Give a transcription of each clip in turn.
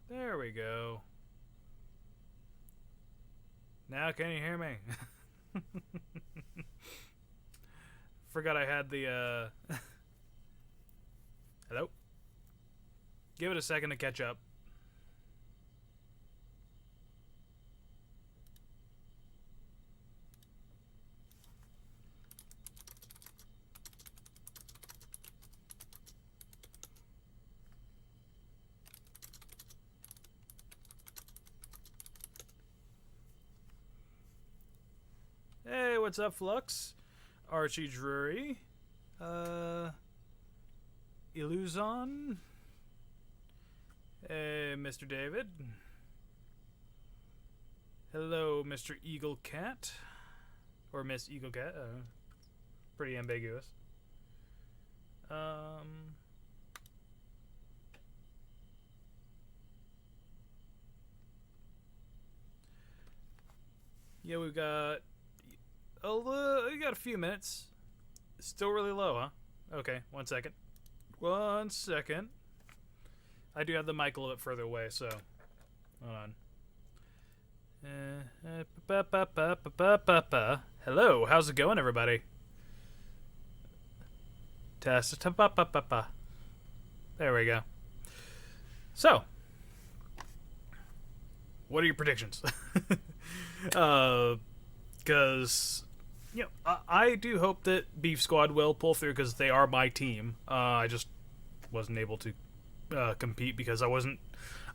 There we go. Now can you hear me? Forgot I had the Hello? Give it a second to catch up. Hey, what's up, Flux? Archie Drury. Illuzon. Hey, Mr. David. Hello, Mr. Eagle Cat. Or Miss Eagle Cat. Pretty ambiguous. Yeah, we got a few minutes. Still really low, huh? Okay, 1 second. 1 second. I do have the mic a little bit further away, so hold on. Hello, how's it going, everybody? Test. There we go. So, what are your predictions? Because I do hope that Beef Squad will pull through because they are my team. I just wasn't able to compete because I wasn't.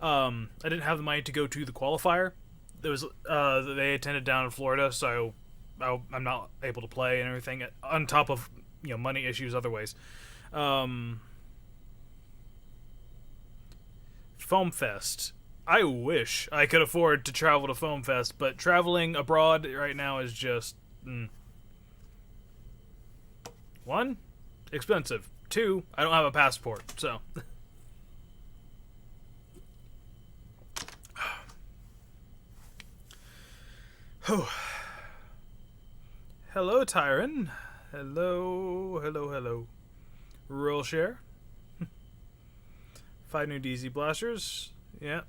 I didn't have the money to go to the qualifier. There was they attended down in Florida, so I'm not able to play and everything. On top of money issues other ways. Foam Fest. I wish I could afford to travel to Foam Fest, but traveling abroad right now is just one, expensive. Two, I don't have a passport, so. Hello, Tyron. Hello. Rural share. 5 new DZ blasters. Yep.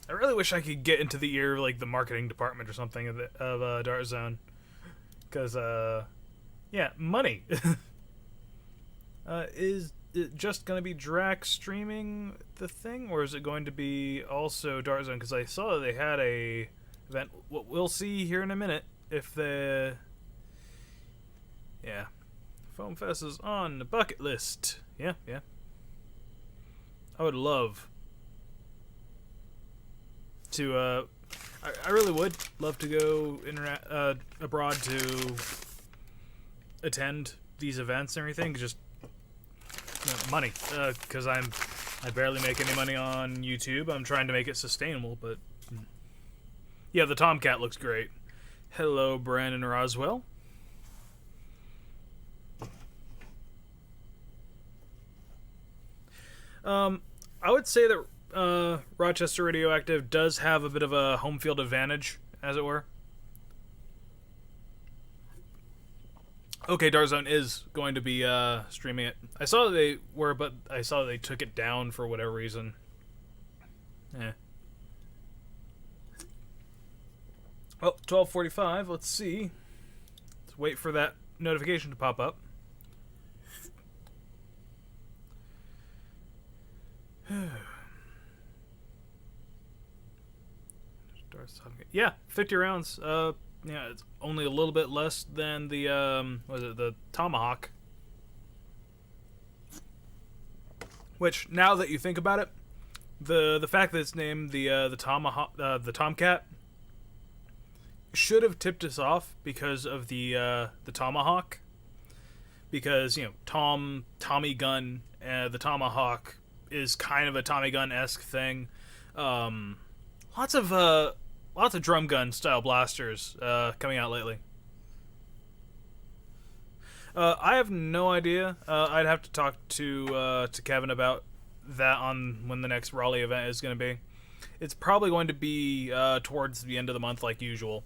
I really wish I could get into the ear of like the marketing department or something of Dart Zone, because money. Is it just going to be Drax streaming the thing, or is it going to be also Dart Zone? Because I saw that they had a event. We'll see here in a minute if the Foam Fest is on the bucket list. Yeah. I would love to. I really would love to go abroad to attend these events and everything. Just money, because I barely make any money on YouTube. I'm trying to make it sustainable, but yeah, the Tomcat looks great. Hello, Brandon Roswell. I would say that Rochester Radioactive does have a bit of a home field advantage, as it were. Okay, Darzone is going to be streaming it. I saw that they were, but I saw that they took it down for whatever reason. Well, 12:45. Let's see. Let's wait for that notification to pop up. Yeah, 50 rounds. It's only a little bit less than the the Tomahawk. Which, now that you think about it, the fact that it's named the Tomahawk, the Tomcat, should have tipped us off because of the Tomahawk. Because Tommy gun, the Tomahawk is kind of a Tommy gun-esque thing. Lots of drum gun style blasters coming out lately. I have no idea. I'd have to talk to Kevin about that on when the next Raleigh event is going to be. It's probably going to be towards the end of the month, like usual.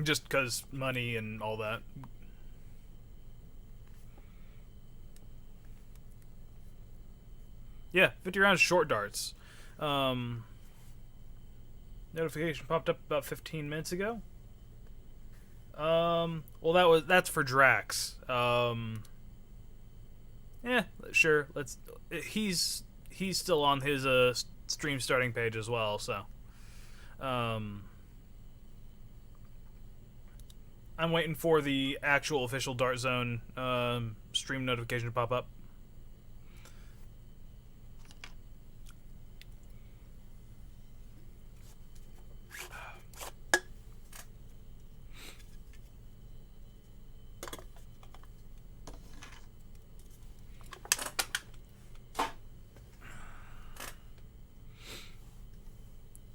Just because money and all that. Yeah, 50 rounds short darts. Notification popped up about 15 minutes ago. Well, that's for Drax. Yeah, sure. He's still on his stream starting page as well, so I'm waiting for the actual official Dart Zone stream notification to pop up.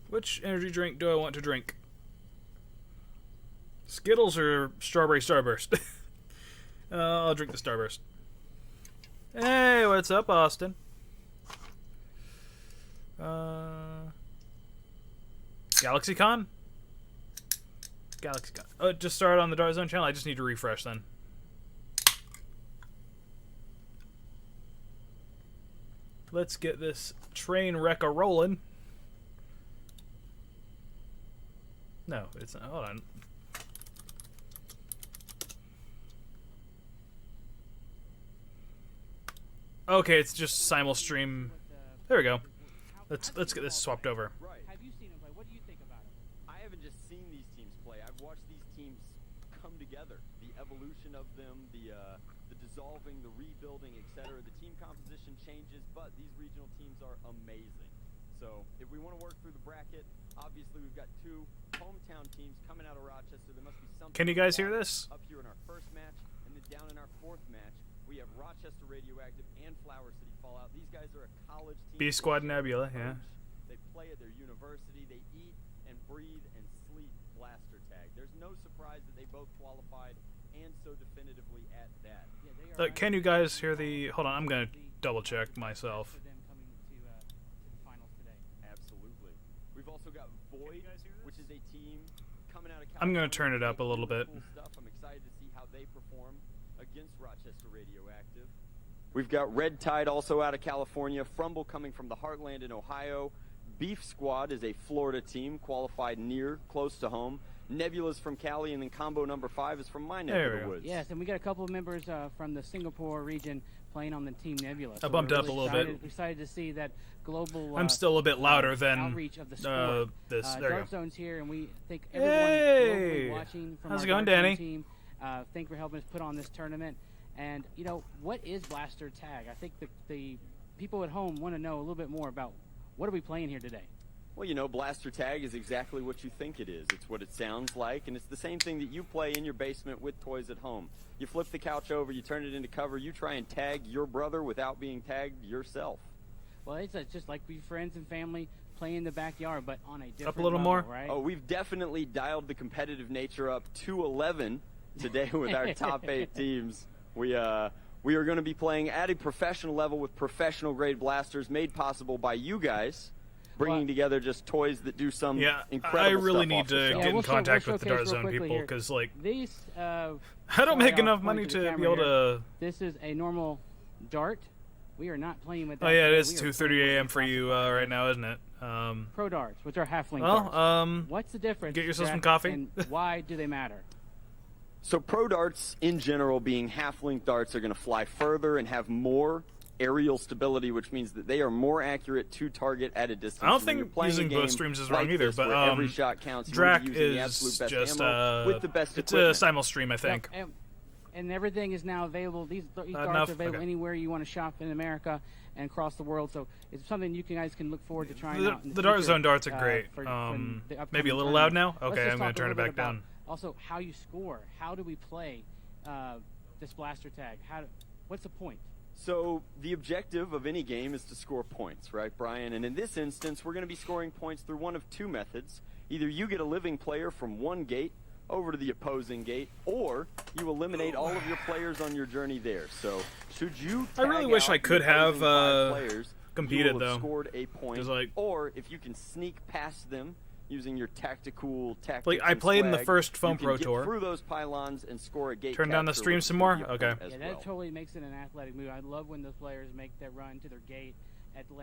Which energy drink do I want to drink? Skittles or Strawberry Starburst? I'll drink the Starburst. Hey, what's up, Austin? GalaxyCon? GalaxyCon. Oh, it just started on the Dart Zone channel? I just need to refresh then. Let's get this train wreck a-rolling. No, it's not. Hold on. Okay, it's just simul-stream. There we go. Let's get this swapped over. Have you seen them play? What do you think about them? I haven't just seen these teams play. I've watched these teams come together. The evolution of them, the dissolving, the rebuilding, etc. The team composition changes, but these regional teams are amazing. So if we want to work through the bracket, obviously we've got two hometown teams coming out of Rochester. There must be something. Can you guys hear this? Up here in our first match, and then down in our fourth match, we have Rochester Radioactive and Flower City Fallout. These guys are a college team. B Squad Nebula, yeah. They play at their university. They eat and breathe and sleep blaster tag. There's no surprise that they both qualified, and so definitively at that. Yeah, Can you guys hear the... Hold on, I'm going to double check myself. For them coming to the finals today. Absolutely. We've also got Void, which is a team coming out of California. I'm going to turn it up a little bit. Cool stuff. I'm excited to see how they perform against Rochester Radioactive. We've got Red Tide also out of California. Frumble coming from the Heartland in Ohio. Beef Squad is a Florida team, qualified close to home. Nebula's from Cali, and then combo number 5 is from my neck of the woods. Yes, and we got a couple of members from the Singapore region playing on the Team Nebula. So I bumped up a little bit. We're excited to see that global. I'm still a bit louder than outreach of the sport. this. There you Dart go. Zone's here, and we thank everyone Hey! globally watching from How's our it going, Dart Zone Danny? team. Thank you for helping us put on this tournament. And you know, what is Blaster Tag? I think the people at home want to know a little bit more about what are we playing here today. Well, you know, Blaster Tag is exactly what you think it is. It's what it sounds like, and it's the same thing that you play in your basement with toys at home. You flip the couch over, you turn it into cover, you try and tag your brother without being tagged yourself. Well, it's just like we friends and family play in the backyard, but on a different Up a little level, more? right? Oh, we've definitely dialed the competitive nature up to 11 today with our top 8 teams. We are going to be playing at a professional level with professional grade blasters made possible by you guys. Bringing together just toys that do some incredible I really stuff need off the to shelf. get in contact we'll with the Dart showcase real Zone quickly people here. because, like, These, I don't make enough money to the be able camera to. This is a normal dart. We are not playing with that. Oh yeah, it today. is We are 2:30 playing a.m. with for you right now, isn't it? Pro darts, which are half-length Well, darts. What's the difference? get yourself Jack, some coffee. And why do they matter? So pro darts, in general, being half-length darts, are going to fly further and have more aerial stability, which means that they are more accurate to target at a distance. I don't When you're think playing a using game both streams is like wrong either, this, but where every shot counts, you Drac want to be using the is absolute best just ammo with the best it's equipment. a simul stream, I think. Yep, and everything is now available. These darts Enough? are available Okay. anywhere you want to shop in America and across the world. So it's something you guys can look forward to trying out. In The Dart future, Zone darts are great. for the upcoming Maybe a little loud now. tournament. Okay, Let's I'm just going to talk a turn it little bit back about down. Also, how you score. How do we play this blaster tag? What's the point? So the objective of any game is to score points, right, Brian? And in this instance, we're going to be scoring points through one of two methods. Either you get a living player from one gate over to the opposing gate, or you eliminate all of your players on your journey there. So should you I really tag wish out I could the have, opposing 5 players, competed, you will have though. scored a point. 'Cause, like- or if you can sneak past them using your tactical tactics Like, I and played in the swag, first Foam you can Pro get Tour. through those pylons and score a gate. Turn down the capture, stream which some is more? the Okay. opponent as Yeah, well. that totally makes it an athletic move. I love when those players make that run to their gate at the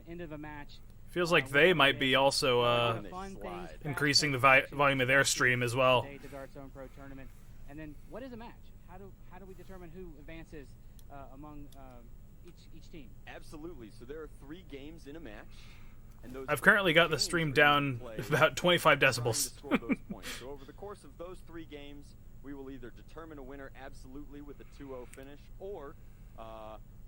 end of a match. Feels like they might be also increasing the volume of their stream as well. The Dart Zone Pro Tournament. And then, what is a match? How do we determine who advances among each team? Absolutely. So there are 3 games in a match. And those I've currently got the stream down about 25 decibels. So over the course of those 3 games, we will either determine a winner absolutely with a 2-0 finish, or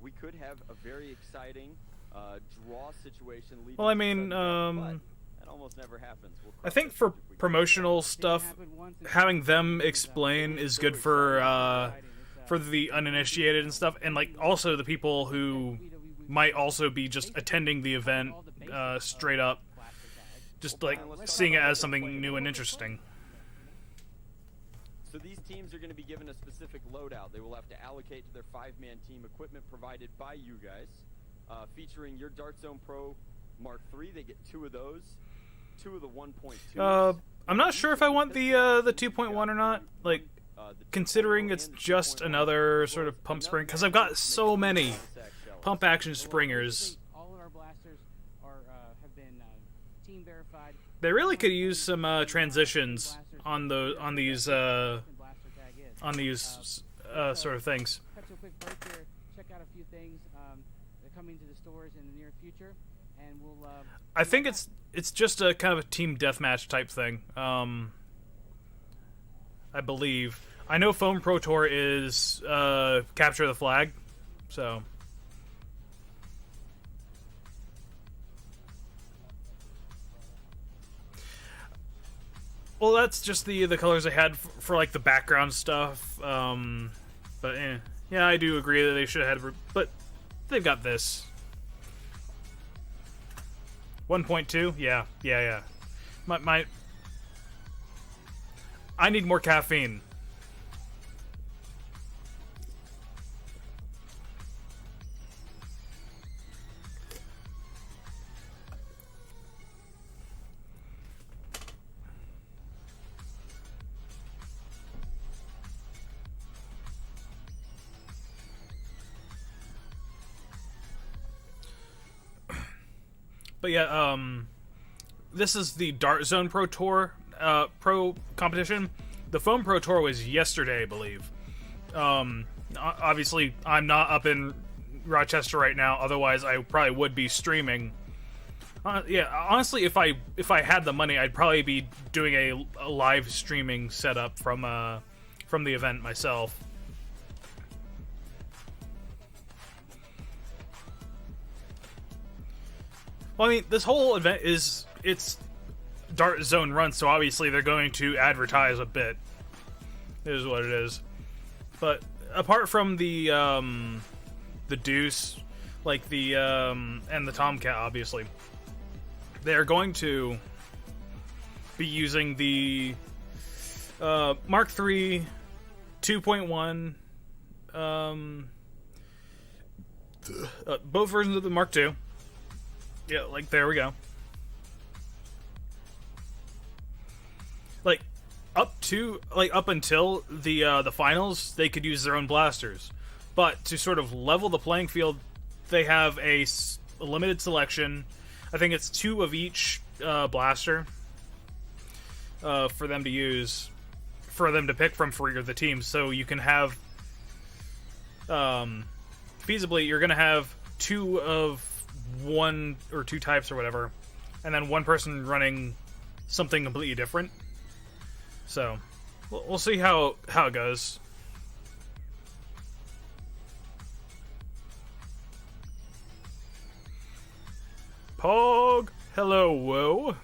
we could have a very exciting draw situation. Well, I mean, that almost never happens. I think for promotional stuff, having them explain is good for the uninitiated and stuff, and like also the people who might also be just attending the event straight up, just like seeing it as something new and interesting. So these teams are going to be given a specific loadout. They will have to allocate to their 5-man team equipment provided by you guys, featuring your Dart Zone Pro Mark III. They get 2 of those, 2 of the 1.2. I'm not sure if I want the 2.1 or not. Like, considering it's just another sort of pump spring, because I've got so many pump action springers. All of our blasters have been team verified. They really could use some transitions on these sort of things. Cut to a quick break here. Check out a few things. They're coming to the stores in the near future, and we'll. I think it's just a kind of a team deathmatch type thing. I believe. I know Foam Pro Tour is capture the flag, so. Well, that's just the colors I had for like the background stuff. But yeah, I do agree that they should have had, but they've got this. 1.2, yeah. My, I need more caffeine. But yeah, this is the Dart Zone Pro Tour pro competition. The Foam Pro Tour was yesterday, I believe. Obviously, I'm not up in Rochester right now. Otherwise, I probably would be streaming. Yeah, honestly, if I had the money, I'd probably be doing a live streaming setup from the event myself. Well, I mean, this whole event it's Dart Zone run, so obviously they're going to advertise a bit. It is what it is. But apart from the Deuce, like the and the Tomcat, obviously, they're going to be using the Mark III 2.1, both versions of the Mark II. Yeah, like, there we go. Like, up until the finals, they could use their own blasters. But to sort of level the playing field, they have a limited selection. I think it's 2 of each blaster for them to use, for them to pick from for the teams. So you can have, feasibly, you're going to have 2 of 1 or 2 types or whatever, and then one person running something completely different. So we'll see how it goes. Pog, hello, whoa,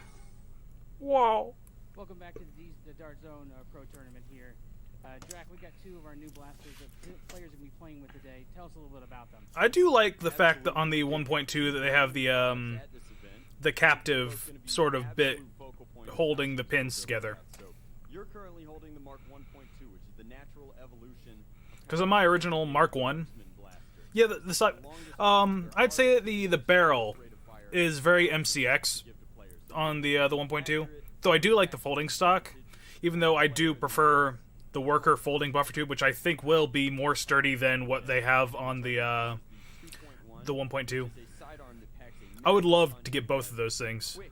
wow. Welcome back to the Dart Zone Pro Tournament here. Drac, we got 2 of our new blasters that players will be playing with today. Tell us a little bit about them. I do like the fact that on the 1.2 that they have the captive sort of bit holding the pins together. You're currently holding the Mark 1.2, which is the natural evolution. Because on my original Mark 1, yeah, I'd say that the barrel is very MCX on the 1.2. Though I do like the folding stock, even though I do prefer the worker folding buffer tube, which I think will be more sturdy than what they have on the 1.2. I would love to get both of those things. Quick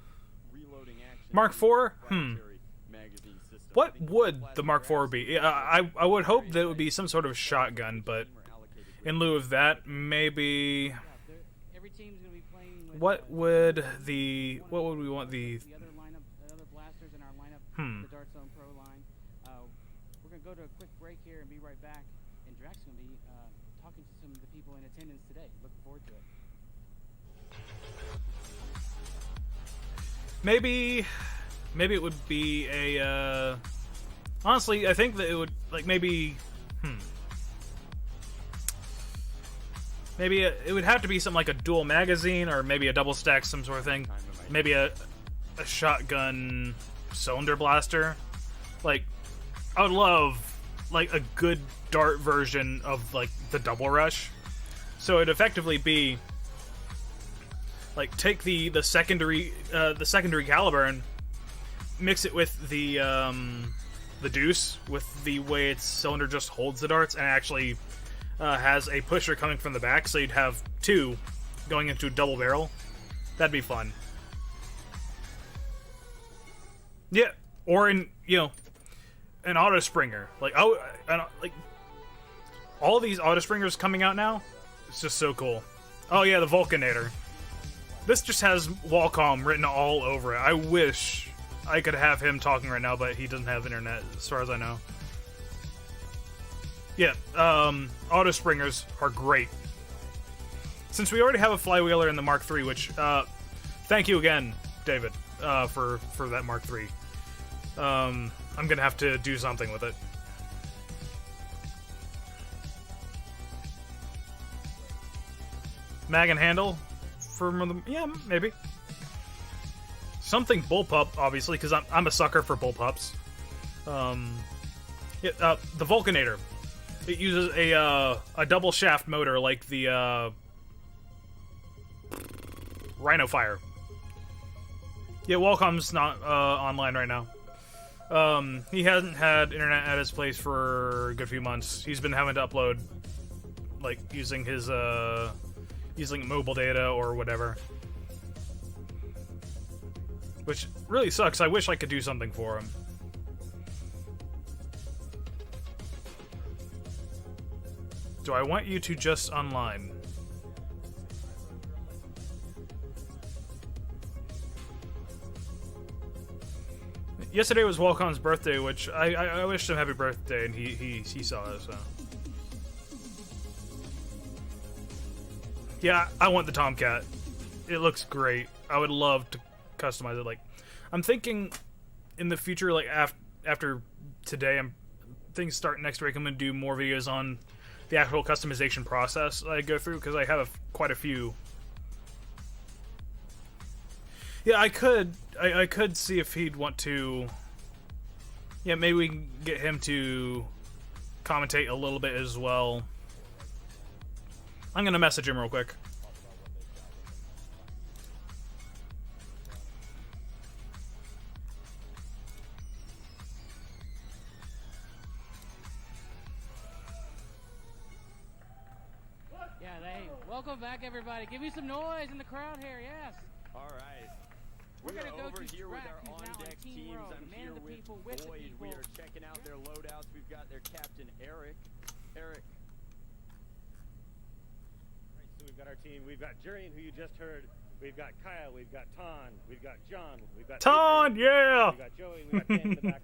reloading action. Mark IV? Proprietary magazine system. I What think would plasma the Mark IV be? Yeah, I would hope that it would be some sort of shotgun, but in lieu of that, maybe... Yeah, every team's going to be playing with, What would we want the... the other lineup, the other blasters in our lineup, the Dart Zone Pro line. We're going to go to a quick break here and be right back. And Drax going to be talking to some of the people in attendance today. Looking forward to it. Maybe it would be a, honestly, I think that it would, like, maybe, maybe it would have to be something like a dual magazine, or maybe a double stack, some sort of thing. Maybe a shotgun cylinder blaster. Like, I would love, like, a good dart version of, like, the double rush. So it'd effectively be, like, take the secondary caliber and mix it with the deuce, with the way its cylinder just holds the darts, and actually has a pusher coming from the back, so you'd have two going into a double barrel. That'd be fun. Yeah, or an auto springer. Like, like all these auto springers coming out now. It's just so cool. Oh yeah, the Vulcanator. This just has Wacom written all over it. I wish I could have him talking right now, but he doesn't have internet, as far as I know. Yeah, auto springers are great. Since we already have a flywheeler in the Mark III, which, thank you again, David, for that Mark III. I'm gonna have to do something with it. Mag and handle? Yeah, maybe. Something bullpup, obviously, because I'm a sucker for bullpups. The Vulcanator. It uses a double shaft motor like the Rhino Fire. Yeah, Wacom's not online right now. He hasn't had internet at his place for a good few months. He's been having to upload, like, using his using mobile data or whatever. Which really sucks. I wish I could do something for him. Do I want you to just online? Yesterday was Wacom's birthday, which I wished him happy birthday, and he saw it, so. Yeah, I want the Tomcat. It looks great. I would love to customize it. Like, I'm thinking in the future, like after today, things start next week. I'm gonna do more videos on the actual customization process I go through, because I have quite a few. Yeah, I could see if he'd want to. Yeah, maybe we can get him to commentate a little bit as well. I'm gonna message him real quick. Yeah, welcome back, everybody. Give me some noise in the crowd here, yes. All right. We're We going to are go over to here with Drax, our who's now on on-deck Team teams. Row, I'm man here of the with people, with the Boyd. people. We are checking out their loadouts. We've got their captain, Eric. Eric. Right, so we've got our team. We've got Jurian, who you just heard. We've got Kyle. We've got Ton. We've got John. We've got Ton, Adrian, yeah! We've got Joey. We've got Dan in the back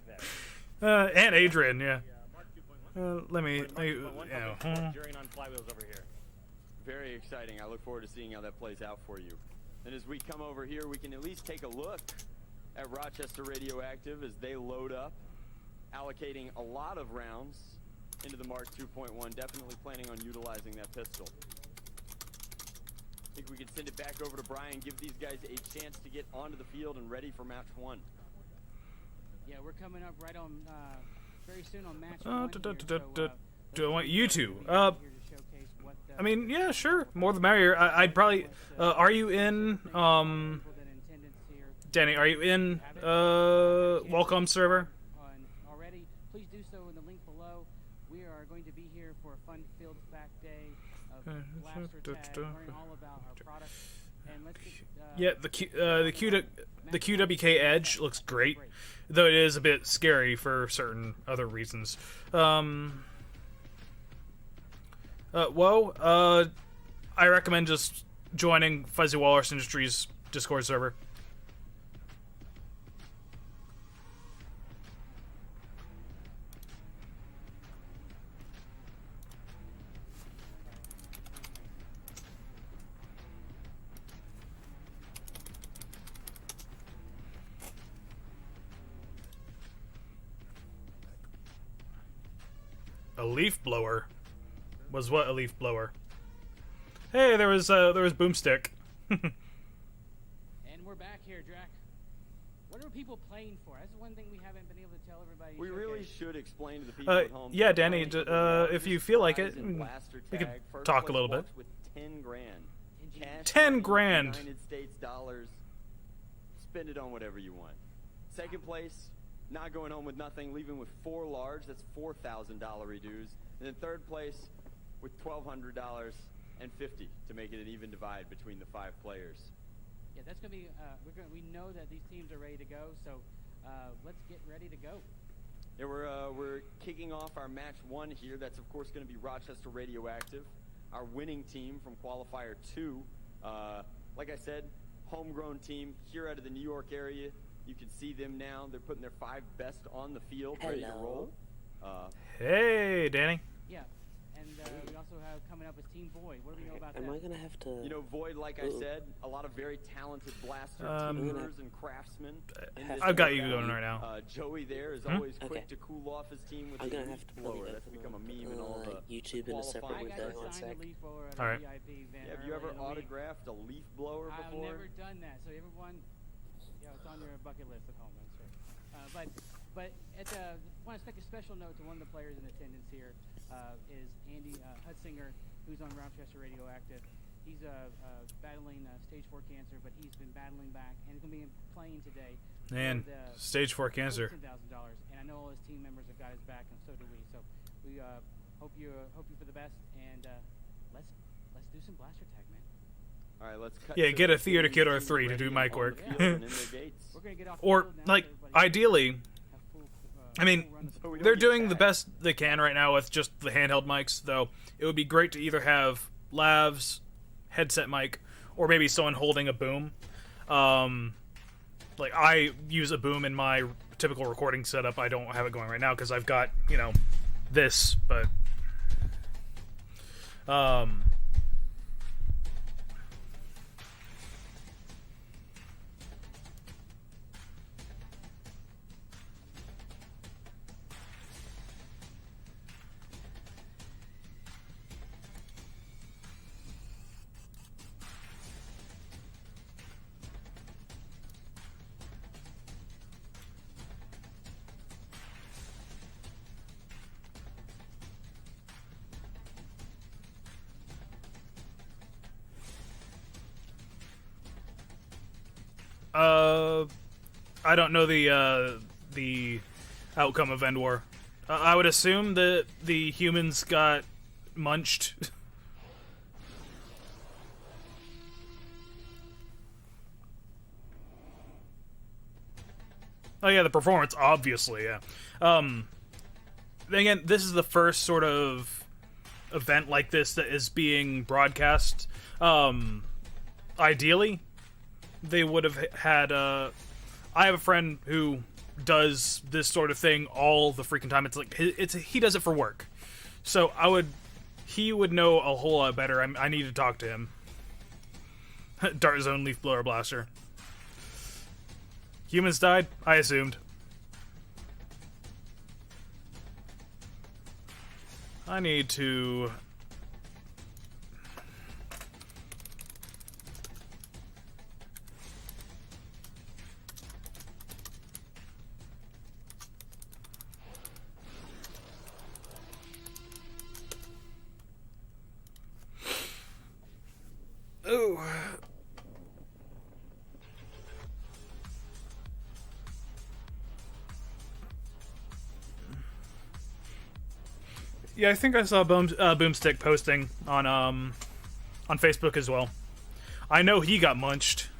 there. And Adrian, yeah. Mark 2.1. Let me. Yeah. Jurian on flywheels over here. Very exciting. I look forward to seeing how that plays out for you. And as we come over here, we can at least take a look at Rochester Radioactive as they load up, allocating a lot of rounds into the Mark 2.1, definitely planning on utilizing that pistol. I think we can send it back over to Brian, give these guys a chance to get onto the field and ready for match one. Yeah, we're coming up right on, very soon on match one Do I want you to? I mean, yeah, sure. More the merrier. I'd probably. Are you in? Danny, are you in? Welcome server. Already, please do so in the link below. We are going to be here for a fun-filled fact day of Blaster Tag, learning all about our products And let's just, Yeah, the QWK Edge looks great, though it is a bit scary for certain other reasons. I recommend just joining Fuzzy Walrus Industries Discord server. A leaf blower? Was what a leaf blower? Hey, there was Boomstick. and we're back here, Drac. What are people playing for? That's one thing we haven't been able to tell everybody. We really should explain to the people at home. Yeah, Danny, if you feel like it, we could talk a little bit. With 10 grand. Cash 10 money, grand. United States dollars. Spend it on whatever you want. Second place, not going home with nothing, leaving with 4 large. That's $4,000 redues. And then third place with $1,200 and $50 to make it an even divide between the 5 players. Yeah, that's gonna be. We know that these teams are ready to go, so let's get ready to go. Yeah, we're kicking off our match 1 here. That's of course going to be Rochester Radioactive, our winning team from qualifier 2. Like I said, homegrown team here out of the New York area. You can see them now. They're putting their 5 best on the field, ready to roll. Hey, Danny. Yeah, and we also have coming up as Team Void. What do we know about Am that? I gonna have to? You know, Void, like I said, a lot of very talented blaster tuners and craftsmen. in this I've got you team. going right now. Joey there is always quick Okay. to cool off his team with I'm the gonna leaf have to blower. plug it That's up become a meme in all the YouTube in a separate I qualifying got window. One assigned sec. a leaf blower at All a right. VIP event. Have you early ever in the week. autographed a leaf blower I've before? never done that. So everyone, it's on your bucket list at home. That's right. But at the, want to take a special note to one of the players in attendance here is Andy Hudsinger, who's on Rochester Radioactive. He's battling stage 4 cancer, but he's been battling back, and he's going to be playing today. Man, stage 4 cancer. $10,000, and I know all his team members have got his back, and so do we. So we hope you for the best, and let's do some blaster tag, man. All right, let's cut. Yeah, to get a the Theater teams Kid or being 3 to ready do on mic the work. field and in their gates. We're going to get off Or, the field now, like, so everybody ideally, have full, I mean, full run of the So we don't they're get doing the tagged. best they can right now with just the handheld mics, though. It would be great to either have lavs, headset mic, or maybe someone holding a boom. Like, I use a boom in my typical recording setup. I don't have it going right now because I've got, this, but... I don't know the outcome of End War. I would assume that the humans got munched. Oh yeah, the performance, obviously, yeah. Then again, this is the first sort of event like this that is being broadcast. Ideally, they would have had I have a friend who does this sort of thing all the freaking time. It's like he does it for work. So he would know a whole lot better. I need to talk to him. Dart Zone Leaf Blower Blaster. Humans died? I assumed. I need to... Ooh. Yeah, I think I saw Boomstick posting on Facebook as well. I know he got munched.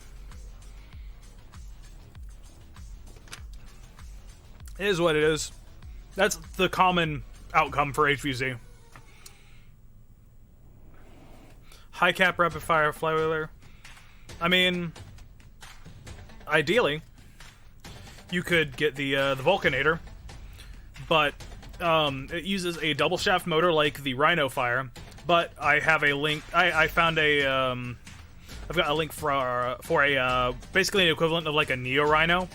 It is what it is. That's the common outcome for HVZ. High cap rapid fire flywheeler. I mean, ideally, you could get the Vulcanator, but it uses a double shaft motor like the Rhino Fire. But I have a link. I found a I've got a link for a basically an equivalent of like a Neo Rhino,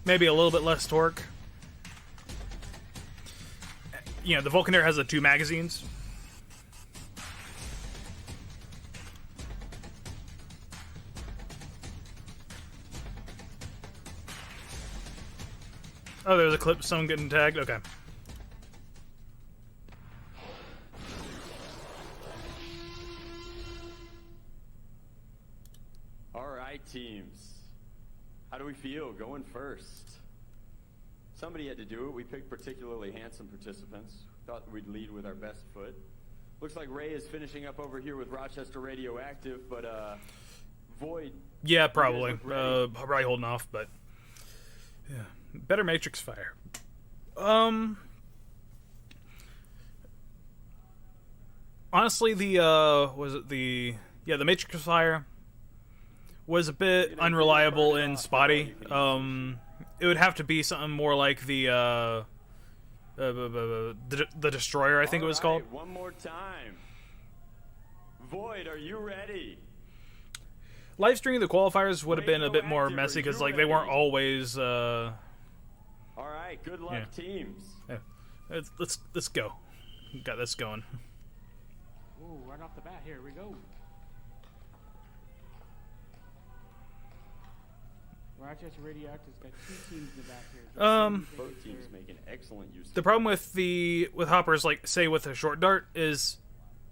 maybe a little bit less torque. You know, the Vulcanator has the 2 magazines. Oh, there's a clip of someone getting tagged? Okay. Alright, teams. How do we feel going first? Somebody had to do it. We picked particularly handsome participants. Thought we'd lead with our best foot. Looks like Ray is finishing up over here with Rochester Radioactive, but Void. Yeah, probably. Probably holding off, but yeah, better Matrix Fire. Honestly, the Matrix Fire was a bit unreliable and spotty. It would have to be something more like the Destroyer, I think it was called. One more time. Void, are you ready? Live streaming the qualifiers would have been a bit more messy because like they weren't always. All right, good luck, teams. Yeah. Let's go. Got this going. Ooh, right off the bat, here we go. Rochester Radioactive's got 2 teams in the back here. Both teams making excellent use. The problem with hoppers, like say with a short dart, is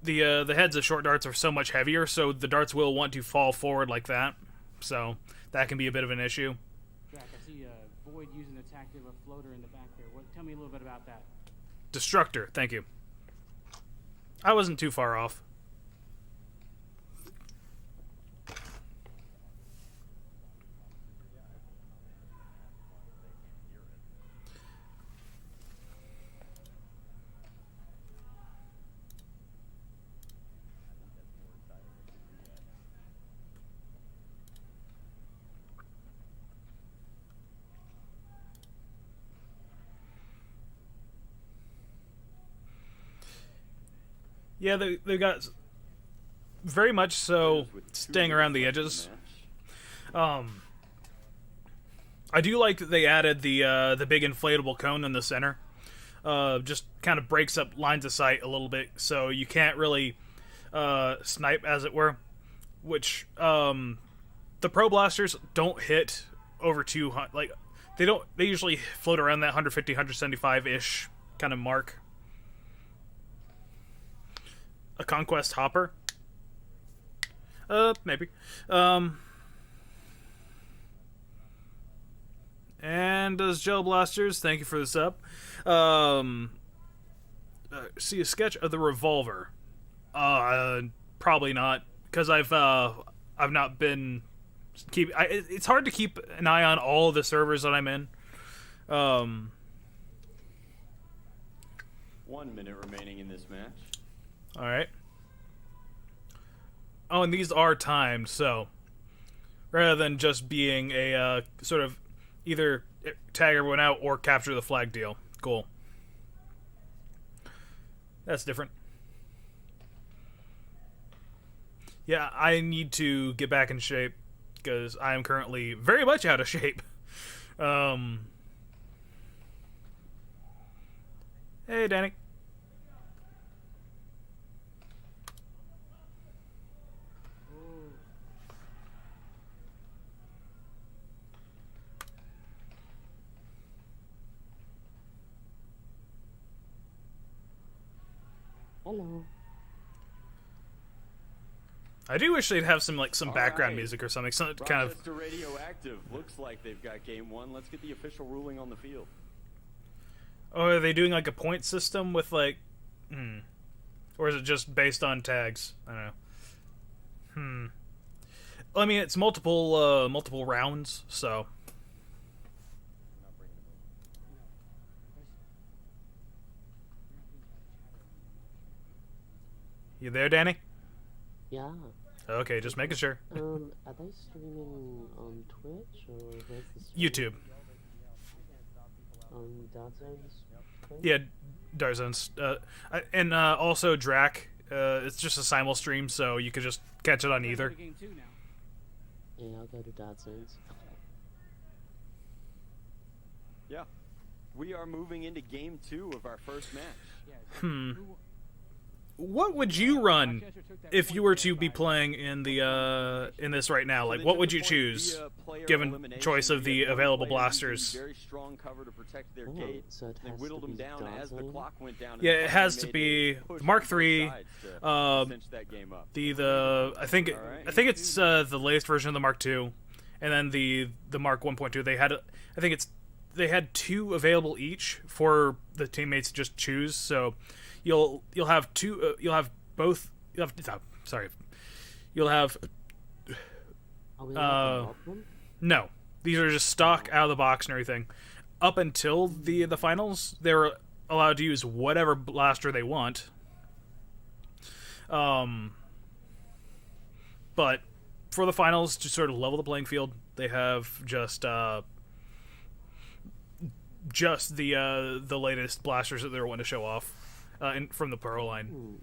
the heads of short darts are so much heavier, so the darts will want to fall forward like that. So that can be a bit of an issue. Jack, I see Void using the tactic of a floater in the back there. Tell me a little bit about that. Destructor, thank you. I wasn't too far off. Yeah, they got very much so staying around the edges. I do like that they added the big inflatable cone in the center. Just kind of breaks up lines of sight a little bit, so you can't really snipe, as it were. Which the Pro Blasters don't hit over 200. Like they usually float around that 150, 175 ish kind of mark. A Conquest Hopper? Maybe. And does Gel Blasters, thank you for the sub. See a sketch of the revolver. Probably not, because I've not been it's hard to keep an eye on all the servers that I'm in. 1 minute remaining in this match. Alright. Oh, and these are timed, so rather than just being a sort of either tag everyone out or capture the flag deal. Cool. That's different. Yeah, I need to get back in shape because I am currently very much out of shape. Hey, Danny. Hello. I do wish they'd have some background right. music or something, some kind of. Rochester Radioactive looks like they've got game 1. Let's get the official ruling on the field. Oh, are they doing like a point system with like, or is it just based on tags? I don't know. I mean, it's multiple rounds, so. You there, Danny? Yeah. Okay, just making sure. Are they streaming on Twitch or where's the stream? YouTube. On Dark Zones? Yeah, Dark Zones. And also Drac. It's just a simul stream, so you could just catch it on either. Game 2 now. Yeah, I'll go to Dark Zones. Yeah. We are moving into game 2 of our first match. Yeah, What would you run if you were to be playing in the in this right now? Like, what would you choose, given choice of the available blasters? Very strong cover to protect their Oh, gate. so it They has whittled to them be down Dark as the Zone? clock went down. Yeah, it has to be Mark III. The I think it's the latest version of the Mark II, and then the Mark 1.2. They had 2 available each for the teammates to just choose. So you'll have two. You'll have both. You'll have. Are we allowed to mod them? No, these are just stock out of the box and everything. Up until the finals, they were allowed to use whatever blaster they want. But for the finals, to sort of level the playing field, they have just the latest blasters that they're wanting to show off from the Pro line.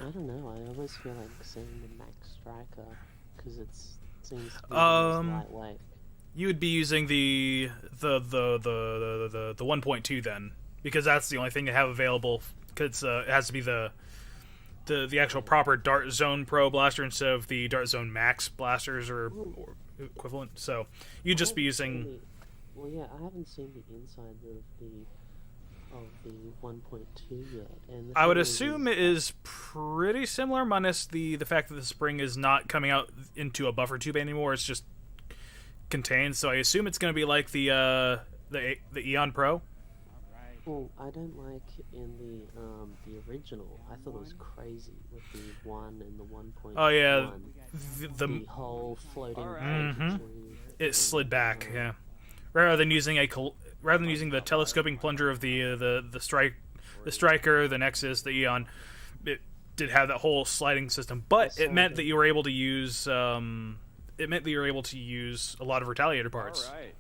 I don't know. I almost feel like saying the Max Striker because it seems to be the most lightweight. You would be using the 1.2 then, because that's the only thing they have available. Because it has to be the actual proper Dart Zone Pro blaster instead of the Dart Zone Max blasters or equivalent. So you'd just be using. Well, yeah, I haven't seen the inside of the 1.2 yet, and I would assume it is pretty similar, minus the fact that the spring is not coming out into a buffer tube anymore. It's just contained. So I assume it's going to be like the Eon Pro. Well, I don't like in the original. I thought it was crazy with the 1 and the 1.1. Oh yeah, the whole floating. It slid back. Yeah, rather than using the telescoping plunger of the Striker, the Nexus, the Eon, it did have that whole sliding system. But it meant that you were able to use a lot of Retaliator parts. All right.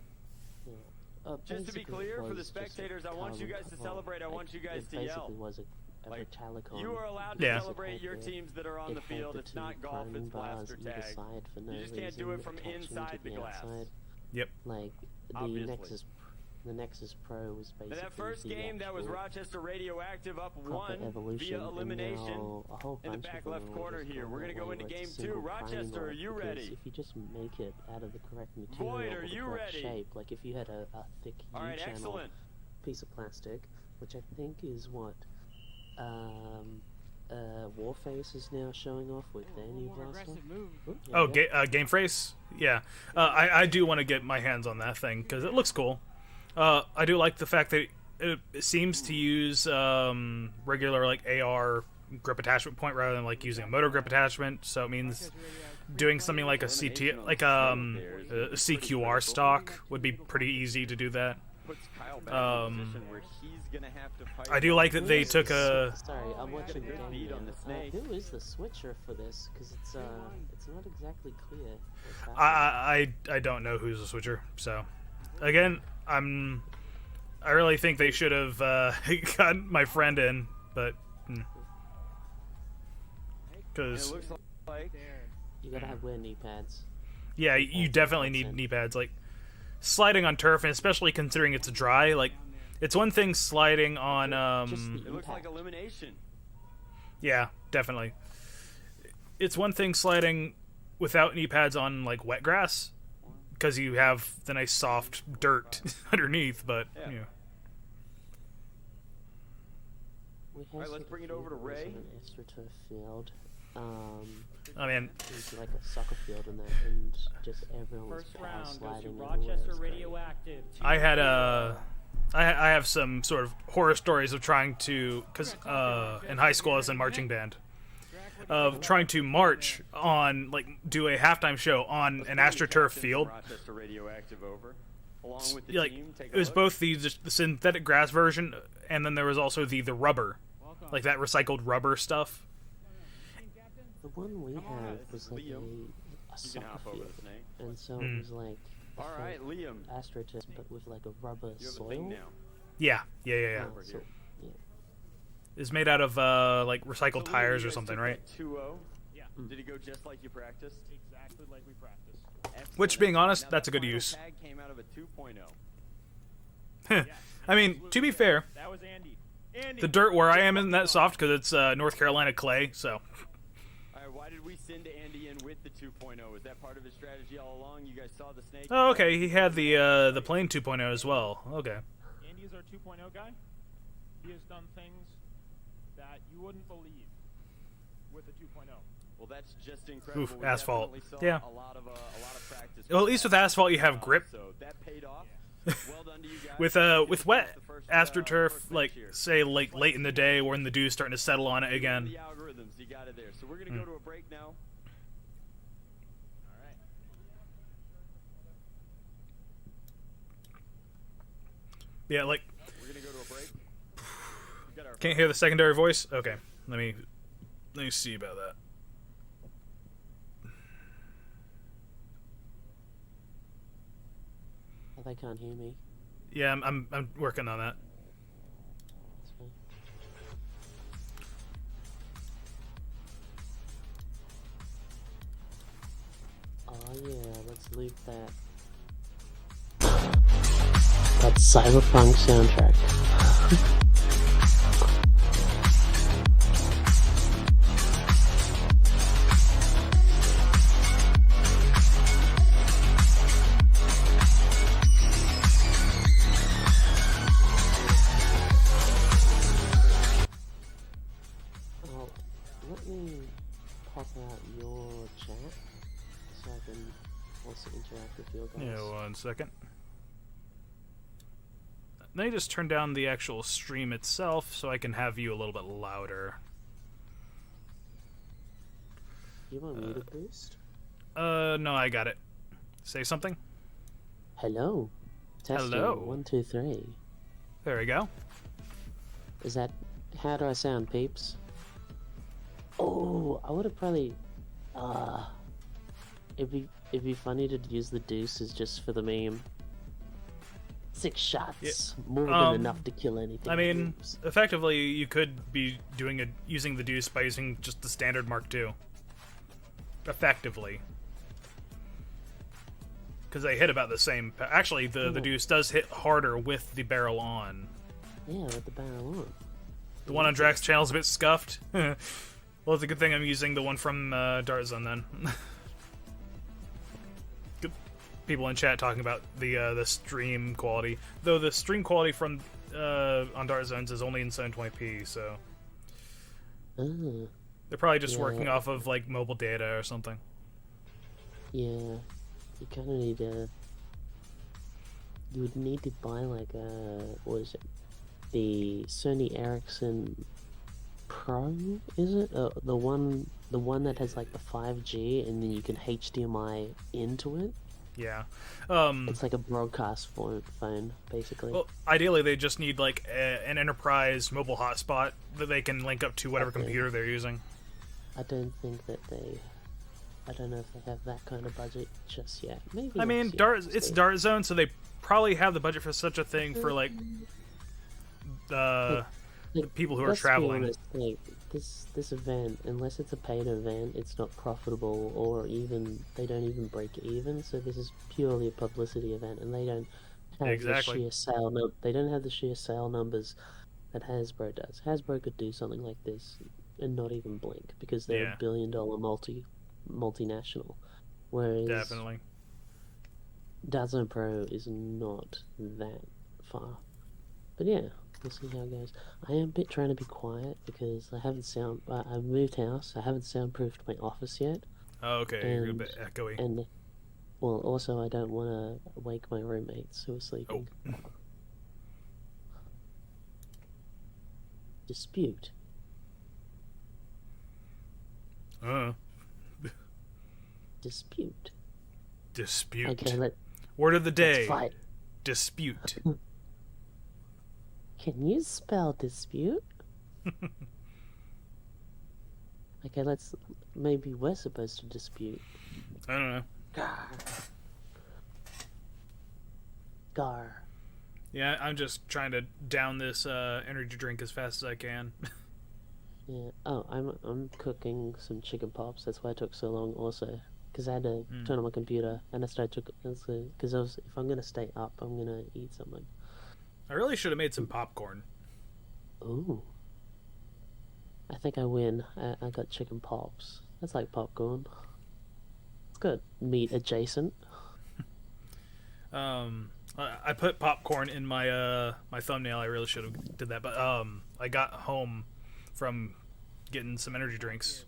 Just to be Basically, clear, it for the was just a spectators, I want you guys to celebrate. I want you guys to it yell. basically was a Like, Metallicon. You are allowed to Yeah. celebrate your teams that are on the field. It's not golf, it's blaster tag. You just can't do it from inside the glass. Yep. Like Obviously. the Nexus Pro was basically In that first the game, that was actual Rochester Radioactive up proper 1 evolution, via and elimination. now a whole in the bunch back of them left are corner just here. going We're gonna go away into with game single 2. Rochester, priming are you because ready? If you just make it out of the correct material Boyd, or are the you correct ready? shape, like if you had a thick Alright, U-channel excellent. piece of plastic, which I think is what Warface is now showing off with their new More blaster. aggressive move. Ooh, Oh, yeah. Game Face? Yeah. I do want to get my hands on that thing, because it looks cool. I do like the fact that it seems to use regular, like, AR grip attachment point rather than, like, using a motor grip attachment, so it means doing something like a CQR stock would be pretty easy to do that. Puts Kyle back in a position where he's gonna have to fight. I do like that they Who is took the- a... Sorry, I'm watching the good game beat now. on the snake. Who is the switcher for this? Because it's not exactly clear. What's happening. I don't know who's the switcher, so... Again, I really think they should have gotten my friend in, but... And Because... it looks like You gotta have wear knee pads. Yeah, you definitely need knee pads. Like, sliding on turf, and especially considering it's dry, like, it's one thing sliding on, it looks like elimination. yeah, definitely. It's one thing sliding without knee pads on, like, wet grass, because you have the nice soft dirt underneath, but, Yeah. you know. Alright, let's bring it over to Ray. An AstroTurf field. I mean, It's like a soccer field in there, and just everyone was First power round goes to sliding everywhere. Rochester It's great. Radioactive. I had I have some sort of horror stories of trying to, because in high school I was in marching band, of trying to march on, like, do a halftime show on an AstroTurf field. Rochester Radioactive over. Along with the Like, team, take it a was look. both the synthetic grass version, and then there was also the rubber, Welcome. like that recycled rubber stuff. Team captain. The one we had was like Liam. a You can soccer hop over field, the snake. and so Mm. it was like a All right, full Liam. AstroTurf, but with like a rubber You have soil. a thing now. Yeah. Oh, Over so- here. yeah. It's made out of like So, recycled Liam, tires you or guys something, took right? that 2-0. Yeah, Did it go just like you practiced? exactly like we practiced. Excellent. Which, being honest, Now, that's that a good final use. tag came out of a 2.0. I mean, to be fair, That was Andy. Andy. the dirt where I am isn't that soft because it's North Carolina clay, so. All right, why did we send Andy in with the 2.0? Was that part of his strategy all along? You guys saw the snake? Oh, okay, he had the plane 2.0 as well. Okay. Andy is our 2.0 guy. He has done things that you wouldn't believe with the 2.0. Well, that's just incredible. Oof, We asphalt. definitely saw Yeah. a lot of practice. Well, at least with asphalt you have grip. So that paid off. Well done to you guys. With You with finished wet the first, AstroTurf, first like match here. say like late in the day when the dew's starting to settle on it again. The algorithms, you got it there. So we're gonna go to a break now. All right. Yeah, like We're gonna go to a break. We got our can't hear the secondary voice. Okay, let me see about that. Oh, they can't hear me. Yeah, I'm working on that. That's fine. Oh yeah, let's leave that. That cyberpunk soundtrack. Oh, let me pop out your chat so I can also interact with your guys. Yeah, 1 second. Let me just turn down the actual stream itself so I can have you a little bit louder. You want me to boost? No, I got it. Say something. Hello. Testing. Hello. 1, 2, 3. There we go. Is that... How do I sound, peeps? Oh, I would have probably... It'd be funny to use the deuces just for the meme. 6 shots. More than enough to kill anything. I mean, Oops. effectively, you could be using the deuce by using just the standard Mark II. Effectively. Because they hit about the same... Actually, the deuce does hit harder with the barrel on. Yeah, with the barrel on. The one on Drax channel is a bit scuffed. Well, it's a good thing I'm using the one from Dart Zone then. Good people in chat talking about the stream quality, though the stream quality from on Dart Zones is only in 720p, so Ah, they're probably just Yeah. working off of like mobile data or something. yeah. You kind of need a... You would need to buy like a... What is it? The Sony Ericsson Pro, is it? The one that has like the 5G and then you can HDMI into it. Yeah. It's like a broadcast phone, basically. Well, ideally, they just need like an enterprise mobile hotspot that they can link up to whatever Okay. computer they're using. I don't think that they... I don't know if they have that kind of budget just yet. Maybe. I mean, next year, it's we'll see. Dart Zone, so they probably have the budget for such a thing for like the people who are Let's be traveling. honest, like, this event, unless it's a paid event, it's not profitable, or even they don't even break even. So this is purely a publicity event, and they don't have Exactly. the sheer sale. They don't have the sheer sale numbers that Hasbro does. Hasbro could do something like this and not even blink because they're Yeah. a billion-dollar multinational, whereas Definitely. Dazzle Pro is not that far. But yeah, we'll see how it goes. I am a bit trying to be quiet because I moved house. I haven't soundproofed my office yet, Oh, okay, you're a bit echoey. and well, also I don't want to wake my roommates who are sleeping. Oh. Dispute. Uh, Dispute. dispute. Okay, let's Word of the day. fight. Dispute. Can you spell dispute? Okay, maybe we're supposed to dispute. I don't know. Gar. Gar. Yeah, I'm just trying to down this energy drink as fast as I can. Yeah. Oh, I'm cooking some chicken pops. That's why it took so long. Also, because I had to turn on my computer, and I started because if I'm gonna stay up, I'm gonna eat something. I really should have made some popcorn. Ooh. I think I win. I got chicken pops. That's like popcorn. It's good. Meat adjacent. I put popcorn in my my thumbnail. I really should have did that, but I got home from getting some energy drinks.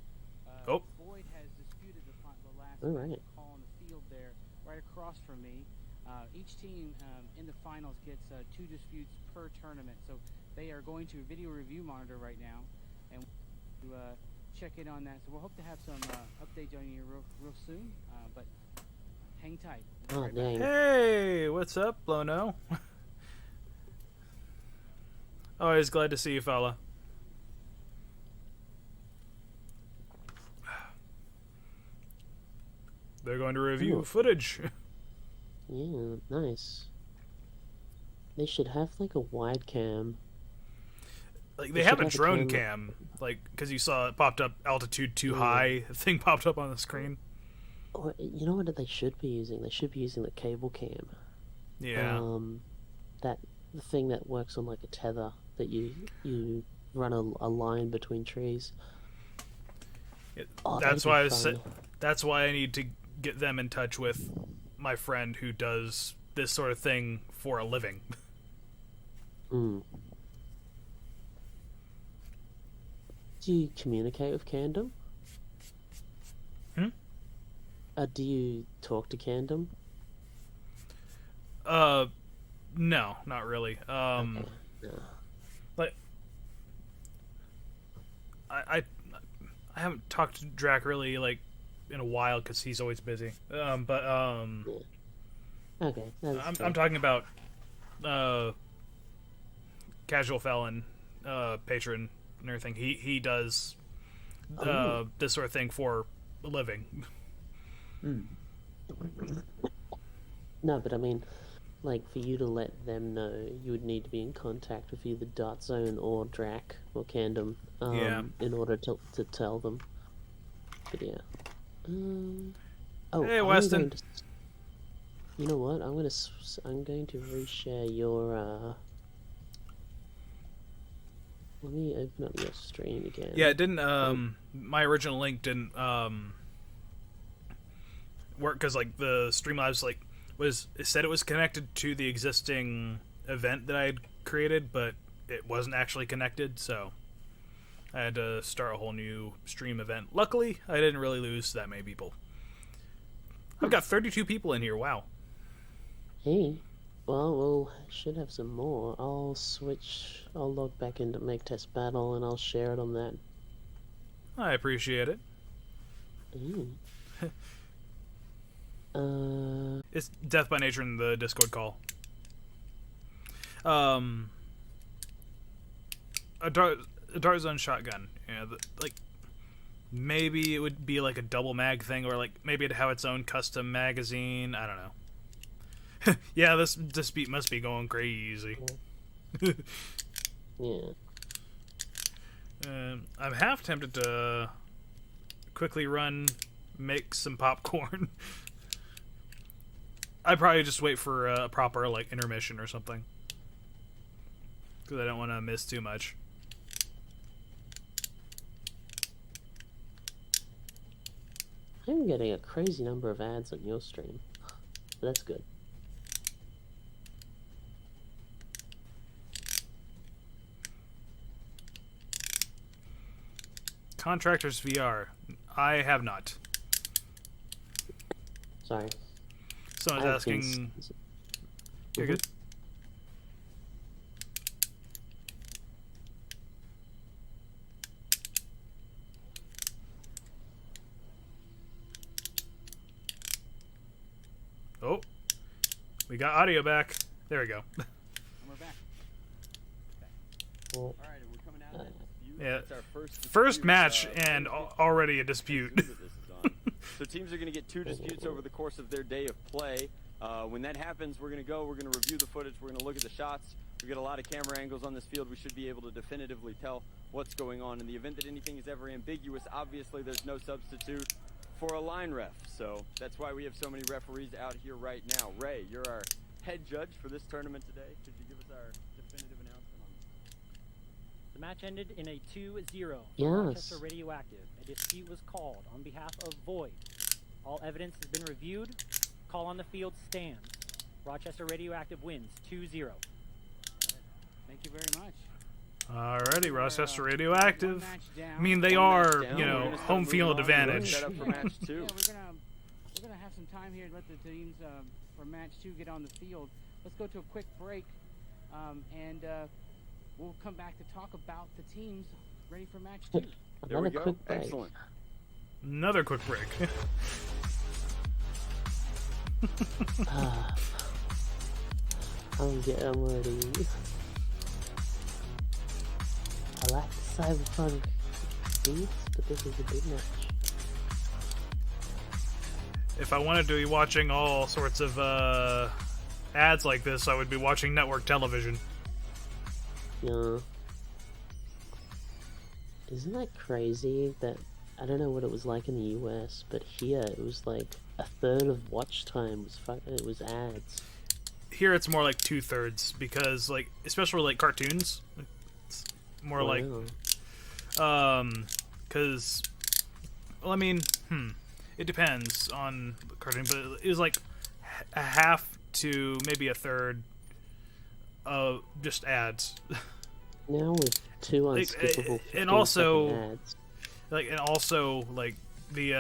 Oh. Boyd has disputed the last All right. call on the field there, right across from me. Each team in the finals gets 2 disputes per tournament, so they are going to video review monitor right now, and to check in on that. So we'll hope to have some updates on you real soon. But hang tight. Oh Right back. dang. Hey, what's up, Blono? Always glad to see you, fella. They're going to review Ooh. footage. Yeah, nice. They should have like a wide cam. Like They they have should a have a drone camera. cam, like because you saw it popped up altitude too Yeah. high. Thing popped up on the screen. Or you know what they should be using? They should be using the cable cam. Yeah. That the thing that works on like a tether that you run a line between trees. Oh, That's that'd be why fun. that's why I need to get them in touch with my friend who does this sort of thing for a living. Mm. Do you communicate with Candom? Hmm? Do you talk to Candom? No, not really. Okay. No. Like I haven't talked to Drac really like in a while because he's always busy. But Okay. That's I'm talking about Casual Felon, patron and everything. He does Oh. this sort of thing for a living. No, but I mean, like, for you to let them know, you would need to be in contact with either Dart Zone or Drac or Candom, Yeah. in order to tell them. But yeah. Oh, Hey, I'm Weston. going to- you know what? I'm going to reshare your. Let me open up your stream again. Yeah, it didn't. My original link didn't work because like the Streamlabs it said it was connected to the existing event that I had created, but it wasn't actually connected, so I had to start a whole new stream event. Luckily, I didn't really lose that many people. I've got 32 people in here. Wow. Hey, well, should have some more. I'll log back into Make Test Battle and I'll share it on that. I appreciate it. Ooh. It's Death by Nature in the Discord call. A Dart Zone shotgun. Yeah, like maybe it would be like a double mag thing, or like maybe it'd have its own custom magazine. I don't know. Yeah, this dispute must be going crazy. Yeah. I'm half tempted to quickly make some popcorn. I'd probably just wait for a proper like intermission or something, because I don't want to miss too much. I'm getting a crazy number of ads on your stream. But that's good. Contractors VR. I have not. Sorry. Someone's I have been asking. You're Mhm. good. We got audio back. There we go. And we're back. Well, All right, and we're coming out of that dispute. Yeah. It's our First dispute, match uh, and already a dispute. Zoom that this is on. So teams are going to get 2 disputes over the course of their day of play. When that happens, we're going to review the footage, we're going to look at the shots. We get a lot of camera angles on this field. We should be able to definitively tell what's going on. In the event that anything is ever ambiguous, obviously there's no substitute for a line ref. So that's why we have so many referees out here right now. Ray, you're our head judge for this tournament today. Could you give us our definitive announcement on this? The match ended in a 2-0 for Yes. Rochester Radioactive. A dispute was called on behalf of Void. All evidence has been reviewed. Call on the field stands. Rochester Radioactive wins 2-0. Thank you very much. Alrighty, Rochester One Radioactive. match down. I mean, they One are, match down. you We're know, gonna start home moving field on. We're gonna advantage. set up for match 2. Yeah, we're gonna have some time here to let the teams for match 2 get on the field. Let's go to a quick break, and we'll come back to talk about the teams ready for match 2. There we another go. quick break. Excellent. Another quick break. I'm already. I like the cyberpunk beats, but this is a big match. If I wanted to be watching all sorts of ads like this, I would be watching network television. Yeah. Isn't that crazy that I don't know what it was like in the US, but here it was like a third of watch time was ads. Here it's more like 2/3 because, like, especially like cartoons, it's more like, because, well, I mean, it depends on the cartoon, but it was like a half to maybe a third of just ads. Now with 2 unskippable and also 15-second ads. like, and also like the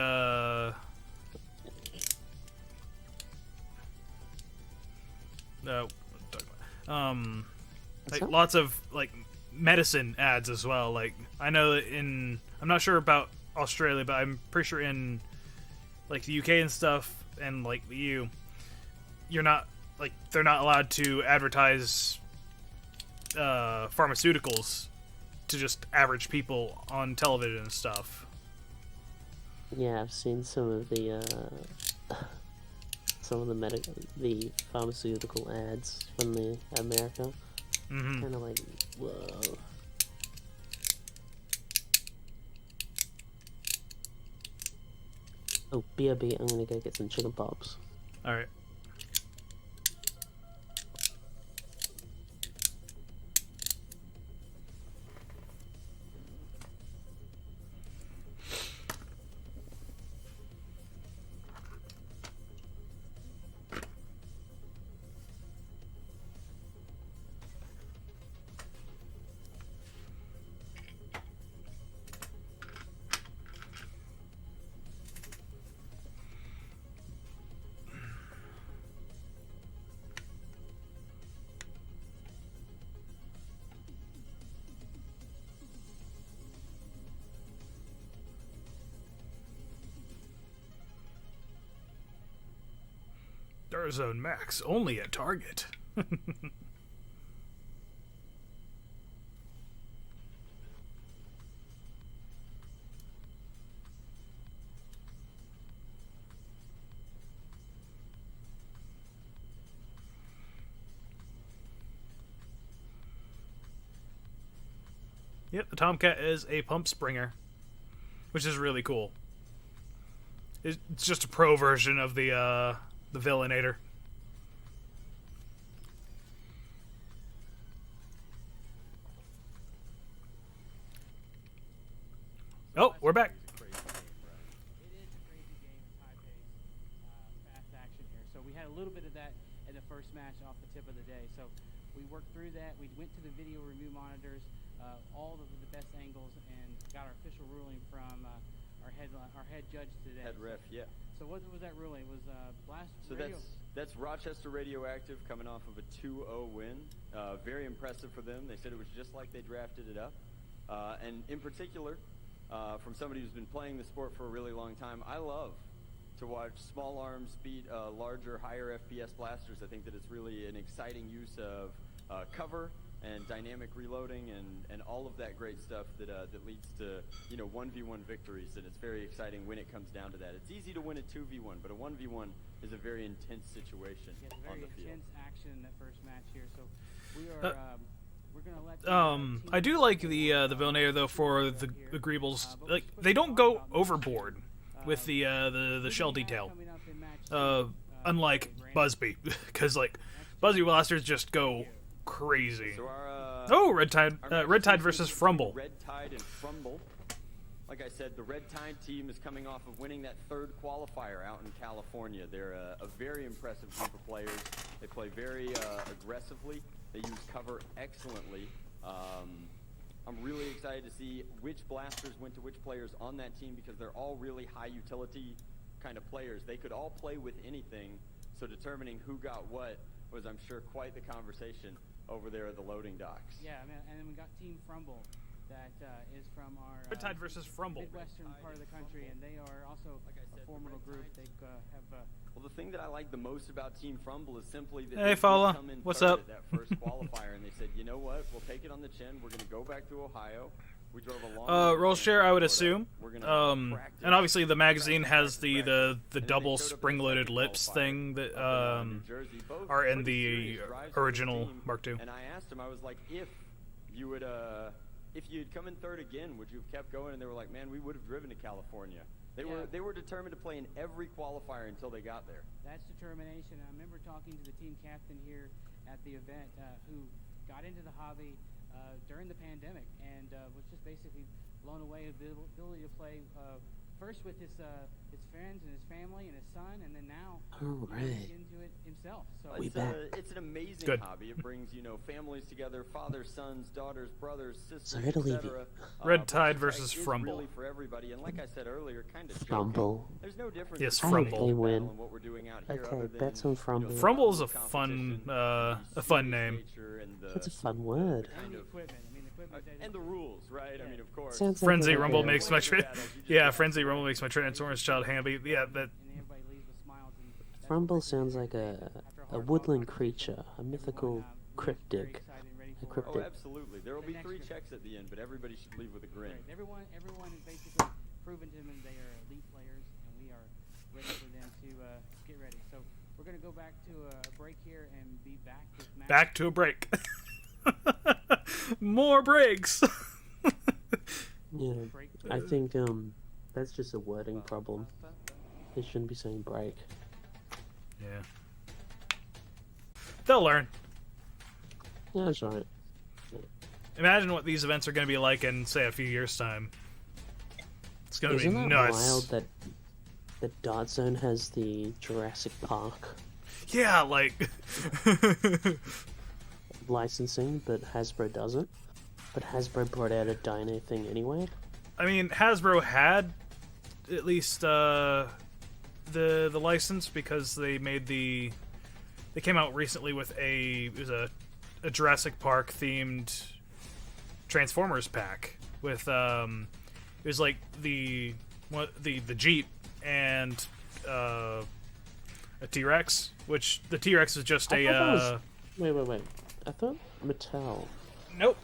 like that? lots of like medicine ads as well. Like, I know that I'm not sure about Australia, but I'm pretty sure in like the UK and stuff and like the EU, you're not, like, they're not allowed to advertise pharmaceuticals to just average people on television and stuff. Yeah, I've seen some of the the pharmaceutical ads from the America. Mm-hmm. Kind of like, whoa. Oh, BRB, I'm gonna go get some chicken pops. All right. Zone Max only at Target. Yep, the Tomcat is a pump springer, which is really cool. It's just a pro version of the Villainator. Oh, we're back. It is a crazy game. It's high pace, fast action here. So we had a little bit of that in the first match off the tip of the day. So we worked through that. We went to the video review monitors, all of the best angles, and got our official ruling from our head judge today. Head ref, yeah. So what was that ruling? It was Blast So Radio. that's Rochester Radioactive coming off of a 2-0 win. Very impressive for them. They said it was just like they drafted it up. And in particular, from somebody who's been playing the sport for a really long time, I love to watch small arms beat larger, higher FPS blasters. I think that it's really an exciting use of cover and dynamic reloading and all of that great stuff that leads to 1v1 victories, and it's very exciting when it comes down to that. It's easy to win a 2v1, but a 1v1 is a very intense situation on the field. Intense action in that first match here. So we are we're gonna let I do like the Vilnator though for the Greebles. Like they don't go overboard with the shell detail. Unlike Busby, because like Busby blasters just go crazy. So Red Tide versus Frumble. Red Tide and Frumble. Like I said, the Red Tide team is coming off of winning that third qualifier out in California. They're a very impressive group of players. They play very aggressively. They use cover excellently. I'm really excited to see which blasters went to which players on that team because they're all really high utility kind of players. They could all play with anything, so determining who got what was, I'm sure, quite the conversation over there at the loading docks. Yeah, and then we got Team Frumble that is from our Red Tide versus Frumble. Midwestern part of the country, and they are also a formidable group. They have well, the thing that I like the most about Team Frumble is simply that hey, they fella, come in what's third up? at that first qualifier, and they said, you know what, we'll take it on the chin. We're going to go back to Ohio. We drove a long Roll share, I would Florida. assume. We're gonna practice. And obviously the magazine has Practice. the And then double they showed up in the spring-loaded second lips qualifier thing that up in New Jersey. Both are in pretty the serious drives for the original team. Mark II. And I asked him, I was like, if you would if you'd come in third again, would you have kept going? And they were like, man, we would have driven to California. They were determined to play in every qualifier until they got there. that's determination. I remember talking to the team captain here at the event who got into the hobby during the pandemic and was just basically blown away with the ability to play first with his friends and his family and his son, and then now he's into it himself. So It's an amazing Good. hobby. It brings families together, fathers, sons, daughters, brothers, sisters, Sorry to leave etc. Red Tide But versus it's Frumble. really for everybody, and like I said earlier, kind of Frumble. There's no difference. Yes, between Frumble. the They battle win. and what we're doing out here Okay, other than, bets on Frumble. Frumble is a competition, fun the fun name. serious nature and the- That's a fun word. and the equipment. I mean, the equipment and the rules, right? I mean, of course. Sounds like Frenzy a- Rumble makes my Yeah, Frenzy Rumble makes my Transformers child happy. Yeah, that and everybody leaves with smiles. And that's Frumble what they sounds do like after a hard woodland fought creature, a mythical everyone, very cryptic. excited and ready A for- cryptic. Oh, absolutely. There will The be next 3 one. checks at the end, but everybody should leave with a grin. Right. Everyone is basically proven to them they are elite players, and we are ready for them to get ready. So we're going to go back to a break here and be back with Matt. back to a break. More breaks. Yeah, Break. I think that's just a wording problem. They shouldn't be saying break. Yeah. They'll learn. Yeah, that's right. Imagine what these events are going to be like in, say, a few years' time. It's going to be Isn't that nuts. wild that the Dart Zone has the Jurassic Park Yeah, like... licensing, but Hasbro doesn't? But Hasbro brought out a dino thing anyway? I mean, Hasbro had at least the license because they made the... They came out recently with it was a Jurassic Park themed Transformers pack with it was like the Jeep and a T-Rex, which the T-Rex was just I a thought that was- Wait. I thought Mattel. nope.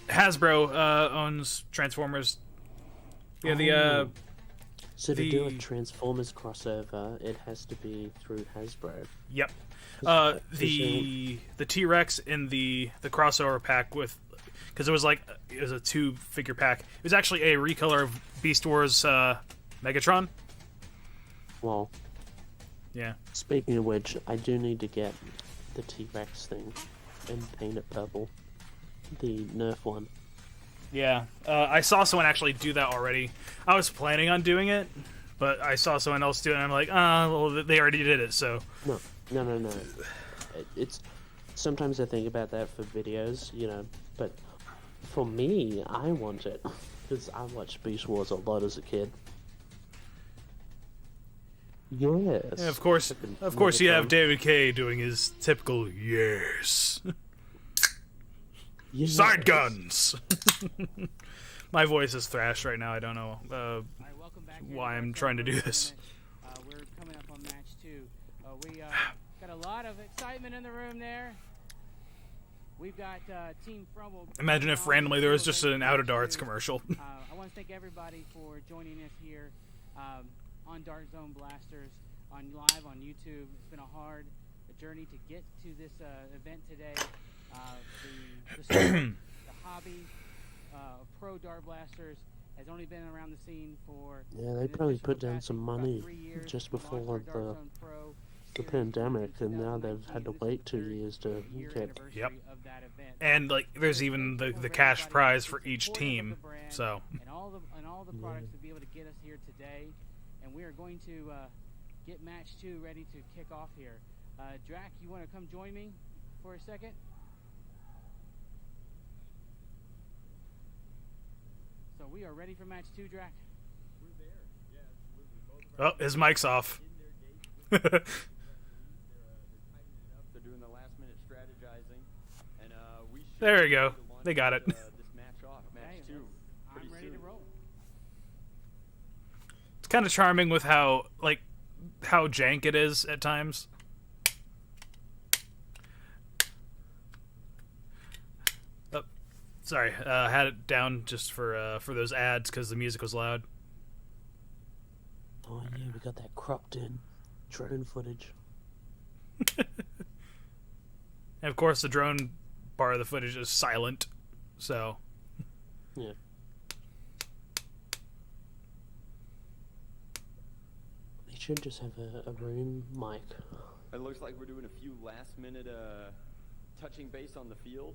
Hasbro owns Transformers. Yeah, the So to do a the- Transformers crossover, it has to be through Hasbro. yep. Is The T-Rex in the crossover pack with, because it was a 2-figure pack. It was actually a recolor of Beast Wars Megatron. Well, Yeah. speaking of which, I do need to get the T-Rex thing and paint it purple. The Nerf one. Yeah, I saw someone actually do that already. I was planning on doing it, but I saw someone else do it, and I'm like, well, they already did it, so... No. It's sometimes I think about that for videos, but for me, I want it because I watched Beast Wars a lot as a kid. Yes. Yeah, of course, Fucking you have Megatron. David Kaye doing his typical yes. Yes. Side guns! My voice is thrashed right now, I don't know All right, welcome back here to why our I'm trying to do tournament. this. we're coming up on match 2. We got a lot of excitement in the room there. We've got Team Frumble. Imagine if randomly there was just an Out of Darts commercial. I want to thank everybody for joining us here on Dart Zone Blasters, live on YouTube. It's been a hard journey to get to this event today. The hobby of pro Dart Blasters has only been around the scene for... Yeah, they probably put down some money just before the pandemic, and now they've had to wait 2 years to get... Yep. And like, there's even the cash prize for each team. So. And all the products to be able to get us here today, and we are going to get match 2 ready to kick off here. Drac, you want to come join me for a second? So we are ready for match 2, Drac. We're there. Yeah, absolutely. Both of Oh, his mic's off. they're tightening it up. They're doing the last minute strategizing, and we should There you be go. able to launch They got it. This match off, match Hey, 2. I'm pretty ready to soon. roll. It's kind of charming with how jank it is at times. Oh, sorry, I had it down just for those ads because the music was loud. Oh yeah, we got that cropped in drone footage. And of course, the drone part of the footage is silent, so. Yeah. They should just have a room mic. It looks like we're doing a few last-minute touching base on the field.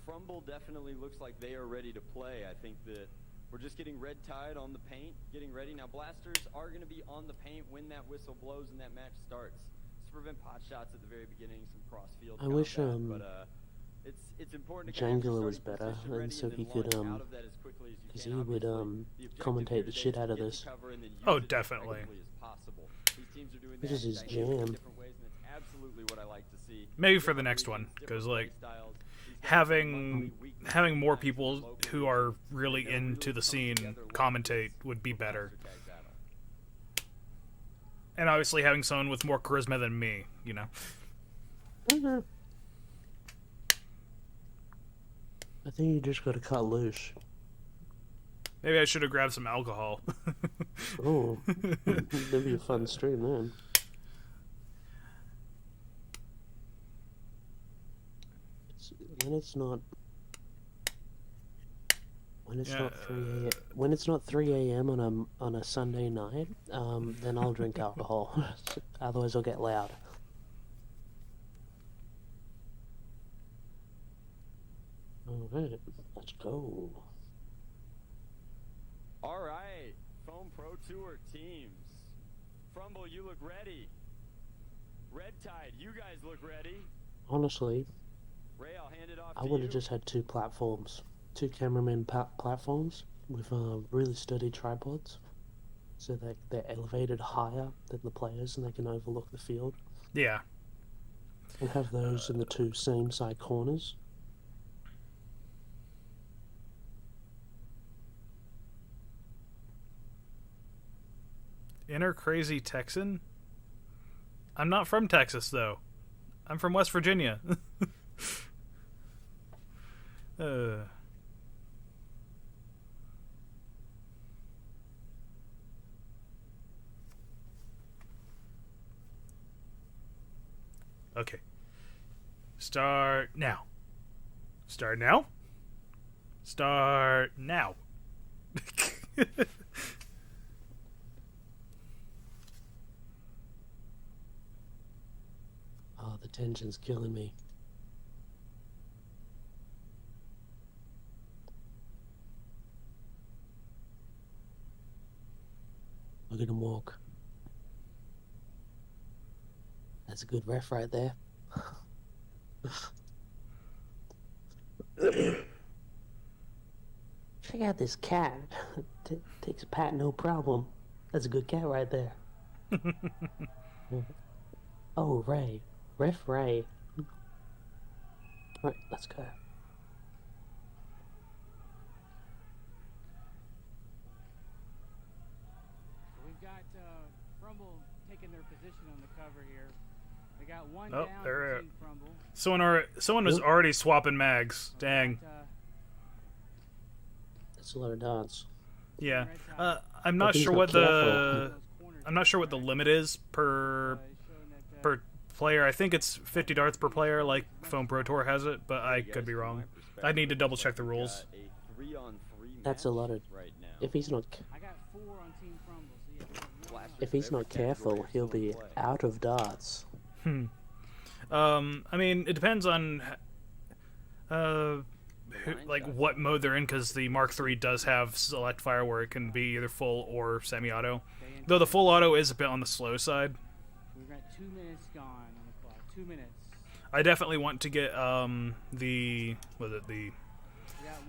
Frumble definitely looks like they are ready to play. I think that we're just getting red tide on the paint, getting ready. Now, Blasters are going to be on the paint when that whistle blows and that match starts. To prevent pot shots at the very beginning, some cross-field I wish, combat, but it's important to get your Jangler was starting better, position and ready so and he then could, launch out of that as quickly as you because can. he would, Obviously, the objective commentate here the today shit is to out of get this. the cover and then use Oh, it as definitely. effectively as possible. These teams are doing This that is his in dynamic jam. different ways, and it's absolutely what I like to see. Maybe for the Different next one, regions, because different like play styles. These guys having monthly, weekly having more matches people locally who are really that into the come scene together with commentate this would be better. monster tag battle. And obviously having someone with more charisma than me, you know. Mhm. I think you just gotta cut loose. Maybe I should have grabbed some alcohol. Oh, that'd be a fun stream then. When it's not. When it's Yeah, not 3 a.m. When it's not 3 a.m. on a Sunday night, then I'll drink alcohol. Otherwise, I'll get loud. All right, let's go. All right, Foam Pro Tour teams. Frumble, you look ready. Red Tide, you guys look ready. Honestly, Ray, I'll hand it off I to would you. have just had two platforms, two cameraman platforms with really sturdy tripods, so that they're elevated higher than the players and they can overlook the field. Yeah. And have those in the two same side corners. Inner crazy Texan? I'm not from Texas, though. I'm from West Virginia. Okay. Start now. Start now? Start now. Oh, the tension's killing me. Look at him walk. That's a good ref right there. Check out this cat. Takes a pat no problem. That's a good cat right there. Oh, Ray. Ref Ray. Right, let's go. We've got Frumble position on the cover here. We got one Oh, down they're for Team Crumble. Someone was already swapping mags. Dang. But, That's a lot of darts. Yeah. Red Tide, I'm not he's sure not what careful. the those corners I'm not sure what the right. limit is per Showing that, per player. I think it's 50 darts per player, like Foam Pro Tour has it, but I could be wrong. I need to double check the rules. That's a lot of. right now. If he's not, I got 4 on Team Crumble, so yeah. we got one if he's not careful, he'll be out of darts. I mean, it depends on like what mode they're in, because the Mark III does have select fire where it can be either full or semi-auto. Though the full auto is a bit on the slow side. We've got 2 minutes gone on the clock. 2 minutes. I definitely want to get We got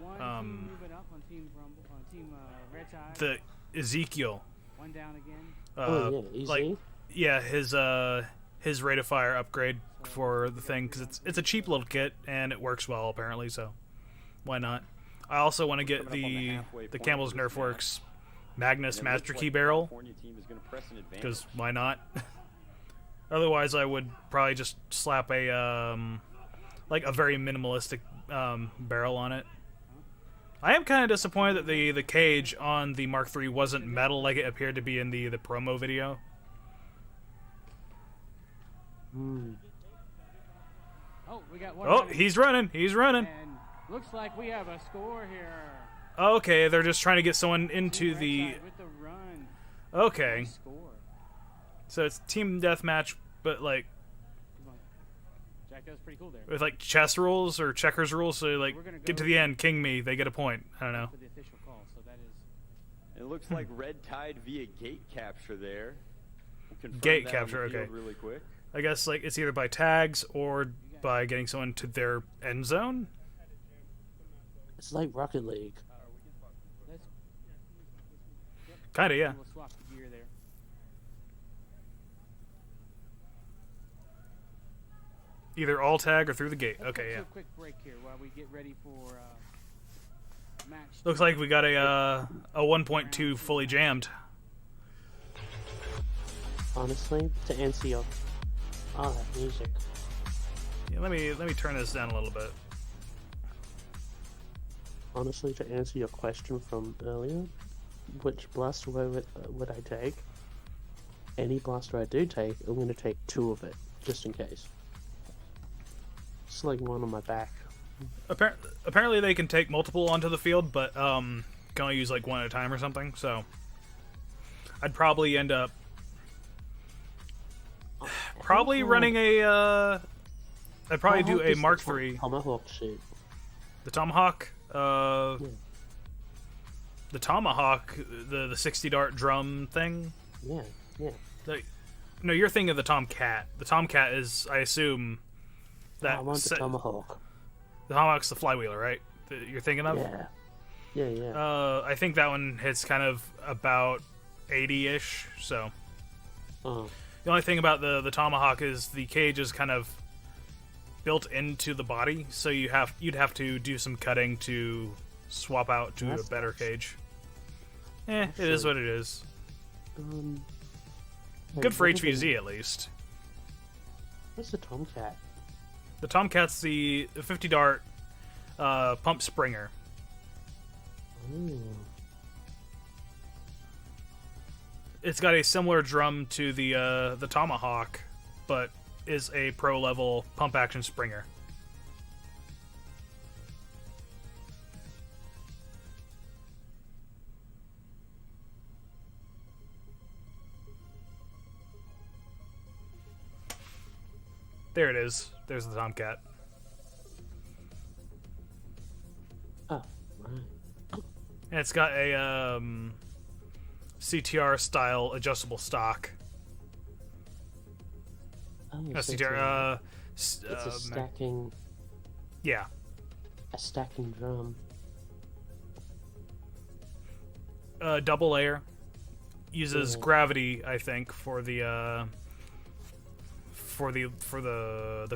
one team moving up on Team Crumble, on Team Red Tide. the Ezekiel. One down again. Oh yeah, easy. Like, yeah, his rate of fire upgrade for the thing, because it's a cheap little kit and it works well apparently, so why not? I also want to get the Campbell's Nerf Works Magnus Master Key barrel, because why not? Otherwise, I would probably just slap a like a very minimalistic barrel on it. I am kind of disappointed that the cage on the Mark III wasn't metal like it appeared to be in the promo video. Oh, we got one. Oh, running. he's running. He's running. And looks like we have a score here. Okay, they're just trying to get someone into Red the. Tide with the run. Okay, Score. so it's team deathmatch, but like Come on. Jack, that was pretty cool there. with like chess rules or checkers rules. So like, We're gonna get to go- the end, king me, they get a point. I don't know. For the official call, so that is. It looks like Red Tide via gate capture there. We'll confirm Gate that on the capture, field okay. Really quick. I guess like it's either by tags or by getting someone to their end zone. It's like Rocket League. Let's. Kinda, yeah. We'll swap the gear there. Either all tag or through the gate. Let's Okay, take yeah. a quick break here while we get ready for match. Looks like we got a 1.2 fully jammed. Honestly, to answer your. Oh, that music. Yeah, let me turn this down a little bit. Honestly, to answer your question from earlier, which blaster would I take? Any blaster I do take, I'm going to take 2 of it, just in case. Just like one on my back. Apparently they can take multiple onto the field, but can only use like one at a time or something. So I'd probably end up running a. I'd probably do a Mark III. Tomahawk shoot. The Tomahawk. Yeah. The Tomahawk, the 60 dart drum thing. Yeah, yeah. No, you're thinking of the Tomcat. The Tomcat is, I assume, that I want the Tomahawk. The Tomahawk's the flywheeler, right? That you're thinking of? Yeah. Yeah, yeah. I think that one hits kind of about 80-ish. So Oh, the only thing about the Tomahawk is the cage is kind of built into the body, so you'd have to do some cutting to swap out to a That's better nice. cage. It is what it is. wait, Good for what are HVZ the- at least. What's the Tomcat? The Tomcat's the 50 dart pump springer. Ooh. It's got a similar drum to the Tomahawk, but is a pro level pump action springer. There it is. There's the Tomcat. Oh, right. And it's got a CTR style adjustable stock. Oh, A so CTR. it's a stacking, Yeah. a stacking drum. Double layer. Uses Yeah. gravity, I think, for the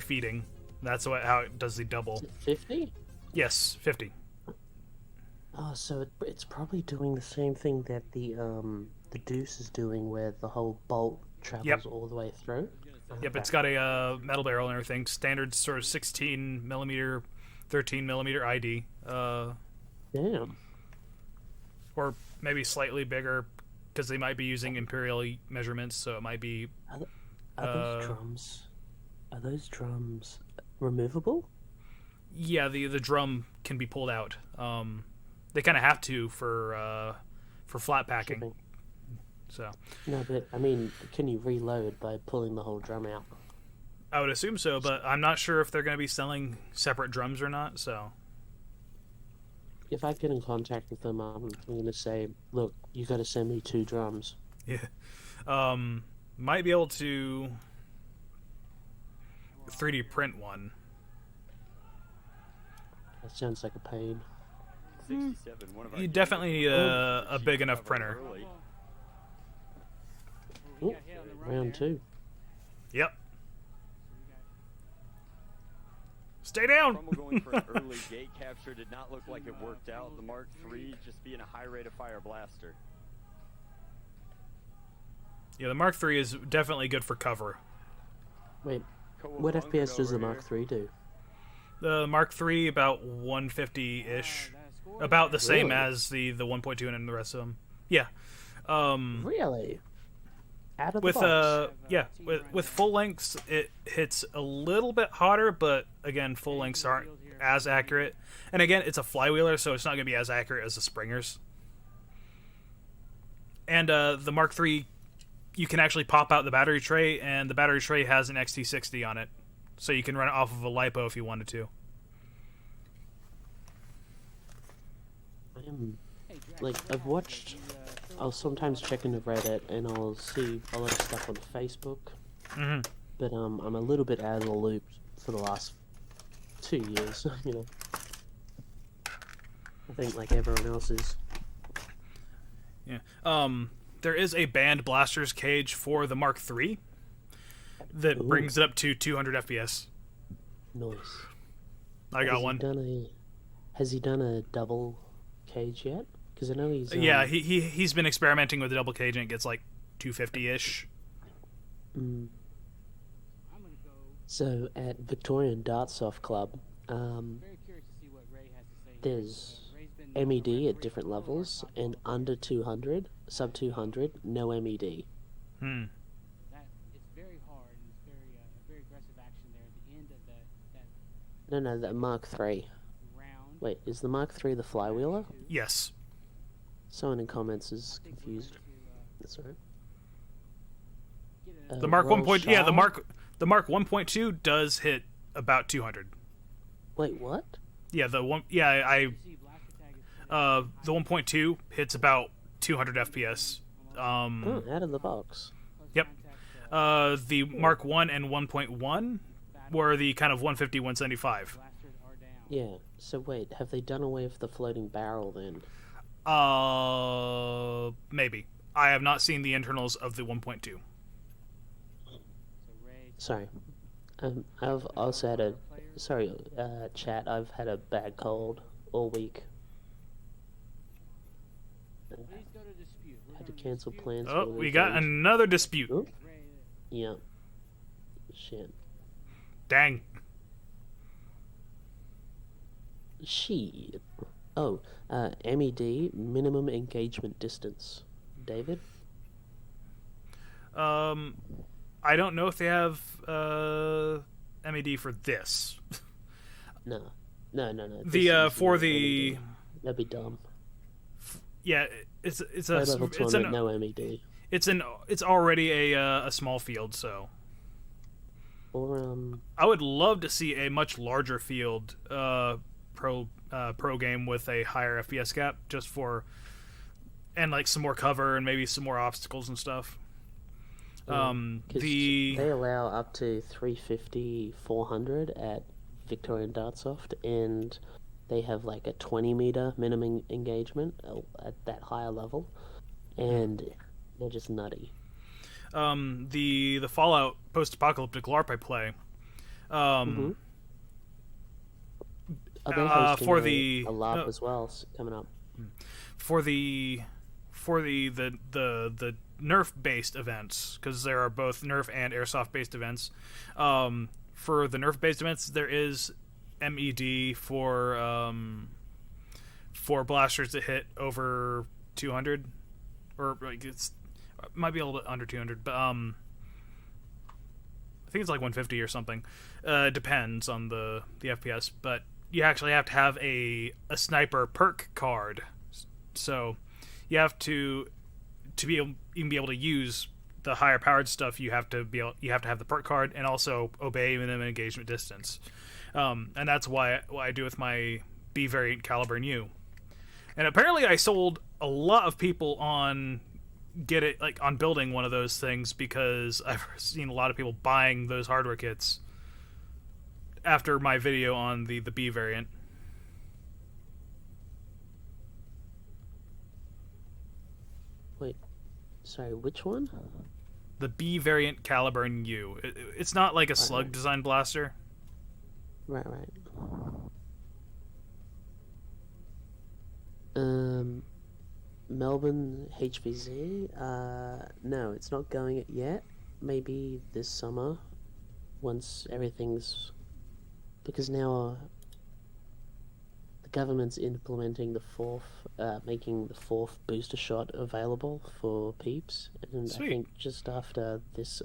feeding. That's how it does the double. Is it 50? Yes, 50. Oh, so it's probably doing the same thing that the Deuce is doing, where the whole bolt travels Yep. all the way through. Yep, it's got a metal barrel and everything. Standard sort of 16 millimeter, 13 millimeter ID. Damn. Or maybe slightly bigger, because they might be using imperial measurements, so it might be. Are those drums removable? Yeah, the drum can be pulled out. They kind of have to for flat packing. Shipping. So No, but I mean, can you reload by pulling the whole drum out? I would assume so, but I'm not sure if they're going to be selling separate drums or not. So If I get in contact with them, I'm going to say, look, you got to send me 2 drums. yeah, might be able to 3D print one. That sounds like a pain. 67, one of our You definitely need a big enough cover printer. early. Ooh, round 2. Yep. Stay down. Crumble going for an early gate capture did not look like it worked out. The Mark III just being a high rate of fire blaster. Yeah, the Mark III is definitely good for cover. Wait, Koa what bunkered FPS does the over Mark here. III do? The Mark III about 150-ish, about the same Really? as the 1.2 and the rest of them. Yeah. Really? Out of With the box? with full lengths it hits a little bit hotter, but again, full lengths aren't as accurate. And again, it's a flywheeler, so it's not going to be as accurate as the Springers. And the Mark III, you can actually pop out the battery tray, and the battery tray has an XT60 on it, so you can run it off of a LiPo if you wanted to. I've watched. I'll sometimes check into Reddit and I'll see a lot of stuff on Facebook, Mm-hmm. but I'm a little bit out of the loop for the last 2 years. You know, I think like everyone else is. Yeah. There is a band blasters cage for the Mark III that Ooh. brings it up to 200 FPS. Nice. I got Has one. Has he done a double cage yet? Because I know he's. Yeah, he's been experimenting with the double cage and it gets like 250-ish. Mm. I'm gonna go. So at Victorian Dartsoft Club, Very curious to see what Ray has to say. here. there's Ray's been MED referee at different for all of our levels, top and qualifiers. under 200, sub 200, no E MED. Hmm. That it's very hard and it's very aggressive action there at the end of that No, the Mark III. round. Wait, is the Mark III the flywheeler? Yes. Someone in comments I is think we're confused. going That's alright. to get The Mark Royal 1. Yeah, the Shah? Mark 1.2 does hit about 200. Wait, what? Yeah, the one. Yeah, I see blast attack is the 1.2 hits about 200 FPS. Oh, out of the box. Mm. Yep. The Mark 1 and 1.1 were the kind of 150, 175. blasters are down. Yeah, so wait, have they done away with the floating barrel then? Maybe. I have not seen the internals of the 1.2. So Ray, Sorry. I've also had chat, I've had a bad cold all week. please go to dispute. We're Had to gonna cancel dispute plans for Oh, the we got weekend. another dispute. Oop. Ray. Yeah. Shit. Dang. Shit. Oh, MED, minimum engagement distance. David? I don't know if they have MED for this. No. No. The, this is for not the- MED. That'd be dumb. Yeah, it's High a level it's tournament, an no MED. it's already a small field, so Or, I would love to see a much larger field pro game with a higher FPS cap, just for and like some more cover and maybe some more obstacles and stuff. 'cause The they allow up to 350, 400 at Victorian Dartsoft, and they have like a 20 meter minimum engagement at that higher level, and they're just nutty. the Fallout post-apocalyptic LARP I play. Are they hosting For a LARP no. as well coming up? For the Nerf-based events, because there are both Nerf and Airsoft-based events. For the Nerf-based events, there is MED for blasters that hit over 200, or like it might be a little bit under 200, but I think it's like 150 or something. Depends on the FPS, but you actually have to have a sniper perk card, so you have to even be able to use the higher powered stuff. You have to have the perk card and also obey minimum engagement distance, and that's why I do with my B variant caliber and U. And apparently I sold a lot of people on building one of those things, because I've seen a lot of people buying those hardware kits after my video on the B variant. Wait, sorry, which one? The B variant caliber and U. It's not like a slug design blaster. Right. Melbourne HVZ? No, it's not going it yet. Maybe this summer, once everything's... Because now the government's implementing making the fourth booster shot available for peeps. And Sweet. I think just after this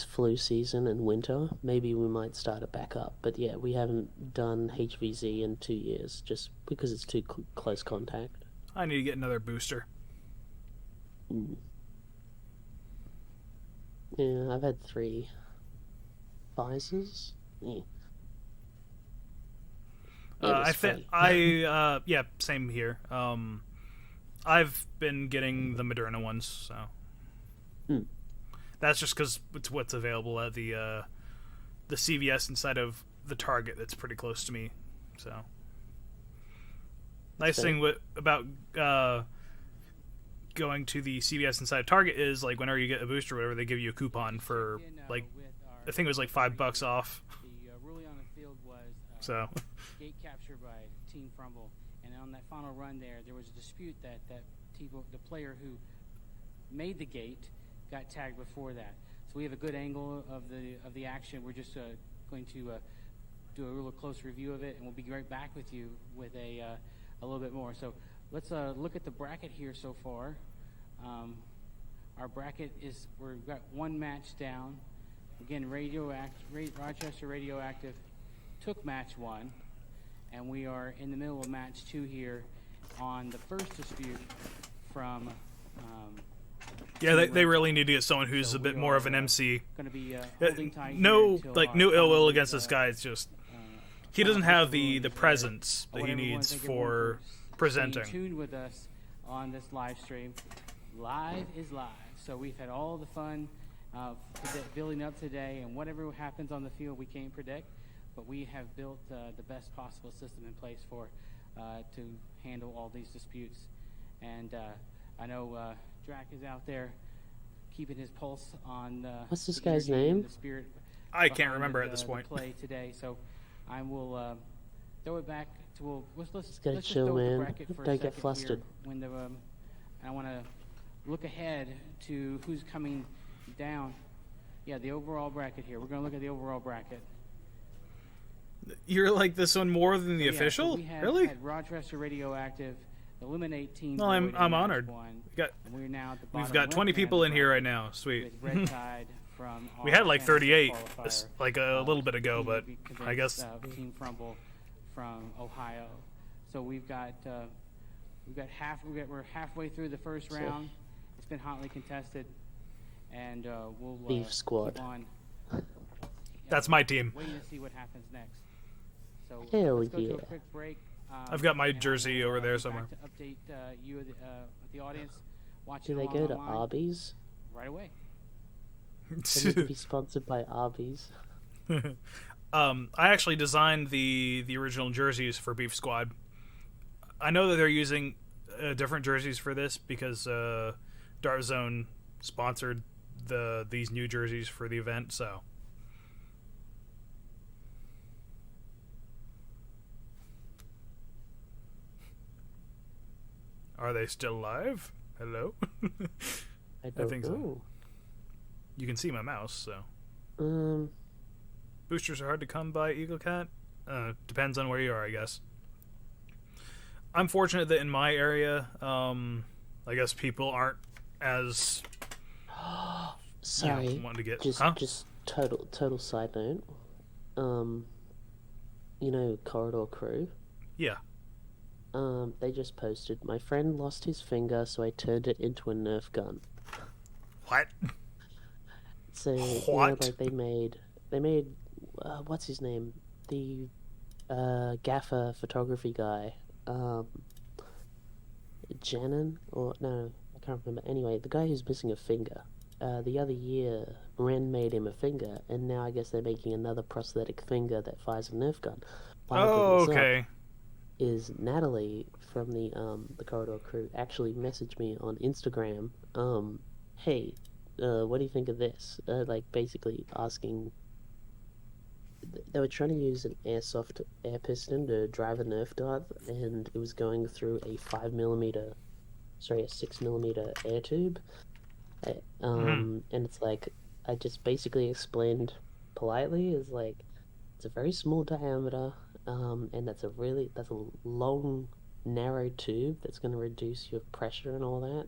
flu season and winter, maybe we might start it back up. But yeah, we haven't done HVZ in 2 years, just because it's too close contact. I need to get another booster. Yeah, I've had 3 Pfizers. Yeah, same here. I've been getting the Moderna ones, so that's just because it's what's available at the CVS inside of the Target that's pretty close to me. So nice thing about going to the CVS inside Target is, like, whenever you get a booster or whatever, they give you a coupon for like, I think it was like $5 off. The ruling on the field was So gate capture by Team Frumble, and on that final run there was a dispute that the player who made the gate got tagged before that. So we have a good angle of the action. We're just going to do a real close review of it, and we'll be right back with you with a little bit more. So let's look at the bracket here so far. Our bracket we've got one match down. Again, Rochester Radioactive took match 1, and we are in the middle of match 2 here on the first dispute from. yeah, they really need to get someone who's a bit more of an MC. Going to be holding tight no until ill will against this guy. It's just he doesn't have the presence that he needs for presenting. Stay tuned with us on this live stream. Live is live. So we've had all the fun building up today, and whatever happens on the field we can't predict, but we have built the best possible system in place to handle all these disputes. And I know Drac is out there keeping his pulse on What's this the guy's energy and name? the spirit I can't behind remember at this the point. play today. So I will throw it back to let's gotta just chill, throw the man. bracket for a Don't get second flustered. here when I want to look ahead to who's coming down. Yeah, the overall bracket here. We're going to look at the overall bracket. You're like this one more than the So, official? so we Really? had Rochester Radioactive eliminate Team Well, Void in I'm match honored. 1, and we're now at the We've bottom got 20 left-hand people in here right bracket now. Sweet. with Red Tide from We our had like fantasy 38 qualifier, like a little bit ago, but being I guess Team Frumble from Ohio. So we're halfway through the first round. It's been hotly contested, and we'll Beef Squad. keep on. that's my team. Waiting to see what happens next. So Hell let's go to yeah. a quick break. I've got my and I jersey will, over there be back somewhere. To update you, the audience, Do watching they along go to online Arby's? right away. They need to be sponsored by Arby's. I actually designed the original jerseys for Beef Squad. I know that they're using different jerseys for this because Dart Zone sponsored these new jerseys for the event, so. Are they still alive? Hello? I don't think so. know. You can see my mouse, so. Um, Boosters are hard to come by, Eagle Cat. Depends on where you are, I guess. I'm fortunate that in my area, I guess people aren't as sorry. wanting to get. Just total side note. You know, Corridor Crew. Yeah. They just posted. My friend lost his finger, so I turned it into a Nerf gun. What? So What? like they made what's his name? The gaffer photography guy. Janan or no, I can't remember. Anyway, the guy who's missing a finger. The other year, Ren made him a finger, and now I guess they're making another prosthetic finger that fires a Nerf gun. Why I bring Oh, this up okay. is Natalie from the Corridor Crew actually messaged me on Instagram. Hey, what do you think of this? Like basically asking. They were trying to use an airsoft air piston to drive a Nerf dart, and it was going through a 6mm air tube. And it's like I just basically explained politely is like it's a very small diameter, and that's a long, narrow tube that's going to reduce your pressure and all that.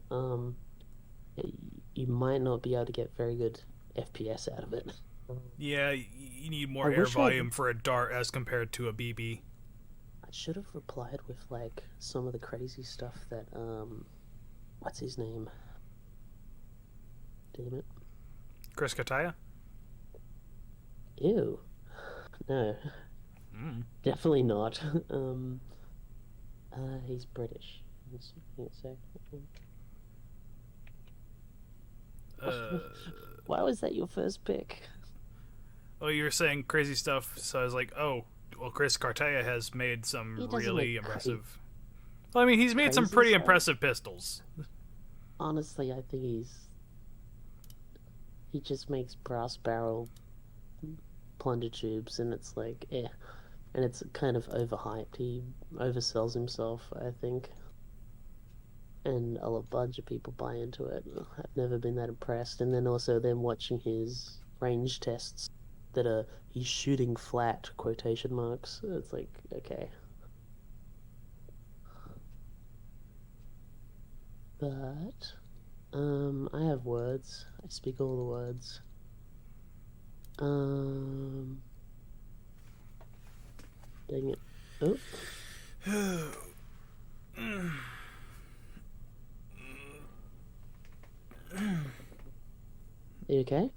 You might not be able to get very good FPS out of it. Yeah, you need more I air wish volume for a dart as compared to a BB. I should have replied with like some of the crazy stuff that what's his name? Damn it. Chris Kataya? Ew. No. Definitely not. He's British. Why was that your first pick? Oh, you were saying crazy stuff, so I was like, oh, well, Chris Cartaya has made some He doesn't really make impressive. Well, I mean, he's made some crazy pretty stuff. impressive pistols. Honestly, I think he just makes brass barrel plunger tubes, and it's like, and it's kind of overhyped. He oversells himself, I think, and a bunch of people buy into it. I've never been that impressed. And then also them watching his range tests that he's shooting flat quotation marks. It's like, okay. But I have words. I speak all the words. Dang it. Oh. You okay?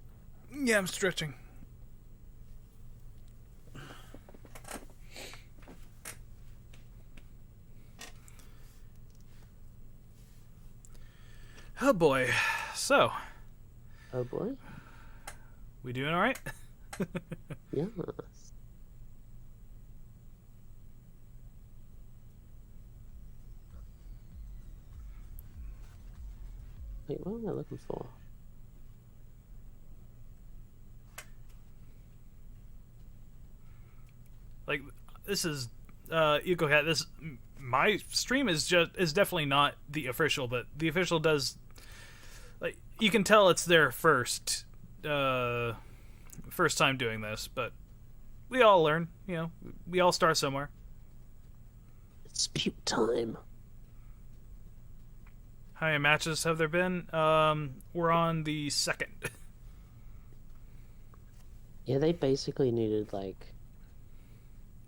Yeah, I'm stretching. Oh boy. So, Oh boy. we doing all right? Yes. Wait, what am I looking for? Like, this is EcoCat. This my stream is definitely not the official, but the official does. Like, you can tell it's their first time doing this, but we all learn. You know, we all start somewhere. Dispute time. How many matches have there been? We're on the second. Yeah, they basically needed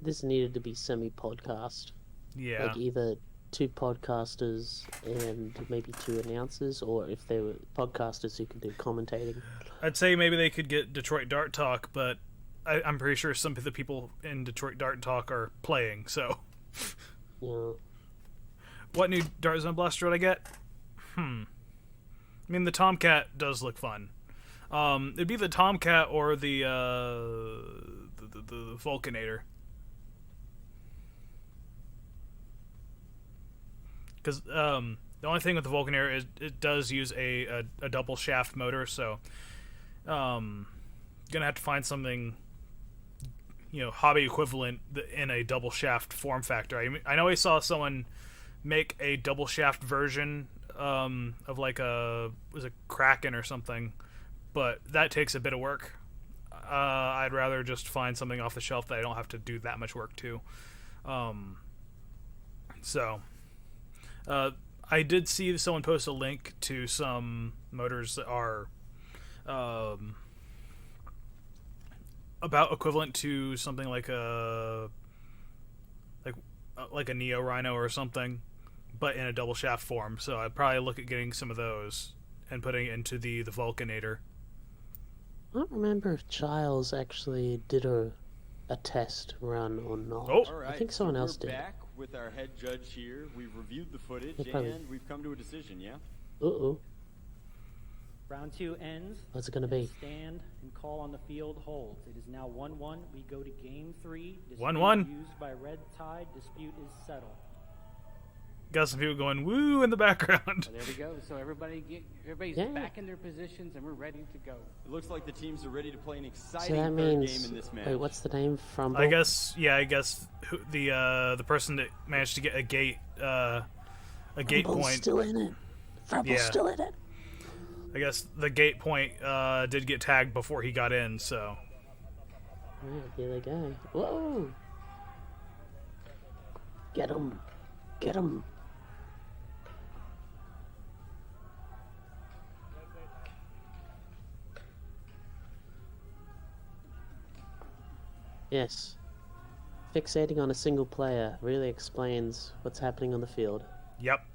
this needed to be semi-podcast. Yeah. Like either two podcasters and maybe two announcers, or if they were podcasters who could do commentating. I'd say maybe they could get Detroit Dart Talk, but I'm pretty sure some of the people in Detroit Dart Talk are playing, so. Yeah. What new Dart Zone Blaster would I get? I mean, the Tomcat does look fun. It'd be the Tomcat or the Vulcanator. Because the only thing with the Vulcanator is it does use a double shaft motor, so gonna have to find something, hobby equivalent in a double shaft form factor. I know I saw someone make a double shaft version of like a Kraken or something, but that takes a bit of work. I'd rather just find something off the shelf that I don't have to do that much work to. I did see someone post a link to some motors that are about equivalent to something like a Neo Rhino or something, but in a double shaft form. So I'd probably look at getting some of those and putting it into the Vulcanator. I don't remember if Giles actually did a test run or not. Oh. All right, I think someone else we're did. back with our head judge here. We've reviewed the footage, Yeah, probably. and we've come to a decision, yeah? Uh-oh. Round 2 ends. What's it gonna be? Stand and call on the field holds. It is now 1-1. We go to game 3. Dispute 1-1. Used by Red Tide. Dispute is settled. Got some people going woo in the background. Well, there we go. So everybody's Yeah. back in their positions, and we're ready to go. It looks like the teams are ready to play an So exciting that third means... game in this match. Wait, what's the name? Frumble? I guess the person that managed to get a gate Frumble's point. still in it. Frumble's Yeah. still in it. I guess the gate point did get tagged before he got in, so Alright, here they go. Whoa! Get him! Get him! Yes. Fixating on a single player really explains what's happening on the field. yep.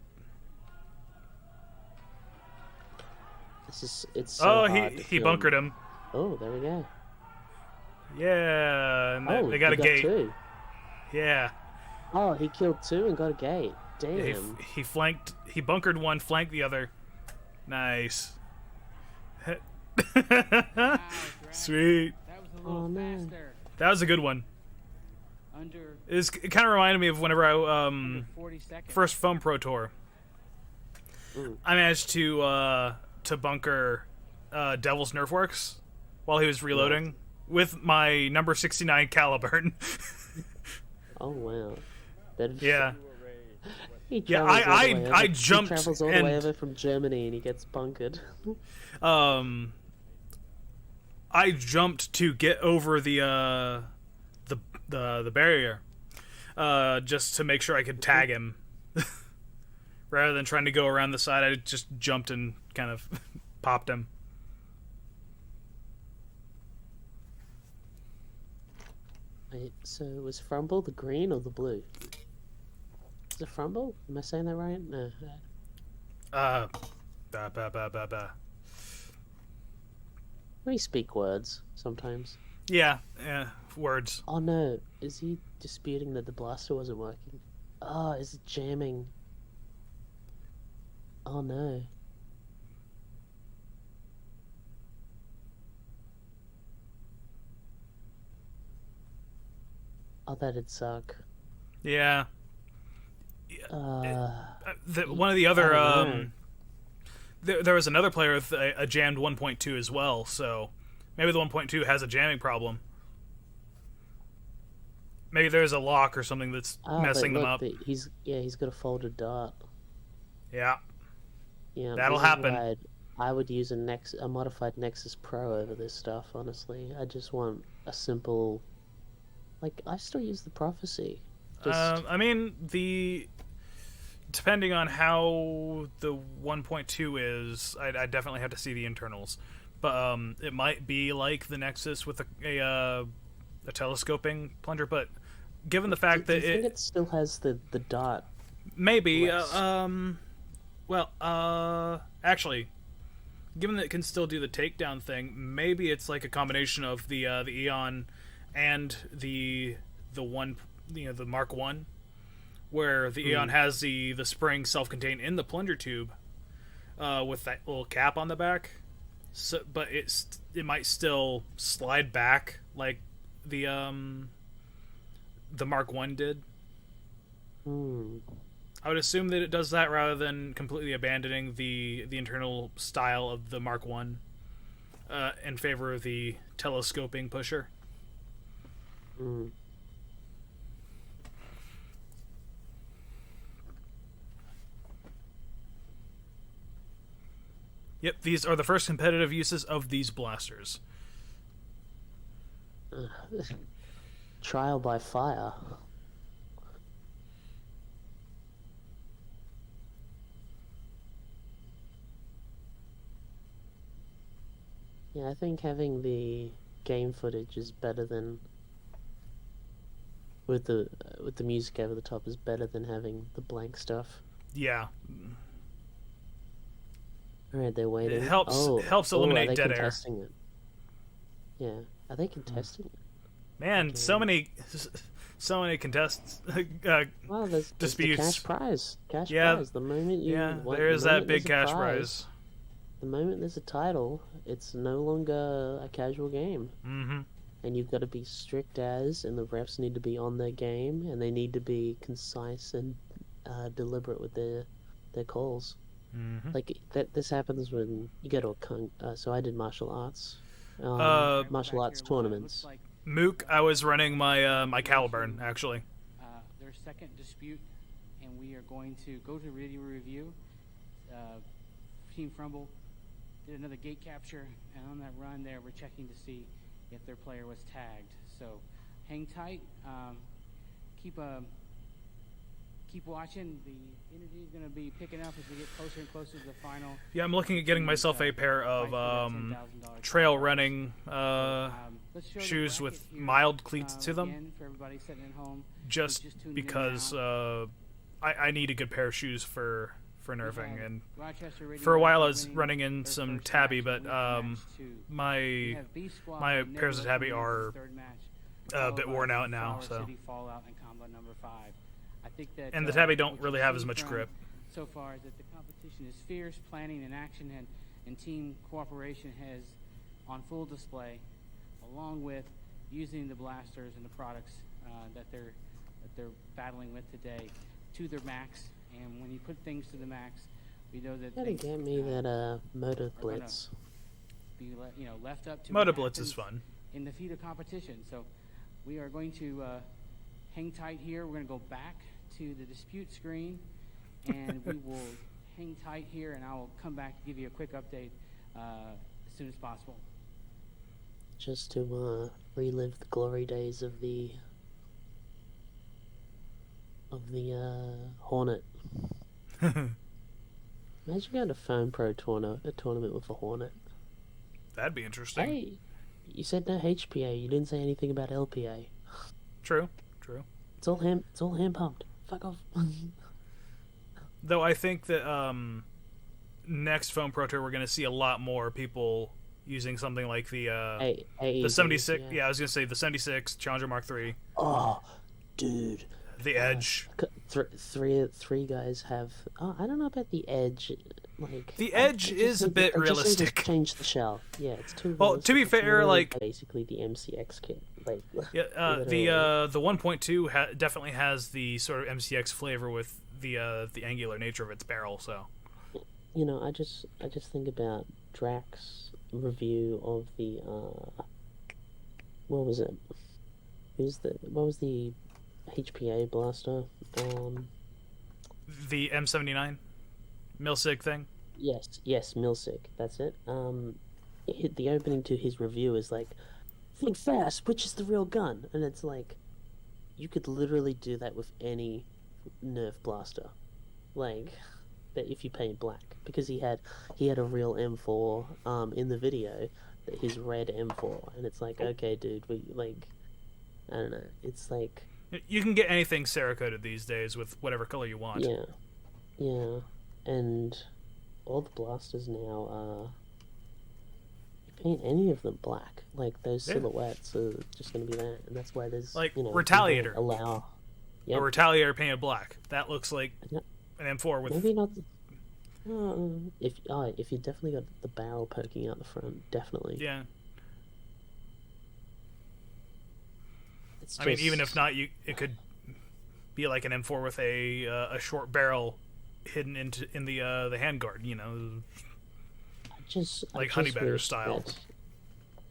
It's so hard to he film. bunkered him. Oh, there we go. Yeah, and Oh, they got a he gate. two. Yeah. Oh, he killed two and got a gate. Damn. Yeah, he bunkered one, flanked the other. Nice. Wow, Sweet. that was a little Oh, man. faster. That was a good one. Under It kind of reminded me of whenever I 40 seconds. first Foam Pro Tour. Mm. I managed to bunker Devil's Nerfworks while he was reloading with my number 69 Caliburn. Oh wow. That- Yeah. He Yeah, travels all the way I over- jumped He travels all the way and- over from Germany and he gets bunkered. I jumped to get over the barrier, just to make sure I could tag him. Rather than trying to go around the side, I just jumped and kind of popped him. Wait, so was Frumble the green or the blue? Is it Frumble? Am I saying that right? No. We speak words sometimes. Yeah, words. Oh no, is he disputing that the blaster wasn't working? Oh, is it jamming? Oh no. Oh, that'd suck. Yeah. Uh, One of the other I don't know. there was another player with a jammed 1.2 as well, so maybe the 1.2 has a jamming problem. Maybe there's a lock or something that's messing them up. He's got a folded dart. Yeah. Yeah, That'll this is happen. why I would use a modified Nexus Pro over this stuff. Honestly, I just want a simple. Like I still use the Prophecy. Just I mean, depending on how the 1.2 is, I definitely have to see the internals. But it might be like the Nexus with a telescoping plunger. But given the fact do that you think it still has the dart? maybe, Less. actually, given that it can still do the takedown thing, maybe it's like a combination of the Eon and the one, the Mark 1, where the Eon has the spring self-contained in the plunger tube, with that little cap on the back. So, but it might still slide back like the Mark 1 did. I would assume that it does that rather than completely abandoning the internal style of the Mark 1 in favor of the telescoping pusher. Yep, these are the first competitive uses of these blasters. Trial by fire. Yeah, I think having the game footage is better than with the music over the top is better than having the blank stuff. Yeah. Alright, they're waiting. It helps eliminate are they dead air. contesting it? Yeah, are they contesting it? Man, Okay. so many contests. Well, there's the disputes. cash prize. Cash Yeah, prize. The moment you Yeah, the there is that moment big there's a cash prize. The moment there's a title, it's no longer a casual game. Mm-hmm. And you've got to be strict as, and the refs need to be on their game, and they need to be concise and deliberate with their calls. Mm-hmm. Like this happens when you go to so I did martial arts, martial arts tournaments. Mook, I was running my my Caliburn actually. Their second dispute, and we are going to go to video review. Team Frumble did another gate capture, and on that run there, we're checking to see if their player was tagged. So hang tight. Keep watching. The energy is going to be picking up as we get closer and closer to the final. Yeah, I'm looking at getting myself a pair of trail running shoes with mild cleats to them. Again, for everybody sitting at home, Just who's tuned in because now. I need a good pair of shoes for nerfing, have and Rochester Radio for a while I Active was winning running in their some first tabby, match, but winning match two. We my have B Squad my and pairs of Nebula tabby winning are their third match, a followed bit by worn out now, Flower so. City Fallout and combo number 5. I think that And the tabby don't what really you've have as seen much from grip. so far is that the competition is fierce, planning and action and team cooperation has on full display, along with using the blasters and the products that they're battling with today to their max. And when you put things to the max, we know that Gotta things, get me that Motor gonna Blitz. be left up to Moto what Blitz is happens fun. in the feeder competition. So we are going to hang tight here. We're going to go back to the dispute screen, and we will hang tight here, and I will come back to give you a quick update as soon as possible. Just to relive the glory days of the Hornet. Imagine going to Foam Pro tournament with a Hornet. That'd be interesting. Hey, you said no HPA. You didn't say anything about LPA. True. It's all hand pumped. Fuck off. Though I think that next Foam Pro Tour we're going to see a lot more people using something like the the 76. Yeah, I was going to say the 76 Challenger Mark III. Oh, dude. The Edge. Three guys have. Oh, I don't know about the Edge. Like The Edge is a bit realistic. Change the shell. Yeah, it's too. Well, realistic. to be It's fair, more like basically the MCX kit. Like yeah, literally. the 1.2 definitely has the sort of MCX flavor with the angular nature of its barrel. So I just think about Drax review of the what was it? What was the HPA blaster? the M79 Milsig thing. Yes, Milsic. That's it. The opening to his review is like, think fast. Which is the real gun? And it's like, you could literally do that with any Nerf blaster, like that if you paint black, because he had a real M4 in the video, his red M4, and it's like, okay, dude, we like, I don't know. It's like. You can get anything Cerakoted these days with whatever color you want. Yeah, and all the blasters now you paint any of them black. Like those silhouettes are just going to be that, and that's why there's like people Retaliator. Allow. A Retaliator painted black. That looks like an M4 with. Maybe not. If you definitely got the barrel poking out the front, definitely. Yeah. It's I mean, even if not, it could be like an M4 with a short barrel hidden in the handguard. Like Honey Badger style.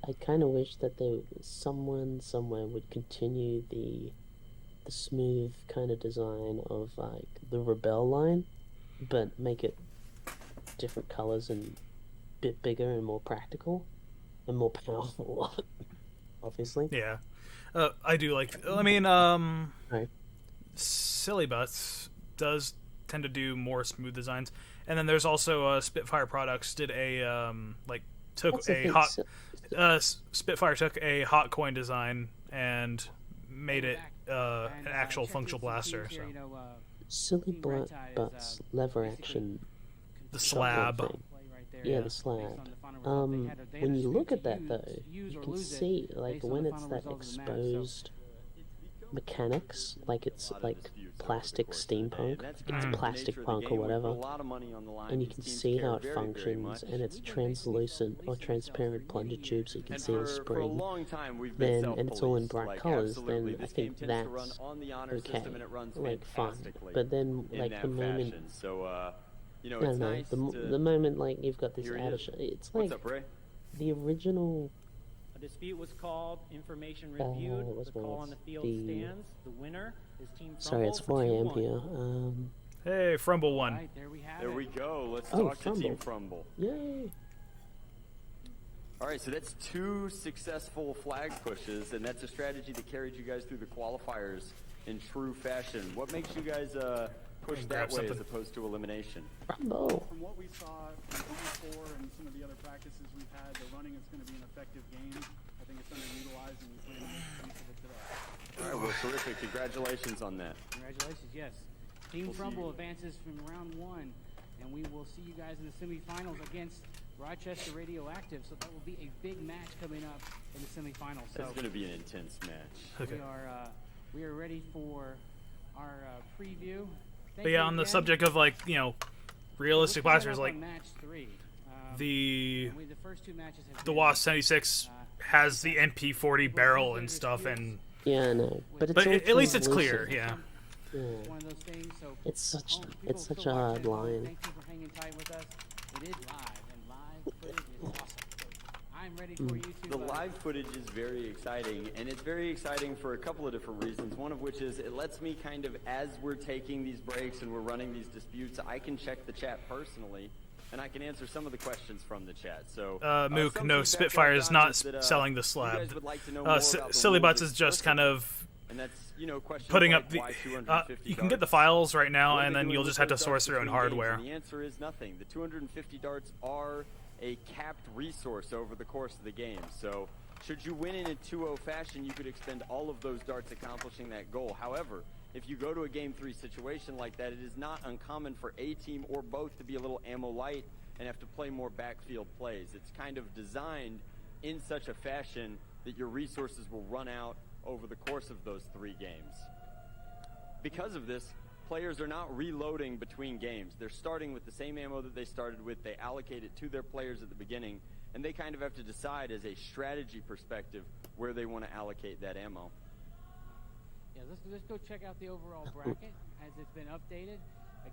I kind of wish that someone somewhere would continue the smooth kind of design of like the Rebel line, but make it different colors and bit bigger and more practical and more powerful, obviously. Yeah. I do like. I mean, Right. Silly Butts does tend to do more smooth designs, and then there's also Spitfire Products did a took That's the a thing, hot so- Spitfire took a hot coin design and made it an And, actual check functional these blaster. teams here, So you know, Silly Team Red Butt Tide is, Butts lever basically action the shotgun slab. thing. play right there, Yeah, the based slab. on the final result. They had a When you dispute look to at that use- though, use you or can lose it see like based on when the it's final that result of the match. So exposed mechanics, like it's like plastic steampunk, it's Mhm. plastic punk or whatever, and you can see how it functions, and it's translucent or transparent plunger tube, so you can see the spring. Then and it's all in bright colors. Then I think that's okay, like fine. But then like the moment, no, no, the moment like you've got this Here it outer, is. it's What's like up, Ray? the original. A dispute was called, information Uh, reviewed, what's the my call notes? on the field The- stands. The winner is Team Sorry, it's Frumble 4 a.m. for 2-1. here. Hey, Frumble won. Right, there we have There it. we go. Let's Oh, talk to Team Frumble. Yay! All right, so that's 2 successful flag pushes, and that's a strategy that carried you guys through the qualifiers in true fashion. What makes you guys push Grab that way as something. opposed to elimination? Rumble! From what we saw in before and some of the other practices we've had, the running is going to be an effective game. I think it's underutilized, and we plan on making use of it today. All right, well, terrific. Congratulations on that. Congratulations, yes. Team We'll see Frumble you. advances from round 1, and we will see you guys in the semifinals against Rochester Radioactive. So that will be a big match coming up in the semifinals. So It's going to be an intense match. Okay. we are ready for our preview. Thank But yeah, you on the again. subject of like realistic Let's blasters, set up like on match 3. the The first 2 matches have the been, Wasp 76 has the MP40 barrel and stuff, Yeah, I know, but it's but all at least it's translucent. clear. Yeah. Yeah. one of those things. So It's such people it's such still a hard watching at home, line. Thank you for hanging tight with us. It is live, and live footage is awesome. I'm ready for you to. The live footage is very exciting, and it's very exciting for a couple of different reasons. One of which is it lets me kind of, as we're taking these breaks and we're running these disputes, I can check the chat personally, and I can answer some of the questions from the chat. So, Mook, some no, feedback Spitfire I is got not is that, selling the you slab. guys would like to know more about the Silly rules Butts is just kind of and that's, you know, questions putting like up the. why 250 You can get the darts? files right now, What are and they then doing you'll with just have to those source darts your own between games? hardware. And the answer is nothing. The 250 darts are a capped resource over the course of the game. So, should you win in a 2-0 fashion, you could expend all of those darts accomplishing that goal. However, if you go to a Game 3 situation like that, it is not uncommon for a team or both to be a little ammo light and have to play more backfield plays. It's kind of designed in such a fashion that your resources will run out over the course of those 3 games. Because of this, players are not reloading between games. They're starting with the same ammo that they started with. They allocate it to their players at the beginning, and they kind of have to decide as a strategy perspective where they want to allocate that ammo. Yeah, let's go check out the overall bracket as it's been updated.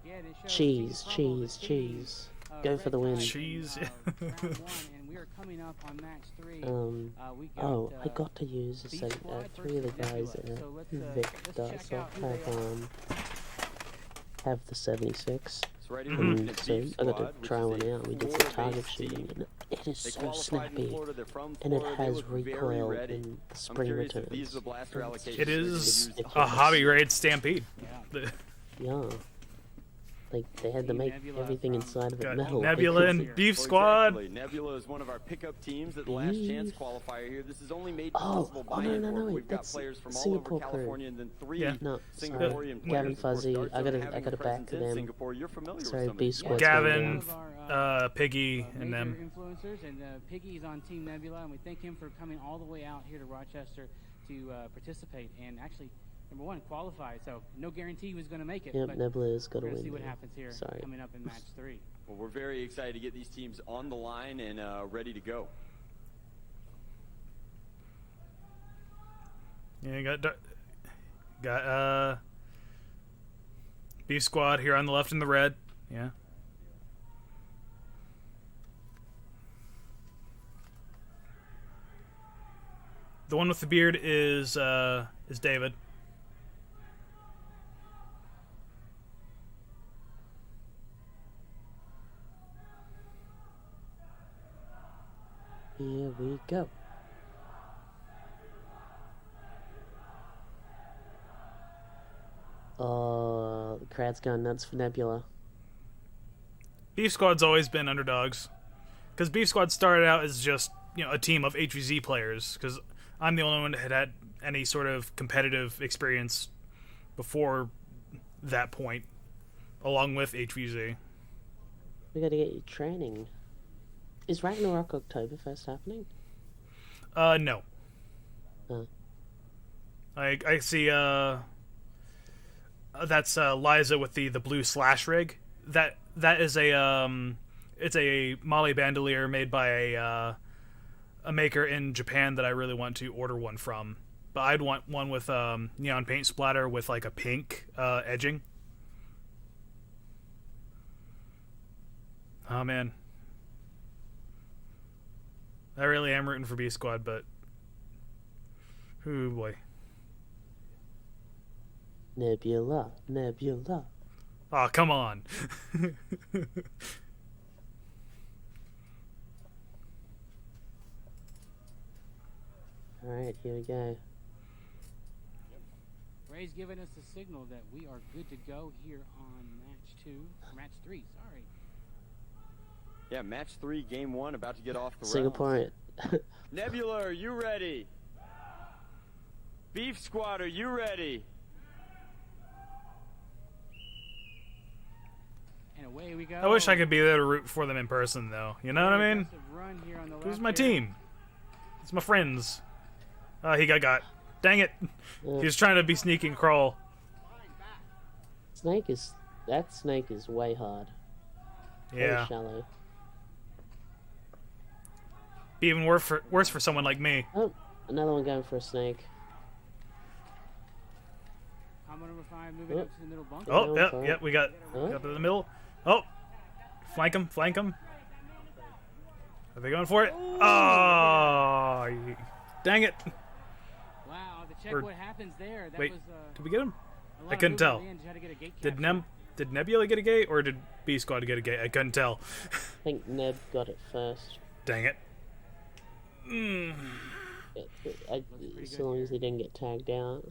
Again, it shows Cheese, Team Frumble, cheese, the team, cheese. Go for the Red win. Tide in, Cheese. round 1, and we are coming up on match 3. We got, Oh, I got to use B the Squad 3 of the versus guys Nebula. there. So let's Vic does. check So out who they are. have the 76. So right Mhm. here, we're looking at So Beef I got Squad, to which try is one a out. We did some Florida-based target shooting, team. and it is They so qualified in snappy. Florida. They're from And it Florida. They has look very recoil ready. and the I'm spring curious if returns. these are the blaster allocations. It they're gonna is use a on hobby raid stampede. Yeah. Yeah. Like, they had to Team make Nebula everything from- inside of it Got metal. Nebula because- and Beef Well, Squad. exactly. Nebula is one of our pickup teams at the Last Chance Beef. qualifier here. This is only made Oh, possible by no, Import. no, We've got that's players from all Singapore over crew. California and then 3 Yeah. No, sorry. Singaporean players. Gavin Of course, Fuzzy, darts I are gotta having back presence to in them. Singapore. You're familiar Sorry, with some of B these Squad's guys. going Gavin, down. One of our, Piggy, and major them. influencers, and Piggy is on Team Nebula, and we thank him for coming all the way out here to Rochester to participate and actually, number one, qualify. So no guarantee he was going to make it, Yep, but Nebula's got we're to going to win. see what now. happens here Sorry. coming up in match 3. Well, we're very excited to get these teams on the line and ready to go. Yeah, got Beef Squad here on the left in the red. Yeah. The one with the beard is David. Here we go. Oh, the crowd's going nuts for Nebula. Beef Squad's always been underdogs. Because Beef Squad started out as just, a team of HVZ players. Because I'm the only one that had any sort of competitive experience before that point, along with HVZ. We gotta get you training. Is Ragnarok Oktoberfest happening? No. Oh. I see, that's Liza with the blue slash rig. That is it's a Molly bandolier made by a maker in Japan that I really want to order one from. But I'd want one with neon paint splatter with like a pink edging. Oh man, I really am rooting for B Squad, but oh boy. Nebula. Oh, come on. Alright, here we go. Ray's giving us a signal that we are good to go here on match 3, sorry. Yeah, match 3, game 1, about to get off the Singapore. rails. Nebula, are you ready? Beef Squad, are you ready? And away we go. I wish I could be there to root for them in person, though. You know what I mean? Run here on the Who's left my here. team? It's my friends. He got. Dang it. Yeah. He was trying to be sneaky and crawl. That snake is way hard. Very Yeah. shallow. Be even worse for someone like me. Oh, another one going for a snake. Combo number 5 moving up to the middle bunker. Oh, Yeah, yep, fine. yep, we got up in the middle. Oh, flank him. Are they going for it? Oh, dang it. Wow, to check Or- what happens there. That Wait, was did we get him? a lot I of couldn't tell. movement in to try to get a gate Did capture. Did Nebula get a gate or did B Squad get a gate? I couldn't tell. I think Neb got it first. Dang it. So long as he didn't get tagged out.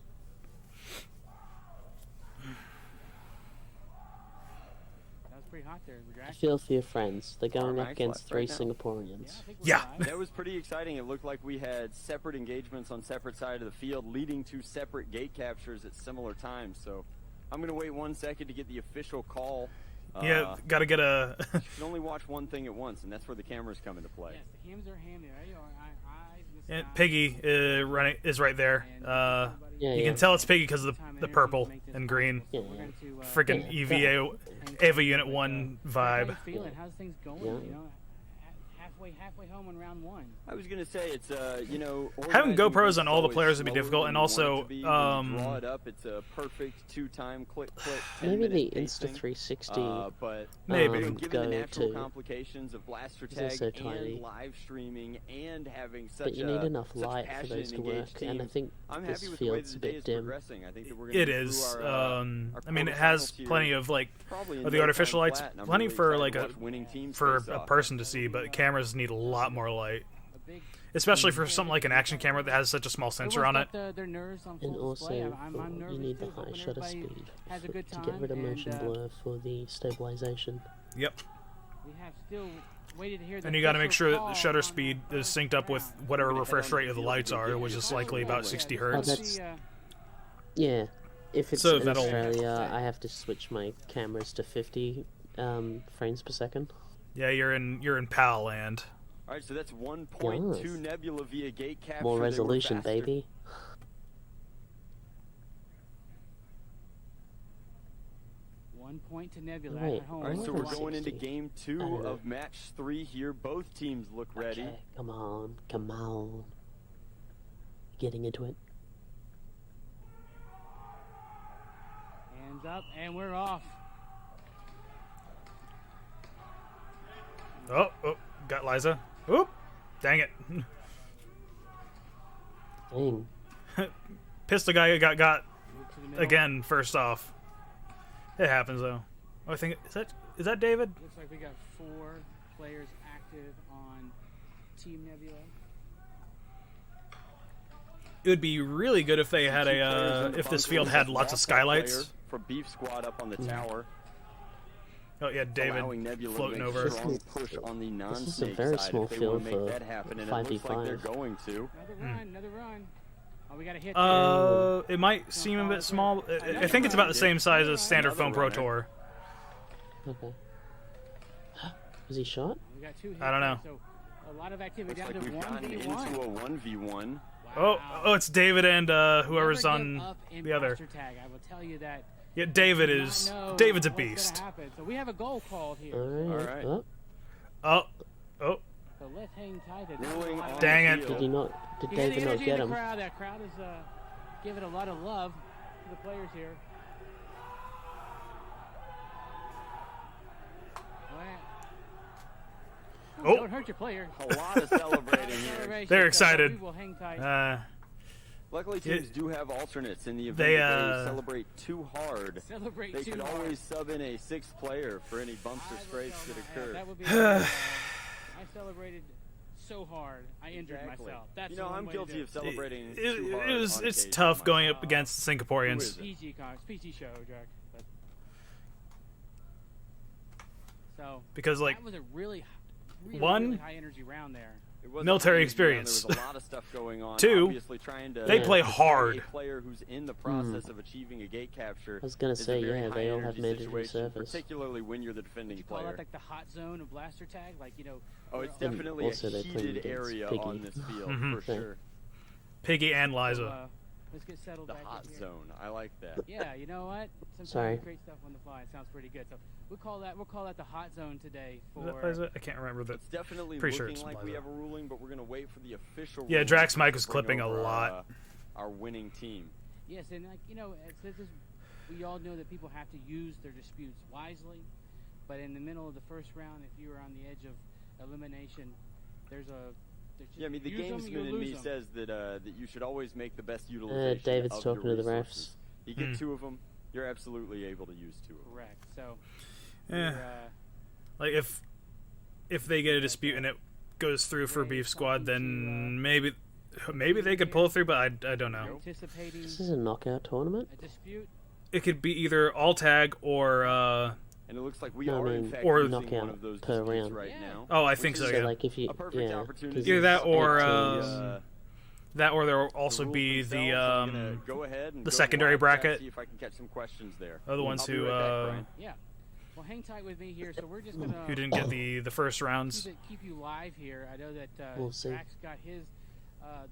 That was pretty hot there. I feel for your friends. They're going up Nice against left 3 right now. Singaporeans. I think we're Yeah. live. That was pretty exciting. It looked like we had separate engagements on separate sides of the field, leading to separate gate captures at similar times. So I'm going to wait 1 second to get the official call. Yeah, gotta get a. You can only watch one thing at once, and that's where the cameras come into play. Yes, the hams are hammed. There you are. Eyes in the And sky. Piggy is right there. And Uh, everybody- Yeah, you yeah. can tell it's Piggy because of time the and purple energy to make this and possible. green. So Yeah. we're going to, Freaking Yeah. EVA Ava Unit 1 How vibe. you feeling? How's things going? Yeah. You know, halfway home in round 1. I was going to say it's Having organizing GoPros events on all the always players would be slower difficult, than and you want it also, to be. When you draw it up, it's a perfect 2-time click. Maybe the 10-minute Insta pacing. 360. But Maybe. given go the natural to- complications of blaster Because they're tag so and tiny. live streaming and having such But you need enough such light for passionate those to and work, engaged and I team, think I'm this happy with the way field's that a the day bit is dim. progressing. I think that we're gonna It get is. through our, I mean, it has quarterfinals here plenty of probably in the no artificial time lights, flat, and I'm plenty really for excited like to a watch winning teams for face a off. person to see, but cameras need a lot more light, A big especially for something like an action camera that has such a small sensor on it. Their nerves on full And display. also, I'm nervous you need the too, high hoping shutter everybody speed has a good to get rid of time, motion and, blur for the stabilization. Yep. We have still waited to hear the And you got to make official sure that call the shutter on speed that is first synced up with round. whatever We're gonna refresh head on rate of the field lights and are, begin which the is likely final about round. 60 Yeah, hertz. that's- the, Yeah, if it's So in that'll- Australia, I have to switch my cameras to 50 frames per second. Yeah, you're in PAL land. All right, so that's 1.2 Nice. Nebula via gate capture. More They were resolution, faster. baby. 1 point to Nebula Wait, at home. All right, so we're going into 60. game 2 I don't know. of match 3 here. Both teams look ready. Okay, come on. Getting into it. Hands up, and we're off. Oh, got Liza. Oop, dang it. Dang. Pistol guy got Move to the middle. again first off. It happens though. Oh, I think is that David? Looks like we got 4 players active on Team Nebula. It would be really good if they had Two players in the if this bunker. field We had just lots of lost that skylights. player For Beef Squad up on the tower. Oh yeah, David allowing Nebula floating to make over. a strong push on the This is a non-snake very side small if they want field to make for that happen, and it looks like 5v5. they're going to. Another run, another run. Oh, we got a hit. It might seem a bit small. I think it's about the same size as standard Foam Pro Tour. Okay. Was he shot? We got 2 hits. I don't know. So a lot of activity Looks down like to we've gotten into 1v1. a 1v1. Oh, it's David and whoever's Never on give up in the other. blaster tag. I will tell you that. Yeah, David Do not is. know David's a what's gonna beast. happen. So we have a goal called here. Alright. Alright. Oh, Oh, oh, So let's hang tight. Ruling on Dang the it. field. did he not? Did You hear the David not energy get in him? the crowd. That crowd is giving a lot of love to the players here. Oh. Don't hurt your player. A lot of celebrating here. Celebration, They're so excited. We will hang tight. Luckily, teams do have alternates in the event They, that they celebrate too hard. Celebrate They too could hard. always sub in a 6th player for any bumps or I will scrapes tell that my- occur. that would be I celebrated so hard. I injured Exactly. myself. That's You know, the one I'm way to guilty do of it. celebrating too hard it's on occasion tough going myself. up against Who Singaporeans. is it? PG show, Jack. But, so Because, like, that was a really one, high energy round there. It was a military high energy round. experience. There was a lot of stuff going on. Two, Obviously trying to they play destroy hard. A player who's in the process of achieving a gate capture. I was gonna is a say, very yeah, they all have high-energy mandatory situation, service. particularly when you're the defending You call player. that like the hot zone of blaster tag? Like, you know. Oh, it's we're all- definitely also a they play heated against area Piggy. on this field Mhm. for sure. Piggy and So, Liza. let's get settled The back hot in here. zone. I like that. Yeah, you know what? Sometimes Sorry. great stuff on the fly. It sounds pretty good. So we'll call that the hot zone today Is that for. Liza? I can't remember that. It's definitely Pretty sure looking it's like we Liza. have a ruling, but we're going to wait for the official Yeah, ruling Drax to Mike was bring clipping a over lot. Our winning team. Yes, and like you know, we all know that people have to use their disputes wisely. But in the middle of the first round, if you are on the edge of elimination, there's Yeah, I mean, the use 'em, you gamesman in lose me 'em. says that you should always make the best utilization David's of talking your to the refs. resources. You get 2 of them, you're absolutely able to use 2 of them. Correct. So, Yeah. we're, Like if they get a dispute and it goes through for Beef Squad, then maybe they could pull through, but I don't know. anticipating This is a knockout tournament. a dispute. It could be either all tag or And it looks like we No, I are, in mean, fact, or using knockout one of those per disputes round. right Yeah. now. oh, I which think is so. So Yeah, like if you a perfect yeah, opportunity. 'cause Either that it's or, 18. that or there will the also rules be themselves, the I'm gonna go ahead and the go secondary live chat, bracket. See if I can catch some questions there. Are the ones I'll be who right back, Brian. Yeah. Well, hang tight with me here. So we're just gonna who didn't get the first rounds. keep you live here. I know that We'll see. Drax got his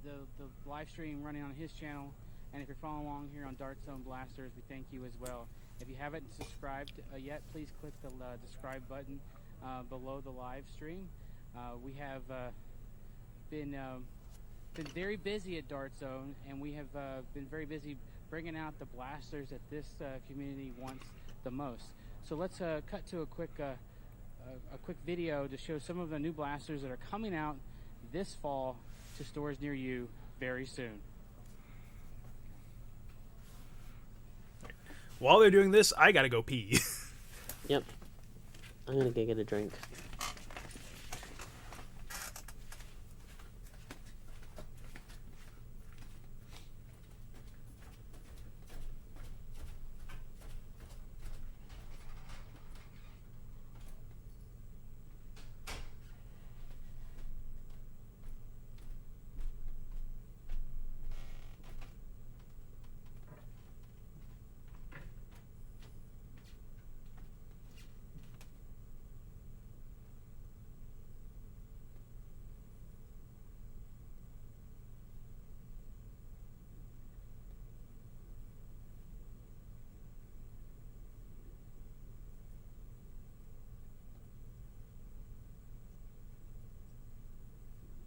the live stream running on his channel, and if you're following along here on Dart Zone Blasters, we thank you as well. If you haven't subscribed yet, please click the subscribe button below the live stream. We have been very busy at Dart Zone, and we have been very busy bringing out the blasters that this community wants the most. So let's cut to a quick video to show some of the new blasters that are coming out this fall to stores near you very soon. While they're doing this, I gotta go pee. Yep. I'm gonna go get a drink.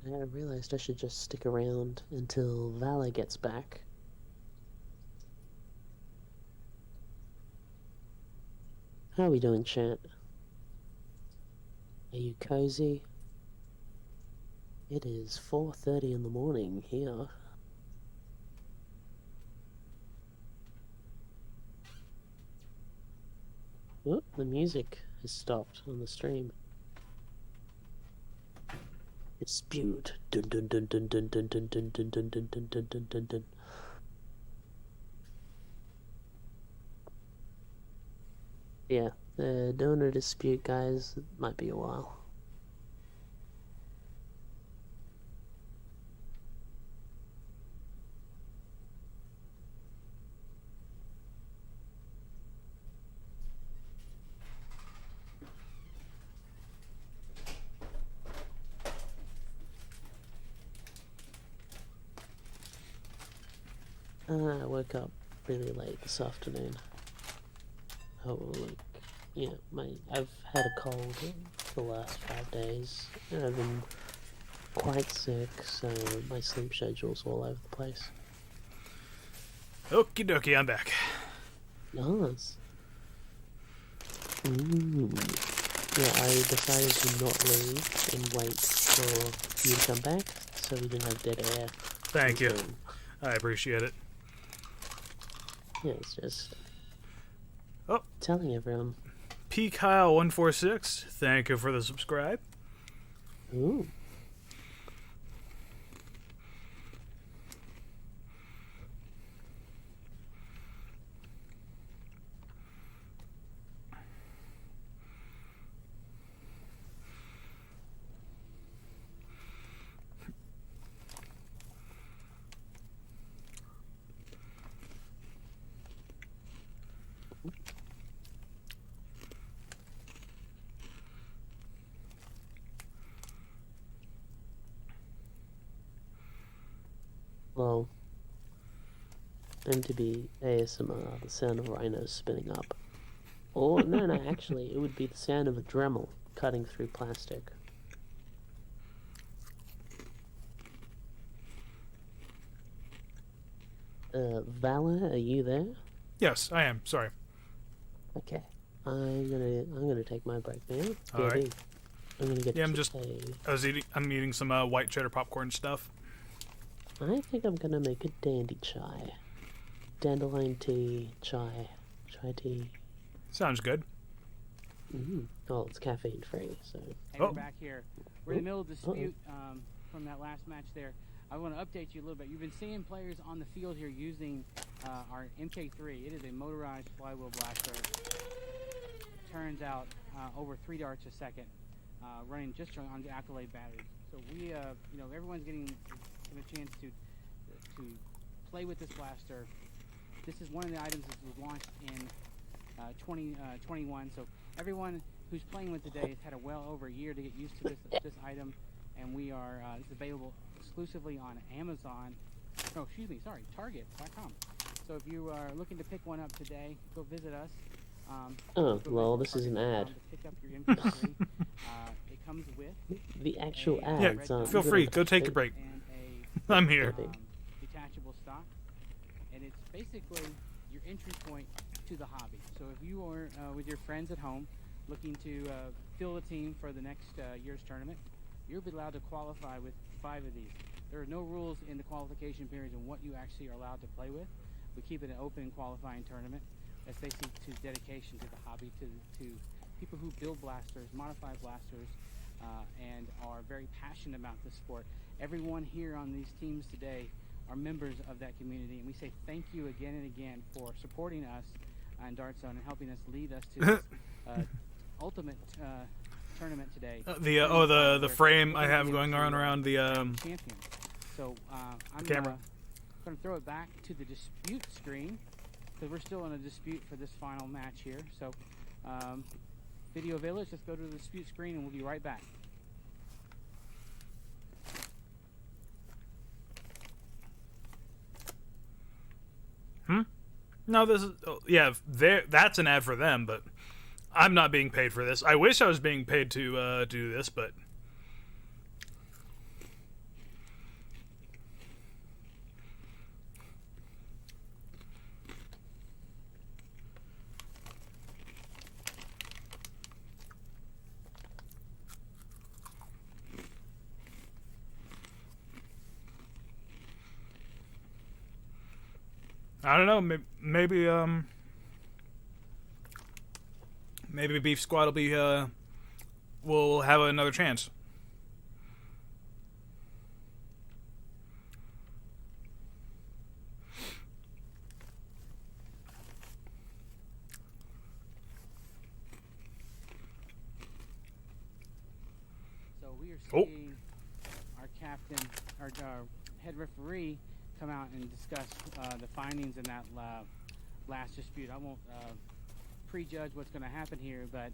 I realized I should just stick around until Valor gets back. How are we doing, chat? Are you cozy? It is 4:30 in the morning here. Whoop, the music has stopped on the stream. Dispute. Dun dun dun dun dun dun dun dun dun dun dun dun dun dun dun dun. Yeah, doing a dispute, guys. It might be a while. I woke up really late this afternoon. Oh, like, yeah, I've had a cold for the last 5 days, and I've been quite sick, so my sleep schedule's all over the place. Okie dokie, I'm back. Nice. Yeah, I decided to not leave and wait for you to come back, so we didn't have dead air. Thank you. I appreciate it. Yeah, it's just Oh. telling everyone. P Kyle 146, thank you for the subscribe. Ooh. Well, and to be ASMR, the sound of rhinos spinning up. Or, no, actually, it would be the sound of a Dremel cutting through plastic. Valor, are you there? Yes, I am. Sorry. Okay. I'm gonna take my break now. All right. I'm gonna get Yeah, to I'm eating some white cheddar popcorn stuff. I think I'm gonna make a dandy chai. Dandelion tea, chai tea. Sounds good. Oh, it's caffeine free, so. Hey, we're back here. We're in the middle of dispute from that last match there. I want to update you a little bit. You've been seeing players on the field here using our MK3. It is a motorized flywheel blaster. Turns out over 3 darts a second, running just on the Accolade batteries. So we, everyone's getting a chance to play with this blaster. This is one of the items that was launched in 2021. So everyone who's playing with today has had well over a year to get used to this item, and we are it's available exclusively on Amazon. Oh, excuse me, sorry, Target.com. So if you are looking to pick one up today, go visit us. Oh, well, this is an ad. Pick up your MP3. It comes with the actual Yeah, ads. feel free. Go take a break. and I'm here. detachable stock, and it's basically your entry point to the hobby. So if you are with your friends at home looking to fill a team for the next year's tournament, you'll be allowed to qualify with 5 of these. There are no rules in the qualification periods on what you actually are allowed to play with. We keep it an open qualifying tournament as they seek to dedication to the hobby, to people who build blasters, modify blasters, and are very passionate about this sport. Everyone here on these teams today are members of that community, and we say thank you again and again for supporting us on Dart Zone and helping us lead us to this ultimate tournament today. The frame I have going around the champion. So I'm camera. Going to throw it back to the dispute screen because we're still in a dispute for this final match here. So Video Village, let's go to the dispute screen and we'll be right back. No, this is that's an ad for them, but I'm not being paid for this. I wish I was being paid to do this, but I don't know. Maybe Beef Squad will have another chance. you're Oh. seeing our captain, our head referee, come out and discuss the findings in that last dispute. I won't prejudge what's going to happen here, but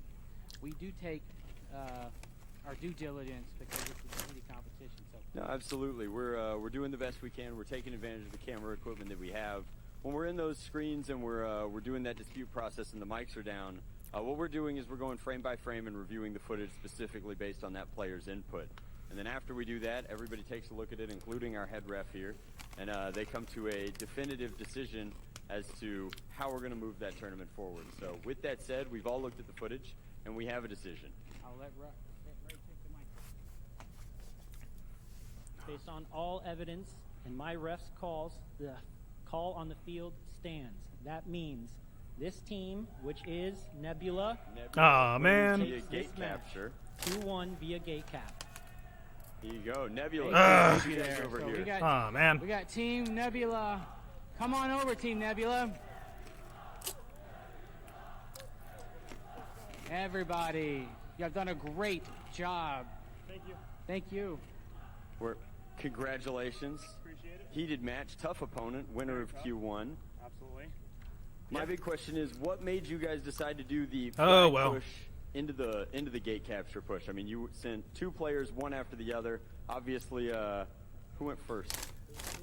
we do take our due diligence because this is a heated competition. So. No, absolutely. We're doing the best we can. We're taking advantage of the camera equipment that we have. When we're in those screens and we're doing that dispute process and the mics are down, what we're doing is we're going frame by frame and reviewing the footage specifically based on that player's input. And then after we do that, everybody takes a look at it, including our head ref here, and they come to a definitive decision as to how we're going to move that tournament forward. So with that said, we've all looked at the footage and we have a decision. I'll let Ray take the mic. Based on all evidence and my ref's calls, the call on the field stands. That means this team, which is Nebula, Aw, man. Via takes gate this match capture. 2-1 via gate cap. Here you go, Nebula. Ugh. You guys over So here. Aw, man. we got Team Nebula. Come on over, Team Nebula. Everybody, you have done a great job. Thank you. Thank you. Congratulations. Appreciate it. Heated match, tough opponent, winner of Q1. Absolutely. My big question is, what made you guys decide to do the Oh, flag well. push into the gate capture push? I mean, you sent two players, one after the other. Obviously, who went first?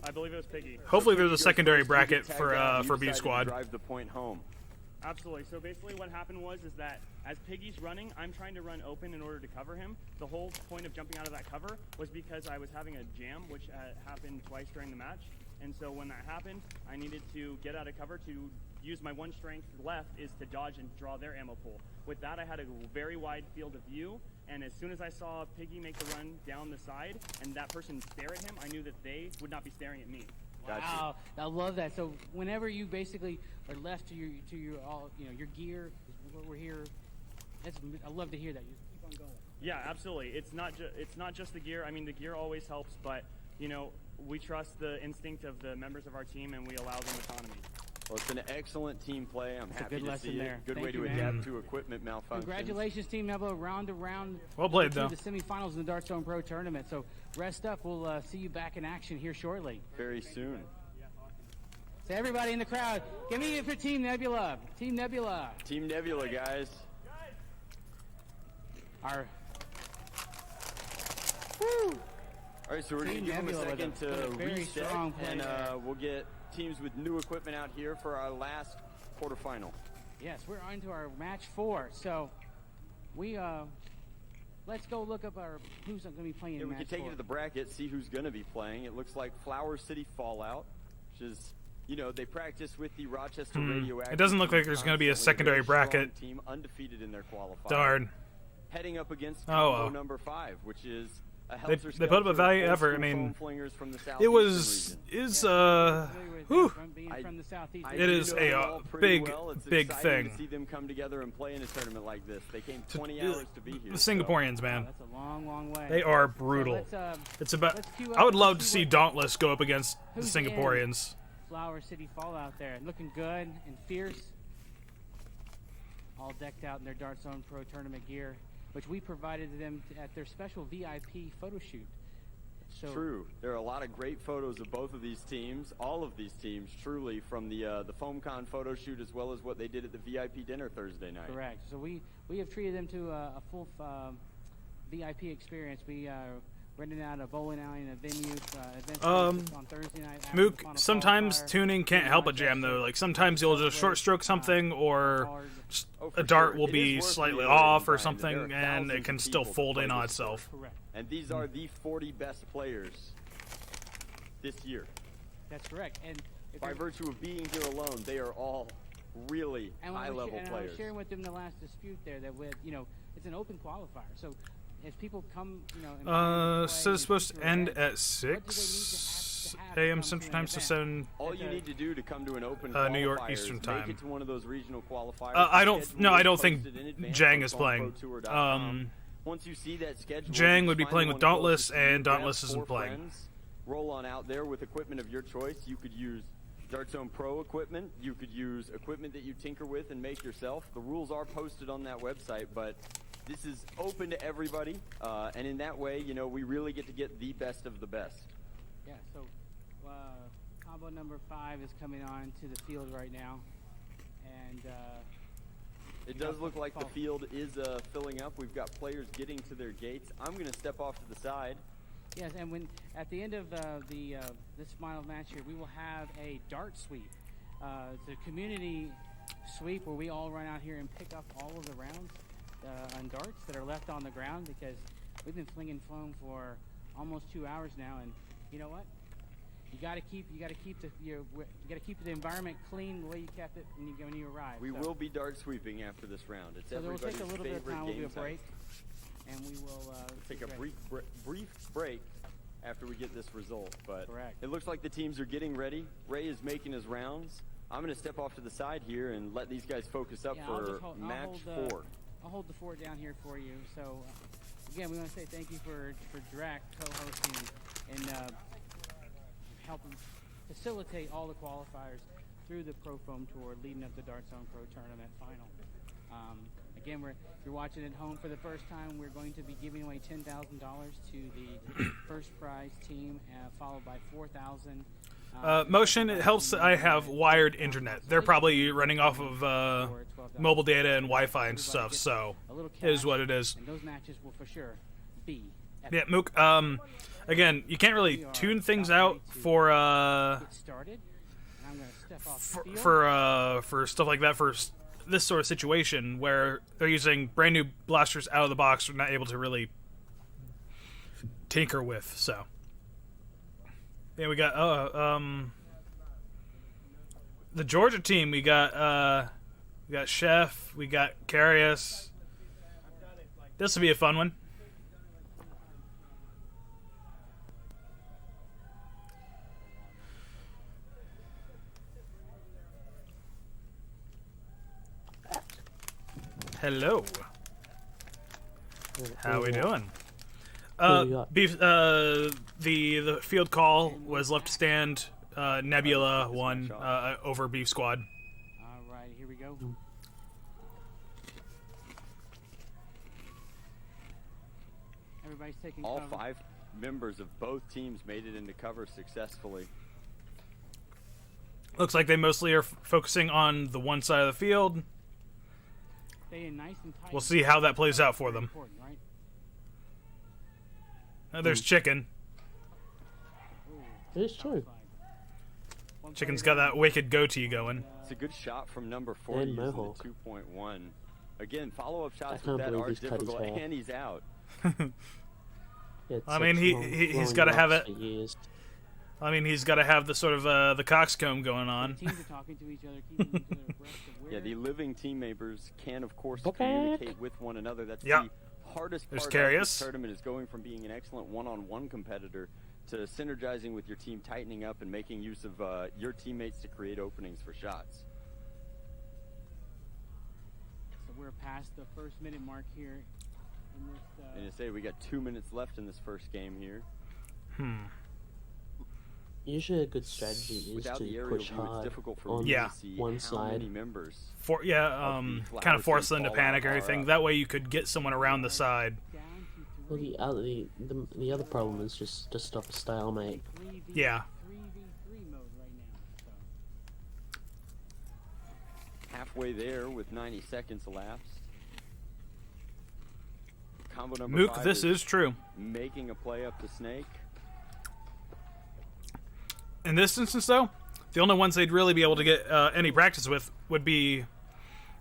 I believe it was Piggy. Hopefully there's a Goes secondary first, you bracket get for tagged out, you B decided to squad. drive the point home. Absolutely. So basically what happened was that as Piggy's running, I'm trying to run open in order to cover him. The whole point of jumping out of that cover was because I was having a jam, which happened twice during the match. And so when that happened, I needed to get out of cover to use my one strength left is to dodge and draw their ammo pool. With that, I had a very wide field of view, and as soon as I saw Piggy make the run down the side and that person stare at him, I knew that they would not be staring at me. Gotcha. Wow, I love that. So whenever you basically are left to your all, your gear is what we're here. I love to hear that. You keep on going. Yeah, absolutely. It's not just the gear. I mean, the gear always helps, but we trust the instinct of the members of our team, and we allow them autonomy. Well, it's an excellent team play. I'm That's a happy good to lesson see there. it. Good Thank way you, to man. adapt to equipment malfunctions. Congratulations, Team Nebula. Round to round. Well played, to though. the semifinals in the Dartzone Pro Tournament. So rest up. We'll see you back in action here shortly. Very soon. So everybody in the crowd, give me it for Team Nebula. Team Nebula. Team Nebula, guys. Our All right, so we're going to Team give them a Nebula with second with to a very reset, strong play and there. we'll get teams with new equipment out here for our last quarterfinal. Yes, we're on to our match 4. So we let's go look up who's going to be playing Yeah, in we match can take 4. you to the bracket, see who's going to be playing. It looks like Flower City Fallout, which is, they practice with the Rochester Radioactive. It doesn't look like there's gonna be a constantly. secondary Very strong bracket. Team undefeated in their qualifier. Darn. Heading up against Oh, combo well. number 5, which is a They put up a valiant effort. I mean, it was whew. Being from the southeast. I It do is know a, them all pretty big, well. It's big exciting thing. to see them come together and play in a tournament like this. They came To- 20 hours to be here. The so- Singaporeans, man, That's a long, long way. they are So brutal. let's, It's about. let's queue up I would and love to see see what- Dauntless go up against the who's in. Singaporeans. Flower City Fallout there, looking good and fierce. All decked out in their Dartzone Pro Tournament gear, which we provided them at their special VIP photo shoot. So True. There are a lot of great photos of both of these teams, all of these teams, truly, from the FoamCon photo shoot as well as what they did at the VIP dinner Thursday night. correct. So we have treated them to a full VIP experience. We rented out a bowling alley and a venue event on Thursday night. after the Mook, final sometimes qualifier. tuning can't help a jam though. Like sometimes you'll just short stroke something, or Hard. just Oh, for a dart sure. will It be is worth slightly reiterating, off or Brian, that there something, are and thousands it can of still people that fold play in on this sport. itself. Correct. And these are the 40 best players this year. That's correct. And if By you're- virtue of being here alone, they are all really And when high-level I was players. sharing with them the last dispute there that with it's an open qualifier. So as people come, and play So it's supposed to end event, at what do 6 they need to have a.m. come to Central an Time, so event? 7. All you need to do to come to an open New York qualifier Eastern is Time. make it to one of those regional qualifiers. I don't. Schedule No, I is don't think posted in advance Jang on is playing. FoamProTour.com. Once you see that schedule, Jang you would be find playing the with one Dauntless, closest to you, and grab Dauntless isn't 4 playing. friends, roll on out there with equipment of your choice. You could use Dartzone Pro equipment. You could use equipment that you tinker with and make yourself. The rules are posted on that website, but This is open to everybody, and in that way, you know, we really get to get the best of the best. Yeah, so combo number 5 is coming on to the field right now. And it does look like the field is filling up. We've got players getting to their gates. I'm going to step off to the side. yes, and when at the end of this final match here, we will have a dart sweep. It's a community sweep where we all run out here and pick up all of the rounds on darts that are left on the ground, because we've been flinging foam for almost 2 hours now, and you know what? You got to keep the environment clean the way you kept it when you arrived. We will be dart sweeping after this round. It's so we'll everybody's take a little bit of favorite time. We'll do game a break, type. and we will Take a brief break after we get this result. But Correct. it looks like the teams are getting ready. Ray is making his rounds. I'm going to step off to the side here and let these guys focus up Yeah, for match 4. I'll hold the fort down here for you. So, again, we want to say thank you for Drac co-hosting and helping facilitate all the qualifiers through the Pro Foam Tour leading up to Dart Zone Pro Tournament final. Again, if you're watching at home for the first time, we're going to be giving away $10,000 to the first prize team, followed by $4,000. Motion, it helps that I have wired internet. They're probably running off of mobile data and Wi-Fi and stuff, so it is what it is. And those matches will for sure be Yeah, Mook, again, you can't really tune things out for get started. And I'm going to step off the field. for stuff like that, for this sort of situation where they're using brand new blasters out of the box, we're not able to really tinker with. So yeah, we got the Georgia team. We got Chef, we got Carius. This will be a fun one. Hello. How we doing? Beef. The field call was left to stand. Nebula won over Beef Squad. All right, here we go. Everybody's taking All cover. 5 members of both teams made it into cover successfully. Looks like they mostly are focusing on the one side of the field. Staying nice and tight. We'll see how that plays out for them. Important, right? There's Chicken. Ooh, It is true. one Chicken's player got that wicked goatee going. It's a good shot from number 4 And using the Mohawk. 2.1. Again, follow-up shots can't with that believe are he's cut his difficult, hair. and he's out. It's I mean, he's long got to have locks it. for years. I mean, he's got to have the sort of the coxcomb going on. Teams are talking to each other, keeping each other abreast of where. Yeah, the living team members can, of course, Go back. communicate with one another. That's Yeah. the hardest There's part of Carius. this tournament, is going from being an excellent one-on-one competitor to synergizing with your team, tightening up, and making use of your teammates to create openings for shots. So we're past the first minute mark here in this. And to say we got 2 minutes left in this first game here. Usually a good strategy is Without the to aerial push view, it's hard difficult for on me Yeah. to see one how side. many members. Kind of force them to panic or anything. That way you could get someone around the side. Down to Well, three. the other problem is just to stop a stalemate. 3v3 Yeah. mode right now. So. Halfway there with 90 seconds elapsed. Combo number Mook, 5 this is true. making a play up the snake. In this instance, though, the only ones they'd really be able to get any practice with would be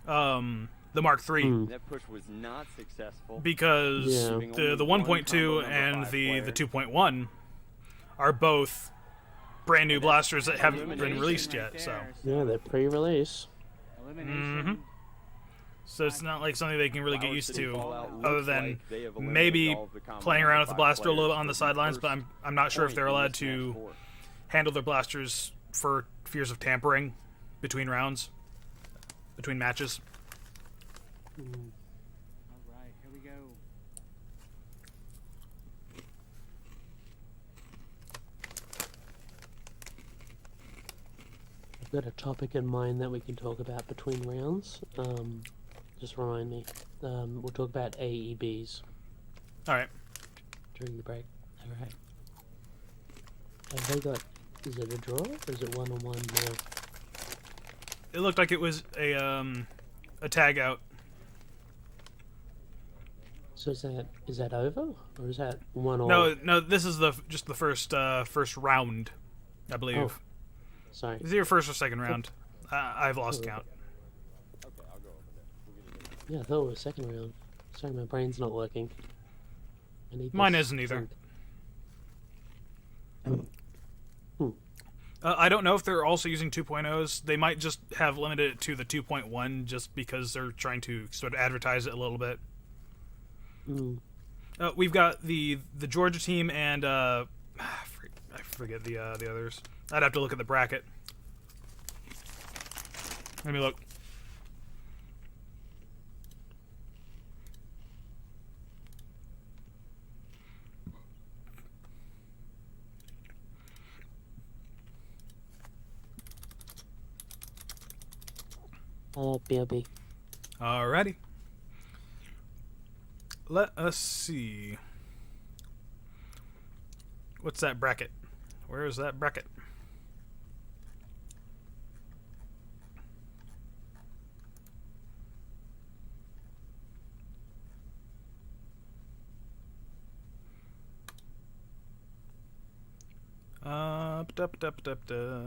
the Mark III, That push was not successful. because Yeah. the 1.2 and the 2.1 are both brand new blasters that haven't been released yet. So Yeah, they're pre-release. Elimination. so it's not like something they can really get Flower used City to, Fallout other looks than like they have eliminated maybe all of the combo playing around with the number 5 blaster a little bit players on the for sidelines. But first I'm not sure if point they're in allowed this to match 4. handle their blasters for fears of tampering between rounds, between matches. All right, here we go. I've got a topic in mind that we can talk about between rounds. just remind me. We'll talk about AEBs All right. during the break. Alright. Have they got... Is it a draw, or is it one-on-one now? It looked like it was a tag out. So is that over, or is that one all? No, this is just the first round, I believe. Oh, sorry. Is it your first or second round? I've lost count. Okay, I'll go over there. We'll get it. Yeah, I thought it was second round. Sorry, my brain's not working. I need Mine this isn't either. drink. I don't know if they're also using 2.0s. They might just have limited it to the 2.1 just because they're trying to sort of advertise it a little bit. We've got the Georgia team and I forget the others. I'd have to look at the bracket. Let me look. BRB. Alrighty. Let us see. What's that bracket? Where is that bracket? Da.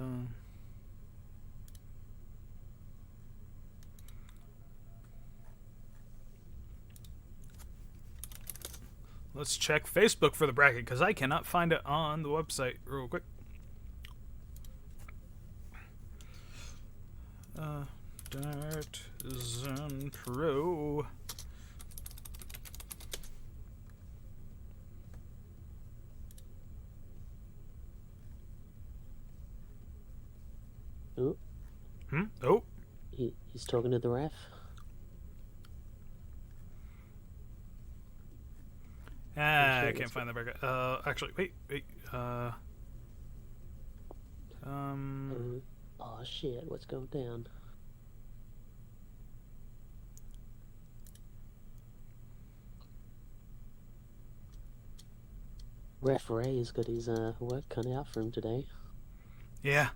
Let's check Facebook for the bracket, because I cannot find it on the website real quick. Dartzone Pro. Ooh, Oh. he's talking to the ref. I can't find the bracket. Actually, wait. Oh shit, what's going down? Referee's got his work cut out for him today. Yeah.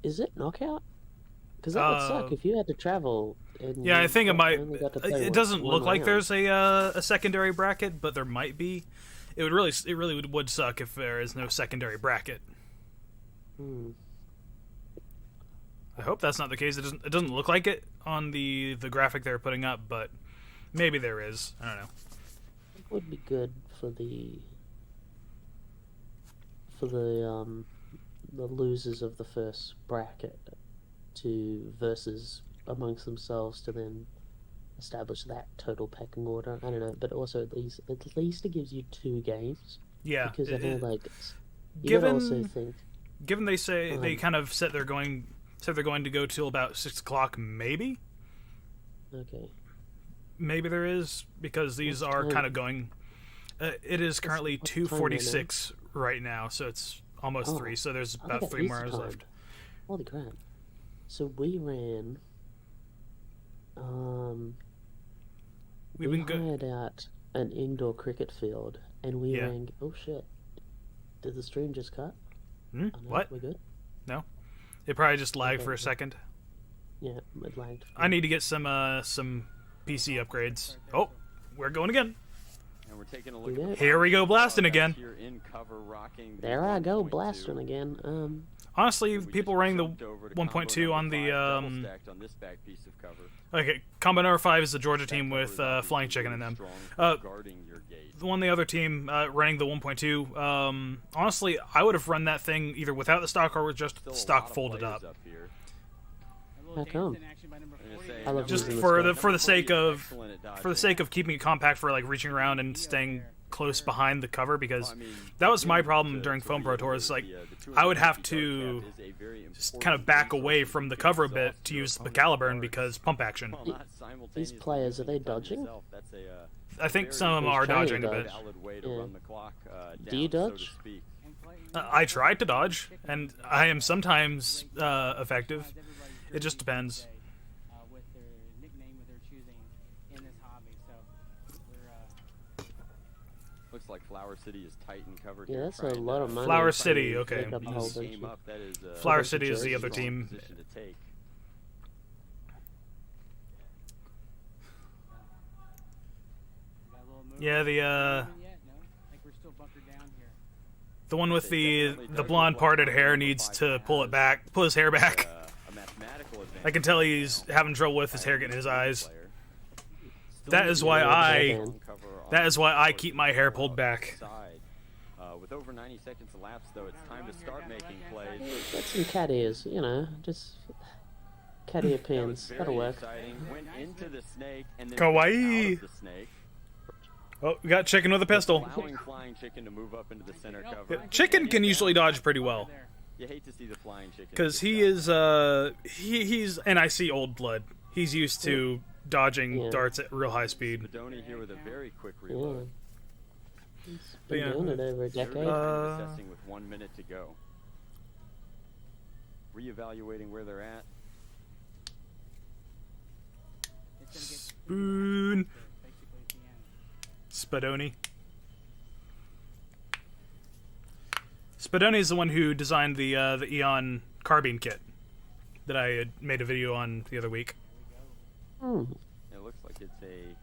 Is it knockout? Because that would suck if you had to travel. And Yeah, I think it might. only got to play It doesn't one look like round. there's a secondary bracket, but there might be. It really would suck if there is no secondary bracket. I hope that's not the case. It doesn't look like it on the graphic they're putting up, but maybe there is. I don't know. It would be good for the losers of the first bracket to versus amongst themselves to then establish that total pecking order. I don't know, but also at least it gives you 2 games. Yeah. Because I know you gotta also think. Given they say they kind of said they're going to go till about 6 o'clock, maybe. Okay. Maybe there is, because these are kind of going. It is currently what's the time right now? 2:46 right now, so it's almost 3. So there's I about think 3 more hours Easter left. time. Holy crap! So we ran. We've we been good. hired out an indoor cricket field, and we Yeah. ran. Oh shit! Did the stream just cut? Oh, no, What? We're good. No, it probably just lagged Okay, for a okay. second. Yeah, it lagged. I need to get some PC upgrades. Oh, we're going again. And we're taking a look Yeah. at the Here we go, blasting guys again. here in cover, rocking the There I go, 1.2. blasting again. Honestly, We people just running the jumped over to 1.2 combo on number the 5, double stacked on this back piece of cover. Okay, combo number 5 is the Georgia That team cover with is obviously Flying Chicken in really them. strong for guarding your gate. The other team running the 1.2. Honestly, I would have run that thing either without the stock or with just Still a stock lot of folded players up. here. A little How come? dance in action by number I'm gonna 40 say, there. I love Just using for this the guy. sake of Excellent at for the dodging. sake of keeping it compact for like reaching around and staying close behind the cover, because Well, I mean, that was my again, problem during to Foam Pro Tours. Like, the I would have 250 to dart cap is a very just important kind of back resource away you from the can cover a exhaust bit to your use the opponent's Caliburn darts, because pump action. while not simultaneously players, are they using the cover dodging? itself. That's a I think very some of them are trying to dodging a dodge. bit. valid way to Yeah. run the clock Do you down, so dodge? to speak. I tried to dodge, and I am sometimes effective. It just depends. With their nickname that they're choosing in this hobby, so we're Looks like Flower City is tight and covered. Yeah, here, that's a trying lot to of money. Flower to City, okay. make up a beat whole this bunch game of- up. That is a Flower very City is the strong other team. position to take. got a little move. Yeah, the Yet? No, I think we're still bunkered down here. the one with the blonde parted hair needs to pull it back, pull his hair back. A mathematical advantage. I can tell he's having trouble with his hair getting in his eyes. Player. That is why I- That is why I keep my hair pulled back. With over 90 seconds elapsed, though, it's time to start making plays. Get some cat ears, you know, just cat ear That was pins. very That'll work. exciting. Went into the snake and then Kawaii. out of the snake. Oh, we got chicken with a pistol. Allowing flying chicken to move up into the center cover. Yeah, chicken can usually dodge pretty well, You hate to see the flying chicken. because he is he's, and I see old blood. He's used to dodging Yeah. darts at real high speed. Spadoni here with a very quick Yeah. reload. He's But been yeah. doing it over a They're decade. assessing with 1 minute to go. Reevaluating where they're at. It's Spoon. gonna get basically at the end. Spadoni. Spadoni is the one who designed the Eon carbine kit that I had made a video on the other week. Hmm. It looks like it's a We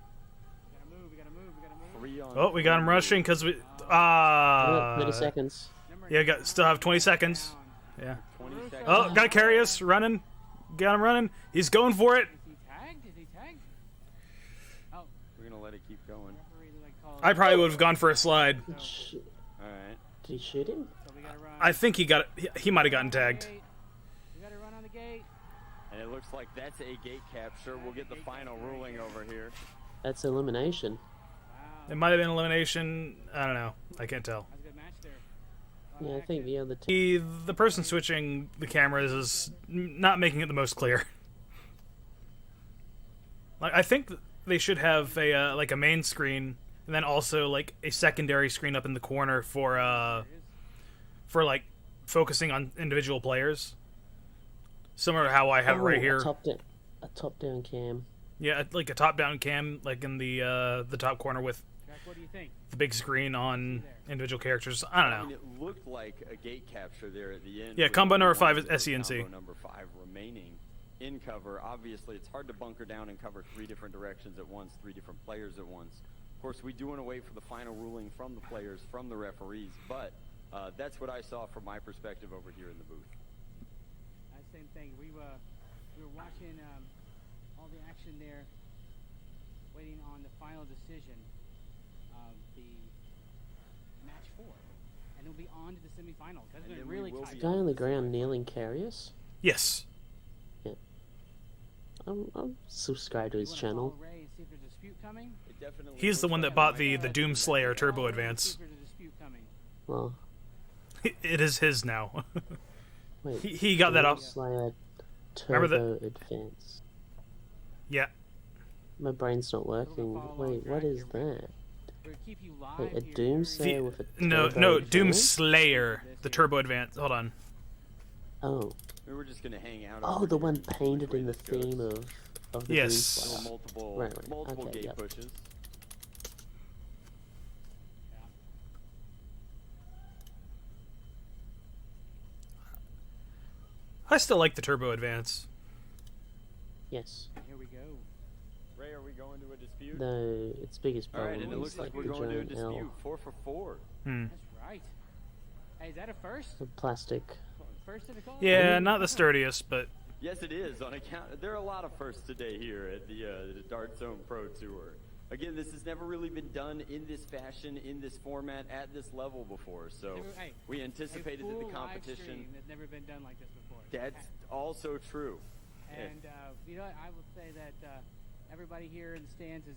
gotta move. We gotta move. We gotta move. 3-on. Oh, we got him rushing because we 30 seconds. yeah, still have 20 seconds. Yeah. 20 seconds. Oh, got Carius running. Got him running. He's going for it. Is he tagged? Is he tagged? Oh, We're going to let it keep going. referee like called. I probably would have gone for a slide. Sh- All right. Did he shoot him? So we gotta run. I think he got he might have gotten tagged. We gotta run on the gate. And it looks like that's a gate capture. We'll get the final ruling over here. That's elimination. Wow. It might have been elimination. I don't know. I can't tell. That was a good match there. Yeah, I think the other team. The person switching the cameras is not making it the most clear. Like, I think they should have a like a main screen and then also like a secondary screen up in the corner for like focusing on individual players. Similar to how I have it right here. A top-down cam. Yeah, like a top-down cam, like in the top corner with Jack, what do you think? the big screen on individual characters. I don't I mean, know. it looked like a gate capture there at the end. Yeah, with combo number one 5 is zero SENC. combo number 5 remaining in cover. Obviously, it's hard to bunker down and cover 3 different directions at once, 3 different players at once. Of course, we do want to wait for the final ruling from the players, from the referees, but that's what I saw from my perspective over here in the booth. Same thing. We were watching all the action there, waiting on the final decision of the match 4, and it'll be on to the semifinals. That's And been then we really will tight. be Guy on the ground kneeling Carius. Yes. I'm subscribed to his You wanna channel. follow Ray and see if there's a dispute coming? It definitely He's the looks one like that bought we the might Doom have Slayer Turbo Follow Ray and see Advance. if there's a dispute coming. Well, It is his now. wait. He got that off. Slayer Remember Turbo Advance. Yeah. My brain's not working. follow along Wait, what track is here. that? We're gonna keep you live Wait, a here. Doom Very- Slayer with a No, Turbo no, Doom Advance? Slayer, the Turbo Advance. Hold on. Oh, We were just gonna hang out. oh, over the here one and see which painted way in the this goes. theme of the Yes. Doom There were Slayer. multiple, Right, multiple okay, gate yep. pushes. I still like the Turbo Advance. Yes. Here we go. Ray, are we going to a dispute? No, its biggest All problem right, and it is looks like we're the going to a giant dispute. L. 4 for 4. Hmm. That's right. Hey, is that a first? The plastic. First in the call? Yeah, not the sturdiest, but Yes, it is. On account, there are a lot of firsts today here at the Dart Zone Pro Tour. Again, this has never really been done in this fashion, in this format, at this level before. So Hey, we anticipated a that the full live competition. stream that's never been done like this before. That's also true. And you know what? I will say that everybody here in the stands is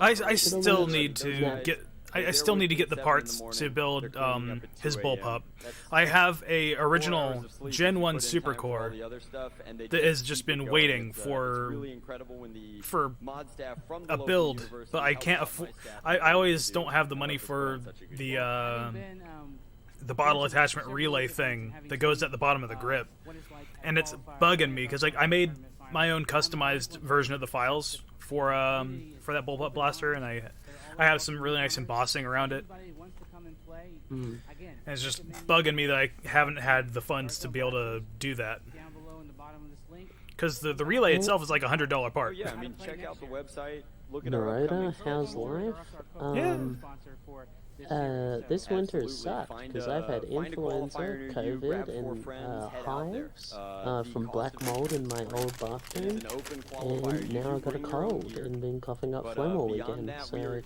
I still need to get I They're still with need to me get the 7 in parts morning, to they're build cleaning up at his 2 bullpup. a.m. That's I have a 4 original hours of sleep Gen to 1 put in time for all Supercore the other stuff, and they that has keep just it been going. waiting It's for really incredible when the for mod staff from the a local build, university but I helps can't out afford. my staff I with what they always do, don't have the and money helps us put on for such a good the job. the bottle attachment relay thing that goes at the bottom of the grip, and it's bugging me because like I made my own customized version of the files for that bullpup blaster, and I have some really nice embossing around it. And it's just bugging me that I haven't had the funds to be able to do that. Because the relay itself is like $100 Oh part. yeah, I mean, check out the website. Look at our Narota, upcoming how's life? This winter has sucked because I've had influenza, COVID, and hives from black mold in my old bathroom, and now I've got a cold and been coughing up phlegm all weekend. So,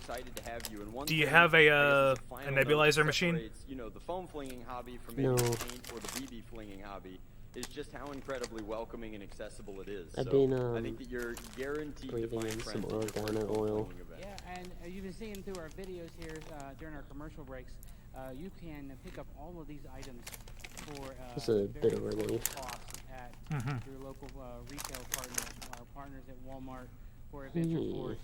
Do you have a nebulizer machine? You know, the foam flinging hobby from No. maybe the paint or the BB flinging hobby is just how incredibly welcoming and accessible it is. I've So been, I think that you're guaranteed to breathing find in some friends at the oregano foam oil. flinging event. Yeah, and you've been seeing through our videos here during our commercial breaks, you can pick up all of these items for It's a bit of very low relief. cost at your local retail partners, our partners at Walmart for Adventure Force,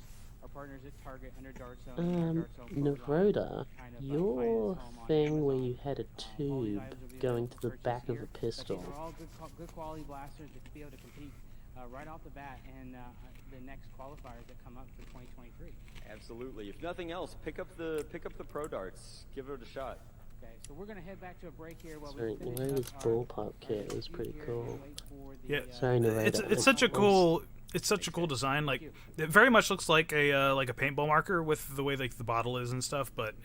our partners at Target under Dart Zone. and our Dart Zone program Nevroda, kind of, your find this home on thing where Amazon. you had a All these tube items will be going available to the for back purchase of a here, but pistol. These are all good quality blasters to be able to compete right off the bat and the next qualifiers that come up for 2023. Absolutely. If nothing else, pick up the Pro Darts. Give it a shot. Okay, so we're gonna head back to a break here while Sorry, we finish Neroda's up our bullpup kit was review pretty here cool. and wait for the, Yeah. Sorry, Neroda. It's such a cool design. Like it very much looks like a paintball marker with the way like the bottle is and stuff. But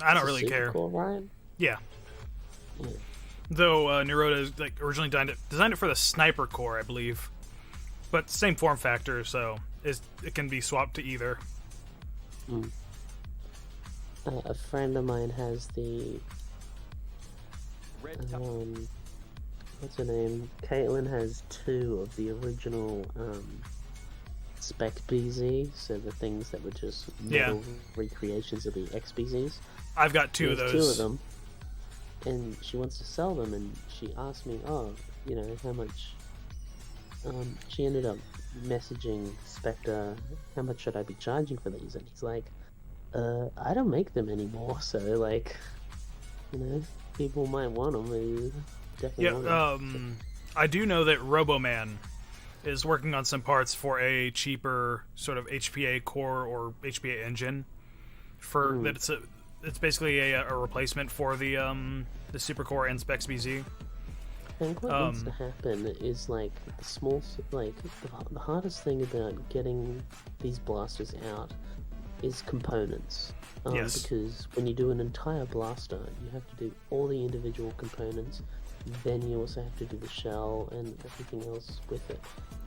I don't really care. Cool, right? Yeah. Yeah. Though Neroda like originally designed it for the sniper core, I believe, but same form factor, so it can be swapped to either. A friend of mine has the Red top. what's her name? Caitlin has 2 of the original Spec BZ, so the things that were just model recreations of the XBZs. I've got 2 of There's those. 2 of them, and she wants to sell them, and she asked me, how much. She ended up messaging Spectre, how much should I be charging for these? And he's like, I don't make them anymore, so like, people might want them. They definitely want them. I do know that Roboman is working on some parts for a cheaper sort of HPA core or HPA engine. For that, it's basically a replacement for the Supercore and Specs BZ. I think what needs to happen is like the hardest thing about getting these blasters out is components. Yes. Because when you do an entire blaster, you have to do all the individual components. Then you also have to do the shell and everything else with it.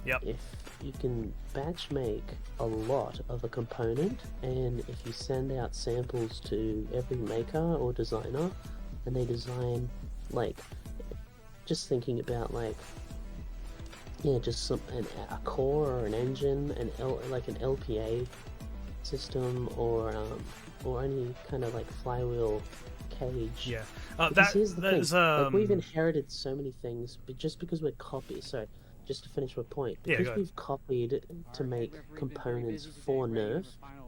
Yep. If you can batch make a lot of a component, and if you send out samples to every maker or designer, and they design like, just thinking about like, just a core or an engine, like an LPA system, or any kind of like flywheel cage. Yeah. Because here's the that thing, is like we've inherited so many things, but just because we're just to finish my point, Yeah, because go ahead. we've copied to make components for Nerf,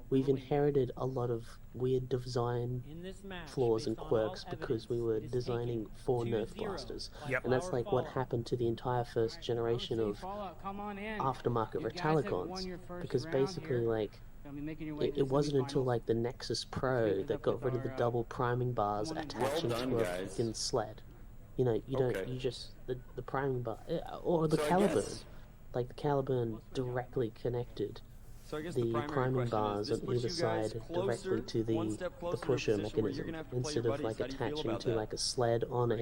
we've inherited a lot of weird design In this match, flaws and based on all quirks because evidence, we were is designing taken for 2-0 Nerf blasters. by Yep. And that's Flower like what Fall. happened to the entire first generation of Fallout, come on in. aftermarket You guys have won Retalicons, your first because round basically here. like Gonna be making your way to the it wasn't until semifinals. like the Nexus Pro Finish that up got with rid of the our, double priming bars one and attaching well done, to a guys. fucking sled. You don't, Okay. you just, the priming bar, or the So I Caliburn. guess- Like the Caliburn directly connected So I guess the the primary priming question bars is, on this puts either you guys side closer, directly to one the step closer to a pusher position where you're mechanism gonna have to play instead your of like buddies. How do you feel attaching about to that? like a sled on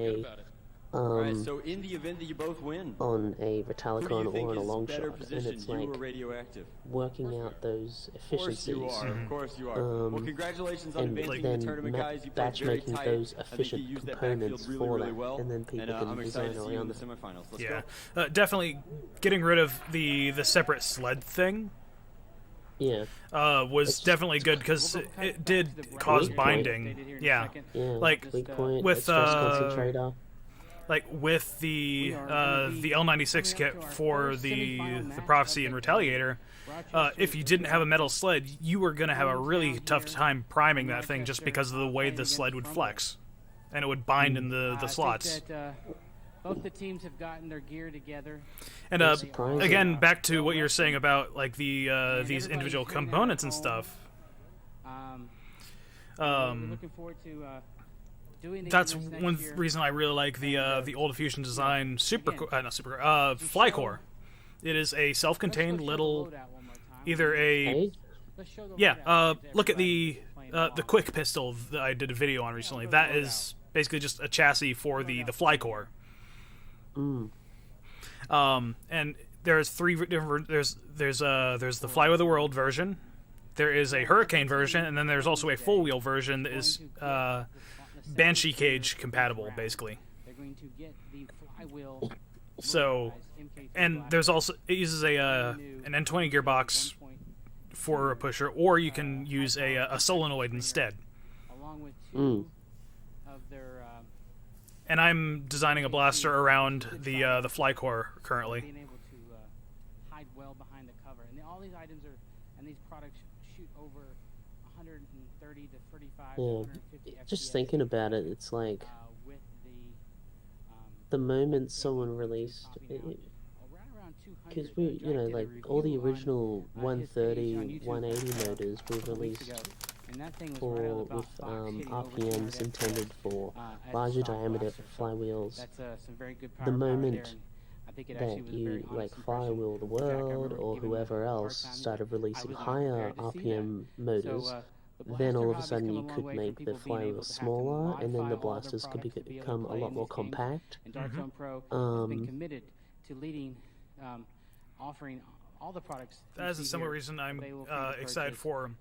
Alright, so in the event that you both win, on a who do you Retalicon think or on a is long better shot, and positioned, it's you like or Radioactive? working out those Of course efficiencies. you are. Of course you are. Well, congratulations on and advancing then the tournament, guys. You played batch very making tight. those I think you efficient used that components backfield really, for really that, well. and then people can I'm excited to design see you in around the it. semifinals. Let's Yeah. go. Definitely getting rid of the separate sled thing Yeah. was It's- definitely good because it did cause Weak point. binding. Yeah, Yeah. Like, weak point. with, a stress uh, concentrator. like with the L96 kit for the Prophecy and Retaliator. If you didn't have a metal sled, you were gonna have a really tough time priming that thing just because of the way the sled would flex, and it would bind in the slots. I think that, both the teams have gotten their gear together. And surprising. again, back to what you're saying about like the these individual components and stuff. We're looking forward to doing the That's units next one year. reason I really like the old Fusion Design Flycore. It is a self-contained little, either a Hey? look at the quick pistol that I did a video on recently. That is basically just a chassis for the Flycore. And there's three different. There's the Fly with the World version. There is a Hurricane version, and then there's also a full wheel version that is Banshee cage compatible, basically. They're going to get the flywheel. So, and there's also it uses an N20 gearbox for a pusher, or you can use a solenoid instead. Along with two of their And I'm designing a blaster around the Flycore currently. being able to hide well behind the cover. And all these items are, and these products shoot over 130 to 35 to Yeah. 150 FPS. Just thinking about it, it's like With the moment someone released, right around 200. because we, you know, like all the original 130, 180 motors were released and that thing was right out of the with box, hitting over RPMs 200 intended for as a larger stock diameter blaster. So flywheels. That's some very good power The power there, moment and I think it actually that was a very you honest like impression. Flywheel the In fact, I World remember or giving him a whoever hard else time started because I releasing was not higher prepared to see RPM that. motors, So, the then all of a blaster sudden hobby's you come a long could way from make the people being able flywheels to have to smaller, and then modify the all their blasters could products to be able to become a play lot in more these games. compact. And Dark Zone Pro has been Um, committed to leading, offering all the products. That is a similar reason I'm excited for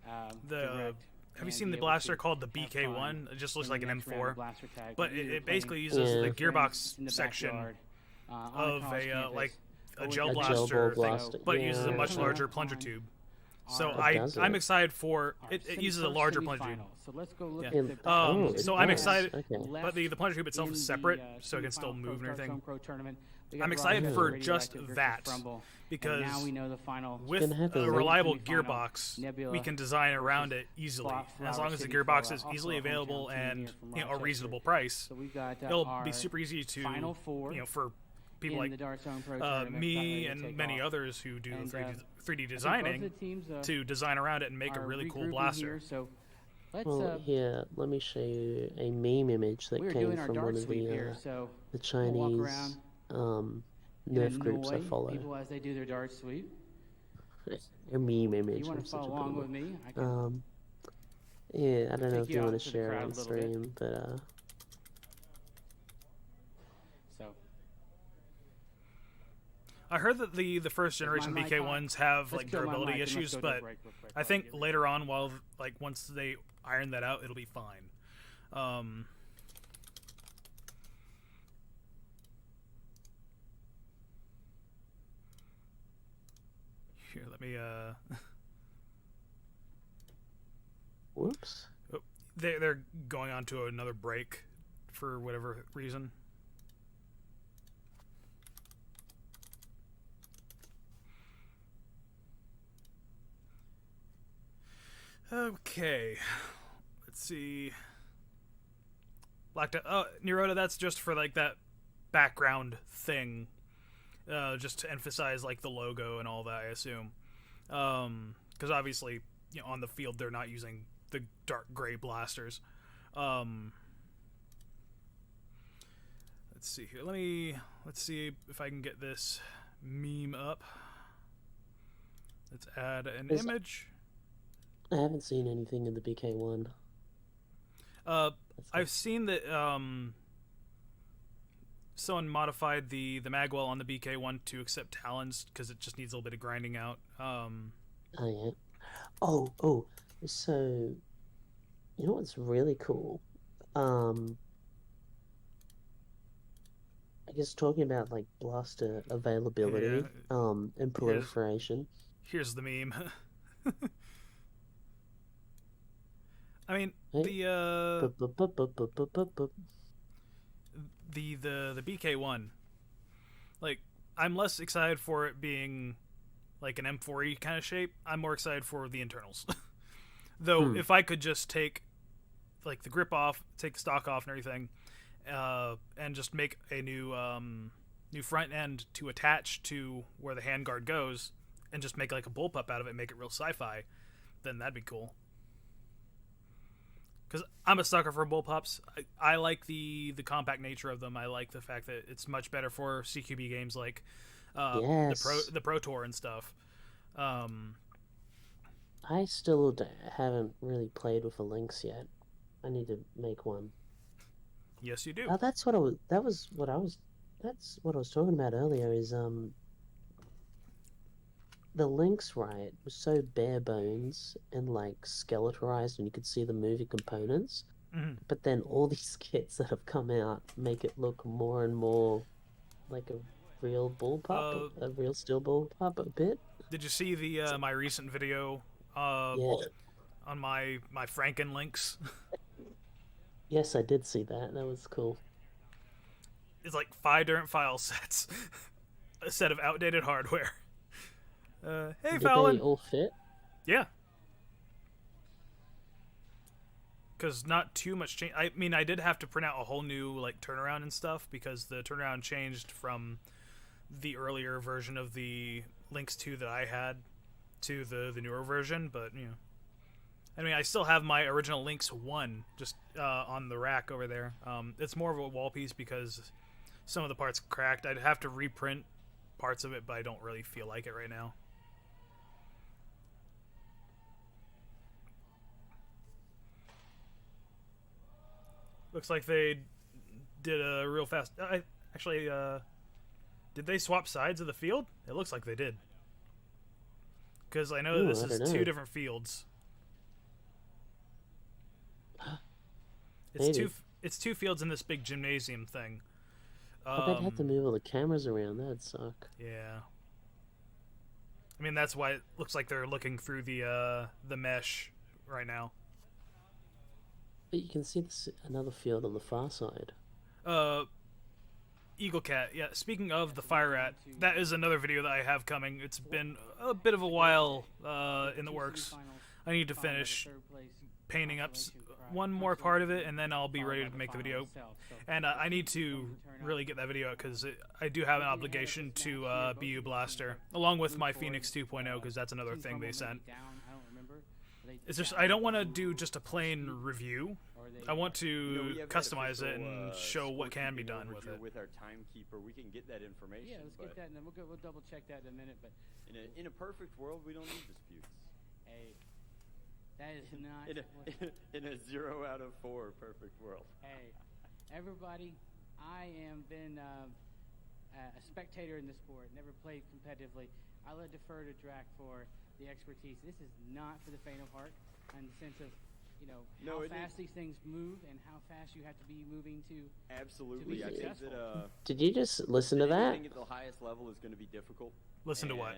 the. Have you seen the blaster called the BK1? It just looks like an M4, but it basically uses Yeah. the gearbox section of a gel blaster, ball blaster, but it uses a yeah. much larger plunger tube. So does I'm it? excited for it uses a larger plunger tube. So let's go look Yeah. at the Oh, it So I'm does. excited, Okay. but the plunger tube itself in is the, separate, so it can still semifinal move and Pro Dark everything. Zone Pro tournament. We got I'm excited Roger for Radioactive just versus that, Frumble, because and now we know the final with Gonna have to a link reliable semifinal, gearbox, Nebula we can design around it easily. Flower And as long as the City gearbox for, is also easily a hometown available team and here from a Rochester. reasonable price, So we've got it'll our be super easy to Final Four for people in like the Dark Zone Pro tournament me about ready to and take many off. others who do And, 3D I think both designing of the teams, to design around it and make a are really cool regrouping blaster. Here, so let's, Well, here, let me show you a meme image that we're came doing our from dart one of sweep the here, so the we'll walk Chinese around um, and Nerf groups I annoy follow. people as they do their dart sweep. A meme image. You want I'm to such a follow along boomer. with me? I can Yeah, I don't know take if you you out want to into the share it crowd on a little bit. stream, but so. I heard that the first generation my mic BK on? ones have Let's like kill my durability mic and let's issues, go to a but break real quick I while think we get later on, once they iron that out, it'll be fine. Here, let me whoops. they're going on to another break for whatever reason. Okay, let's see. Neroda, that's just for like that background thing, just to emphasize like the logo and all that, I assume. Because obviously, on the field they're not using the dark gray blasters. Let's see here. Let's see if I can get this meme up. Let's add an image. I haven't seen anything in the BK1. I've seen that someone modified the magwell on the BK1 to accept talons because it just needs a little bit of grinding out. Oh yeah. Oh. So, you know what's really cool? I guess talking about like blaster availability, and proliferation. Here's the meme. I mean, Hey. the BK1, like, I'm less excited for it being like an M4E kind of shape. I'm more excited for the internals. Though, if I could just take like the grip off, take the stock off and everything, and just make a new front end to attach to where the handguard goes, and just make like a bullpup out of it and make it real sci-fi, then that'd be cool. Because I'm a sucker for bullpups. I like the compact nature of them. I like the fact that it's much better for CQB games like the Pro Tour and stuff. I still haven't really played with a Lynx yet. I need to make one. Yes, you do. Oh, that's what I was. That's what I was talking about earlier. Is the Lynx, right, was so bare bones and like skeletorized, and you could see the moving components. Mhm. But then all these kits that have come out make it look more and more like a real bullpup, a real steel bullpup a bit. Did you see the my recent video Yeah. on my Franken Lynx? Yes, I did see that. That was cool. It's like 5 different file sets, a set of outdated hardware. Hey, Did Fallon. they all fit? Yeah. Because not too much change. I mean, I did have to print out a whole new like turnaround and stuff because the turnaround changed from the earlier version of the Lynx 2 that I had to the newer version. But you know, I mean, I still have my original Lynx 1 just on the rack over there. It's more of a wall piece because some of the parts cracked. I'd have to reprint parts of it, but I don't really feel like it right now. Looks like they did a real fast. Actually, did they swap sides of the field? It looks like they did. Because I know this is 2 different fields. It's two fields in this big gymnasium thing. But they'd have to move all the cameras around. That'd suck. Yeah. I mean, that's why it looks like they're looking through the mesh right now. But you can see another field on the far side. Eagle Cat. Yeah, speaking of the Fire Rat, that is another video that I have coming. It's been a bit of a while in the works. I need to finish painting up one more part of it, and then I'll be ready to make the video. And I need to really get that video out because I do have an obligation to BU Blaster, along with my Phoenix 2.0, because that's another thing they sent. It's just I don't want to do just a plain review. I want to customize it and show what can be done with it. With our timekeeper, we can get that information. Yeah, let's get that, and then we'll double check that in a minute. But in a perfect world, we don't need disputes. Hey, that is not in a 0 out of 4 perfect world. Hey, everybody, I am been a spectator in the sport. Never played competitively. I would defer to Drac for the expertise. This is not for the faint of heart, in the sense of, you know, how fast these things move and how fast you have to be moving to. Absolutely, to be I think that. Did you just listen to that? Anything at the highest level is going to be difficult. Listen to what?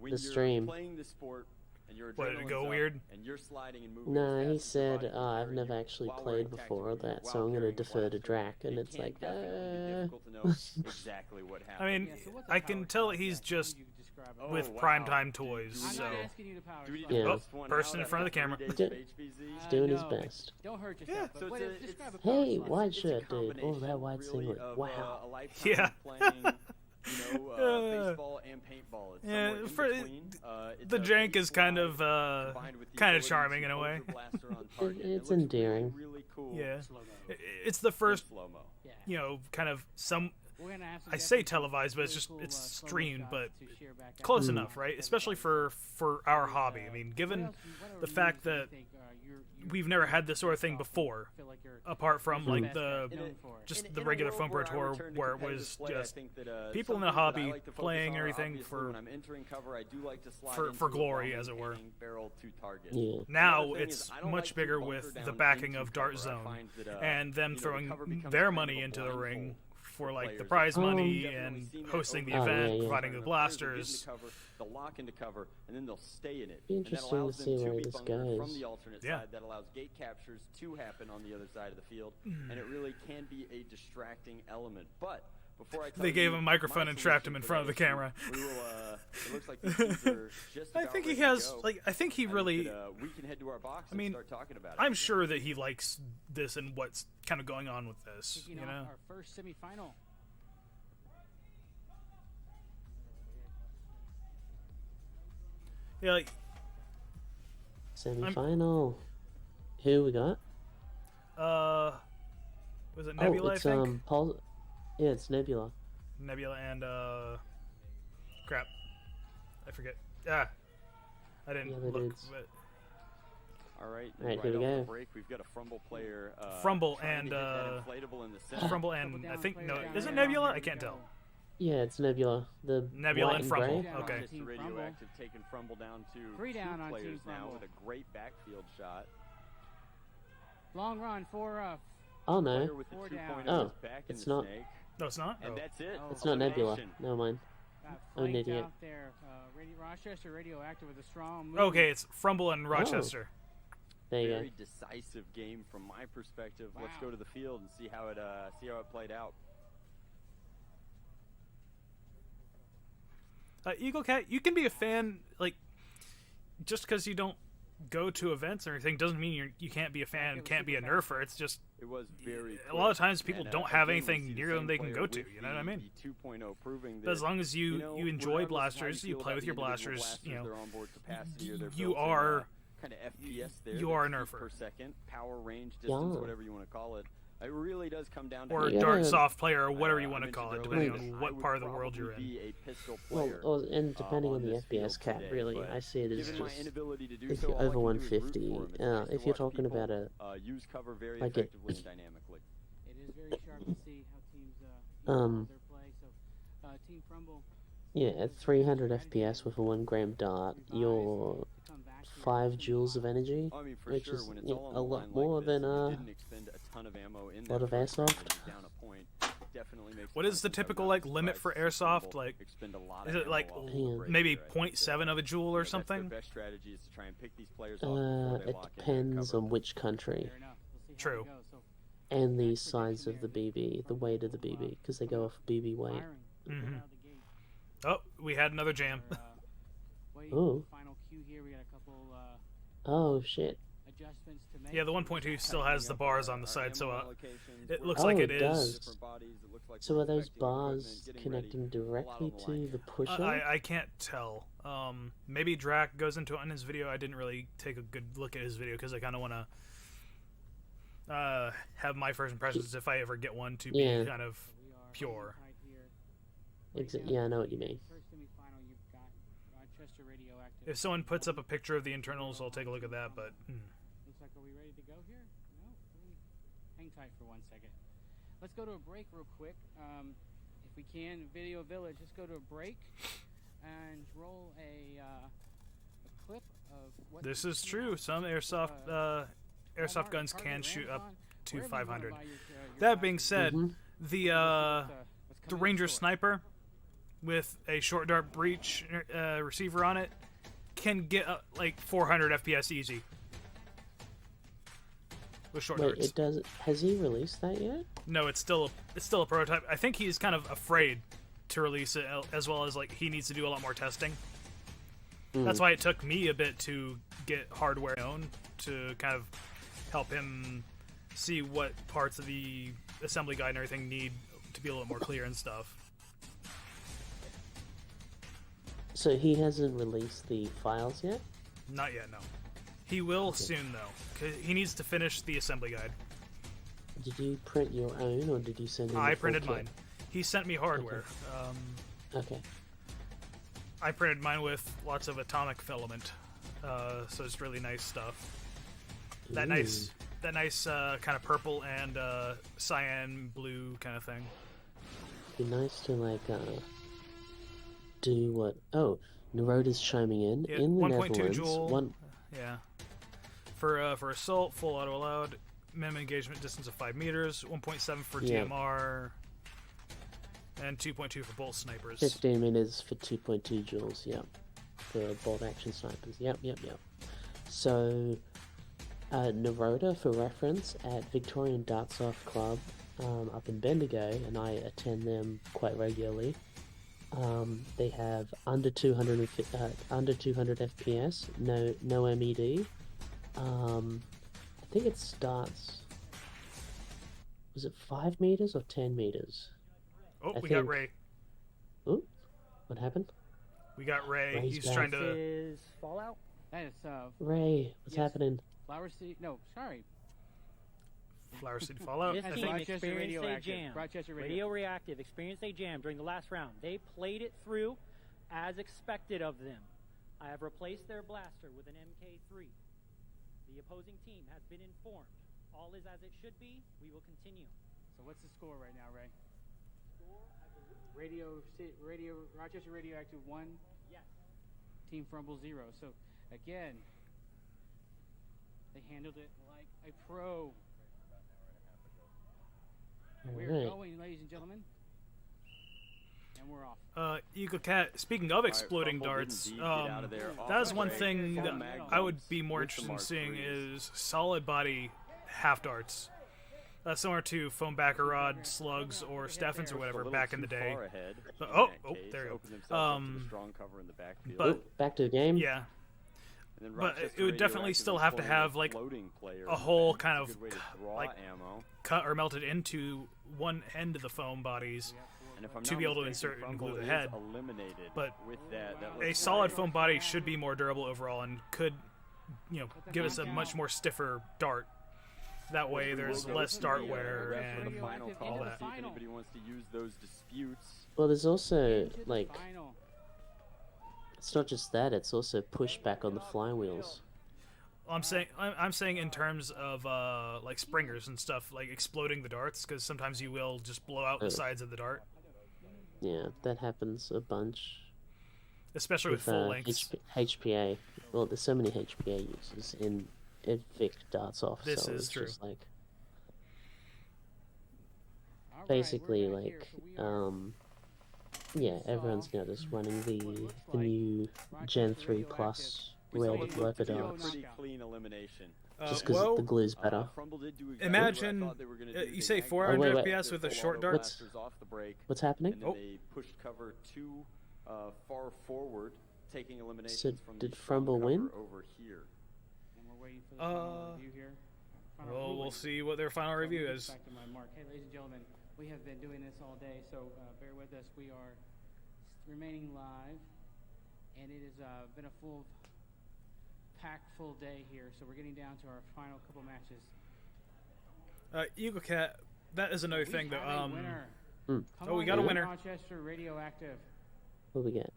When The you're stream. playing the sport and your What, did it adrenaline's go up weird? and you're sliding and moving. No, as he fast as your said, body can I've carry never you actually while played wearing before tactical gear, that, so while I'm going to carrying a defer to blaster. Drac, and It it's can like, definitely be difficult to know exactly what happened. I mean, Yeah, so what's a I can power tell slide? he's Yeah, just you describe it. with Oh, wow. primetime toys, I'm so not asking you to power Do we need slide. to Yeah. post one person out in front of the camera. after 3 days of HBZ? He's doing his No, best. Don't hurt yourself. Yeah. But So what it's if, a- describe a it's- power Hey, slide. white It's a shirt, dude. Oh, that combination, white really, singlet. of, Wow. a lifetime Yeah. playing, baseball and paintball. It's Yeah, somewhere in for between. It's the a jank is kind slide of combined with the kind of ability charming to in a way. Ultra Blaster on target. It It's looks endearing. Really, really cool. Yeah, Slow-mo. it's the first, slow-mo. Yeah. you know, kind of some. We're gonna have some I say definitely televised, but it's really just cool, it's slow-mo streamed, shots but to share back out close to enough, right? everybody. Especially for our hobby. I mean, What given else- what the are fact moves that do you think, you're we've never had this sort of thing before, feel like you're apart from the like best the guy known for it? just In the a regular world Phone Pro where I Tour return to where it competitive was play, I just think people in the something that I hobby like to focus playing on are everything obviously for when I'm entering cover, I do like to slide for into a glory, well as it were. maintaining barrel to target. Yeah. Now Another thing it's is I don't much like to bigger bunker with the down backing into of Dart cover. I Zone find that, and them the throwing cover becomes their kind of money a into the blind ring hole. for like the players. prize money Definitely and seen that hosting the over Oh, event, yeah, yeah. providing the The players will get into blasters. cover, they'll lock into cover, and then they'll stay in it. Be And that interesting allows to them see to where be this bunkered from goes. the alternate Yeah. side. That allows gate captures to happen on the other side of the field, and it really can be a distracting element. But before I tell They gave you him a microphone my and trapped him solution in for front of that the issue, camera. we will, it looks like these teams are just I about think he ready to has, go. like, I think he I think really, that, we can head to our box I mean, and start talking about it. I'm sure that he likes this and what's kind of going on with this, Kicking you off know? our first semifinal. Yeah, like, Semi-final. Who we got? was it Nebula, oh, it's I think? Yeah, it's Nebula. Nebula and, crap. I forget. Ah. I didn't The other look, dudes. but All right, All right, right here we off the go. break, we've got a Frumble player. Frumble trying to and, hit that inflatable in the center. Frumble Double and, I down, think, player no, down, is it down, Nebula? here I we can't go. tell. Yeah, it's Nebula. The Nebula white and and Frumble. gray. Yeah, Okay. on Rochester Team Radioactive taking Frumble down to Three down two on players Team now Frumble. with a great backfield shot. Long run for Oh no, Player with the Four 2.0 down. Oh, is back in it's the not. snake. No, it's not? And Oh. that's it. Oh. it's not Nebula. Elimination. Never mind. got Oh, an flanked idiot. out there. Rochester Radioactive with a strong move. Okay, it's Frumble and Rochester. There you Very decisive game from my perspective. Let's Wow. go to the field and see how it played out. Eagle Cat, you can be a fan, like, just because you don't go to events or anything doesn't mean you can't be a fan, it was can't be a super fast. nerfer. It's just It was very a lot of quick. times people And, don't have again, we anything see the near them same they can player go to, with you know what I mean? The 2.0 proving But as that, long as you enjoy regardless of how blasters, you feel play about with the your individual blasters, you know, their onboard capacity or their you built-in, are kind of FPS there. you their are a speed nerfer. per second, power, range, distance, Yeah. whatever you want to call it. It really does come down to or Yeah. dark soft player or whatever I you want to mentioned call it, earlier depending that on I what would part of the world you're probably in. be a pistol Well, player, and depending on on the this FPS field cap, today, really, but I see it as given my just inability to do if so, you're all I over can do is root 150. for 'em. It's nice to If you're watch talking people, about a use cover very like a- effectively and dynamically. It is very sharp to see how teams Um, their play. So Team Frumble yeah, at 300 FPS with a 1 gram dart, you're to come back here 5 in the joules of semifinals. energy, I mean, for which sure, is when it's yeah, all on a the lot line more like than this, and you didn't expend a ton of ammo in lot that of first airsoft. round, and you're down a point, definitely makes What sense is the to come typical down like to limit for surprise airsoft? Frumble, Like, expend a lot is of it like ammo off the Hang on. break maybe there. I think, 0.7 of a joule or that's their something? best strategy is to try and pick these players off before they It lock in their depends cover. on which country Fair enough. We'll see how True. it goes. So and the Next size prediction of the there, BB, the weight of the BB, because they go off BB weight. firing Mhm. out of the gate. Oh, we had another jam. We're, waiting Ooh. for the final cue here. We got a couple Oh shit! adjustments to make. Yeah, the 1.2 still has the bars on the side, so it looks Oh, like it it does. is. Different bodies, it looks like So we're are those affecting equipment, bars getting connecting ready. directly on the to line. the pusher? I can't tell. Maybe Drac goes into it in his video. I didn't really take a good look at his video because I kind of want to have my first impressions if I ever get one to Yeah. be kind of So we are holding pure. tight here. Right Exa- now, yeah, I know what you mean. First semifinal, you've got Rochester Radioactive. If someone puts up a picture of the internals, I'll take a look at that. But Looks like, are we ready to go here? No? Hang tight for 1 second. Let's go to a break real quick. If we can, Video Village, let's go to a break and roll a clip of what this the is team true. wants Some to, airsoft Walmart, guns Target, can shoot up Amazon, to wherever you wanna 500. buy your That being glasses. said, Mhm. the What's the coming in Ranger store. Sniper with a short dart breach receiver on it can get like 400 FPS easy with short Wait, darts. it does. Has he released that yet? No, it's still a prototype. I think he's kind of afraid to release it, as well as like he needs to do a lot more testing. That's why it took me a bit to get hardware own to kind of help him see what parts of the assembly guide and everything need to be a little more clear and stuff. So he hasn't released the files yet? Not yet, no. He will soon though, 'cause he needs to finish the assembly guide. Did you print your own, or did you send him? I the full printed kit? mine. He sent me hardware. Okay. I printed mine with lots of atomic filament, so it's really nice stuff. That nice kind of purple and cyan blue kind of thing. Be nice to do what? Oh, Neroda's chiming in. Yeah, In the 1.2 Netherlands, joule. Yeah. For assault, full auto allowed. Minimum engagement distance of 5 meters. 1.7 for Yeah. DMR. And 2.2 for bolt snipers. 15 meters for 2.2 joules, yep. For bolt action snipers, yep. So, Naroda, for reference, at Victorian Dartsoft Club up in Bendigo, and I attend them quite regularly. They have under 200 FPS, no MED. I think it starts. Was it 5 meters or 10 meters? Oh, we got Ray. Ooh, what happened? We got Ray. Ray's He's back. trying to. Is Fallout? That is Ray, what's yes. happening? Flower City. No, sorry. Flower City Fallout. This I team think. Rochester experienced a Radioactive. jam. Rochester Radio Reactive experienced a jam during the last round. They played it through as expected of them. I have replaced their blaster with an MK3. The opposing team has been informed. All is as it should be. We will continue. So what's the score right now, Ray? Radio Rochester Radioactive 1. Yes. Team Frumble 0. So again, they handled it like a pro. We're Alright. going, ladies and gentlemen, and we're off. Eagle Cat. Speaking of exploding Frumble did darts, indeed get out of there off that is the one break. thing Full that mag I would jumps be more with the interested in Mark seeing IIIs. is solid body half darts. Similar to foam backer rod, slugs, or Steffens or A whatever little back in too the day. far ahead But- in oh, that oh, case, there you go. opened himself up to the strong cover in the backfield. but- Ooh, back to the game. Yeah, And then but Rochester it would definitely Radioactive still is have to pulling have, like, floating player. a whole It's kind a of, good way to draw like, ammo. cut or melted into one end of the foam bodies. And if I'm to not be able to mistaken, insert and Frumble glue the is head. eliminated But with that A looks solid like- foam body should be more durable overall and could, give us a much more stiffer dart. That way there's We'll go less to dart the, wear rest of and the final Radioactive call all to that. see if anybody wants to use those disputes. Well, there's also, Into the like, final. it's not just that, it's also pushback on the flywheels. I'm saying in terms of like springers and stuff, like exploding the darts, because sometimes you will just blow out the sides of the dart, Yeah, that happens a bunch especially with full lengths. HPA. Well, there's so many HPA users in Vic Dartsoft, This so is it's true. just like All right, basically we're back like here. So we are everyone's now just running the new Gen 3 Plus We saw red what roper looked to be a darts, pretty clean elimination. just because well, the glue's better. Frumble did do exactly Imagine, what I thought they were gonna do. you They say magnetized 400 Oh, wait, FPS their with a full short auto dart? blasters off the break, What's happening? and then Oh. they pushed cover too far forward, taking eliminations So from did the strong Frumble cover win? over here. And we're waiting for the final review here. Final Well, we'll ruling. see what their final So I'm review gonna is. get Back to my mark. Hey, ladies and gentlemen, we have been doing this all day, so bear with us. We are remaining live, and it has been a packed full day here. So we're getting down to our final couple matches. Eagle Cat, that is another thing We that have a winner. Mm. Come Oh, we on got a in, winner. Rochester Radioactive. What do we get?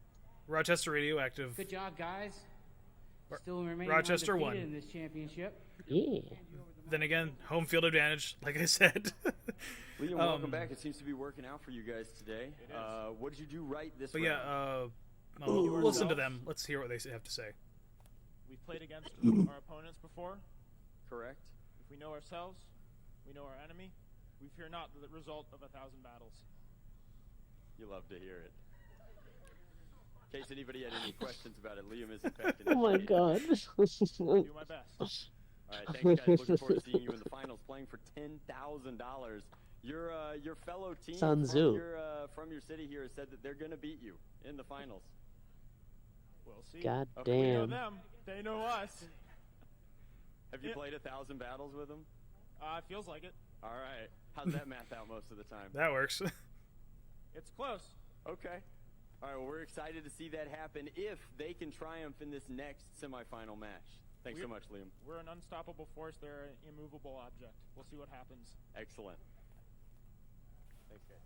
Rochester Radioactive. Good job, guys. Still remaining Rochester undefeated won. in this championship. Yeah. Then again, home field advantage, like I said. Liam, welcome back. It seems to be working out for you guys today. What did you do right this But round? yeah, listen to them. Let's hear what they have to say. We've played against our opponents before. Correct. If we know ourselves, we know our enemy. We fear not the result of 1,000 battles. You love to hear it. In case anybody had any questions about it, Liam is in fact an Oh my educator. god. Do my best. All right, thanks guys. Looking forward to seeing you in the finals, playing for $10,000. Your fellow team Sun Tzu. from your city here has said that they're going to beat you in the finals. We'll see. God Okay. We know damn. them. They know us. Have you Yeah. played 1,000 battles with them? Feels like it. All right. How's that math out most of the time? That works. It's close. Okay. All right, well, we're excited to see that happen if they can triumph in this next semifinal match. Thanks so much, Liam. We're an unstoppable force. They're an immovable object. We'll see what happens. Excellent. Thanks, guys.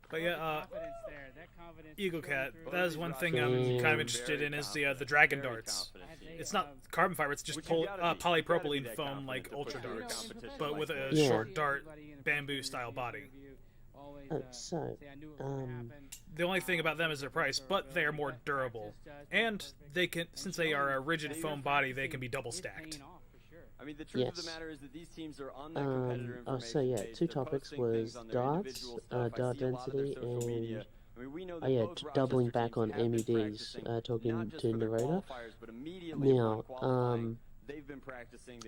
But yeah, Confidence there. That confidence Eagle is Cat, showing through. that is one thing I'm Damn. kind of interested in is the dragon Very darts. confident team. It's not carbon fiber; it's just Which you gotta be. You gotta be polypropylene that foam confident like to push ultra through a darts, competition but like with a this. Yeah. short dart Everybody in a bamboo press style review, body. review, always, So, say, I knew it was gonna happen. The only thing about them is their price, but they are more durable, and they can, since they are a rigid foam body, they can be double It's stacked. paying off for sure. I mean, the truth of the Yes. matter is that these teams are on that competitor information Oh, so yeah, page. two They're topics posting things was on their darts, individual stuff. I dart see a lot of their density, social media. and I mean, we know oh that yeah, both doubling Rochester back teams on have been MEDs, practicing, talking not just to for their narrator. qualifiers, but immediately upon Now, qualifying, they've been practicing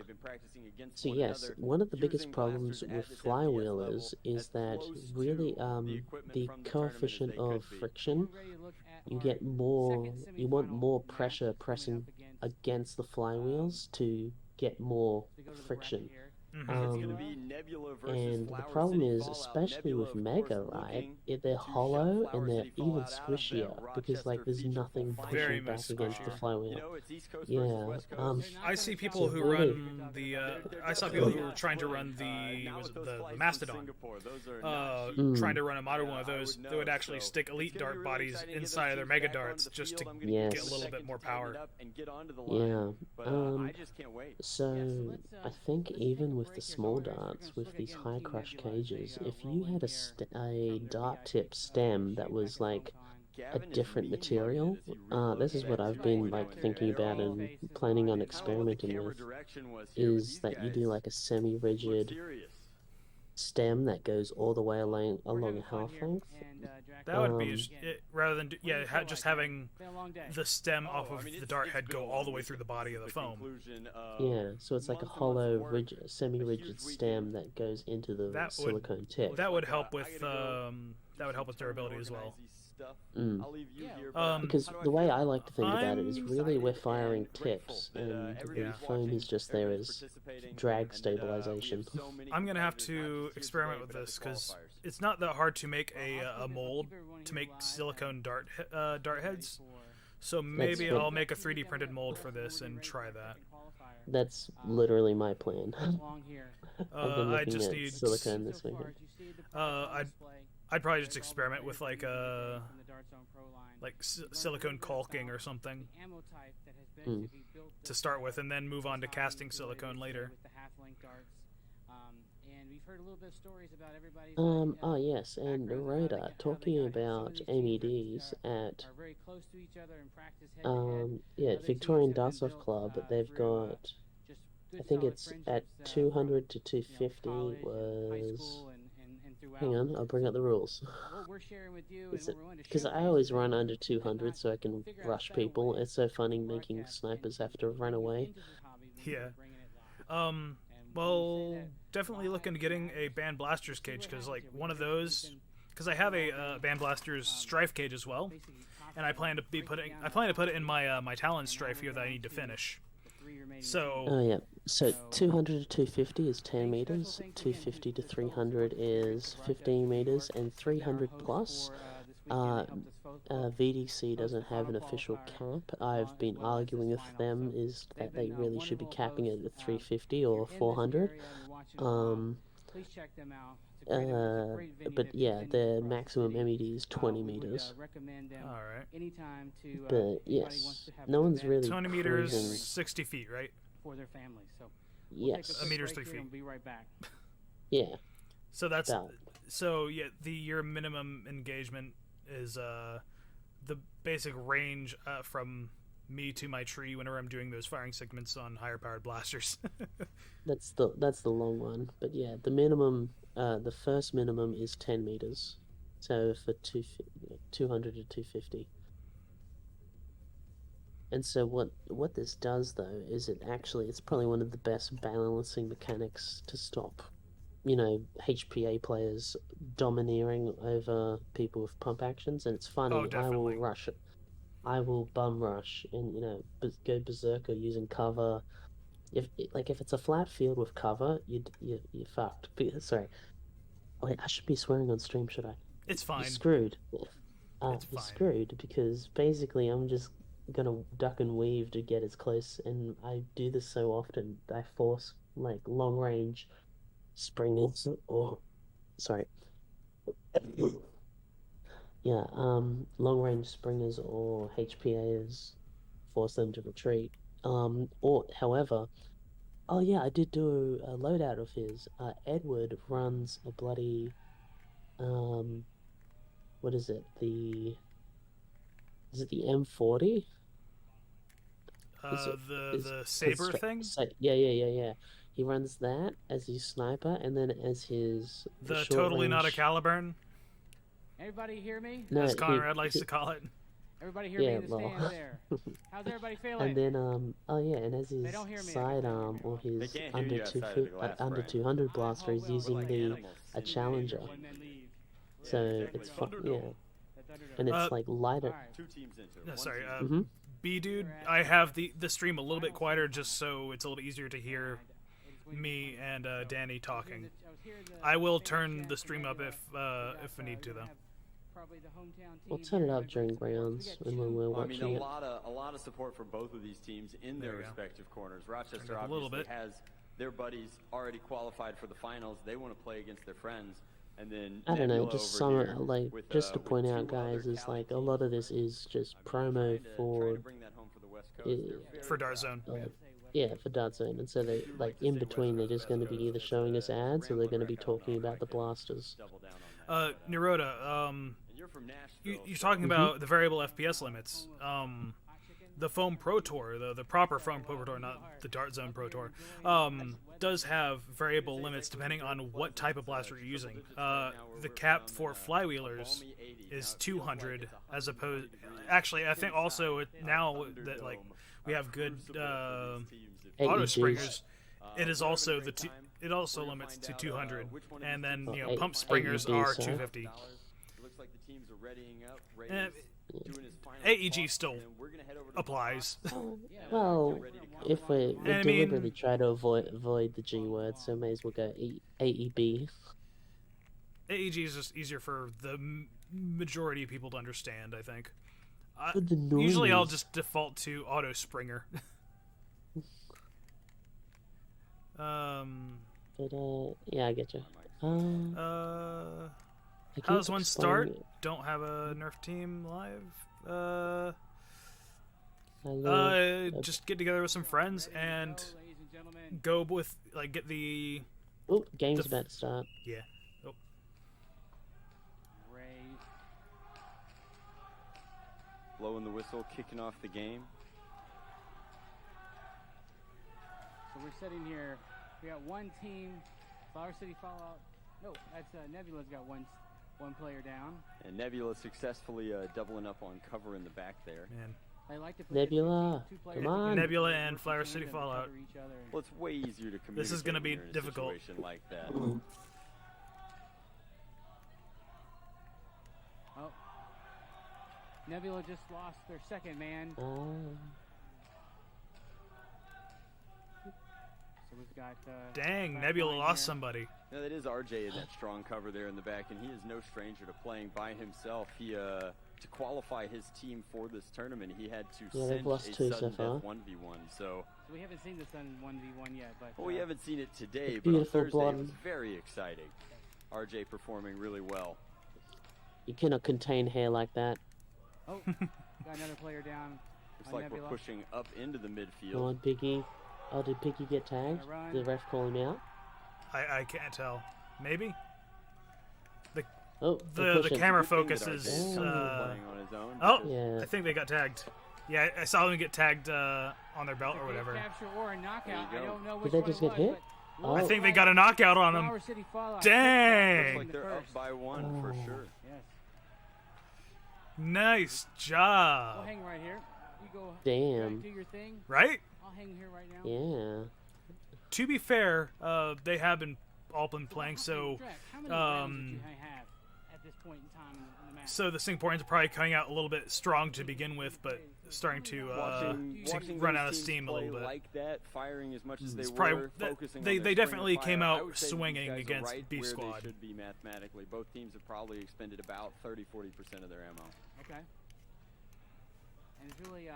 against so one yes, another, one of the biggest using problems blasters with at this FPS flywheelers level is as that close really to the equipment the from the tournament as coefficient they of could be. friction, We're ready to look at you our get more, second you want semifinal more match pressure coming pressing up against, against the flywheels to get more to go to the friction. bracket here. It's going to Um, be Nebula versus and the Flower problem City is, Fallout. especially Nebula, with of course, Mega, right? looking They're to shut hollow Flower and they're City even Fallout out of squishier that because like Rochester there's feature nothing full Very pushing much back against the squishier. flywheel. You know, it's East Coast Yeah, versus West Coast. I see people who really- run the. I saw people who were trying to run the Mastodon. Trying to run a modern one of those. They would actually stick elite dart bodies inside of their mega darts just to Yes. get a little bit more power. Yeah. I just can't wait. So I think even with the small darts, with these high crush cages, if you had a dart tip stem that was like a different material, this is what I've been like thinking about and planning on experimenting with, is that you do like a semi-rigid stem that goes all the way along a half length. That would be rather than just having the stem off of the dart head go all the way through the body of the foam. Yeah, so it's like a hollow, rigid, semi-rigid stem that goes into the silicone tip. That would help with durability as well. Because the way I like to think about it is really we're firing tips, and the foam is just there as drag stabilization. I'm gonna have to experiment with this because it's not that hard to make a mold to make silicone dart heads. So maybe I'll make a 3D printed mold for this and try that. That's literally my plan. I've been I looking just at need silicone this weekend. I'd probably just experiment with like silicone caulking or something to start with, and then move on to casting silicone later. And we've heard a little bit of stories about everybody's Oh yes, and Rhoda, talking about MEDs at yeah, Victorian Dartsoft Club, they've got, I think it's at 200 to 250 was, hang on, I'll bring up the rules. Because I always run under 200 so I can rush people. It's so funny making snipers have to run away. Yeah. Well, definitely looking to getting a Band Blaster's cage, because like one of those, because I have a Band Blaster's Strife cage as well, and I plan to put it in my my Talon Strife here that I need to finish. So. Oh yeah. So 200 to 250 is 10 meters. 250 to 300 is 15 meters, and 300 plus. VDC doesn't have an official cap. I've been arguing with them is that they really should be capping it at 350 or 400. But yeah, the maximum MED is 20 meters. Alright. But yes, no one's really 20 meters, cruising. 60 feet, right? For their families. So Yes. A meter's 3 feet. We'll be right back. Yeah. So that's About. so yeah. Your minimum engagement is the basic range from me to my tree whenever I'm doing those firing segments on higher powered blasters. That's the long one. But yeah, the minimum, the first minimum is 10 meters. So for 200 to 250. And so what this does though is it's probably one of the best balancing mechanics to stop, HPA players domineering over people with pump actions. And it's funny, I will rush it. I will bum rush and go berserker using cover. If it's a flat field with cover, you're fucked. Sorry, wait, I should be swearing on stream, should I? It's fine. You're screwed. It's You're fine. screwed because basically I'm just gonna duck and weave to get as close, and I do this so often. I force like long range springers or yeah, long range springers or HPAs, force them to retreat. Or however, oh yeah, I did do a loadout of his. Edward runs a bloody what is it? Is it the M40? Is it- is- The 'cause saber thing? Yeah. He runs that as his sniper, and then as his The short totally not a range- Caliburn, Everybody hear me? No, as Conrad likes to call it. Everybody hear me Yeah, in the lol. stands there. How's everybody feeling? And then oh yeah, and as his don't hear me, I can sidearm tell or you. his They can't hear you outside of the glass, under Brian. 200 blaster is Oh, well, using we're the animals. a Challenger. And then leave. So it's fun, yeah, That's Underdog. and it's Uh, like lighter. Alright. 2 teams into it. No, One sorry, team. Mm-hmm. B dude, I have the stream a little bit quieter just so it's a little bit easier to hear me and Danny talking. I will turn the stream up if we need to though. We'll turn it up during rounds and when we're Well, I mean, watching a it. lot of support for both of these teams in their There we go. respective corners. Rochester Turn it up a little obviously bit. has their buddies already qualified for the finals. They want to play against their friends, and then I don't know, Nebula just over some here like with, just to with point 2 out, guys, other is Cali like a teams. lot of this is just I mean, promo trying to for bring that home for the West Coast. Yeah. They're very For Dart Zone. yeah, for Dart Zone, and so they like in between they're just going to be either showing us ads or they're going to be talking about the blasters. double down on that. Neroda, And you're from Nashville. you're talking about the variable FPS limits. The Foam Pro Tour, the proper Foam Pro Tour, not the Dart Zone Pro Tour, does have variable limits depending on what type of blaster you're using. The cap for flywheelers is 200 as opposed. Actually, I think also now that like we have good auto AEGs. springers, it is also it also limits to 200, and then pump springers AEGs, are sorry. 250. It looks like the teams are readying up. Eh, Reyes doing his final AEG toss, still and then we're gonna head over to the applies. Well, if we I mean- deliberately try to avoid the G word, so may as well go AEB. AEG is just easier for the majority of people to understand, I think. For the Usually I'll normies. just default to auto springer. But yeah, I get you. I How keep does one start? explaining it. Don't have a Nerf team live. I love- Just get together with some friends and Ladies and gentlemen, go with like get the Oh, game's the- about to start. yeah. Oh, Ray. blowing the whistle, kicking off the game. So we're sitting here. We got one team, Flower City Fallout. No, that's Nebula's got one player down. And Nebula successfully doubling up on cover in the back there. man. They like to play Nebula, two players come on. together, Nebula work and in Flower tandem City to Fallout. cover each other and- Well, it's way easier to communicate. This is gonna when be you're in a difficult. situation like that. Oh. Nebula just lost their second man. So we've got. Dang, back Nebula line lost here. somebody. Now, that is RJ in that strong cover there in the back, and he is no stranger to playing by himself. He to qualify his team for this tournament, he had to Yeah, they've send lost a 2 so sudden far. death 1v1. So, So we haven't seen the Sun 1v1 yet, but. well, we haven't seen it today, It's but on beautiful Thursday it was blonde. very exciting. RJ performing really well. You cannot contain hair like that. Oh, got another player down. Looks on like Nebula. we're pushing up into the Come midfield. on, Piggy. Oh, did Piggy get tagged? run. Did the ref call him out? I can't tell. Maybe Oh, they're the pushing. camera Good thing that focus RJ is. is playing on his own Oh, because Yeah. I think they got tagged. Yeah, I saw them get tagged on their belt or Great whatever. Capture or a knockout. There I you go. don't know Did which they one just it get was, hit? but Oh. I looks think they like got a knockout on them. Flower City Fallout Dang! looks like they're up by 1 for Oh. sure. Yes. Nice We'll job. hang right here. You go. Damn. Do your thing. Right? I'll hang here right now. Yeah. To be fair, they have been all been playing, so Drac, how many rounds did you um, have at this point in time in the match? so the Singaporeans are probably coming out a little bit strong to begin with, but starting to Watching run those out of teams steam a play little bit. like that, firing as much as they It's were, probably- focusing they on their definitely string of came fire, out I would say these swinging guys are against right Beef where Squad. They should be mathematically. Both teams have probably expended about 30-40% of their ammo. Okay. And it's really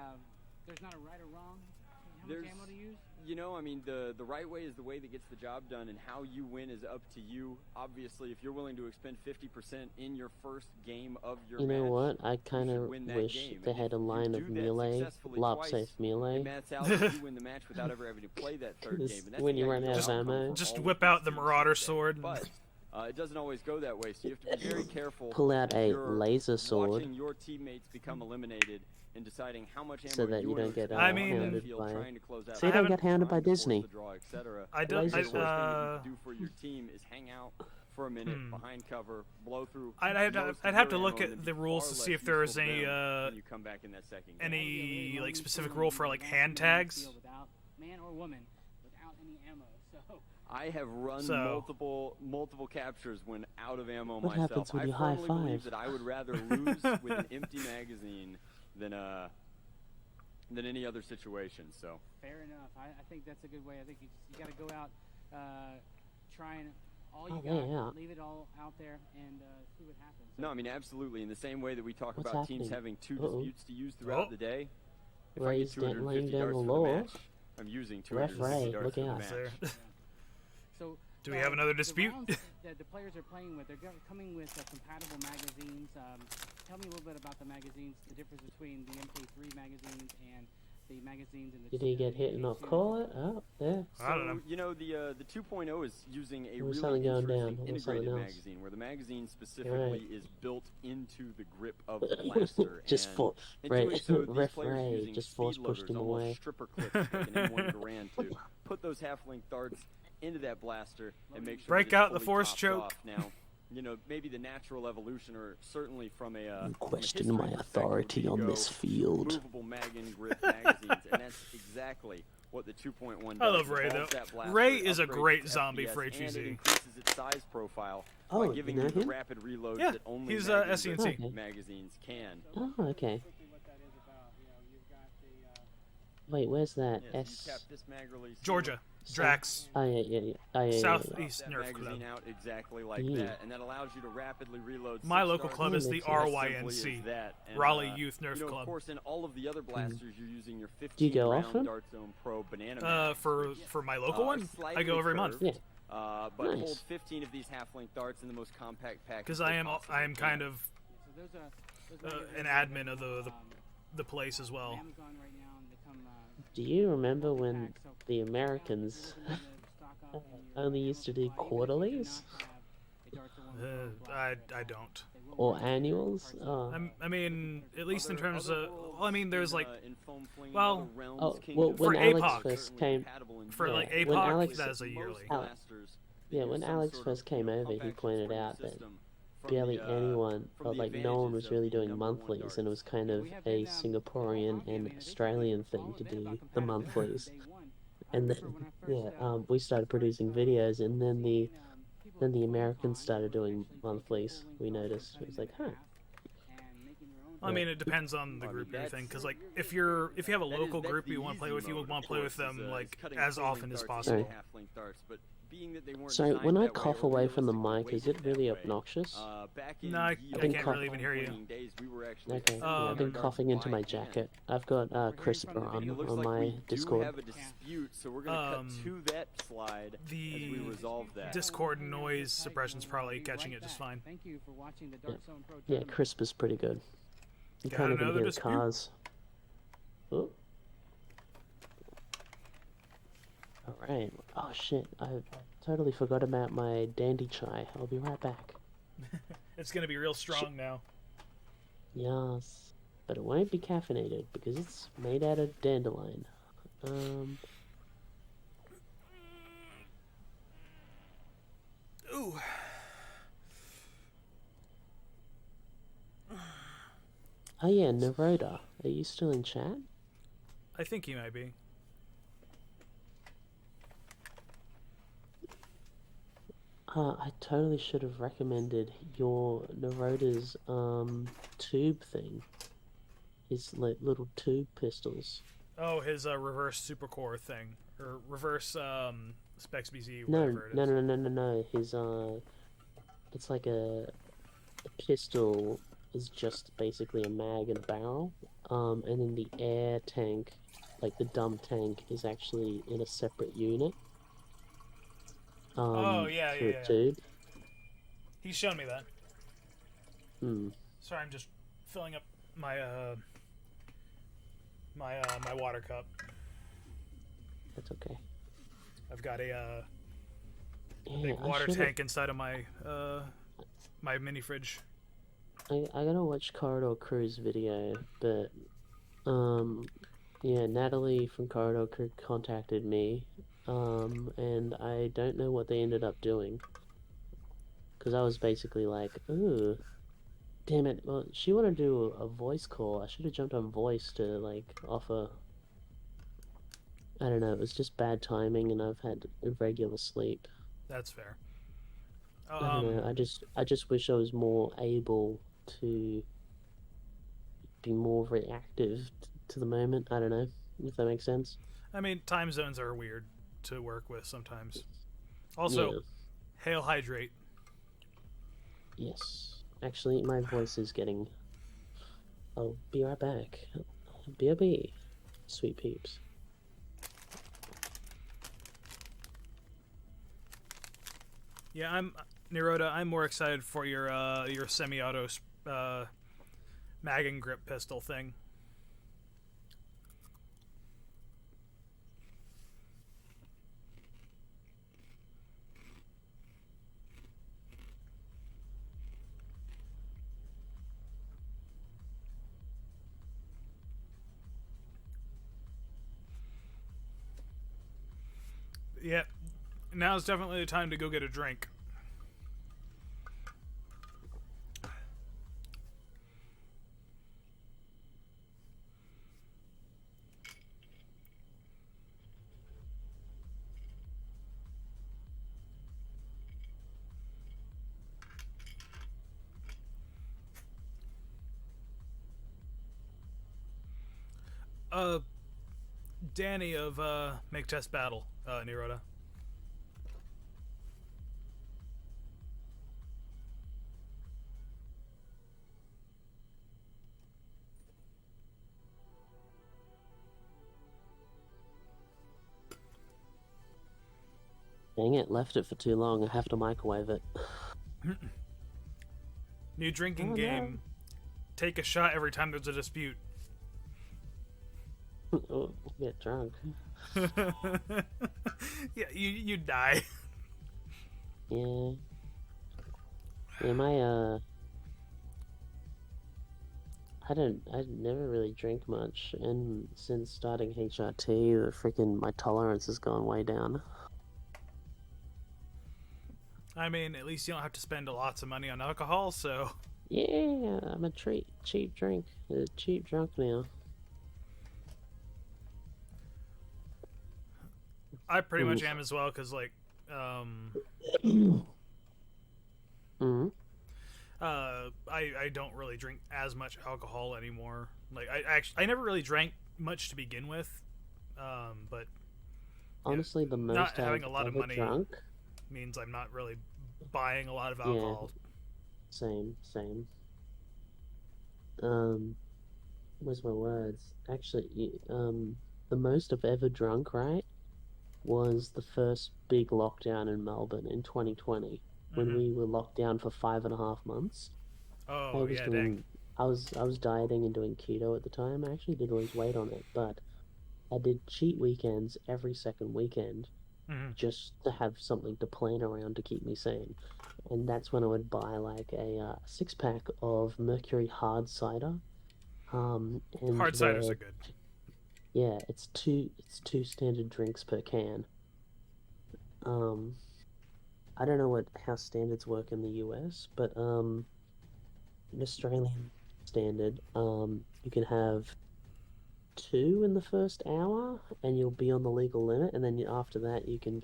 there's not a right or wrong. How much There's- ammo to use? You know, I mean, the right way is the way that gets the job done, and how you win is up to you. Obviously, if you're willing to expend 50% in your first game of your You match, know what? I kind should of win that wish game. they And had if a you line do of that melee, successfully lob twice, safe melee. it maths out that you win the match without ever having to play that third This- game. And that's when the you run ideal out of outcome ammo. for Just all of whip these out the teams Marauder today. sword. But it doesn't always go that way. So you have to be very careful. Pull out if a you're laser sword. Watching your teammates become eliminated and deciding how much ammo So that you want don't to get, expend I on mean- that hounded field, by- trying to close out So you don't rounds, get hounded trying by to force Disney. the draw, etc. I don't. Laser The worst sword. thing that you can do for your team is hang out for a minute behind cover, blow through. I'd most have of to your look ammo, at and the be rules far to see less if there useful is to any them when you come back in that second game. any like specific rule for like hand tags. Without man or woman, without any ammo. So I have run So- multiple captures when out of ammo What myself. happens when I you firmly high-five? believe that I would rather lose with an empty magazine than any other situation. So fair enough. I think that's a good way. I think you got to go out, trying all you Oh, got, yeah. leave it all out there, and see what happens. no, I mean absolutely. In the same way that we talk What's about teams happening? having two Uh-oh. disputes to use throughout Oh. the day. If I Ray's get 250 laying down darts the for the law. match, I'm using 250 Ray, darts look for the out. match. There. So, Do we have another dispute? The rounds that the players are playing with, they're coming with compatible magazines. Tell me a little bit about the magazines, the difference between the MK3 magazines and the magazines in the. Did he get hit and not call it? Oh, there. I don't know. So, you know, the 2.0 is using a There was really something going down. interesting There was something integrated else. magazine where the magazine specifically Right. is built into the grip of the blaster. Just and for in Ray, doing so, these Ref players are Ray using just speed force pushed loaders, him almost away. stripper clips like an M1 Garand to put those half-length darts into that blaster and make sure Break that it's out the fully force topped choke. off. Now, you know, maybe the natural evolution, or certainly from a You from a question history my perspective, authority would on be to this go field. movable mag and grip magazines, and that's exactly what the 2.1 does. I love It Ray, evolves though. that blaster, Ray is a upgrades great its zombie FPS, for and HVZ. it increases its size profile Oh, by giving you know you the him? rapid reloads Yeah, that only he's, mag and SC&C. grip Okay. magazines can. Oh, okay. Quickly what that is about. You know, you've got the. Wait, where's that? Yes, S. you tap this mag release here, Georgia, Drax, Oh, yeah. Oh, yeah. Southeast that Nerf magazine Club. out exactly like Yeah. that, and that allows you to rapidly reload. My 6 local darts club is the makes sense. as simply RYNC, as that. And, Raleigh Youth Nerf you know, Club. Of course, in all of the other blasters, you're using your 15 Do you go round often? Dart Zone Pro banana mag, For my local one, I go every month Yeah. but Nice. hold 15 of these half-length darts in the most compact package. because they I am possibly kind can. of So those are. an admin of the place as well. Amazon right now, and they come. Do you remember when multi-pack, so the check out Americans if you're looking to stock up in your only ammo used to do supply, even if you do quarterlies? not have a Dart Zone Pro I blaster, don't. they will Or run you annuals? parts of Oh. I mean, at least in Other- terms other of, worlds well, I mean, there's in, like in foam fling, well- other realms, Oh, well, kingdoms, when For Alex APOC. first came, for Yeah, like when APOC, Alex- that is a yearly. Alex- yeah, when Alex first came over, he pointed out that barely anyone, or like no one was really doing monthlies, and it was kind of a Singaporean and Australian thing to do the monthlies. And then, we started producing videos, and then the Americans started doing monthlies. We noticed. It was like, huh. I mean, it depends on the group and everything. Because like, if you have a local group you want to play with, you want to play with them like as often as possible. Sorry, when I cough away from the mic, is it really obnoxious? No, I been can't really even hear you. Okay, yeah, I've been coughing into my jacket. I've got CRISPR on my Discord. Have a dispute, so we're gonna cut to that slide as we The resolve that. Discord noise suppression's probably catching it just fine. Thank you for watching the Dart Zone Pro Yeah, tournament. CRISPR's pretty good. You Got can't even another hear the dispute? cars. Oh. Alright. Oh shit, I totally forgot about my dandy chai. I'll be right back. It's gonna be real strong now. Yes. But it won't be caffeinated because it's made out of dandelion. Ooh. Oh yeah, Naroda. Are you still in chat? I think he might be. I totally should have recommended your Naroda's tube thing. His like little tube pistols. Oh, his reverse supercore thing, or reverse Specs BZ, No, whatever it is. no. His it's like a pistol is just basically a mag and a barrel. And then the air tank, like the dump tank, is actually in a separate unit. Oh, yeah, for yeah, a yeah. tube. He's shown me that. Hmm. Sorry, I'm just filling up my my water cup. That's okay. I've got a Yeah, big I water should. tank inside of my my mini fridge. I gotta watch Corridor Crew's video, but yeah, Natalie from Corridor Crew contacted me, and I don't know what they ended up doing, because I was basically like, ooh, damn it, well, she wanted to do a voice call. I should have jumped on voice to, like, offer. I don't know, it was just bad timing, and I've had irregular sleep. That's fair. I don't know, I just wish I was more able to be more reactive to the moment. I don't know if that makes sense. I mean, time zones are weird to work with sometimes. Also, Yeah. hail hydrate. Yes. Actually, my voice is getting. I'll be right back. BRB, sweet peeps. Yeah, I'm Neroda. I'm more excited for your semi-auto mag and grip pistol thing. Yeah, now's definitely the time to go get a drink. Danny of Make Test Battle, Neroda. Dang it, left it for too long. I have to microwave it. New drinking Oh, game. no. Take a shot every time there's a dispute. Oh, get drunk. Yeah, you die. Yeah. Yeah, my I never really drink much, and since starting HRT, the freaking my tolerance has gone way down. I mean, at least you don't have to spend lots of money on alcohol, so Yeah, I'm a cheap drink, cheap drunk now. I pretty much Oof. am as well, because like, Mm-hmm. I don't really drink as much alcohol anymore. Like I never really drank much to begin with, but Honestly, the most not having I've a lot of ever money drunk. means I'm not really buying a lot of alcohol. Same. Where's my words? Actually, the most I've ever drunk, right, was the first big lockdown in Melbourne in 2020, when we were locked down for 5.5 months. Oh yeah, dang. doing, I was dieting and doing keto at the time. I actually did lose weight on it, but I did cheat weekends every second weekend, just to have something to plan around to keep me sane. And that's when I would buy like a 6-pack of Mercury hard cider. And Hard ciders are good. Yeah, it's two standard drinks per can. I don't know how standards work in the US, but in Australian standard, you can have 2 in the first hour, and you'll be on the legal limit, and then after that you can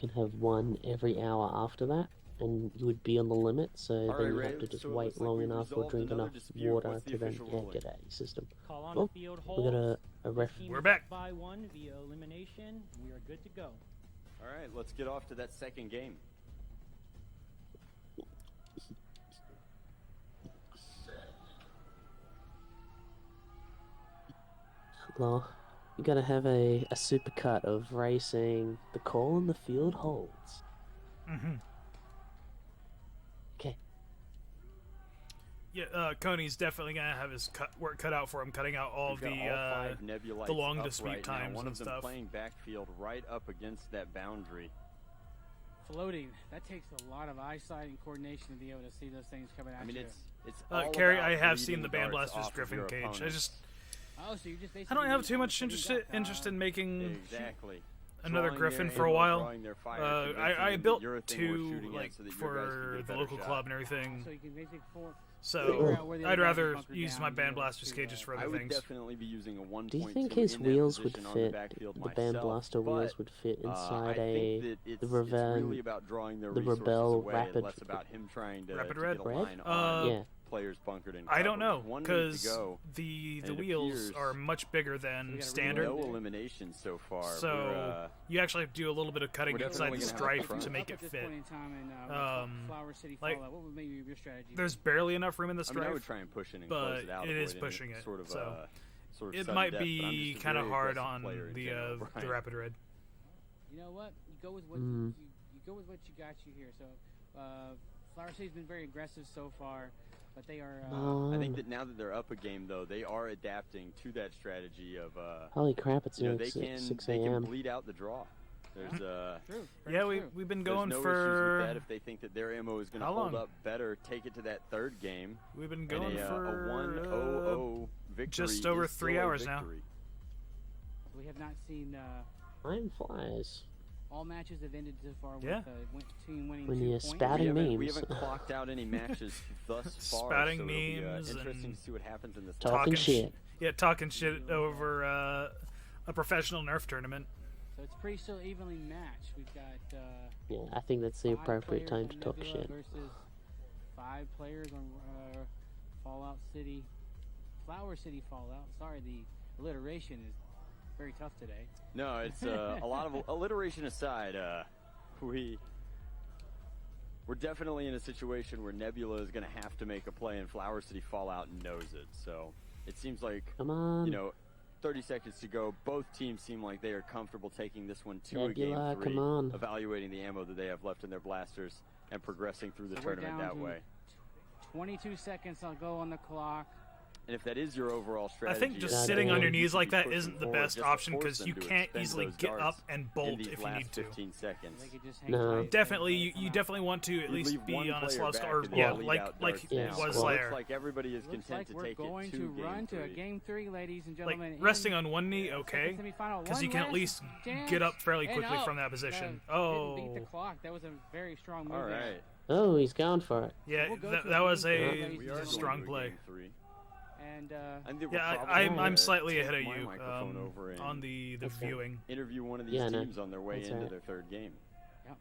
have 1 every hour after that, and you would be on the limit, so then you have to just wait long enough or drink enough water to then get out of your system. Call on Oh, the field we hold. got a ref. Team We're is back. up by 1 via elimination. We are good to go. All right, let's get off to that second game. Well, you gotta have a supercut of racing. The call on the field holds. Okay. Yeah, Coney's definitely gonna have his work cut out for him, cutting out all We've got the all 5 Nebulites the long up dispute right now. times One and of them stuff. playing backfield right up against that boundary. Floating. That takes a lot of eyesight and coordination to be able to see those things coming at I mean, you. it's all Carrie, about I have leading seen the darts Bandblaster's off of Griffin your cage. I opponent. just Oh, so you just I basically don't have need too much almost interest in making Exactly. another Drawing Griffin their for a ammo, while. drawing their fire, I convincing built them that 2 you're a thing worth shooting at like so that your guys can for get a the better local shot. club and everything. So you can basically figure So out where the I'd other guys are rather bunkered use down my and be able Bandblaster's to, cages for I other would things. definitely be using a 1.2 Do you think his in that wheels would position on the fit, backfield the myself, Bandblaster wheels but, would fit I inside think that it's Revel- really about drawing their the resources Rebel away Rapid- and less about him trying to, Rapid to Red? get a line Red? on Yeah. players bunkered in I don't cover. know, With 1 minute to because go, the and it wheels appears are much bigger we than gotta standard. no elimination so far. So you actually have to do a little bit of cutting we're inside the definitely gonna have stripe to to make Up it at this fit. point in time in Flower City like, Fallout, what would maybe your strategy? There's barely enough room in the I mean, I stripe, would try and push in and but close it out. it is avoiding pushing it. Sort of, So sort of it sudden might death, but I'm be just a kind of very hard aggressive on player in the general, the Brian. Rapid Red. You know what? You go with what Mm. you go with what you got you here. So Flower City's been very aggressive so far, but they are. I think that now that they're up a game, though, they are adapting to that strategy of, Holy crap, it's you know, like they can 6 they can a.m. bleed out the draw. There's True. Yeah, very true. we've been there's going no issues for with that. If they think that their ammo is going to How hold long? up better, take it to that third game. we've been And going a for 1-0-0 victory just over is 3 still a hours now. victory. We have not seen Time flies. all matches have ended so far Yeah. with team winning When 2 you're points. spouting We memes. haven't clocked out any matches thus far. Spouting so it'll be, memes interesting and to see what happens in this Talking talking shit. Yeah, talking shit over a professional Nerf tournament. So it's pretty still evenly matched. We've got Yeah, I think that's the 5 appropriate players time to on talk Nebula shit. versus 5 players on Fallout City, Flower City Fallout. Sorry, the alliteration is very tough today. No, it's a lot of alliteration aside. We're definitely in a situation where Nebula is going to have to make a play, and Flower City Fallout knows it. So it seems like, Come on. 30 seconds to go. Both teams seem like they are comfortable taking this one to Nebula, a game 3, come on. evaluating the ammo that they have left in their blasters and progressing through the So we're tournament down that to way. 22 seconds. I'll go on the clock. And if that is your overall I strategy, think just Yeah, sitting on yeah. your knees like that pushing isn't the forward best just to option force because them you to can't expend easily those get darts up and in bolt these if you last need to. 15 seconds. They could just hang No. tight. Definitely, They you come out. definitely want to at You least leave be one on a player slow back start, or and yeah, then lead like out like darts Yeah, now. was So it Slayer. looks like everybody is Looks content like to we're take going it to to run game to a 3. game 3, ladies and Like gentlemen. resting on one knee, okay, Semifinal. because One you can at last least chance. get up fairly And quickly up. from that position. Didn't beat the Oh, clock. That was a very strong move. All there. right. Oh, he's going for it. yeah, We'll go that, to that a was game a three, ladies We and are going strong to a play. game 3. And I think Yeah, we're probably I'm gonna slightly take ahead of my you microphone over and on the That's right. viewing. interview one of these Yeah, no, teams on their way that's into right. their third game. Yep.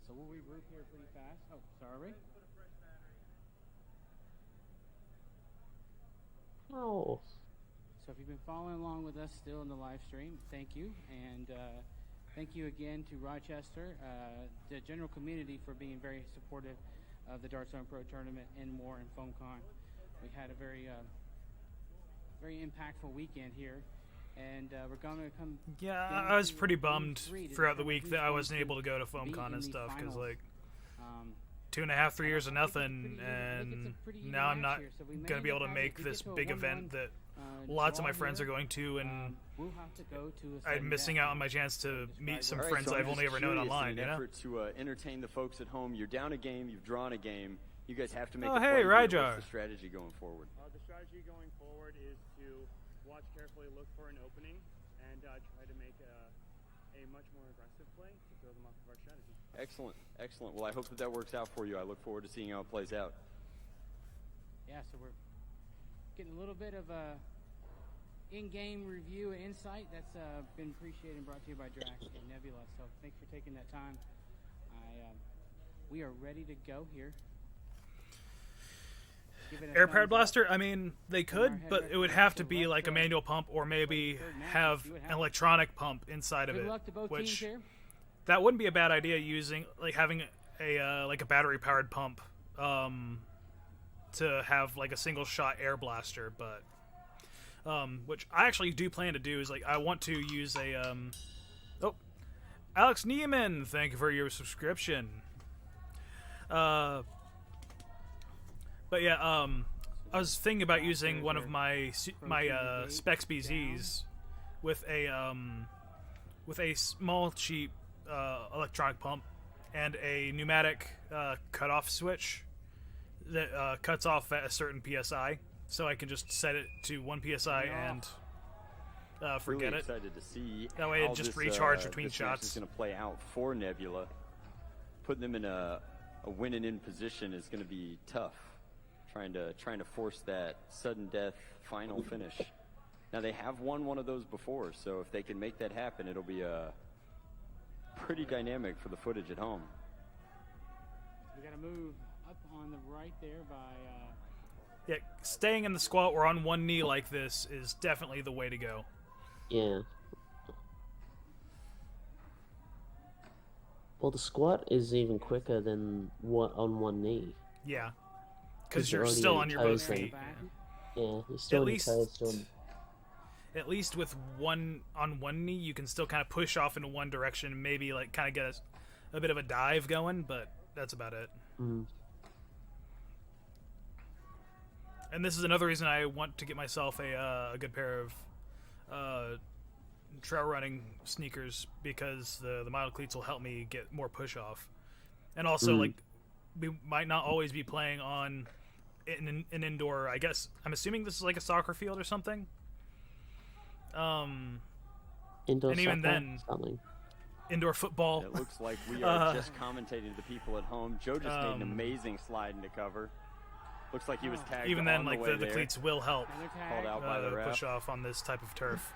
So we'll regroup here pretty fast. Oh, sorry. Oh. So if you've been following along with us still in the live stream, thank you. And thank you again to Rochester, the general community, for being very supportive of the Darts Zone Pro Tournament and more in FoamCon. We had a very, very impactful weekend here. And we're going to come. Yeah, down I was to pretty game bummed 3 to throughout the determine week who's that I going wasn't able to go to be FoamCon in and the stuff because finals. like Um, 2.5, 3 years of I think it's nothing, pretty even- I think and it's a pretty even now I'm match not here, so we may gonna be able to probably- make if we get this to a big 1-1, event that lots of draw my friends here, are going to, and we'll have to go to a I'm sudden missing death out on my match. chance to meet some All right, friends so I'm I've only just ever known curious, online. in You an know? effort to entertain the folks at home, you're down a game, you've drawn a game. You guys have to make Oh, a play hey, here. Ryjar. What's the strategy going forward? The strategy going forward is to watch carefully, look for an opening, and try to make a much more aggressive play to throw them off of our strategy. Excellent, excellent. Well, I hope that that works out for you. I look forward to seeing how it plays out. Yeah, so we're getting a little bit of a in-game review and insight that's been appreciated and brought to you by Drax and Nebula. So thanks for taking that time. We are ready to go here. Give it a Air thumbs powered up. blaster. I mean, they From our could, head but rep it would to have to the be left, like a manual pump, or maybe third match, have see what an happens. electronic pump inside of Good it, luck to both teams which here. that wouldn't be a bad idea. Using like having a like a battery powered pump to have like a single shot air blaster, but which I actually do plan to do is like I want to use a oh, Alex Neiman, thank you for your subscription. But yeah, I was thinking about using one of my Specs BZs with a small, cheap electronic pump and a pneumatic cutoff switch that cuts off at a certain PSI, so I can just set it to 1 PSI and forget really it. Excited to see That way it just recharge between this match is shots. going to play out for Nebula. Putting them in a win and in position is going to be tough. Trying to force that sudden death final finish. Now they have won one of those before, so if they can make that happen, it'll be pretty dynamic for the footage at home. We got to move up on the right there by. Yeah, staying in the squat or on one knee like this is definitely the way to go. Yeah. Well, the squat is even quicker than what on one knee. Yeah, because you're you're already still on on your toes both then. feet. Yeah, you're still At on your least- toes, still on- At least with one knee, you can still kind of push off into one direction and maybe like kind of get a bit of a dive going, but that's about it. Mm. And this is another reason I want to get myself a good pair of trail running sneakers, because the mild cleats will help me get more push off. And also, like, we might not always be playing on an indoor. I guess I'm assuming this is like a soccer field or something. Indoor and even soccer, then, something. indoor football. It looks like we are just commentating to the people at home. Joe just made an amazing slide into cover. Looks like he was tagged Even then, on like the way the there. cleats will help Called out by the ref. push off on this type of turf.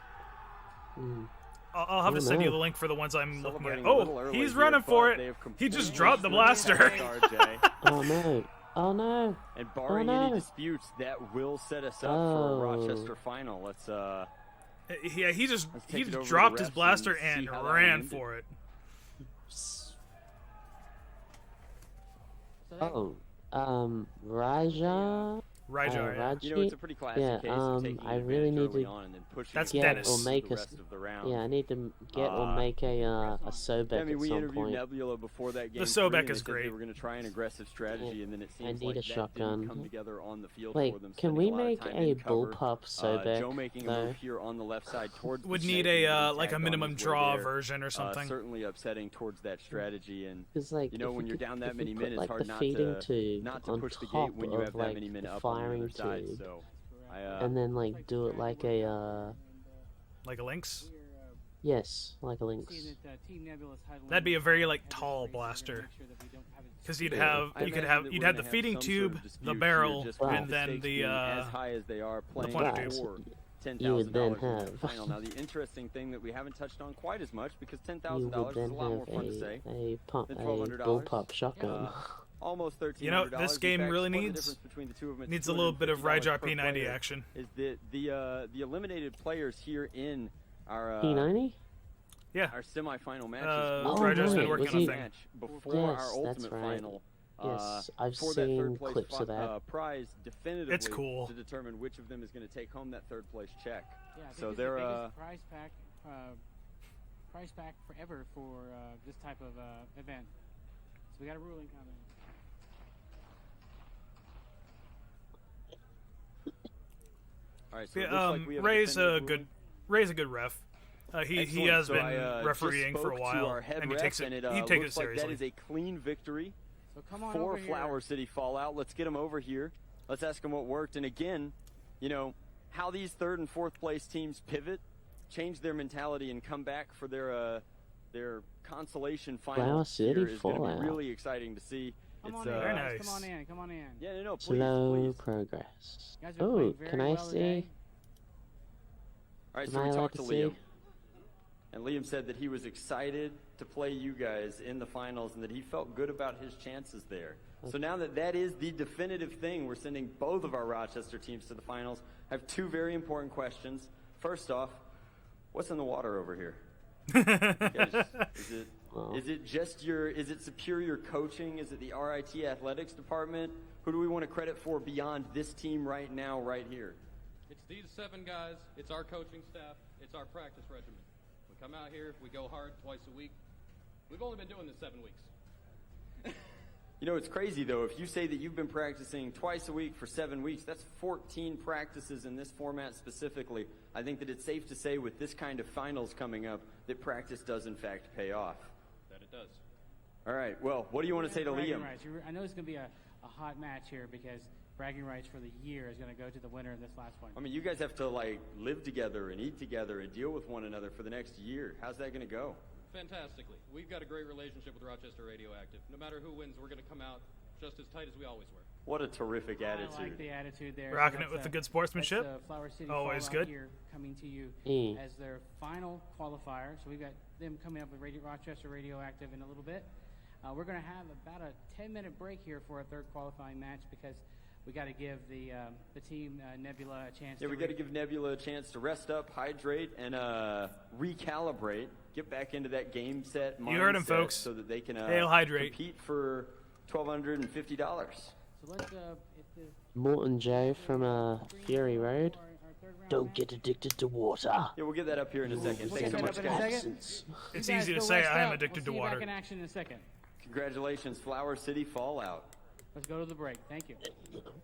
Mm. I'll have to send you know. the link for the ones I'm looking at. Celebrating a little Oh, early he's here, running for but they it. have He just completely dropped the missed blaster. RJ. Oh no! Oh no! And barring Oh, no. any disputes, that will set us up for Oh. a Rochester final. Let's Yeah, he just Let's take it over to dropped the his refs blaster and and see how that one ran ended. for it. So that, Raja. Rajar, yeah. you know, it's a pretty classic Yeah, case of taking I advantage really need early to on and then pushing That's it Dennis. through Or make the a- rest of the round. Yeah, I need to get or make a Sobek Yeah, I mean, at we some interviewed point. Nebula before that game. The Sobek three, and is they said They great. were going to try an aggressive strategy, and then it seems need like a that shotgun. didn't come together on the field Wait, for them. can spending we a lot of make time a in cover. bullpup Sobek? Joe making a though? move here on the left side towards Would the need snake, and a getting like a tagged on minimum his way draw there. version or something. Certainly upsetting towards that strategy, and Because like, you know, if when we you're could- down if that we many put, minutes, like, hard the not feeding to tube push the top gate when you have of, that like, many men the up on the firing other side. tube. So, and then like do it like a Like a lynx. yes, like a lynx. seeing that Team Nebula's huddling That'd be a very like heavy tall space, we're gonna blaster. make sure that we don't have it Because you'd Yeah. have I you could imagine have that you'd we're have gonna the feeding some sort tube, of dispute the here, barrel, just Wow. with and then stakes the being as high as they are playing pointer tube. for $10,000 You would then in the have- final. Now, the interesting thing that we haven't touched on quite as much, because You $10,000 would is a then lot more have fun to say. a than a $1,200. bullpup shotgun. Almost $1,300. You know, this In game fact, really split the needs- difference between the two of them, it's needs a little bit of $250 Rajar per P90 player. action. Is the eliminated players here in our P90? Yeah. our semifinal matches? Oh, will Rajar's play been working a on a thing. match before Yes, our that's ultimate right. final. Yes, I've for that seen third place clips of that. prize definitively It's cool. to determine which of them is going to take home that third place check. Yeah, I think So it's they're the biggest prize pack forever for this type of event. So we got a ruling coming. all right. So Yeah, it looks like we have a Ray's a definitive good ruling. Ray's a good ref. He Excellent. has So been I, refereeing just for a spoke to while, our head and he ref, takes it and he takes looks it seriously. Like that is a clean victory So come on for over here. Flower City Fallout. Let's get them over here. Let's ask them what worked. And again, you know, how these third and fourth place teams pivot, change their mentality, and come back for their consolation final Flower City here is going to Fallout. be really exciting to see. Come It's on in, Very guys. nice. Come on in. Come on in. yeah, no, please, Slow please. progress. You guys are Oh, playing very can I well today. see? All right, Am so I we allowed talked to to see? Liam, and Liam said that he was excited to play you guys in the finals and that he felt good about his chances there. So now that that is the definitive thing, we're sending both of our Rochester teams to the finals. I have two very important questions. First off, what's in the water over here? You guys, is it just is it superior coaching? Is it the RIT athletics department? Who do we want to credit for beyond this team right now, right here? It's these 7 guys, it's our coaching staff, it's our practice regimen. We come out here, we go hard twice a week. We've only been doing this 7 weeks. You know, it's crazy, though. If you say that you've been practicing twice a week for 7 weeks, that's 14 practices in this format specifically. I think that it's safe to say with this kind of finals coming up that practice does, in fact, pay off. That it does. All right, well, what do you want to say to Bragging Liam? rights. I know it's going to be a hot match here because bragging rights for the year is going to go to the winner of this last one. I mean, you guys have to, like, live together and eat together and deal with one another for the next year. How's that going to go? Fantastically. We've got a great relationship with Rochester Radioactive. No matter who wins, we're going to come out just as tight as we always were. What a terrific attitude. I like the attitude there. Rocking it with the good sportsmanship. That's, Flower City Always Fallout good. Here coming to you Mm. as their final qualifier. So we've got them coming up with Rochester Radioactive in a little bit. We're going to have about a 10-minute break here for a third qualifying match because we got to give the team Nebula a chance. Yeah, we got to give Nebula a chance to rest up, hydrate, and recalibrate, get back into that game set mindset. You heard him, folks. So that they can Hail hydrate. compete for $1,250. So let's, if the Morton Joe from Fury Road. our third round Don't match- get addicted to water. Yeah, we'll get that up here in a second. We'll Thanks so get much, that up in a guys. second. Absence. It's You guys easy to go say rest I am up. addicted We'll see to you water. back in action in a second. Congratulations, Flower City Fallout. Let's go to the break. Thank you.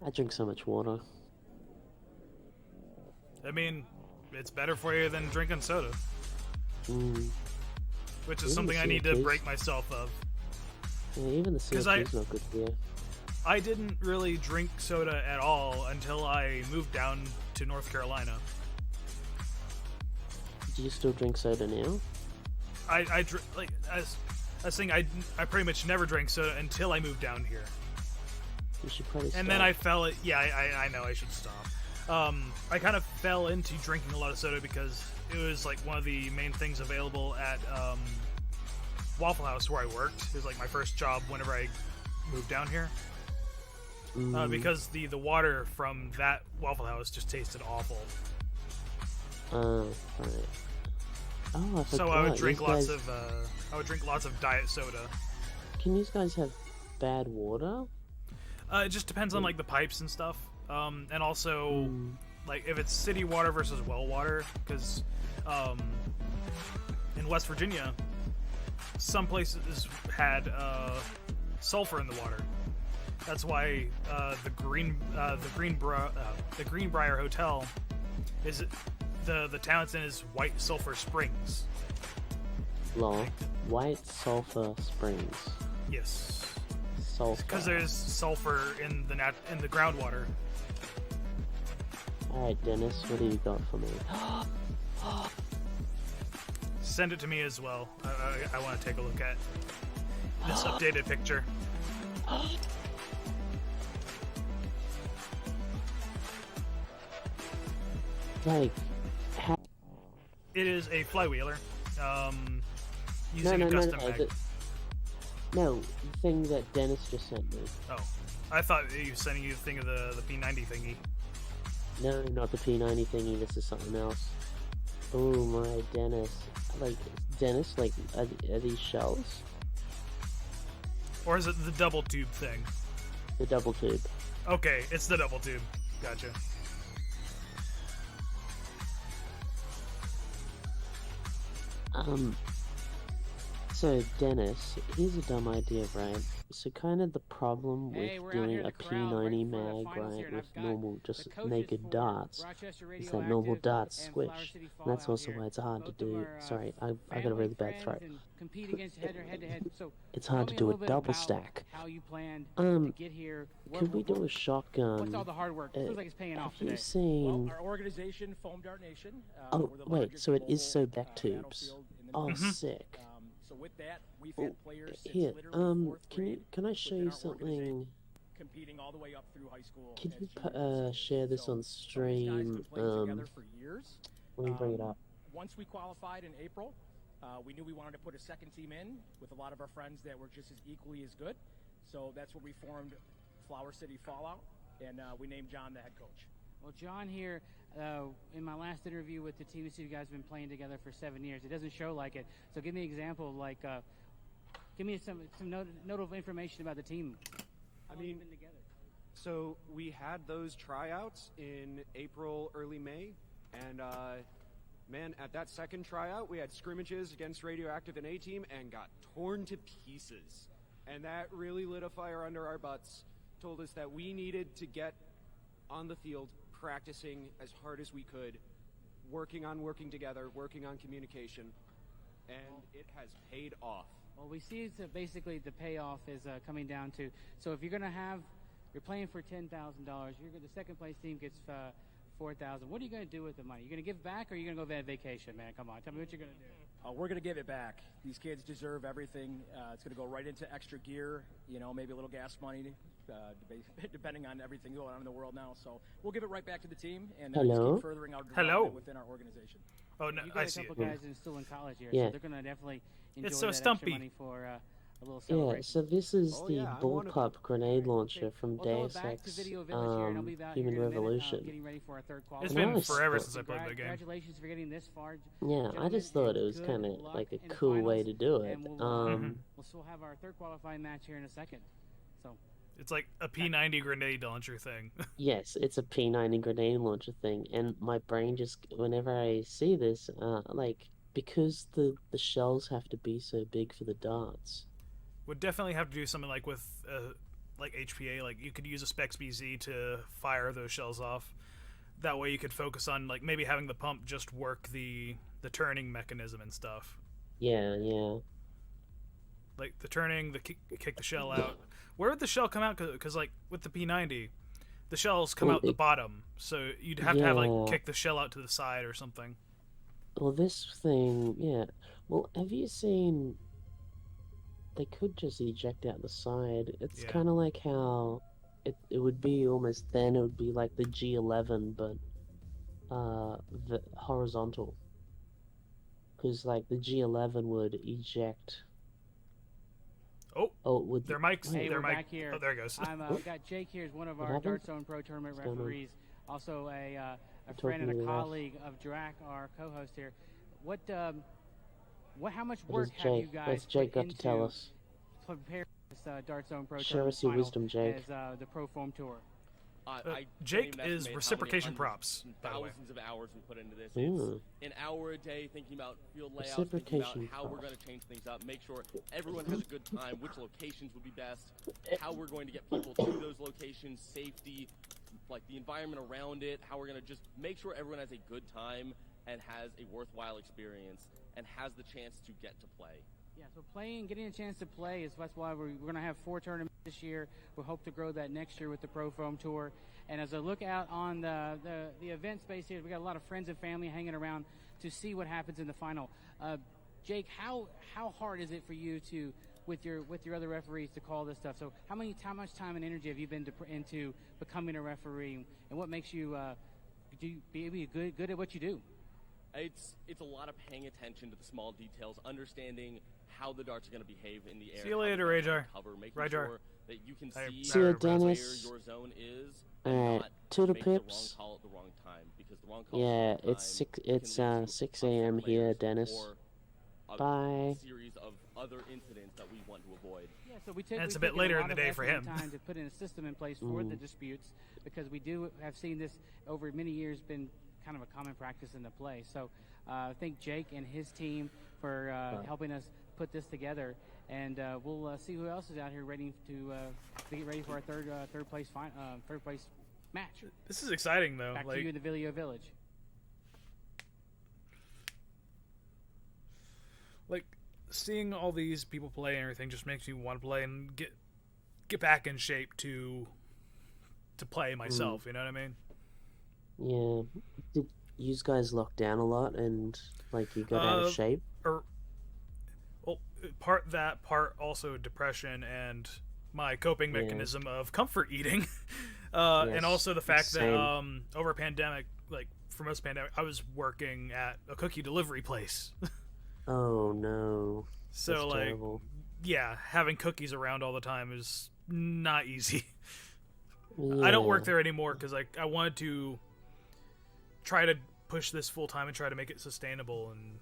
I drink so much water. I mean, it's better for you than drinking soda, Mm. which is Even something the I need to CO2s. break myself of. Yeah, even the 'Cause CO2's not good for you. I didn't really drink soda at all until I moved down to North Carolina. Do you still drink soda now? I was saying I pretty much never drank soda until I moved down here. You should probably And stop. then I fell. Yeah, I know I should stop. I kind of fell into drinking a lot of soda because it was like one of the main things available at Waffle House where I worked. It was like my first job whenever I moved down here. Because the water from that Waffle House just tasted awful. Right. Oh, I forgot. So I would drink You lots guys- of diet soda. Can you guys have bad water? It just depends on like the pipes and stuff, and also like if it's city water versus well water. Because in West Virginia, some places had sulfur in the water. That's why the Greenbrier Hotel is the town it's in is White Sulphur Springs. Law. White Sulphur Springs. Yes, Sulphur. because there's sulfur in the groundwater. Alright, Dennis, what do you got for me? Send it to me as well. I want to take a look at this updated picture. Like, how... It is a flywheeler. No, Using no, a no, custom no. mag. No, the thing that Dennis just sent me. Oh, I thought he was sending you the thing of the P90 thingy. No, not the P90 thingy, this is something else. Oh my, Dennis. Like, are these shells? Or is it the double tube thing? The double tube. Okay, it's the double tube. Gotcha. So Dennis, here's a dumb idea, right? So kind of the problem with Hey, we're out here doing in a the crowd P90 waiting for the mag, finals here, right, and with I've got normal, the just coaches naked for darts, Rochester is that normal Radioactive dart and Flower squish. City And that's Fallout also here. why it's hard to Both of do. them are, Sorry, I got a family, really bad friends, throat. and compete against head to head. So It's tell hard me to do little a bit double about stack. How you planned Um, to get here? Could we do a What's shotgun? all the hard work? Feels like it's paying off Have you today. seen? Well, our organization, Foam Dart Nation. Oh, we're the wait, largest so it is mobile, so back tubes. battlefield in the Oh, North. sick. So with that, we've Oh, had players since here, literally fourth grade can I show within you our something? organization, competing all the way up through high school. Can as you juniors and share this so on some of these guys have been stream? playing together for years. Let me bring it up. Once we qualified in April, we knew we wanted to put a second team in with a lot of our friends that were just as equally as good. So that's where we formed Flower City Fallout, and we named John the head coach. Well, John here, in my last interview with the team, you guys have been playing together for 7 years. It doesn't show like it. So give me an example, like, give me some notable information about the team. How long have you been together? So we had those tryouts in April, early May, and man, at that second tryout, we had scrimmages against Radioactive and A-Team and got torn to pieces. And that really lit a fire under our butts, told us that we needed to get on the field, practicing as hard as we could, working together, working on communication, and it has paid off. Well, we see that basically the payoff is coming down to, so if you're going to you're playing for $10,000, the second place team gets $4,000. What are you going to do with the money? You're going to give back, or are you going to go on vacation, man? Come on, tell me what you're going to do. We're going to give it back. These kids deserve everything. It's going to go right into extra gear, maybe a little gas money, depending on everything going on in the world now. So we'll give it right back to the team and just keep furthering our development within our organization. Oh, no, you got I a see couple it. guys that are still in college here, Yeah. so they're going to definitely enjoy It's so that stumpy. extra money for a little Yeah, celebration. so this is Oh, the yeah, I wanna- bullpup grenade launcher from We'll go Deus back to Ex Video Village here, and I'll be back Human here in a minute, Revolution. getting ready for our third It's qualifier. been Nice. forever since I played the game. Congratulations for getting this far. Yeah, I just thought it was kind of like a cool way to do it. We'll still have our third qualifying match here in a second. So It's like a P90 grenade launcher thing. Yes, it's a P90 grenade launcher thing, and my brain just, whenever I see this, because the shells have to be so big for the darts. Would definitely have to do something like with like HPA. Like you could use a Specs BZ to fire those shells off. That way you could focus on like maybe having the pump just work the turning mechanism and stuff. Yeah. Like the turning, the kick the shell out. Where would the shell come out? Because like with the P90, the shells come out the bottom, so you'd have to have like kick the shell out to the side or something. Well, this thing, yeah. Well, have you seen? They could just eject out the side. It's kind of like how it would be almost then. It would be like the G11, but the horizontal. Because like the G11 would eject. With their mics. Hey, their we're mic. back here. Oh, there it goes. We've got Jake here, is one of our happened? Dart Zone Pro Tournament What's going on? referees, also a talking friend and to a the ref. colleague of Drac, our co-host here. How much What work has have you Jake? guys What's Jake put got to tell into us? prepare this Dart Zone Pro Show Tournament us your final wisdom, Jake. as the Pro Foam Tour? Jake is reciprocation props, by the way. Thousands of hours we put into this. Ooh. It's an hour a day thinking about field layouts, thinking about Reciprocation how we're going to change things up, make sure everyone has a good time, which locations would be best, how we're going to get people to those locations, safety, like the environment around it, how we're going to just make sure everyone has a good time and has a worthwhile experience and has the chance to get to play. Yeah, so getting a chance to play that's why we're going to have 4 tournaments this year. We hope to grow that next year with the Pro Foam Tour. And as I look out on the event space here, we got a lot of friends and family hanging around to see what happens in the final. Jake, how hard is it for you to, with your other referees, to call this stuff? So how much time and energy have you been into becoming a referee, and what makes you be good at what you do? It's a lot of paying attention to the small details, understanding how the darts are going to behave in the air. See you later, Rajar. Making Rajar. sure that you can see See you, where Dennis. your zone is. Alright, Not toodle make the wrong pips. call at the wrong time, because the wrong call Yeah, at the wrong it's time six can lead to 6 unfair a.m. here, players Dennis. or a Bye. series of other incidents that we want to avoid. Yeah, so we And it's we've a bit taken later in lot the of day for effort and him. time to put in a system in place for the disputes, because we have seen this over many years been kind of a common practice in the play. So I thank Jake and his team for helping us put this together, and we'll see who else is out here ready to get ready for our third place match. This is exciting though. Back like, to you in the Video Village. like seeing all these people play and everything just makes me want to play and get back in shape to play myself. You know what I mean? Yeah. Did you guys lock down a lot and like you got out of shape? Part also depression and my coping mechanism of comfort eating, and also the fact that over pandemic, like for most pandemic, I was working at a cookie delivery place. Oh no. So That's like, terrible. yeah, having cookies around all the time is not easy. Yeah. I don't work there anymore because I wanted to try to push this full time and try to make it sustainable, and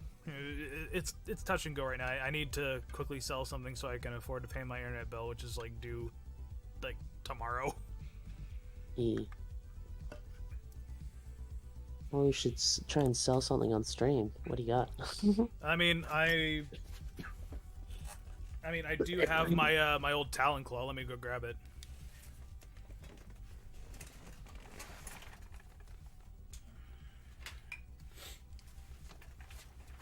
it's touch and go right now. I need to quickly sell something so I can afford to pay my internet bill, which is like due like tomorrow. Yeah. Well, we should try and sell something on stream. What do you got? I mean, I I mean, I do have my my old Talon Claw. Let me go grab it.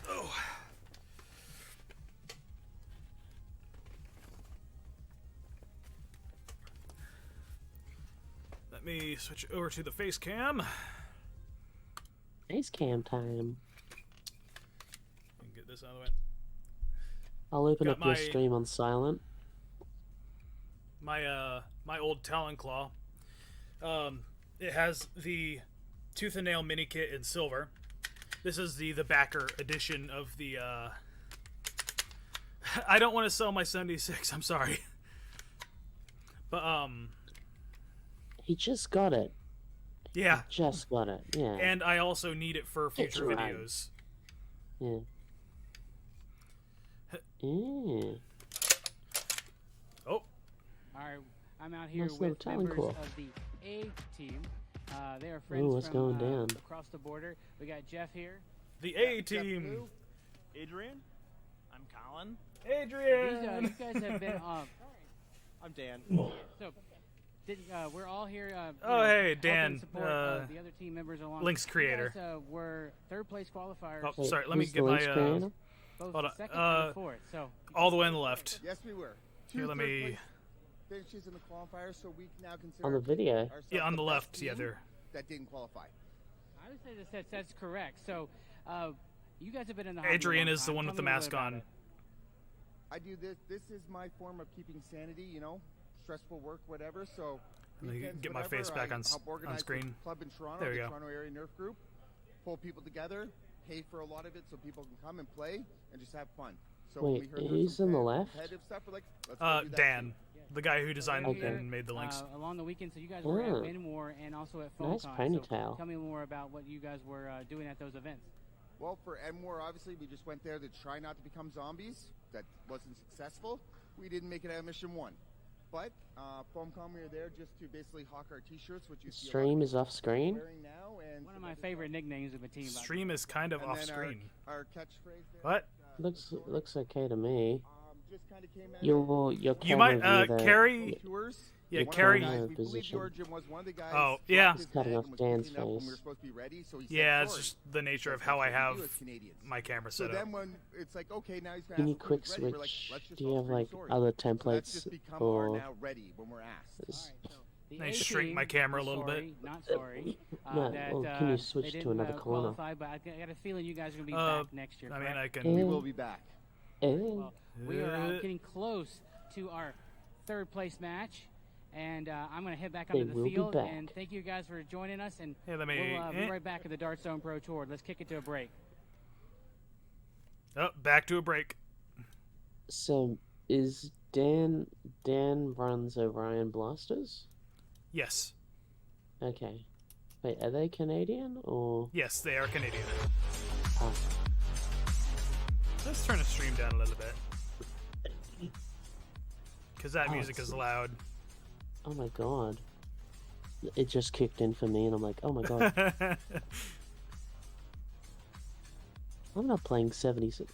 Oh. Let me switch over to the face cam. Face cam time. Get this out of the way. I'll open Got up your my- stream on silent. My my old Talon Claw. It has the Tooth and Nail mini kit in silver. This is the backer edition of the I don't want to sell my 76, I'm sorry. But He just got it. yeah. He just got it. Yeah. And I also need it for future right. videos. Yeah. Yeah. Oh. All right, I'm out here Nice little with Talon members Claw. of the A team. They are friends what's from going down? across the border. We got Jeff here. The A team. Adrian. I'm Colin. Adrian. You guys have been I'm Dan. so. We're all here. Oh, hey, helping Dan, support, the other team members along. Link's You creator. guys, were third place qualifiers. Oh, sorry. Let me who's get the my Link's creator? Both hold the on. second and the fourth. So all the way on the left. Yes, we were. Here, let me. Finishes in the qualifier, so we now consider On the video. ourselves Yeah, on the best left. Yeah, team there. that didn't qualify. I would say that's correct. So you guys have been in the hobby a Adrian long is the time. one Tell with the me a little mask bit about on. it. I do this. This is my form of keeping sanity. You know, stressful work, whatever. So Let me weekends, get my whatever, face back I on help organize screen. the club in Toronto, There we the go. Toronto Area Nerf Group. Pull people together, pay for a lot of it, so people can come and play and just have fun. So when we Wait, heard there was who's some on the left? competitive stuff, we're like, let's go do that Dan, too. the guy who designed We're and here, made the links. along the weekend, so you guys were Ah. at Benmore and also at Nice FoamCon. So ponytail. tell me more about what you guys were doing at those events. Well, for Enmore, obviously, we just went there to try not to become zombies. That wasn't successful. We didn't make it out of mission 1. But FoamCon, we were there just to basically hawk our T-shirts, which you see a lot Stream of is off screen. wearing now. And One of my favorite nicknames of a team. by the way. Stream is kind of and off then screen. Our catchphrase there. What? Looks okay to me. Just kind of came out. Your You camera might, view there- Carrie. Tours. Yeah, One of Carrie. the guys, Camera we believe position. Georgian was one of the guys. Oh, dropped yeah. his Cutting bag off and was Dan's picking up when we face. were supposed to be ready, so he said, Yeah, it's "Sorry." just the nature of So how I that's what we have do as Canadians. my camera So set then up. when it's like, okay, now he's gonna Can you ask us quick who's ready, we're like, switch? let's just Do you all have scream like sorry. other So that's templates just become our for? now ready when we're asked. This? The Nice A shrink team, my camera a little sorry, bit. Not sorry. No, that, well, can you they switch to didn't, another corner? qualify, but I got a feeling you guys are going to be back next year. I mean, correct? I can. We will be back. Well, we are Uh, getting close to our third place match, and I'm going to head back They onto will the be field. back. And thank you guys for joining us. And Hey, let me- we'll be right back at the Dart Zone Pro Tour. Let's kick it to a break. Oh, back to a break. So is Dan runs Orion Blasters? Yes. Okay. Wait, are they Canadian or? Yes, they are Canadian. Ah, Let's turn the stream down a little bit. Because that Oh, music is it's- loud. oh my god. It just kicked in for me, and I'm like, oh my god. I'm not playing 76.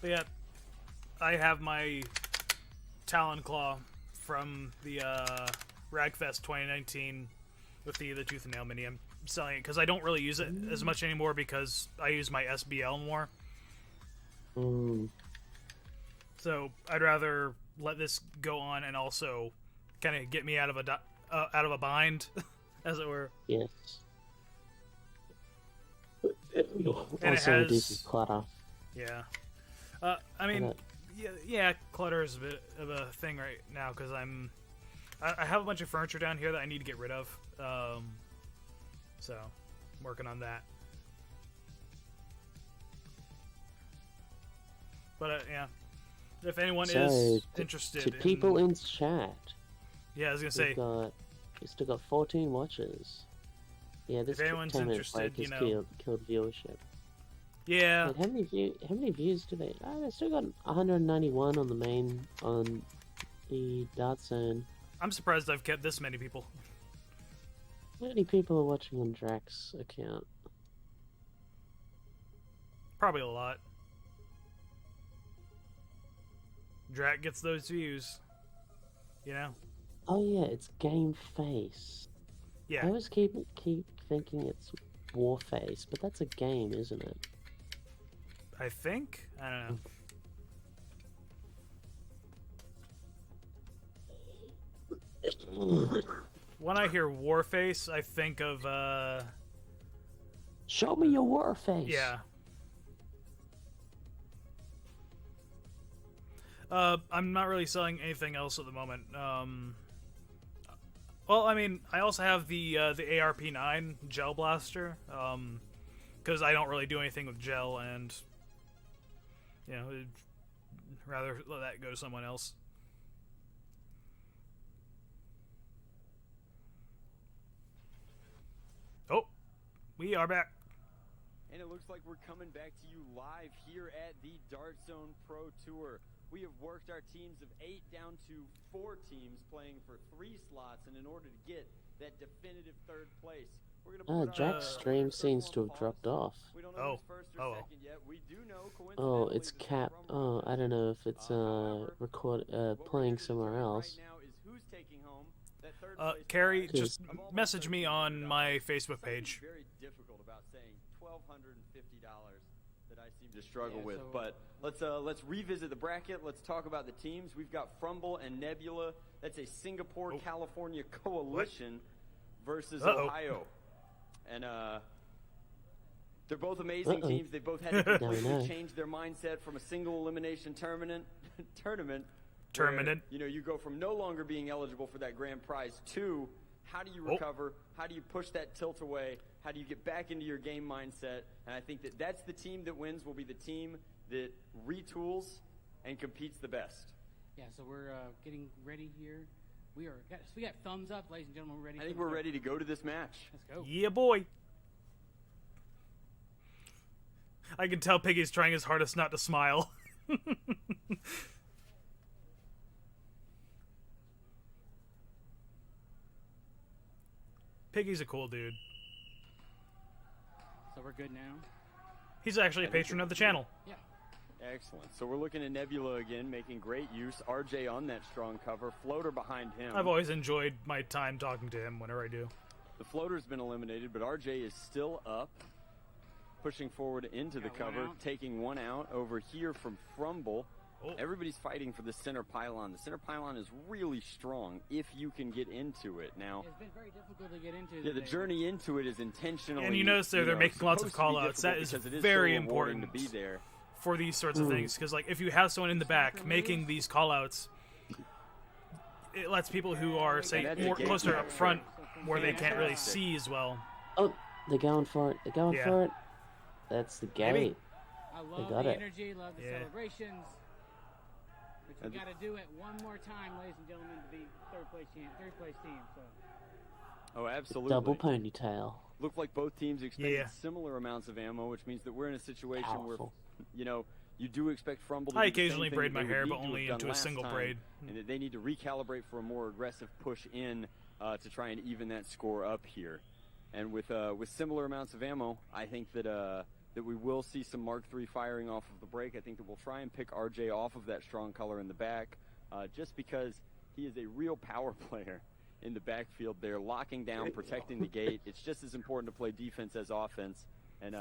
But yeah, I have my Talon Claw from the Ragfest 2019 with the Tooth and Nail Mini. I'm selling it because I don't really use it as much anymore because I use my SBL more. So I'd rather let this go on and also kind of get me out of a bind, as it were. Yes. And it Also has- reduces clutter. Yeah. I mean, yeah, clutter is a bit of a thing right now because I have a bunch of furniture down here that I need to get rid of. So I'm working on that. But yeah, if anyone So, is to- interested, to people in chat. Yeah, I was gonna say. We've still got 14 watches. Yeah, this If anyone's 10-minute interested, break you has know. killed viewership. Yeah. Wait, how many views do they? Oh, they still got 191 on the main the dart zone. I'm surprised I've kept this many people. How many people are watching on Drax's account? Probably a lot. Drak gets those views. You know? Oh yeah, it's Game Face. Yeah. I always keep thinking it's War Face, but that's a game, isn't it? I think? I don't know. When I hear Warface, I think of, Show me your War Face! yeah. I'm not really selling anything else at the moment. Well, I mean, I also have the ARP9 Gel Blaster, because I don't really do anything with gel, and, you know, I'd rather let that go to someone else. Oh, we are back. And it looks like we're coming back to you live here at the Dart Zone Pro Tour. We have worked our teams of 8 down to 4 teams playing for 3 slots, and in order to get that definitive 3rd place, we're going to put Jack's stream seems to have dropped off. We don't know who's first or second yet. We do know Oh, it's Cap. Oh, I don't know if it's playing somewhere else. right now is who's taking home that 3rd place. Carrie, just message me on my Facebook page. Very difficult about saying $1,250 that I seem to struggle with, but let's revisit the bracket. Let's talk about the teams. We've got Frumble and Nebula. That's a Singapore California coalition versus Ohio, and they're both amazing teams. They both had to completely change their mindset from a single elimination tournament. Where, you know, you go from no longer being eligible for that grand prize to how do you recover? How do you push that tilt away? How do you get back into your game mindset? And I think that that's the team that wins will be the team that retools and competes the best. Yeah, so we're getting ready here. We got thumbs up, ladies and gentlemen. We're ready. I think we're ready to go to this match. Let's go. Yeah, boy. I can tell Piggy's trying his hardest not to smile. Piggy's a cool dude. So we're good now? He's actually a patron of the channel. Yeah. Excellent. So we're looking at Nebula again, making great use. RJ on that strong cover. Floater behind him. I've always enjoyed my time talking to him whenever I do. The floater's been eliminated, but RJ is still up. Pushing forward into the cover, taking one out over here from Frumble. Everybody's fighting for the center pylon. The center pylon is really strong if you can get into it. Now, it's been very difficult to get into. Yeah, the journey into it is intentionally. And you notice they're making lots of call-outs. That is very important to be there for these sorts of things. Because, like, if you have someone in the back making these call-outs, it lets people who are, say, more closer up front where they can't really see as well. Oh, they're going for it. They're going for it. That's the gate. I love the energy, love the celebrations. But you got to do it one more time, ladies and gentlemen, to be third place team. So. Oh, absolutely. Double ponytail. Looked like both teams expended similar amounts of ammo, which means that we're in a situation where, you know, you do expect Frumble to I do the occasionally same braid thing my they hair, would but need to only have into done a last single time, braid. And that they need to recalibrate for a more aggressive push in to try and even that score up here. And with similar amounts of ammo, I think that that we will see some Mark III firing off of the break. I think that we'll try and pick RJ off of that strong color in the back, just because he is a real power player in the backfield there, locking down, protecting the gate. It's just as important to play defense as offense. And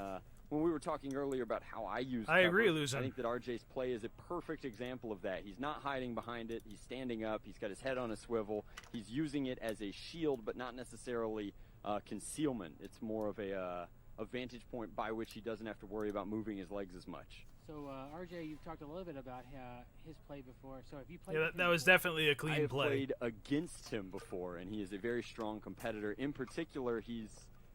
when we were talking earlier about how I use cover, agree, Luzon. I think that RJ's play is a perfect example of that. He's not hiding behind it. He's standing up. He's got his head on a swivel. He's using it as a shield, but not necessarily concealment. It's more of a vantage point by which he doesn't have to worry about moving his legs as much. So, RJ, you've talked a little bit about his play before. So, have you played? Yeah, that was definitely a clean I have play. played against him before, and he is a very strong competitor. In particular, he's,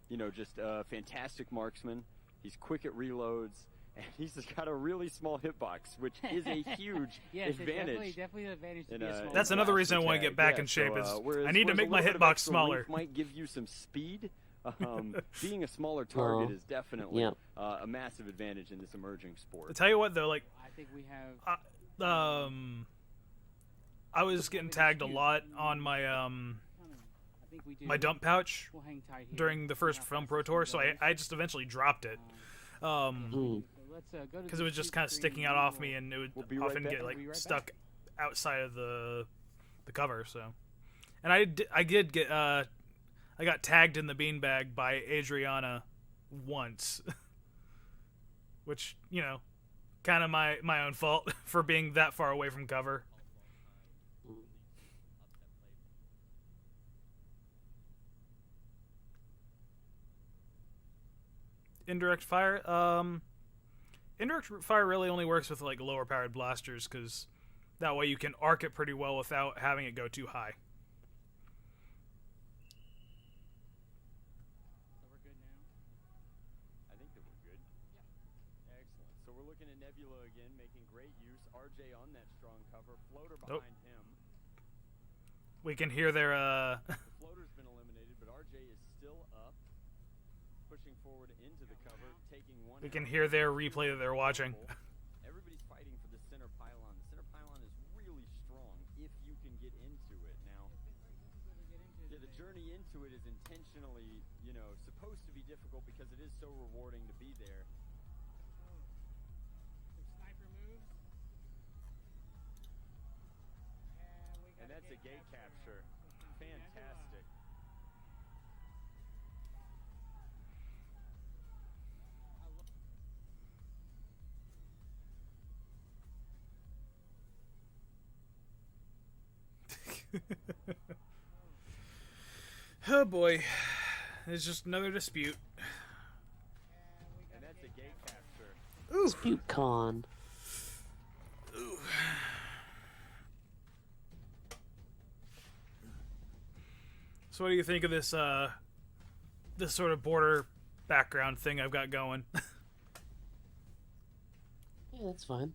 you know, just a fantastic marksman. He's quick at reloads, and he's just got a really small hitbox, which is a huge advantage. Definitely an advantage to be a small. That's another reason I want to get back in shape. I need to make my hitbox smaller. Might give you some speed. Being a smaller target is definitely a massive advantage in this emerging sport. I tell you what, though, like I think we have I was getting tagged a lot on my my dump pouch We'll hang tight here. during the first See how Film fast Pro this Tour, one so goes. I just eventually dropped it. So let's go to Because the it was just dispute kind of screen sticking and out we off will- me, and it would We'll be right often back. get We'll like be right stuck back. outside of the cover. So, and I did get I got tagged in the beanbag by Adriana once, which, you know, kind of my own fault for being that far away from cover. Indirect fire. Indirect fire really only works with like lower powered blasters, because that way you can arc it pretty well without having it go too high. So we're good now. I think that we're good. Yeah. Excellent. So we're looking at Nebula again, making great use. RJ on that strong cover. Floater behind him. We can hear their The floater's been eliminated, but RJ is still up. Pushing forward into the cover, taking one. we can out. hear their replay that they're watching. Everybody's fighting for the center pylon. The center pylon is really strong if you can get into it. Now, yeah, the journey into it is intentionally, you know, supposed to be difficult because it is so rewarding to be there. Some sniper moves. And that's a gate capture. Fantastic. Oh boy, it's just another dispute. And that's a gate capture. Dispute con. So what do you think of this this sort of border background thing I've got going? Yeah, that's fine.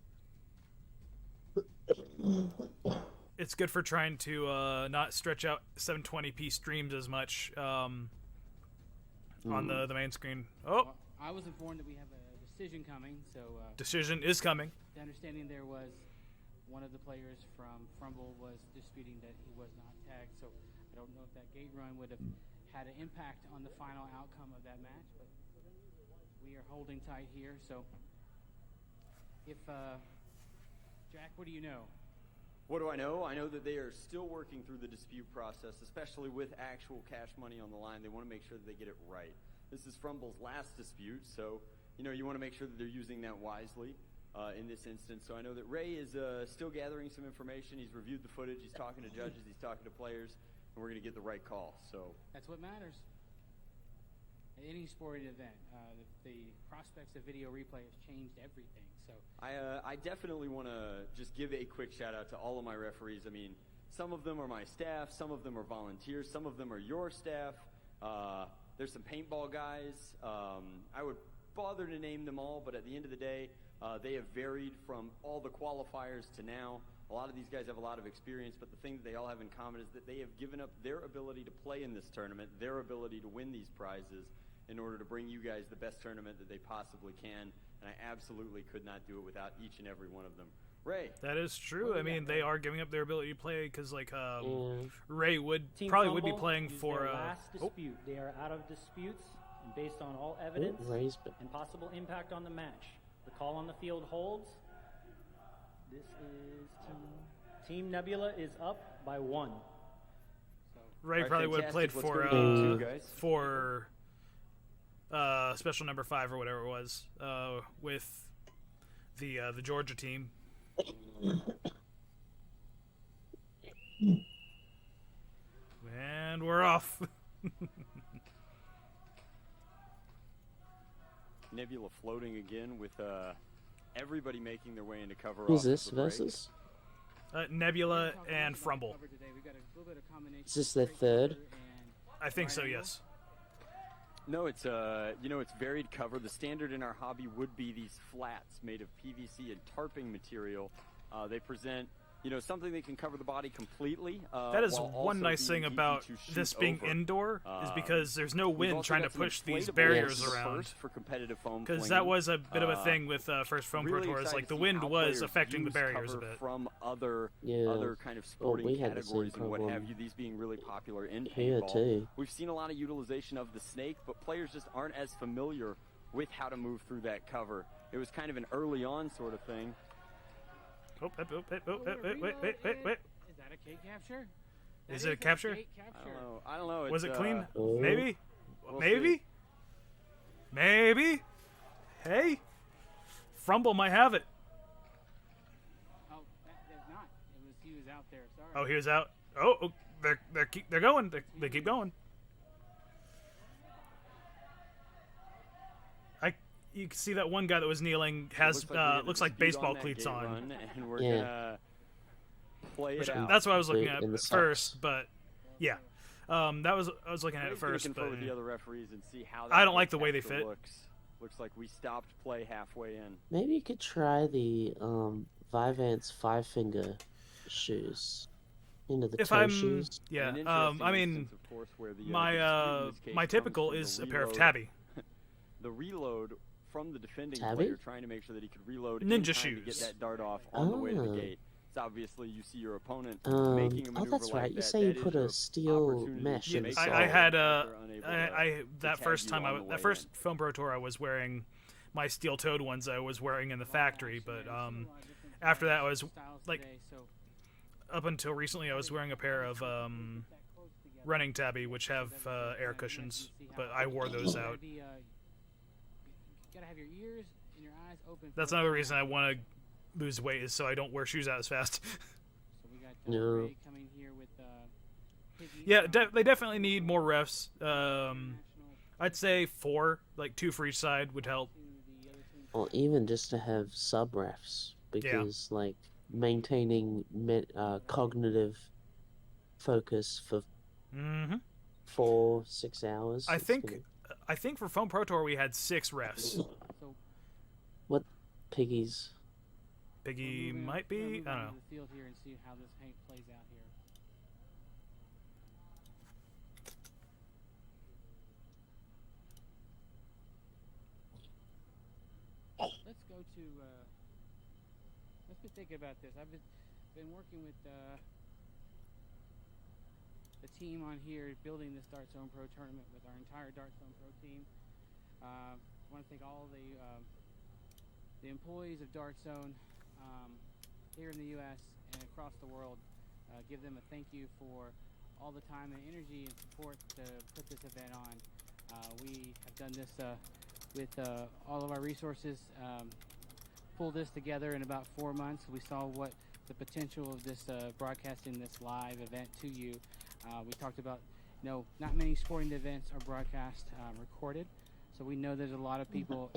It's good for trying to not stretch out 720p streams as much on the main screen. Oh, Well, I was informed that we have a decision coming, so decision is coming. the understanding there was one of the players from Frumble was disputing that he was not tagged, so I don't know if that gate run would have had an impact on the final outcome of that match, but we are holding tight here, so if Jack, what do you know? What do I know? I know that they are still working through the dispute process, especially with actual cash money on the line. They want to make sure that they get it right. This is Frumble's last dispute, so you know you want to make sure that they're using that wisely in this instance. So I know that Ray is still gathering some information. He's reviewed the footage. He's talking to judges. He's talking to players, and we're going to get the right call. So That's what matters. At any sporting event, the prospects of video replay has changed everything. So I definitely want to just give a quick shout out to all of my referees. I mean, some of them are my staff, some of them are volunteers, some of them are your staff. There's some paintball guys. I would bother to name them all, but at the end of the day, they have varied from all the qualifiers to now. A lot of these guys have a lot of experience, but the thing that they all have in common is that they have given up their ability to play in this tournament, their ability to win these prizes, in order to bring you guys the best tournament that they possibly can. And I absolutely could not do it without each and every one of them. Ray. That is true. I mean, they are giving up their ability to play because, like, Yeah. Ray would Team probably would be Fumble playing is for. their last dispute. They are out of disputes, and based on all evidence Ray's been- and possible impact on the match, the call on the field holds. This is Team Nebula is up by 1. Ray Alright, probably would have played fantastic. for Let's go to you guys. special number 5 or whatever it was with the Georgia team. And we're off. Nebula floating again with everybody making their way into cover. Who's off this of the break. versus? Nebula and Frumble. Is this their third? I think so, yes. No, it's it's varied cover. The standard in our hobby would be these flats made of PVC and tarping material. They present, you know, something that can cover the body completely. That is while one also nice being thing easy about to shoot this being over. indoor is because there's no We've wind also trying to got some push these inflatable barriers ones around. first for competitive foam Because flinging. that was a bit of a thing with first foam really pro tours. excited Like to the see wind how was players affecting the use barriers a cover bit. from other kind of Well, sporting we had the same categories and what have problem you. These being really popular in here paintball. too. We've seen a lot of utilization of the snake, but players just aren't as familiar with how to move through that cover. It was kind of an early on sort of thing. Wait. Is that a K capture? Is it a capture? I don't know. Was it It's, clean? Oh. Maybe? We'll Maybe? see. Maybe? Hey? Frumble might have it. Oh, that's not. He was out there. Sorry. Oh, he was out. Oh, they're going. They keep going. You can see that one guy that was kneeling has looks like baseball cleats on. And we're gonna play it out. That's what I was looking at In the at first, socks. but yeah, I was looking at it Craig's gonna first, confer but with the other referees and see how that I don't like game the way they capture fit. Looks like we stopped play halfway in. Maybe you could try the Vivance 5-finger shoes. You know, the if toe I'm shoes. yeah, An I interesting mean, instance, of course, where the my dispute in this case my comes typical from is the a pair of reload. tabby. The reload from the defending Tabby? player trying to make sure that he could reload in Ninja time to shoes. get that dart off on the way to the Oh. gate. It's obviously you see your opponent making a Oh, maneuver that's like right. You that. say you That is put your a steel opportunity mesh to in the make side. I had they're unable to that tag first you time on the way that first Foam Pro Tour I was wearing my steel-toed ones I was wearing in the factory, but after that I was like up until recently I was wearing a pair of running tabby which have air cushions, but I wore those out. You gotta have your ears and your eyes open. That's another reason I want to lose weight is so I don't wear shoes out as fast. So we got No. Ray coming here with Piggy. Yeah, they definitely need more refs. I'd say 4, like 2 for each side would help. Or even just to have sub-refs. Because, like, maintaining cognitive focus for 4-6 hours. I it's think gonna- I think for Foam Pro Tour we had 6 refs. What Piggies? Piggy might be. I don't know. The field here and see how this plays out here. Let's go to. Let's be thinking about this. I've been working with the team on here building this Dart Zone Pro tournament with our entire Dart Zone Pro team. I want to thank all the employees of Dart Zone here in the U.S. and across the world. Give them a thank you for all the time and energy and support to put this event on. We have done this with all of our resources, pulled this together in about 4 months. We saw what the potential of this broadcasting this live event to you. We talked about, not many sporting events are broadcast recorded. So we know there's a lot of people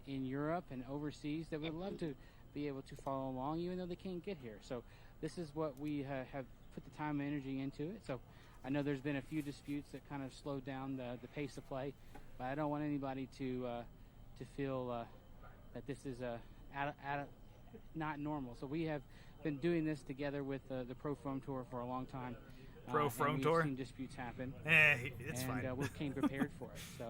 in Europe and overseas that would love to be able to follow along, even though they can't get here. So this is what we have put the time and energy into it. So I know there's been a few disputes that kind of slowed down the pace of play, but I don't want anybody to feel that this is not normal. So we have been doing this together with the Pro Foam Tour for a long time. Pro Foam Tour? We've seen disputes happen. It's and, fine. we came prepared for it. So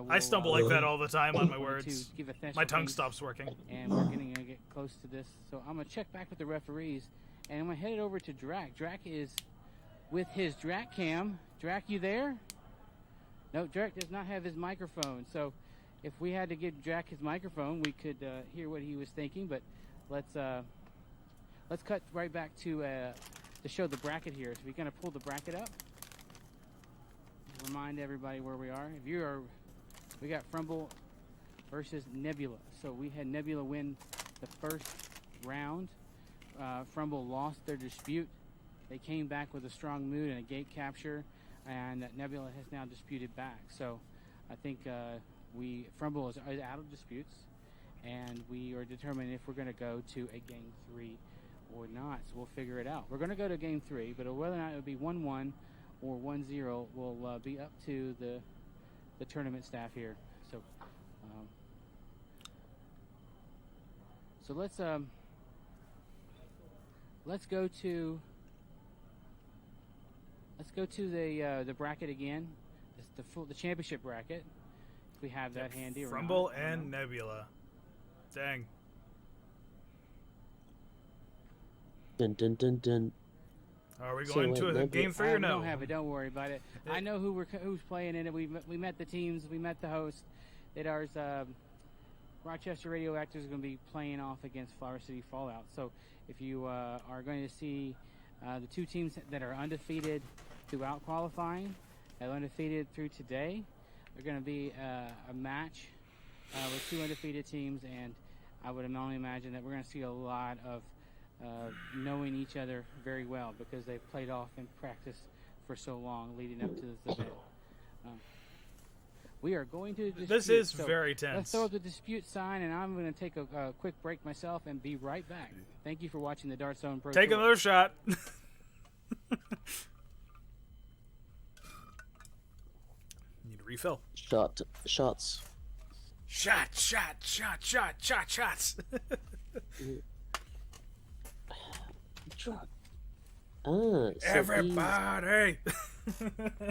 I stumble like that all the time on my want words. to give a special My tongue thanks, stops working. And we're going to get close to this. So I'm going to check back with the referees. And I'm going to head it over to Drac. Drac is with his Drac cam. Drac, you there? No, Drac does not have his microphone. So if we had to give Drac his microphone, we could hear what he was thinking. But let's cut right back to show the bracket here. So we're going to pull the bracket up. Remind everybody where we are. We got Frumble versus Nebula. So we had Nebula win the first round. Frumble lost their dispute. They came back with a strong mood and a gate capture, and Nebula has now disputed back. So I think Frumble is out of disputes, and we are determining if we're going to go to a game 3 or not. So we'll figure it out. We're going to go to game 3, but whether or not it will be 1-1 or 1-0 will be up to the tournament staff here. So let's let's go to the bracket again. It's the championship bracket. If we have that handy. Frumble or not, and Nebula. Dang. Dun dun dun dun. Are we So going wait, to a Nebula- game 3 or I no? don't have it. Don't worry about it. I know who's playing in it. We met the teams. We met the host. That ours Rochester Radioactive is going to be playing off against Flower City Fallout. So if you are going to see the two teams that are undefeated throughout qualifying, and undefeated through today, they're going to be a match with two undefeated teams, and I would only imagine that we're going to see a lot of knowing each other very well because they've played off in practice for so long leading up to this event. We are going to dispute. This is so very tense. Let's throw up the dispute sign, and I'm going to take a quick break myself and be right back. Thank you for watching the Dart Zone Pro Take Tour. another shot. Need a refill. Shots. Shots. Drug. So Everybody.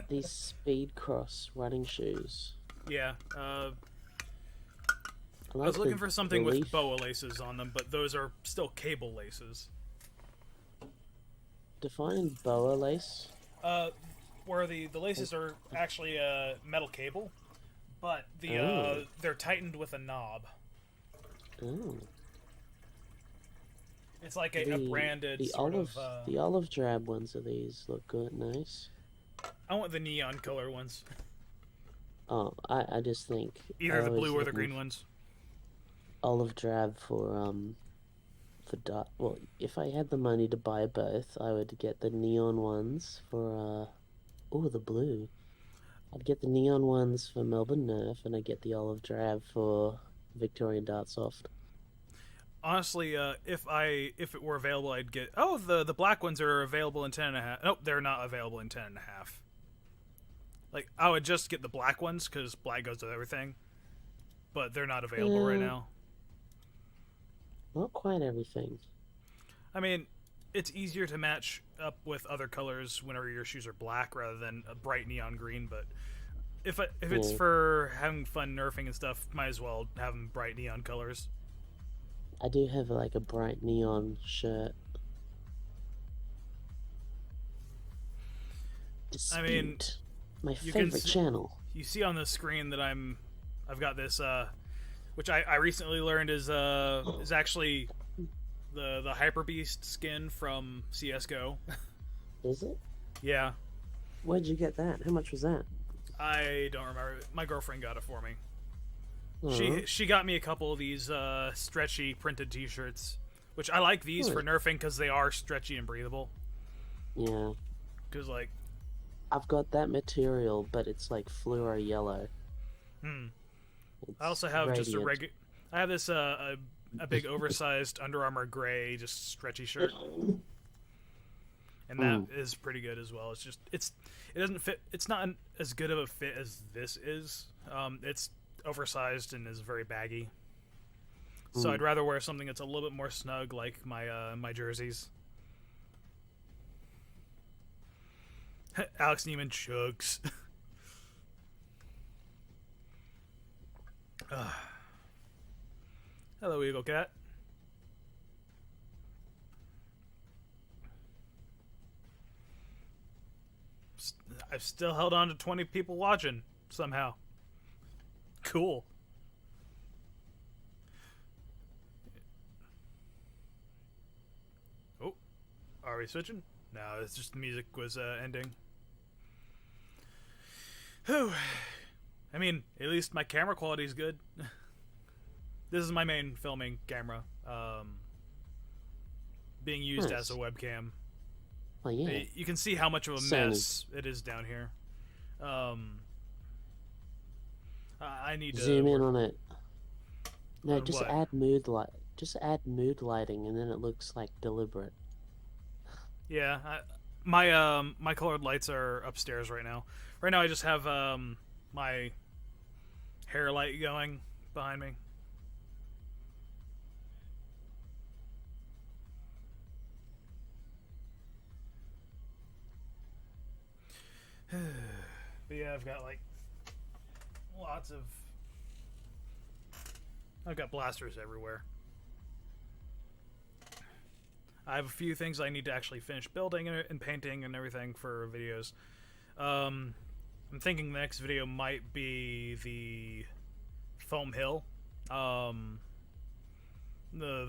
These Speed Cross running shoes. Yeah. I like was looking the for something relief. with boa laces on them, but those are still cable laces. Define boa lace. Where the laces are actually metal cable, but they're tightened with a knob. Oh. It's like a branded the sort olive, of. the olive drab ones of these look good, nice. I want the neon color ones. Oh, I just think Either I the blue always or the look green ones. Olive drab for dark. Well, if I had the money to buy both, I would get the neon ones for the blue. I'd get the neon ones for Melbourne Nerf, and I'd get the olive drab for Victorian Dartsoft. Honestly, if it were available, I'd get. Oh, the black ones are available in 10.5. Nope, they're not available in 10.5. Like I would just get the black ones because black goes with everything, but they're not available right now. Not quite everything. I mean, it's easier to match up with other colors whenever your shoes are black rather than a bright neon green. But if it's for having fun nerfing and stuff, might as well have them bright neon colors. I do have like a bright neon shirt. Dispute. I mean, my you favorite channel. You see on the screen that I've got this, which I recently learned is actually the Hyper Beast skin from CS:GO. Is it? Yeah. Where'd you get that? How much was that? I don't remember. My girlfriend got it for me. Uh-huh. She got me a couple of these stretchy printed T-shirts, which I like these for nerfing because they are stretchy and breathable. Yeah. Because like, I've got that material, but it's like fluoro yellow. I also have just a radiant. regular. I have this a big oversized Under Armour gray, just stretchy shirt, and that is pretty good as well. It doesn't fit. It's not as good of a fit as this is. It's oversized and is very baggy. So I'd rather wear something that's a little bit more snug, like my jerseys. Alex Neiman chugs. Hello, Eagle Cat. I've still held on to 20 people watching somehow. Cool. Oh, are we switching? No, it's just the music was ending. Whew. I mean, at least my camera quality is good. This is my main filming camera, being used as a webcam. Oh yeah. You can see how much of a mess it is down here. I need to zoom in on it. No, on just what? add mood light. Just add mood lighting, and then it looks like deliberate. Yeah, my colored lights are upstairs right now. Right now, I just have my hair light going behind me. But yeah, I've got like I've got blasters everywhere. I have a few things I need to actually finish building and painting and everything for videos. I'm thinking the next video might be the foam hill, the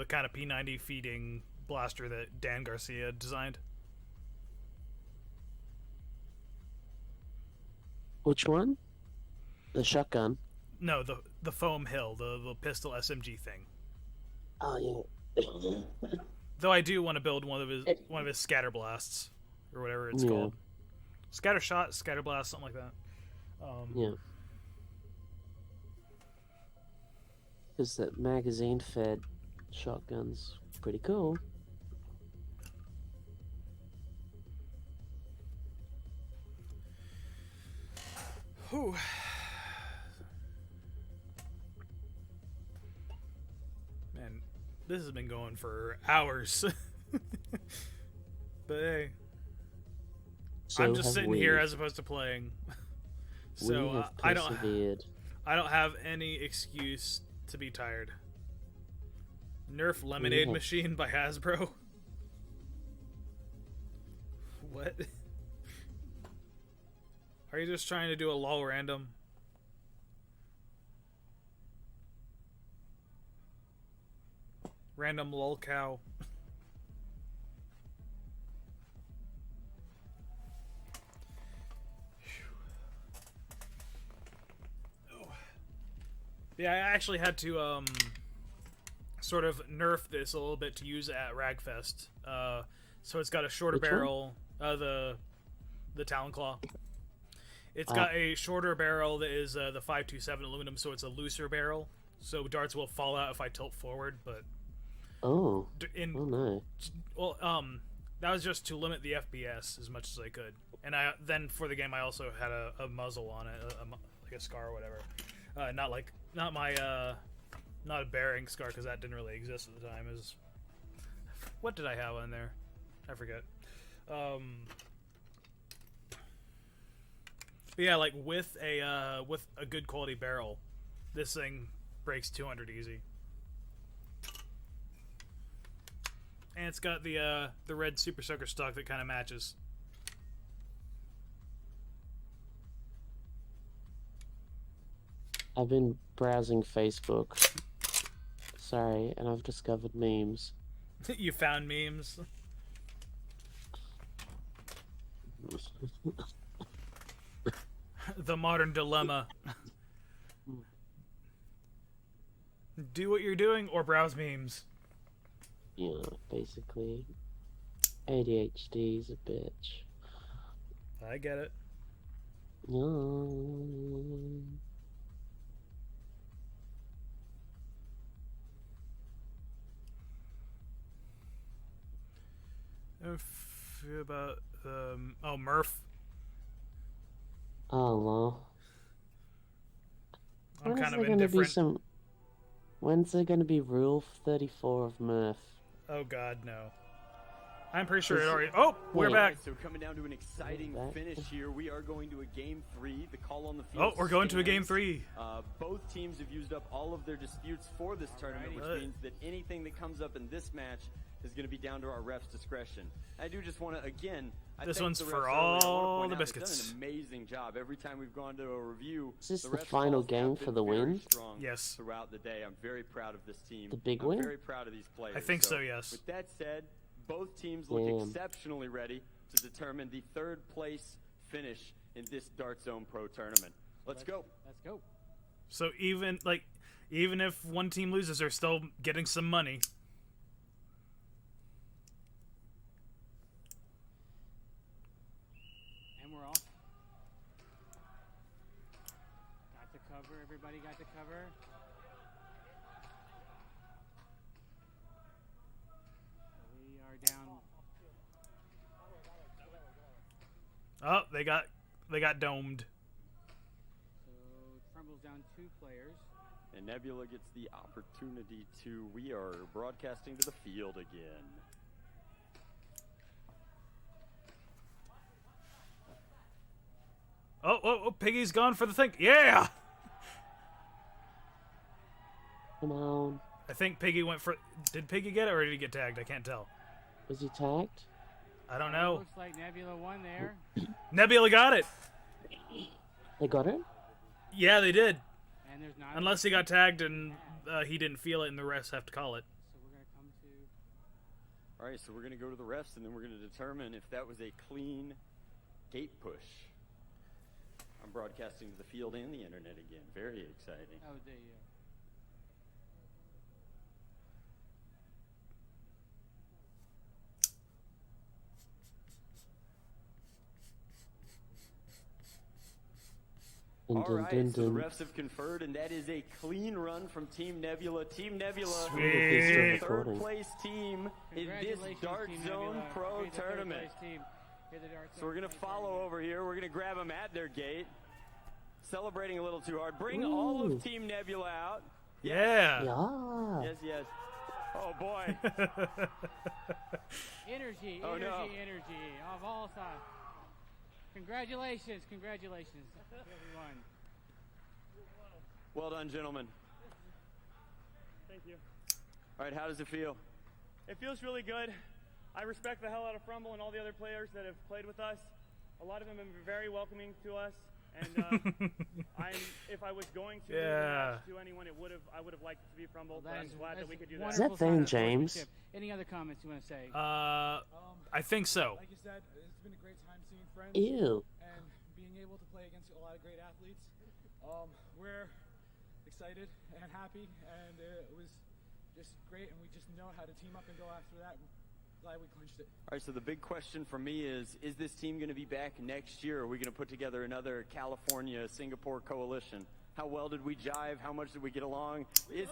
kind of P90 feeding blaster that Dan Garcia designed. Which one? The shotgun. No, the foam hill, the pistol SMG thing. Oh yeah. Though I do want to build one of his scatter blasts or whatever it's called. Scatter shot, scatter blast, something like that. Yeah. Because that magazine-fed shotgun's pretty cool. Whew. Man, this has been going for hours. But hey, So I'm just have sitting we. here as opposed to playing. So We have I don't persevered. have any excuse to be tired. Nerf Lemonade have- Machine by Hasbro. What? Are you just trying to do a lol random? Random lol cow. Yeah, I actually had to sort of nerf this a little bit to use at Ragfest. So it's got a shorter Which one? barrel, the Talon Claw. It's got a shorter barrel that is the 527 aluminum, so it's a looser barrel. So darts will fall out if I tilt forward, but Oh. in Oh no. well, that was just to limit the FPS as much as I could. And then for the game I also had a muzzle on it, like a scar or whatever. Not a bearing scar, because that didn't really exist at the time. What did I have on there? I forget. But yeah, like with a good quality barrel, this thing breaks 200 easy. And it's got the red Super Soaker stock that kind of matches. I've been browsing Facebook. Sorry, and I've discovered memes. You found memes. The modern dilemma. Do what you're doing or browse memes. Yeah, basically. ADHD's a bitch. I get it. No. About Murph. Oh well. I'm kind of gonna indifferent. When's there gonna be Rule 34 of Murph? Oh God, no. I'm pretty sure it already. Oh, we're back. So coming down to an exciting finish here, we are going to a game 3. The call on the field. Oh, we're going to a game 3. Both teams have used up all of their disputes for this tournament, which means that anything that comes up in this match is going to be down to our refs' discretion. I do just want to again. This thank one's the refs for earlier. I wanna all point the out they've biscuits. done an amazing job every time we've gone to a review. Is this the the refs' final calls game have for been the very win? strong Yes. Throughout the day, I'm very proud of this team. The big I'm win? very proud of these players. I think so, yes. With that said, both teams look Damn. exceptionally ready to determine the third place finish in this Dart Zone Pro tournament. Let's go. Let's go. So even if one team loses, they're still getting some money. And we're off. Got the cover. Everybody got the cover. We are down. Oh, they got domed. So Tremble's down 2 players. And Nebula gets the opportunity to. We are broadcasting to the field again. Oh, Piggy's gone for the thing. Yeah! Come on. I think Piggy went for... Did Piggy get it, or did he get tagged? I can't tell. Was he tagged? I don't know. Looks like Nebula won there. Nebula got it. They got it? Yeah, they did. And there's not Unless he got tagged and he didn't feel it and the refs have to call it. So we're going to come to... All right, so we're going to go to the refs, and then we're going to determine if that was a clean gate push. I'm broadcasting to the field and the internet again. Very exciting. Oh, All right, so the refs have conferred, and that is a clean run from Team Nebula. Team Nebula is the third place team in this Dart Zone Pro tournament. So we're going to follow over here. We're going to grab them at their gate. Celebrating a little too hard. Bring all of Team Nebula out. Yeah. Yes. Oh, boy. Energy of all sides. Congratulations, everyone. Well done, gentlemen. Thank you. All right, how does it feel? It feels really good. I respect the hell out of Frumble and all the other players that have played with us. A lot of them have been very welcoming to us. And if I was going to to anyone, I would have liked it to be Frumble. But I'm glad that we could do that. Is that thing, James? Any other comments you want to say? I think so. Like you said, it's been a great time seeing friends. Ew. And being able to play against a lot of great athletes. We're excited and happy, and it was just great, and we just know how to team up and go after that. Glad we clinched it. All right, so the big question for me is this team going to be back next year? Are we going to put together another California-Singapore coalition? How well did we jive? How much did we get along? Is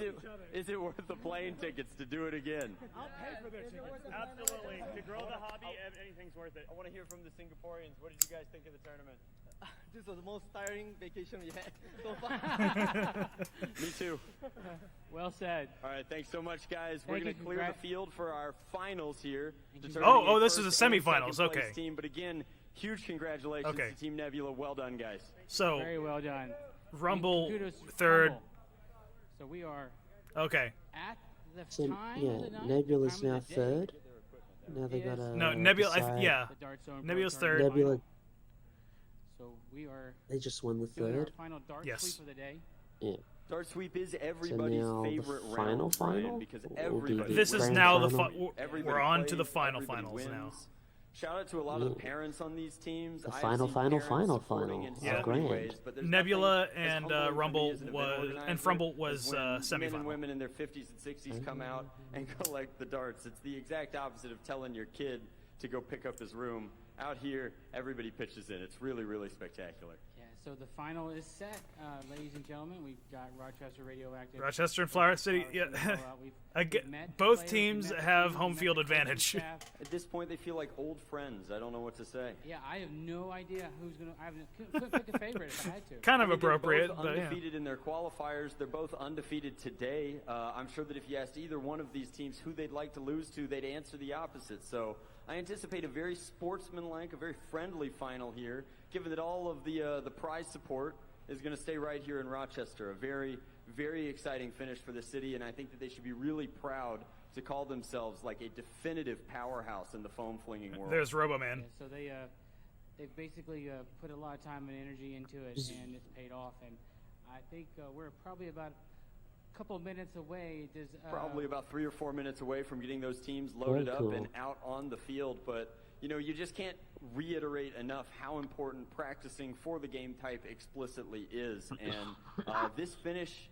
it worth the plane tickets to do it again? I'll pay for their tickets. Absolutely. To grow the hobby, anything's worth it. I want to hear from the Singaporeans. What did you guys think of the tournament? This was the most tiring vacation we had so far. Me too. Well said. All right, thanks so much, guys. We're going to clear the field for our finals here. Oh, this is a semifinals. Okay. Team, but again, huge congratulations to Team Nebula. Well done, guys. So very well done. Rumble third. So we are okay. At the time of the night, Nebula's now third. Now they got a Nebula. Nebula's third. Nebula. So we are. They just won the doing our third. final dart sweep of the day. Yeah. Dart sweep is everybody's favorite round, Ryan, because everybody. This is now we're on to the final finals now. Shout out to a lot of the parents on these teams. The final yeah. Grand. Nebula and Rumble and Frumble was semifinal. Men and women in their 50s and 60s come out and collect the darts. It's the exact opposite of telling your kid to go pick up his room. Out here, everybody pitches in. It's really, really spectacular. Yeah, so the final is set, ladies and gentlemen. We've got Rochester Radioactive. Rochester and Flower City. Yeah. Both teams have home field advantage. At this point, they feel like old friends. I don't know what to say. Yeah, I have no idea who's going to... couldn't pick a favorite if I had to. Kind of appropriate, they're both undefeated in their qualifiers. They're both undefeated today. I'm sure that if you asked either one of these teams who they'd like to lose to, they'd answer the opposite. So I anticipate a very sportsmanlike, a very friendly final here, given that all of the prize support is going to stay right here in Rochester. A very, very exciting finish for the city, and I think that they should be really proud to call themselves like a definitive powerhouse in the foam flinging world. There's Roboman. Yeah, so they've basically put a lot of time and energy into it, and it's paid off. And I think we're probably about a couple of minutes away. Probably about 3 or 4 minutes away from getting those teams loaded up and out on the field, but you know, you just can't reiterate enough how important practicing for the game type explicitly is. And this finish,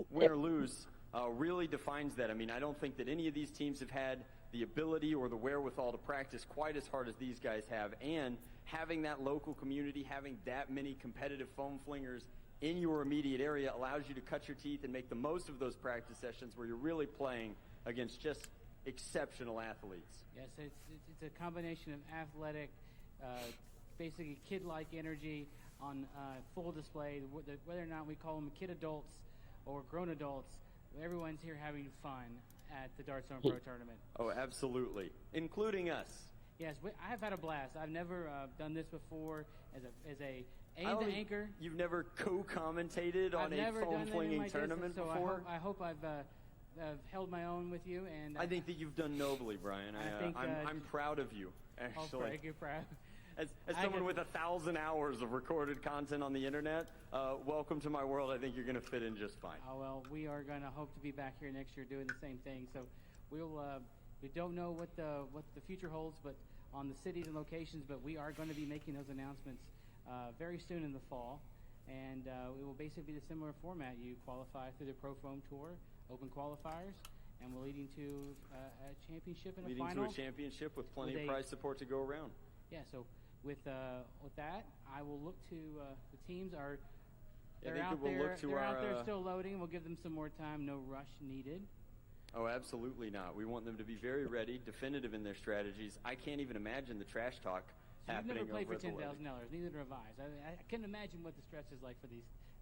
win or lose, really defines that. I mean, I don't think that any of these teams have had the ability or the wherewithal to practice quite as hard as these guys have. And having that local community, having that many competitive foam flingers in your immediate area allows you to cut your teeth and make the most of those practice sessions where you're really playing against just exceptional athletes. Yes, it's a combination of athletic, basically kid-like energy on full display. Whether or not we call them kid adults or grown adults, everyone's here having fun at the Dart Zone Pro Tournament. Oh, absolutely, including us. Yes, I have had a blast. I've never done this before as a Oh, the anchor. You've never co-commentated on I've a never done that in foam-flinging my tournament business, so before? I hope I've held my own with you. And I think that you've done nobly, Brian. I'm proud of you, actually. Oh, Frank, you're proud. As someone with 1,000 hours of recorded content on the internet, welcome to my world. I think you're going to fit in just fine. Oh, well, we are going to hope to be back here next year doing the same thing. So we don't know what the future holds, but on the cities and locations, but we are going to be making those announcements very soon in the fall. And it will basically be the similar format. You qualify through the Pro Foam Tour, open qualifiers, and we're leading to a championship and a final. Leading to a championship with plenty of prize support to go around. Yeah, so with that, I will look to the teams are they're out there. They're out there still loading. We'll give them some more time. No rush needed. Oh, absolutely not. We want them to be very ready, definitive in their strategies. I can't even imagine the trash talk happening. You've never played for $10,000. Neither have I. I couldn't imagine what the stretch is like for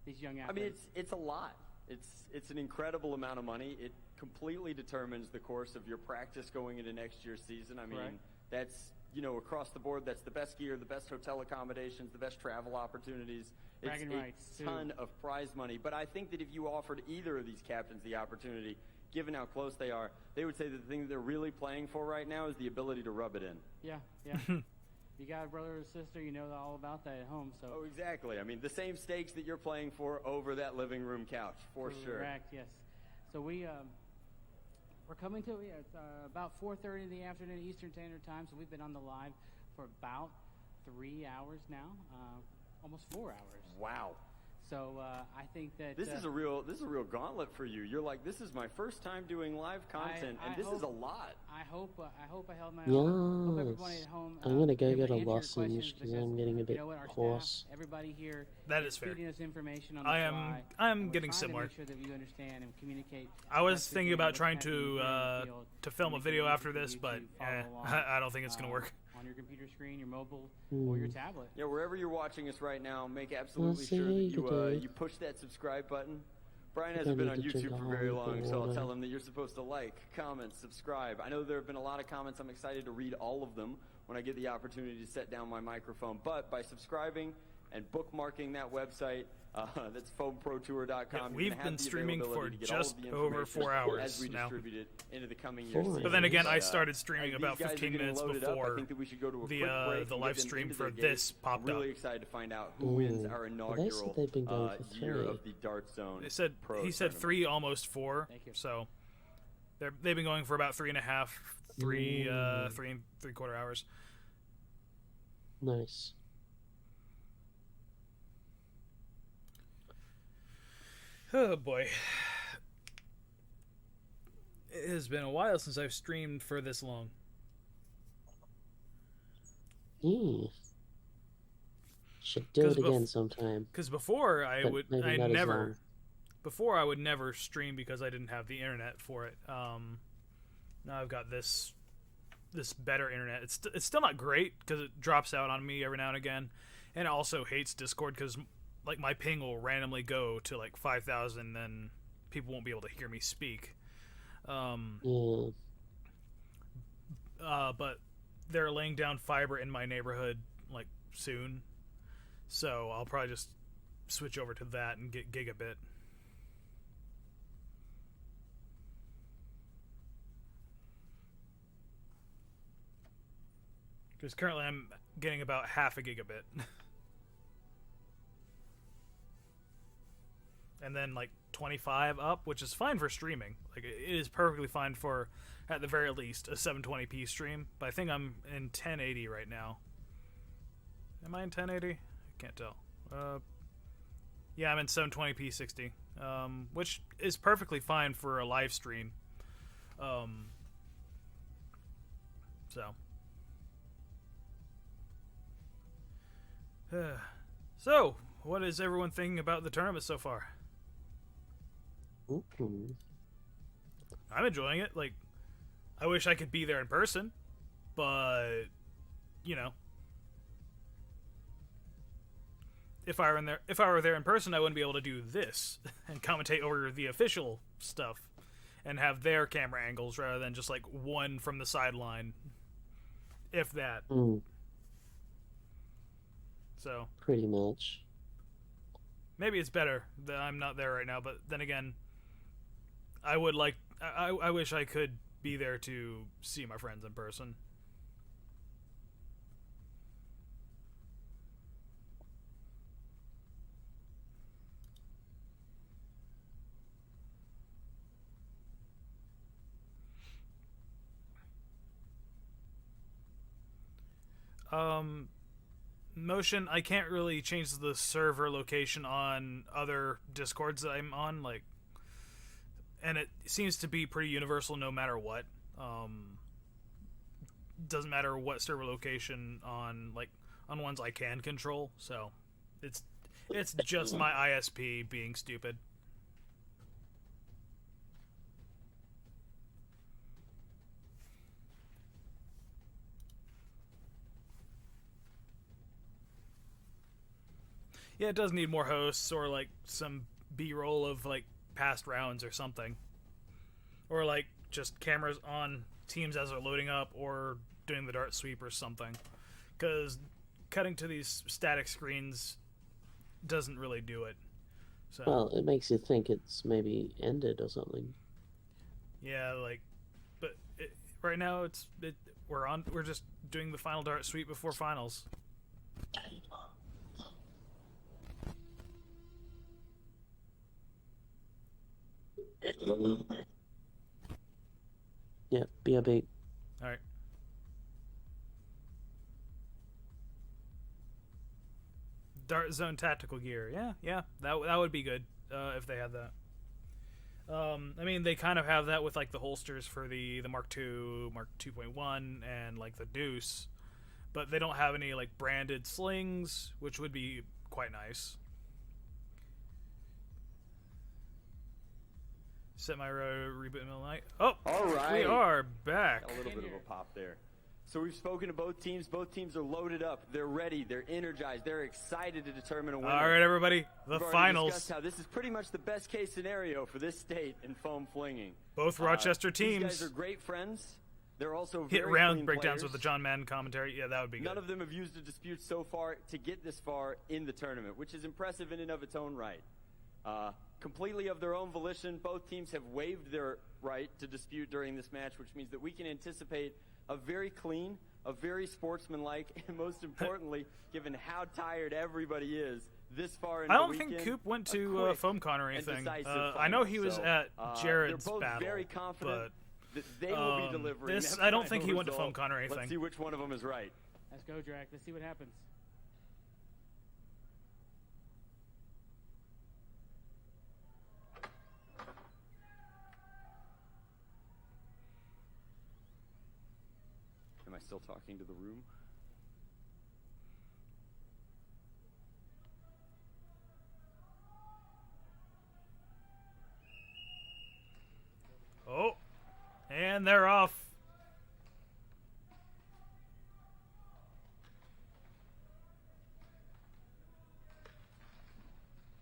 these young athletes. I mean, it's a lot. It's an incredible amount of money. It completely determines the course of your practice going into next year's season. I mean, that's, across the board, that's the best gear, the best hotel accommodations, the best travel opportunities. It's a ton of prize money. But I think that if you offered either of these captains the opportunity, given how close they are, they would say that the thing that they're really playing for right now is the ability to rub it in. Yeah. You got a brother or sister, you know all about that at home. So. Oh, exactly. I mean, the same stakes that you're playing for over that living room couch, for sure. Correct, yes. So we're coming to it's about 4:30 in the afternoon Eastern Standard Time, so we've been on the live for about 3 hours now, almost 4 hours. Wow. So I think that this is a real gauntlet for you. You're like, this is my first time doing live content, and this is a lot. I hope I held my own. Hope everybody at home. I'm gonna go get a lozenge because I'm getting a bit hoarse. Everybody here. That is fair. Feeding us information on the fly. I'm getting similar. To make sure that you understand and communicate. I was thinking about trying to film a video after this, but I don't think it's gonna work. On your computer screen, your mobile, or your tablet. Yeah, wherever you're watching us right now, make absolutely sure that you push that subscribe button. Brian hasn't been on YouTube for very long, so I'll tell him that you're supposed to like, comment, subscribe. I know there have been a lot of comments. I'm excited to read all of them when I get the opportunity to set down my microphone. But by subscribing and bookmarking that website, that's foamprotour.com. Yeah, we've been streaming for just over 4 hours as we now. distribute it into the coming year. But then again, I started streaming about 15 minutes before the live stream for this popped up. I'm really excited to find out who wins our inaugural year of the Dart Zone. He said 3, almost 4. So they've been going for about 3.5, 3 and 3/4 hours. Nice. Oh boy. It has been a while since I've streamed for this long. Should do it again sometime. Because before I would never stream because I didn't have the internet for it. Now I've got this better internet. It's still not great because it drops out on me every now and again, and it also hates Discord because like my ping will randomly go to like 5,000, then people won't be able to hear me speak. But they're laying down fiber in my neighborhood like soon, so I'll probably just switch over to that and get gigabit. Because currently I'm getting about half a gigabit. And then like 25 up, which is fine for streaming. Like it is perfectly fine for, at the very least, a 720p stream. But I think I'm in 1080 right now. Am I in 1080? I can't tell. Yeah, I'm in 720p 60, which is perfectly fine for a live stream. So, what is everyone thinking about the tournament so far? I'm enjoying it. Like, I wish I could be there in person, but if I were there in person, I wouldn't be able to do this and commentate over the official stuff and have their camera angles rather than just like one from the sideline. if that. Mm, So pretty much. maybe it's better that I'm not there right now. But then again, I would like. I wish I could be there to see my friends in person. Motion, I can't really change the server location on other Discords that I'm on, like, and it seems to be pretty universal no matter what. Doesn't matter what server location on ones I can control, so it's just my ISP being stupid. Yeah, it does need more hosts or like some B-roll of like past rounds or something. Or like just cameras on teams as they're loading up or doing the dart sweep or something. Because cutting to these static screens doesn't really do it. So Well, it makes you think it's maybe ended or something. yeah, like, but right now we're just doing the final dart sweep before finals. Yeah, BRB. All right. Dart zone tactical gear. Yeah, that would be good if they had that. I mean, they kind of have that with like the holsters for the Mark II, Mark 2.1, and like the Deuce, but they don't have any like branded slings, which would be quite nice. Semi-reboot middle night. Oh, all right. We are back. Got a little bit of a pop there. So we've spoken to both teams. Both teams are loaded up. They're ready. They're energized. They're excited to determine a winner. All right, everybody. The We've finals. discussed how this is pretty much the best case scenario for this state in foam flinging. Both Rochester teams. These guys are great friends. They're also Hit very round clean breakdowns players. with the John Madden commentary. Yeah, that would be good. None of them have used a dispute so far to get this far in the tournament, which is impressive in and of its own right. Completely of their own volition, both teams have waived their right to dispute during this match, which means that we can anticipate a very clean, a very sportsmanlike, and most importantly, given how tired everybody is this far into I the don't weekend, think Coop went a to quick FoamCon or and anything. decisive I know final. he was So, at Jared's they're both battle. very confident but that they will be delivering. this, that I don't final think he went to result. FoamCon or anything. Let's see which one of them is right. Let's go, Drac. Let's see what happens. Am I still talking to the room? Oh, and they're off.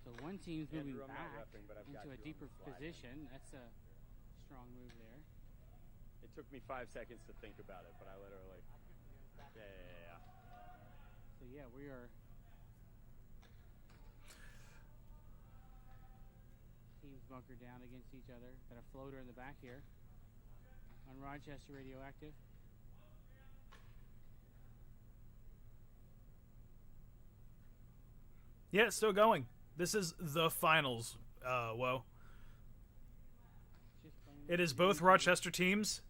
So one team's moving Andrew, I'm not back repping, but I've got into a you on deeper the slide. position. That's a strong move there. It took me 5 seconds to think about it, but I literally. Yeah. So yeah, we are. Teams bunkered down against each other. Got a floater in the back here on Rochester Radioactive. Yeah, it's still going. This is the finals. Whoa. It is both Rochester teams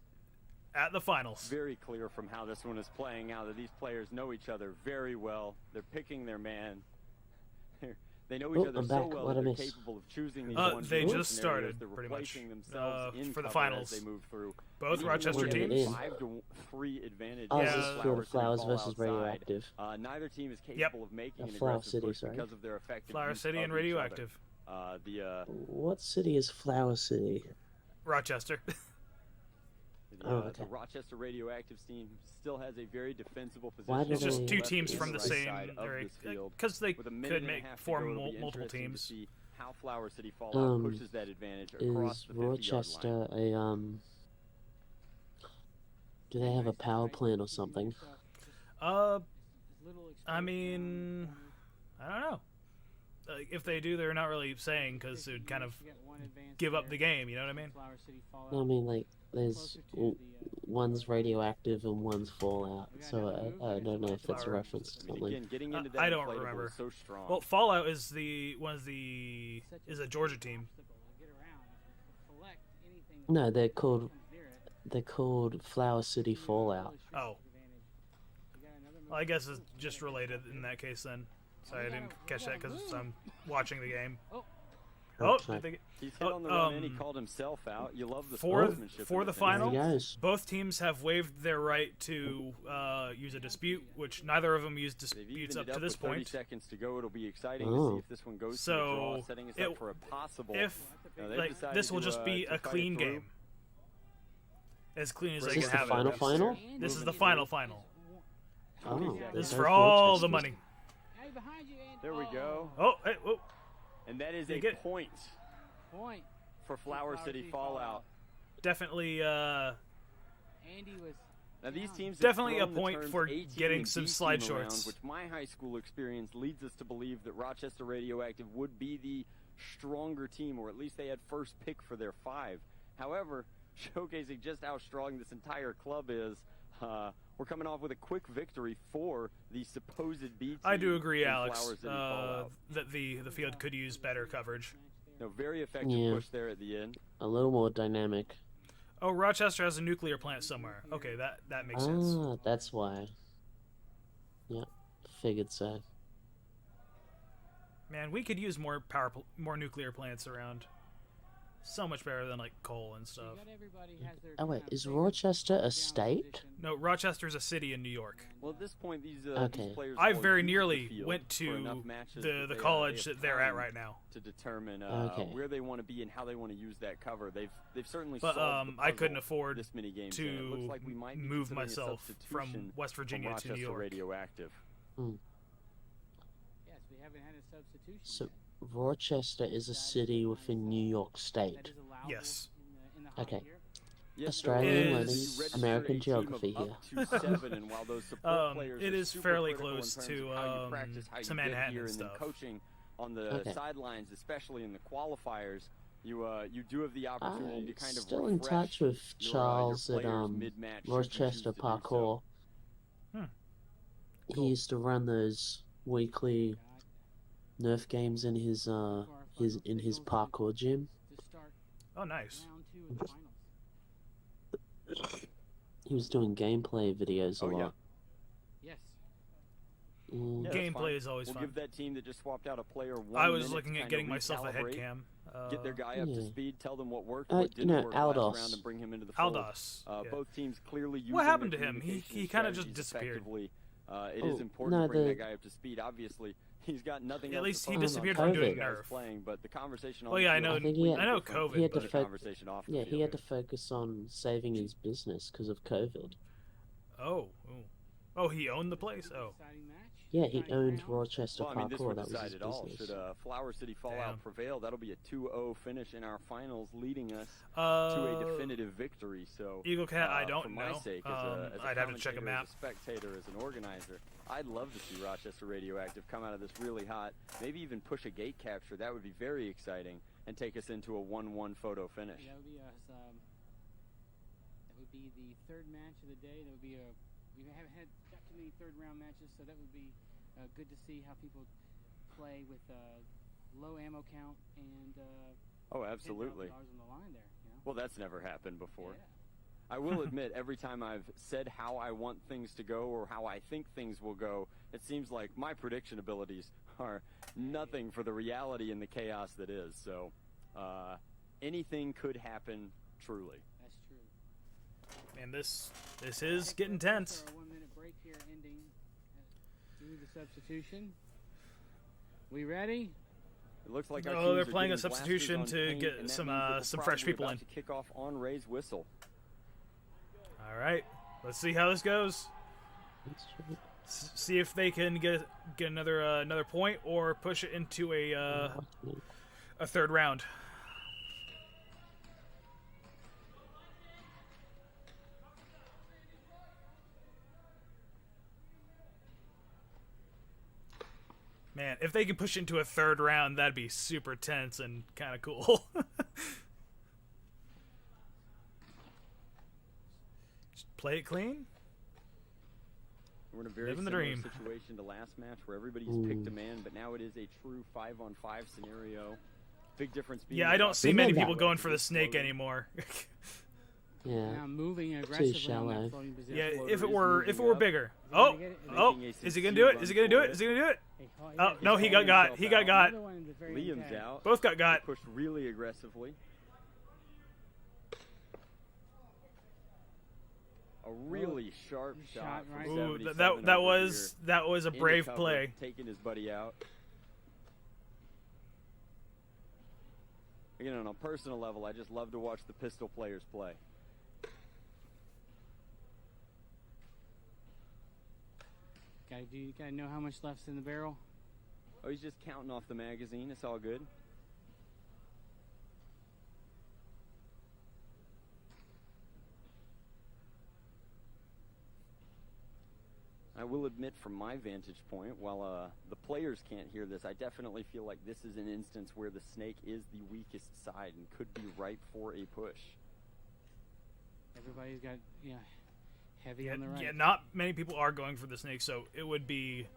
at the finals. Very clear from how this one is playing out that these players know each other very well. They're picking their man. They know each other I'm so back. well What that I they're miss? capable of choosing these They one-v-one just scenarios. started, They're pretty much, replacing themselves in for the cover finals. as they move through. Both And Rochester even with teams. a 5-3 advantage. Oh, as this is Flower for City Flowers fall versus outside, Radioactive. neither team is capable of making an Flower aggressive City, push sorry. because of their effective Flower use City of and each Radioactive. other. What city is Flower City? Rochester. The Rochester Radioactive team still has a very defensible position. Why did It's just they- two teams from the right same side of area. this field. Because they With a minute could and a make half to form go, it'll be multiple interesting to teams. see how Flower City Fallout pushes that advantage across Is the 50-yard line. Rochester Do they have a power plant or something? I mean, I don't know. If they do, they're not really saying because it would kind of give up the game. You know what I mean? I mean, like, there's one's radioactive and one's Fallout, so I don't know if that's a reference to something. Again, getting into that I don't inflatable remember. is so strong. Well, Fallout is a Georgia team. No, they're called Flower City Fallout. Oh. Well, I guess it's just related in that case then. Sorry, I didn't catch that because I'm watching the game. Oh, he's hit on the run and he called himself out. You love the for sportsmanship. the in this final. instance. Both teams have waived their right to use a dispute, which neither of them used disputes up to this with 30 point. seconds to go. It'll be exciting to see if this one goes to the draw, So setting us up for a possible. this will just be a clean game, as clean as Is they this can the have final it. final? This is the final. Oh, This is they're for both all the Rochesters. money. There we go. Oh, hey, whoa. And that is They a get- point for Flower City Fallout. Definitely, Now these teams have definitely a thrown the point terms for A team getting and some B slide team around, shorts. which my high school experience leads us to believe that Rochester Radioactive would be the stronger team, or at least they had first pick for their 5. However, showcasing just how strong this entire club is, we're coming off with a quick victory for the supposed B team. I do agree, in Alex, Flower City Fallout. that the field could use better coverage. No, very effective Yeah. push there at the end. A little more dynamic. Oh, Rochester has a nuclear plant somewhere. Okay, that makes sense. Ah, that's why. Yeah, figured so. Man, we could use more more nuclear plants around. So much better than like coal and stuff. Oh wait, is Rochester a state? No, Rochester's a city in New York. Well, at this point, these Okay. players I all very use the nearly field went for enough to matches the they college have that they're at time right now. to determine Okay. where they want to be and how they want to use that cover. They've certainly But solved the I couldn't puzzle afford this many games, and it looks to like we might be move considering a myself from substitution West Virginia from to New Rochester York. Radioactive. Yes, we haven't had a substitution. So Rochester is a city within New York State. Yes. Okay. Yes, Australian It learning is- American geography here. Up to 7, and while those support players it are is super fairly critical in close terms to, of how you practice, how to you Manhattan get here, and and then stuff. coaching on the Okay. sidelines, especially in the qualifiers, you do have the opportunity to I'm kind of still in refresh touch with your Charles at players mid-match should you choose Rochester to do so. Parkour. He used to run those weekly Nerf games in his parkour gym. Oh, nice. He was doing gameplay videos a Oh, yeah. lot. Yes. Mm. Yeah, that's Gameplay fine. is always we'll fun. give that team that just swapped out a player 1 I was minute looking to at kinda getting myself a head recalibrate, cam. get their guy up to Yeah. speed, tell them what worked, You what didn't know, work last Aldos. round, and bring him into the fold. Aldos, yeah. Both teams clearly using What happened their to him? He communication kind of just strategies disappeared. effectively. It Oh, is important no, to bring the- that guy up to speed. Obviously, he's got nothing At else least to he focus on disappeared from besides doing the guys Nerf. playing, but the conversation on Oh, the yeah, I field know- is I think he had, I know completely different COVID, he had than to the fo- conversation off the Yeah, he field. had to focus on saving his business because of COVID. Oh, oh, he owned the place. Oh, Yeah, he owned Rochester Well, I mean, this Parkour. would That was decide his it all. business. Should Flower City Fallout Damn. prevail, that'll be a 2-0 finish in our finals, leading us to Uh, a definitive victory. So, Eagle Cat, I for don't my know. sake, as a I'd have to check a commentator, map. as a spectator, as an organizer, I'd love to see Rochester Radioactive come out of this really hot, maybe even push a gate capture. That would be very exciting and take us into a 1-1 photo finish. That would be us. That would be the third match of the day. That would be we haven't had got too many third round matches, so that would be good to see how people play with low ammo count and. Oh, absolutely. $10,000 on the line there, you know? Well, that's never happened before. Yeah. I will admit, every time I've said how I want things to go or how I think things will go, it seems like my prediction abilities are nothing for the reality and the chaos that is. So, anything could happen, truly. That's true. Man, this is getting tense. For a 1 minute break here, ending due to the substitution. We ready? It looks like our Oh, teams they're are playing a getting blasters substitution on to paint, get and that some, means that we're some fresh probably people about in. to kick off on Ray's whistle. All right, let's see how this goes. See if they can get another point or push it into a third round. Man, if they can push into a third round, that'd be super tense and kind of cool. Just play it clean. We're in a very Living the similar dream. situation to last match where everybody's picked a man, but now it is a true 5-on-5 scenario. Big difference being... Yeah, I don't see many people going for the snake anymore. Yeah. Now moving Too aggressively on shallow. that floating position. Yeah, Floater if it is were moving bigger. gonna Oh, get it? oh, Making a is he gonna sincere do it? run Is he gonna do for it? Is he gonna do it? Hey, Oh no, he got got. He got got. Another one that's very Liam's intact. out. Both got. Pushed really aggressively. A really sharp Shot shot from right. Ooh, 77 that over was a here. brave Into cover, play. taking his buddy out. Again, on a personal level, I just love to watch the pistol players play. Gotta know how much left's in the barrel. Oh, he's just counting off the magazine. It's all good. I will admit from my vantage point, while the players can't hear this, I definitely feel like this is an instance where the snake is the weakest side and could be ripe for a push. Everybody's got heavy on the right. Yeah, not many people are going for the snake, so it would be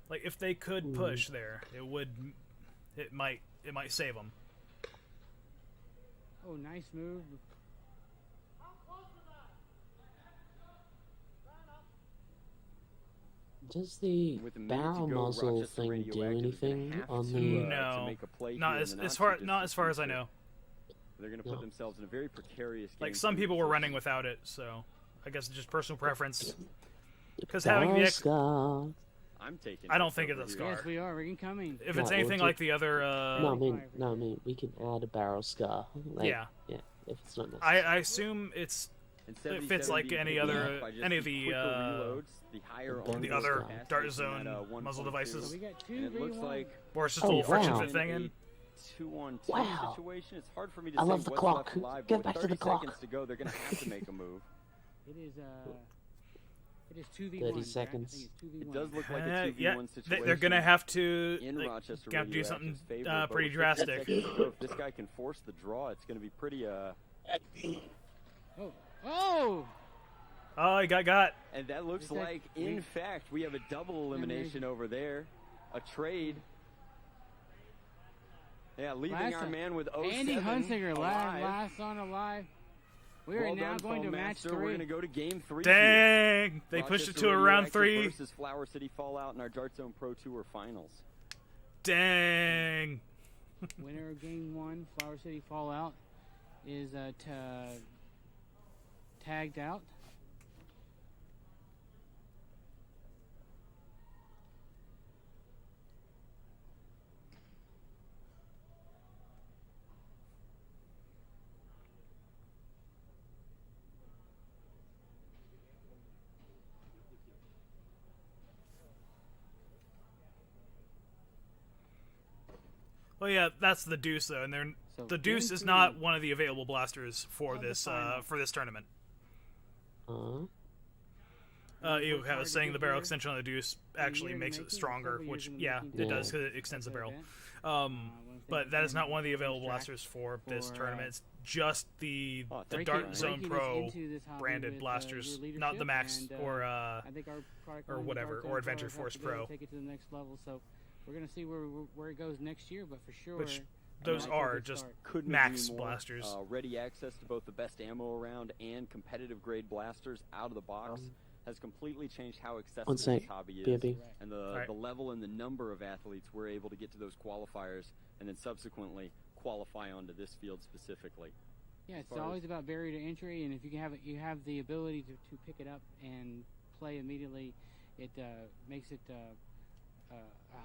like if they could push there, it might save them. Oh, nice move. Does the With a minute to barrel go, muzzle Rochester thing do Radioactive is gonna anything have on to, the? to No, make a play not here as in the as far not-too-distant not as far as I future. know. They're going to put themselves in a very precarious game. Like some two people were position. running without it, so I guess it's just personal preference. Because having the Barrel X, scar. I'm taking. I don't this think over it's a here. scar. Yes, we are. Incoming. If it's No, anything we'll like the other, No, I mean, we can add a barrel scar. Like, Yeah. Yeah, if it's not necessary. I assume it fits like any other any of the the other dart zone muzzle devices. So we got And two it looks V1. like Or it's just Oh, a little friction wow. fit thing in. 2-on-2 Wow. situation. It's hard for me to I say love the what's clock. left alive. Get but back with to the 30 clock. seconds to go, they're going to have to make a move. It is 2v1. 30 Jack. I seconds. think it's 2v1. It does look like a 2v1 Yeah, situation. they're gonna have to in Rochester have to do something Radioactive's favor, but pretty with 50 drastic. seconds to go, if this guy can force the draw, it's going to be pretty. Oh! Oh, he got. And that looks Is that- like, in fact, we have a double elimination over there. A trade. Yeah, leaving Last our time. man with 07 Andy Hunsinger alive. last on alive. We are Well now done, going to Foam match Master. 3. We're going to go to game 3. Dang! They pushed it to a round 3. Versus Flower City Fallout in our Dart Zone Pro Tour finals. Dang! Winner of game 1, Flower City Fallout, is tagged out. Well, yeah, that's the Deuce though, and the Deuce is not one of the available blasters for this tournament. You have saying the barrel extension on the Deuce actually makes it stronger, which yeah, it does because it extends the barrel. But that is not one of the available blasters for this tournament. It's just the Dart Zone Pro branded blasters, not the Max or whatever, or Adventure Force Pro. Take it to the next level. So we're gonna see where it goes next year, but for sure. Which those are just Couldn't Max agree more. blasters. Ready access to both the best ammo around and competitive grade blasters out of the box has completely changed how accessible One sec, this hobby is. BB. And the level and the number of athletes we're able to get to those qualifiers and then subsequently qualify onto this field specifically. Yeah, it's always about barrier to entry, and if you can have it, you have the ability to pick it up and play immediately. It makes it a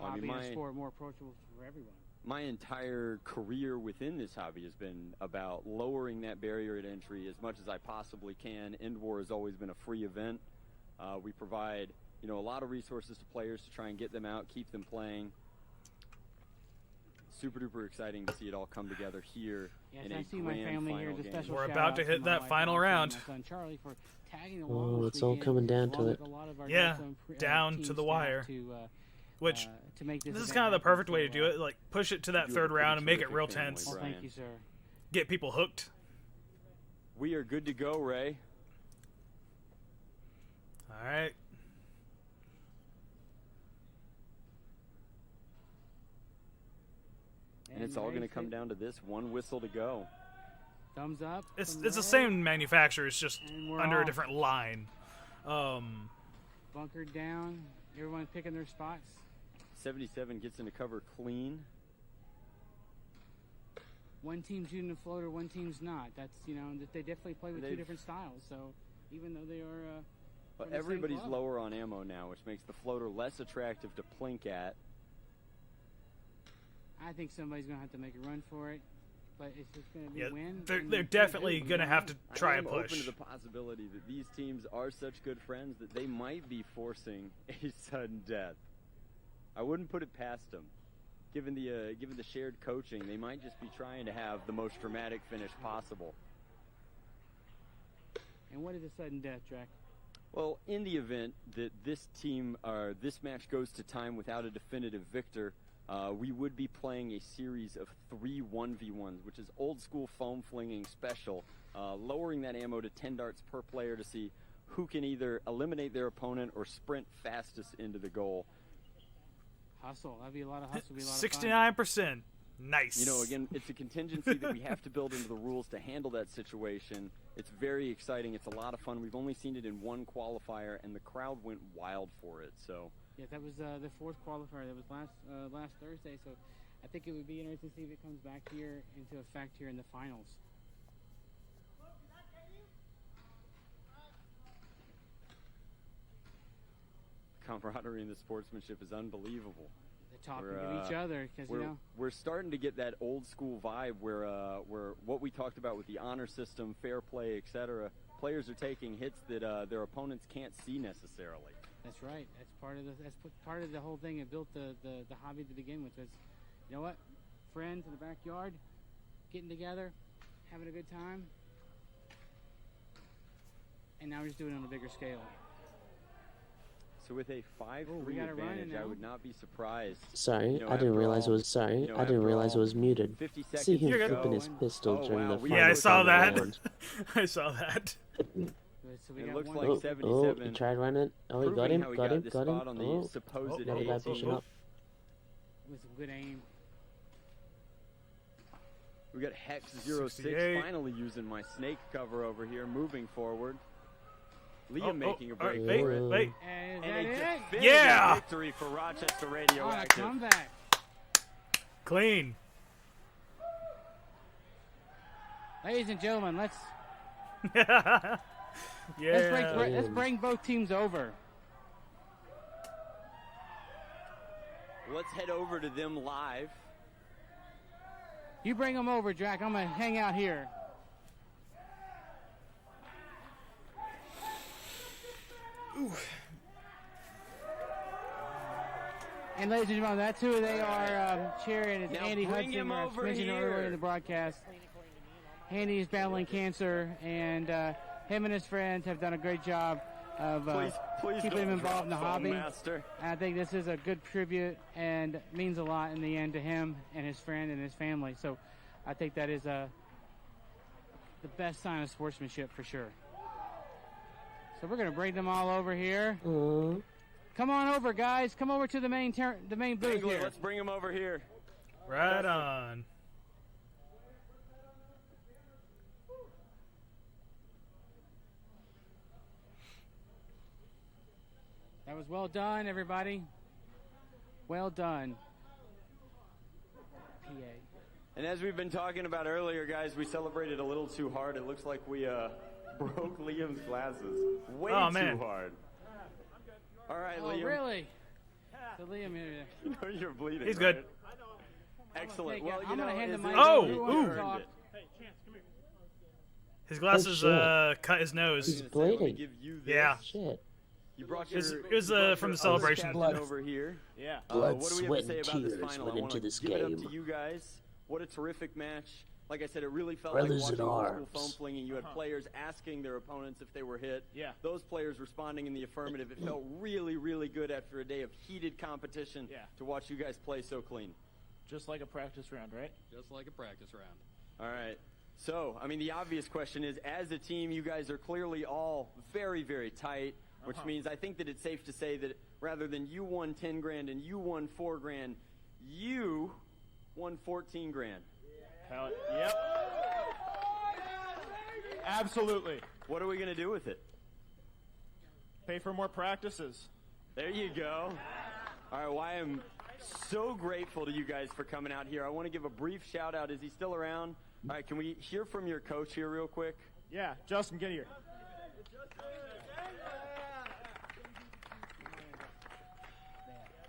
hobby and a sport more approachable for everyone. My entire career within this hobby has been about lowering that barrier to entry as much as I possibly can. End War has always been a free event. We provide, a lot of resources to players to try and get them out, keep them playing. Super duper exciting to see it all come together here in I a see my grand family final here. Just game. special We're shout about out to hit my that wife, final Allison, and round. my son Charlie for tagging along Oh, this it's all weekend, coming down along to with it. a lot of our Yeah, Dart Zone down team to the staff wire. to Which to make this. This is event kind of the happen. perfect way to do it. Like push it to that You have a third round pretty and make it terrific real family, tense. Well, Brian. thank you, sir. Get people hooked. We are good to go, Ray. All right. And it's all going to come down to this one whistle to go. Thumbs up. It's from the Ray. same manufacturer. It's just And we're under a off. different line. Bunkered down. Everyone's picking their spots. 77 gets into cover clean. One team's shooting a floater, one team's not. That's, you know, that they definitely play with two They've- different styles. So even though they are, But from the same everybody's club. lower on ammo now, which makes the floater less attractive to plink at. I think somebody's gonna have to make a run for it. But it's just gonna be Yeah, a win. they're and they're it's definitely good, going to you know? have to try I and am open push. to the possibility that these teams are such good friends that they might be forcing a sudden death. I wouldn't put it past them. Given the shared coaching, they might just be trying to have the most dramatic finish possible. And what is a sudden death, Jack? Well, in the event that this team or this match goes to time without a definitive victor, we would be playing a series of 3 1v1s, which is old school foam flinging special, lowering that ammo to 10 darts per player to see who can either eliminate their opponent or sprint fastest into the goal. Hustle. That'd be a lot of hustle. Be a lot of 69%. Nice. You know, again, it's a contingency that we have to build into the rules to handle that situation. It's very exciting. It's a lot of fun. We've only seen it in one qualifier, and the crowd went wild for it. So. Yeah, that was the fourth qualifier. That was last Thursday. So I think it would be interesting to see if it comes back here into effect here in the finals. Camaraderie and the sportsmanship is unbelievable. They're talking to each other because, you know. We're starting to get that old school vibe where what we talked about with the honor system, fair play, etc. Players are taking hits that their opponents can't see necessarily. That's right. That's part of the whole thing that built the hobby to begin with. Was, you know what, friends in the backyard, getting together, having a good time, and now we're just doing it on a bigger scale. So with a 5-3 advantage, I would not be surprised. Sorry, You know, I didn't after realize all- it was sorry. you know, I didn't after realize it all, was muted. 50 See seconds him to flipping go. his pistol Oh, during wow, the we Yeah, I final saw time that. round. I saw that. So we It got looks one. like Oh, 77. he tried running it. Oh, he got proving him, how he got him, this got him. spot on the Oh, supposed got a guy A pushing team. up. With some good aim. We got Hex 06 68. finally using my snake cover over here, moving forward. Liam Oh, making a all right, break wait, for it. wait. And is And a that it? definitive Yeah! victory for Rochester On a Radioactive. comeback. Clean. Ladies and gentlemen, let's Yeah. let's bring both teams over. Let's head over to them live. You bring them over, Jack. I'm gonna hang out here. And ladies and gentlemen, that's who they are cheering. It's Now Andy bring him Hudson, over mentioned earlier here. in the broadcast. Andy is battling cancer, and him and his friends have done a great job of Please keeping him don't involved in the drop Phone hobby. Master. And I think this is a good tribute and means a lot in the end to him and his friend and his family. So I think that is the best sign of sportsmanship for sure. So we're going to bring them all over here. Come on over, guys. Come over to the main booth Engler, here. let's bring him over here. Right on. That was well done, everybody. Well done. PA. And as we've been talking about earlier, guys, we celebrated a little too hard. It looks like we broke Liam's glasses way Oh, too man. hard. All right, Oh, Liam. really? So Liam here. You know you're bleeding. He's right? good. Excellent. Take Well, it. you I'm know, gonna hand the as mic it- Oh, over. Who ooh. wants to talk? His glasses shit. cut his nose. He's bleeding. Give you this. Yeah. Shit. You brought It was- your, it was, you brought from your the celebration. other Blood. captain over here. Yeah. Blood, what do we sweat, have to say and about this tears final? went I want into to this give it up game. to you guys. What a terrific match. like I said, it really felt Brothers like in watching old school arms. foam flinging. You had players asking their opponents if they were hit. Yeah. Those players responding in the affirmative. It felt really, really good after a day of heated competition to watch you guys play so clean. Just like a practice round, right? Just like a practice round. All right. So, I mean, the obvious question is, as a team, you guys are clearly all very, very tight, which means I think that it's safe to say that rather than you won 10 grand and you won 4 grand, you won 14 grand. Yep. Absolutely. What are we going to do with it? Pay for more practices. There you go. All right, well, I am so grateful to you guys for coming out here. I want to give a brief shout out. Is he still around? All right, can we hear from your coach here real quick? Yeah, Justin, get here.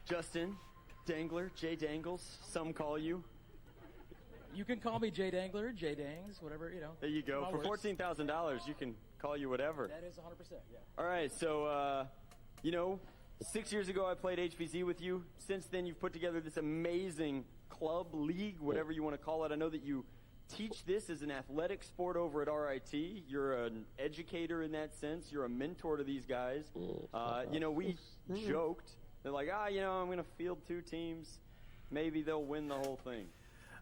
Justin Dangler, Jay Dangles, some call you. You can call me Jay Dangler, Jay Dangs, whatever, you know. There you go. For $14,000, you can call you whatever. That is 100%, yeah. All right, so, 6 years ago I played HVZ with you. Since then, you've put together this amazing club, league, whatever you want to call it. I know that you teach this as an athletic sport over at RIT. You're an educator in that sense. You're a mentor to these guys. We joked. They're like, I'm going to field 2 teams. Maybe they'll win the whole thing.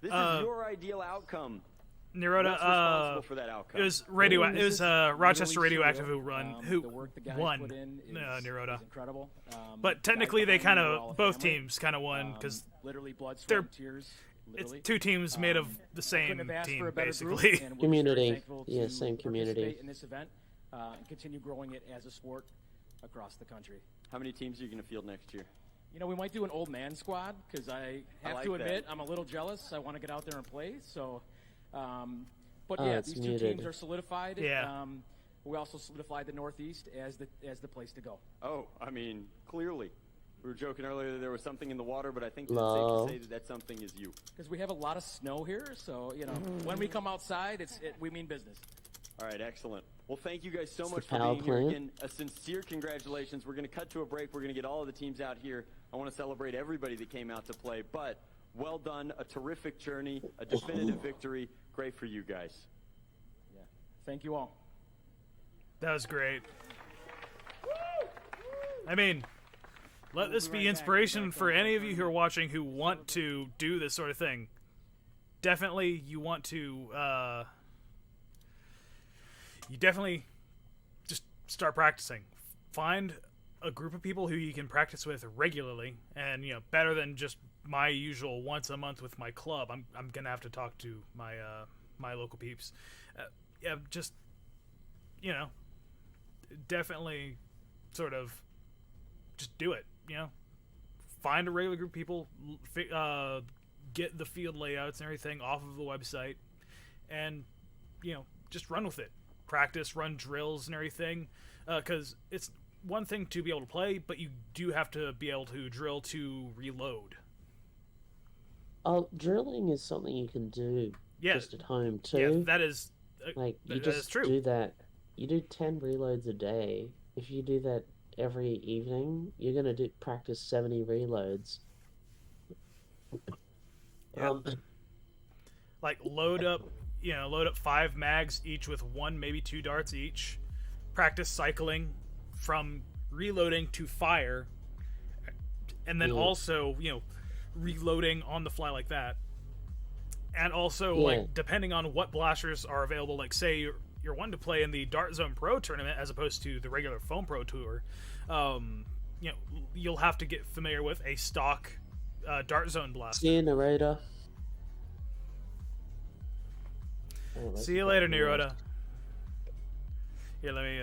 This is your ideal outcome. Neroda, What's responsible for that outcome? It was Rochester really Radioactive surreal. who the work the guys won. put in is Neroda. incredible. But technically, they kind of both teams kind of won because literally blood, sweat, they're and tears. it's Literally. 2 teams made of the same Couldn't have asked team for a better group, basically. and we're Community. very thankful Yeah, to same community. participate in this event and continue growing it as a sport across the country. How many teams are you going to field next year? We might do an old man squad because I have like to admit that. I'm a little jealous. I want to get out there and play. So, but Oh, yeah, it's these 2 muted. teams are solidified. Yeah. We also solidified the Northeast as the place to go. Oh, I mean, clearly. We were joking earlier that there was something in the water, but I think that No. it's safe to say that that something is you. Because we have a lot of snow here, so when we come outside, we mean business. All right, excellent. Well, thank you guys so It's much the for power being here. plant. Again, a sincere congratulations. We're going to cut to a break. We're going to get all of the teams out here. I want to celebrate everybody that came out to play, but well done. A terrific journey, a definitive victory. Great for you guys. Yeah. Thank you all. That was great. I mean, let this be inspiration for any of you who are watching who want to do this sort of thing. Definitely, you want to. You definitely just start practicing. Find a group of people who you can practice with regularly, and better than just my usual once a month with my club. I'm gonna have to talk to my my local peeps. Just definitely sort of just do it. Find a regular group of people, get the field layouts and everything off of the website, and just run with it. Practice, run drills and everything, because it's one thing to be able to play, but you do have to be able to drill to reload. Drilling is something you can do just at home too. Yeah, that is you that just is true. do that. You do 10 reloads a day. If you do that every evening, you're gonna practice 70 reloads. Yeah. Load up 5 mags each with 1, maybe 2 darts each. Practice cycling from reloading to fire, and then also reloading on the fly like that. And also depending on what blasters are available, like say you're wanting to play in the Dart Zone Pro tournament as opposed to the regular Foam Pro Tour, you'll have to get familiar with a stock Dart Zone blaster. See you, narrator. See you later, Neroda. Here, let me.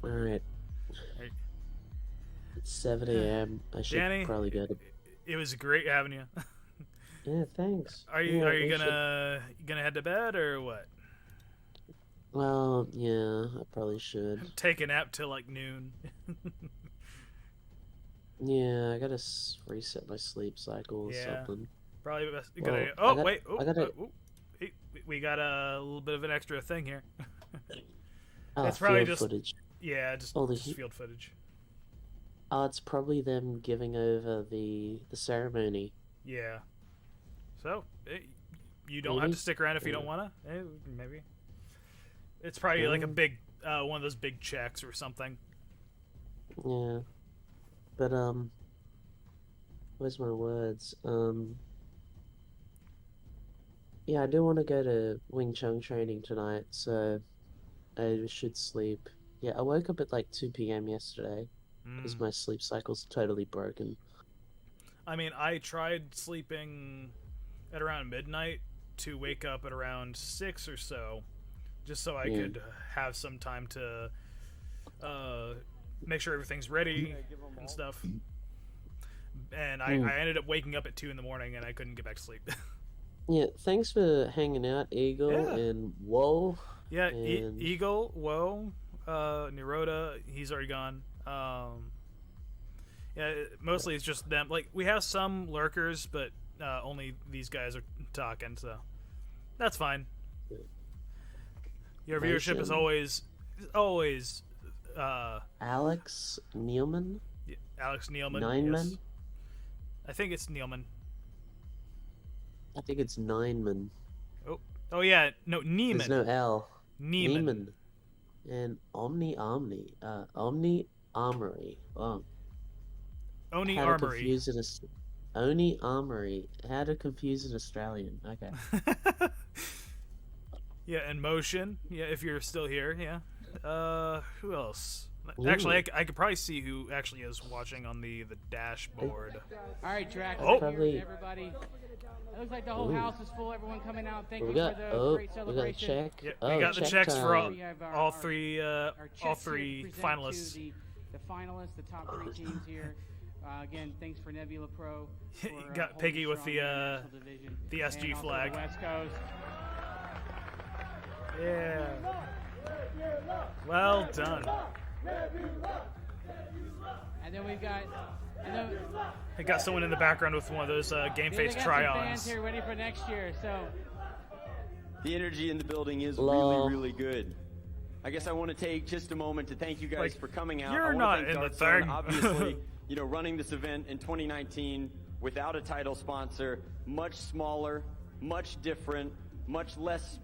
All right. Hey. It's 7 a.m. I should Danny, probably go to. It was great having you. Yeah, thanks. Are you gonna head to bed or what? Well, yeah, I probably should. Take a nap till like noon. Yeah, I gotta reset my sleep cycle or something. Probably best. Well, We got a little bit of an extra thing here. Oh, It's probably field just footage. Yeah, just All the field footage. Oh, it's probably them giving over the ceremony. Yeah. So, you don't have Maybe? to stick around if you don't want to. Maybe. It's probably like a big, one of those big checks or something. Yeah. But, where's my words? Yeah, I do want to go to Wing Chun training tonight, so I should sleep. Yeah, I woke up at like 2 p.m. yesterday, because my sleep cycle's totally broken. I mean, I tried sleeping at around midnight to wake up at around 6 or so, just so I could have some time to make sure everything's ready and stuff. And I ended up waking up at 2 in the morning, and I couldn't get back to sleep. Yeah, thanks for hanging out, Eagle, and Whoa. Yeah, and... Eagle, Whoa, Niroda, he's already gone. Yeah, mostly it's just them. Like, we have some lurkers, but only these guys are talking, so that's fine. Your viewership is always Alex Neilman? Yeah, Alex Neilman. Nineman? Yes. I think it's Neilman. I think it's Nineman. Oh yeah, no, Neiman. There's no L. Neiman. And Omni Armory. Oh. Oni How to Armory. confuse an Oni Armory. How to confuse an Australian. Okay. Yeah, and Motion. Yeah, if you're still here. Yeah. Who else? Actually, I could probably see who actually is watching on the dashboard. All right, Drax. Probably... everybody. It looks like the whole house is full. Everyone coming out. Thank you we got, for the great celebration. We got a check. Yeah, we got the checks for all three finalists. The finalists, the top 3 teams here. Again, thanks for Nebula Pro. For, got Piggy with the SG flag. The West Coast. Yeah. Well done. And then we've got. I got someone in the background with one of those game face try-ons. Fans here ready for next year, so. The energy in the building is really good. I guess I want to take just a moment to thank you guys for coming out. You're not in the thing. Obviously, running this event in 2019 without a title sponsor, much smaller, much different, much less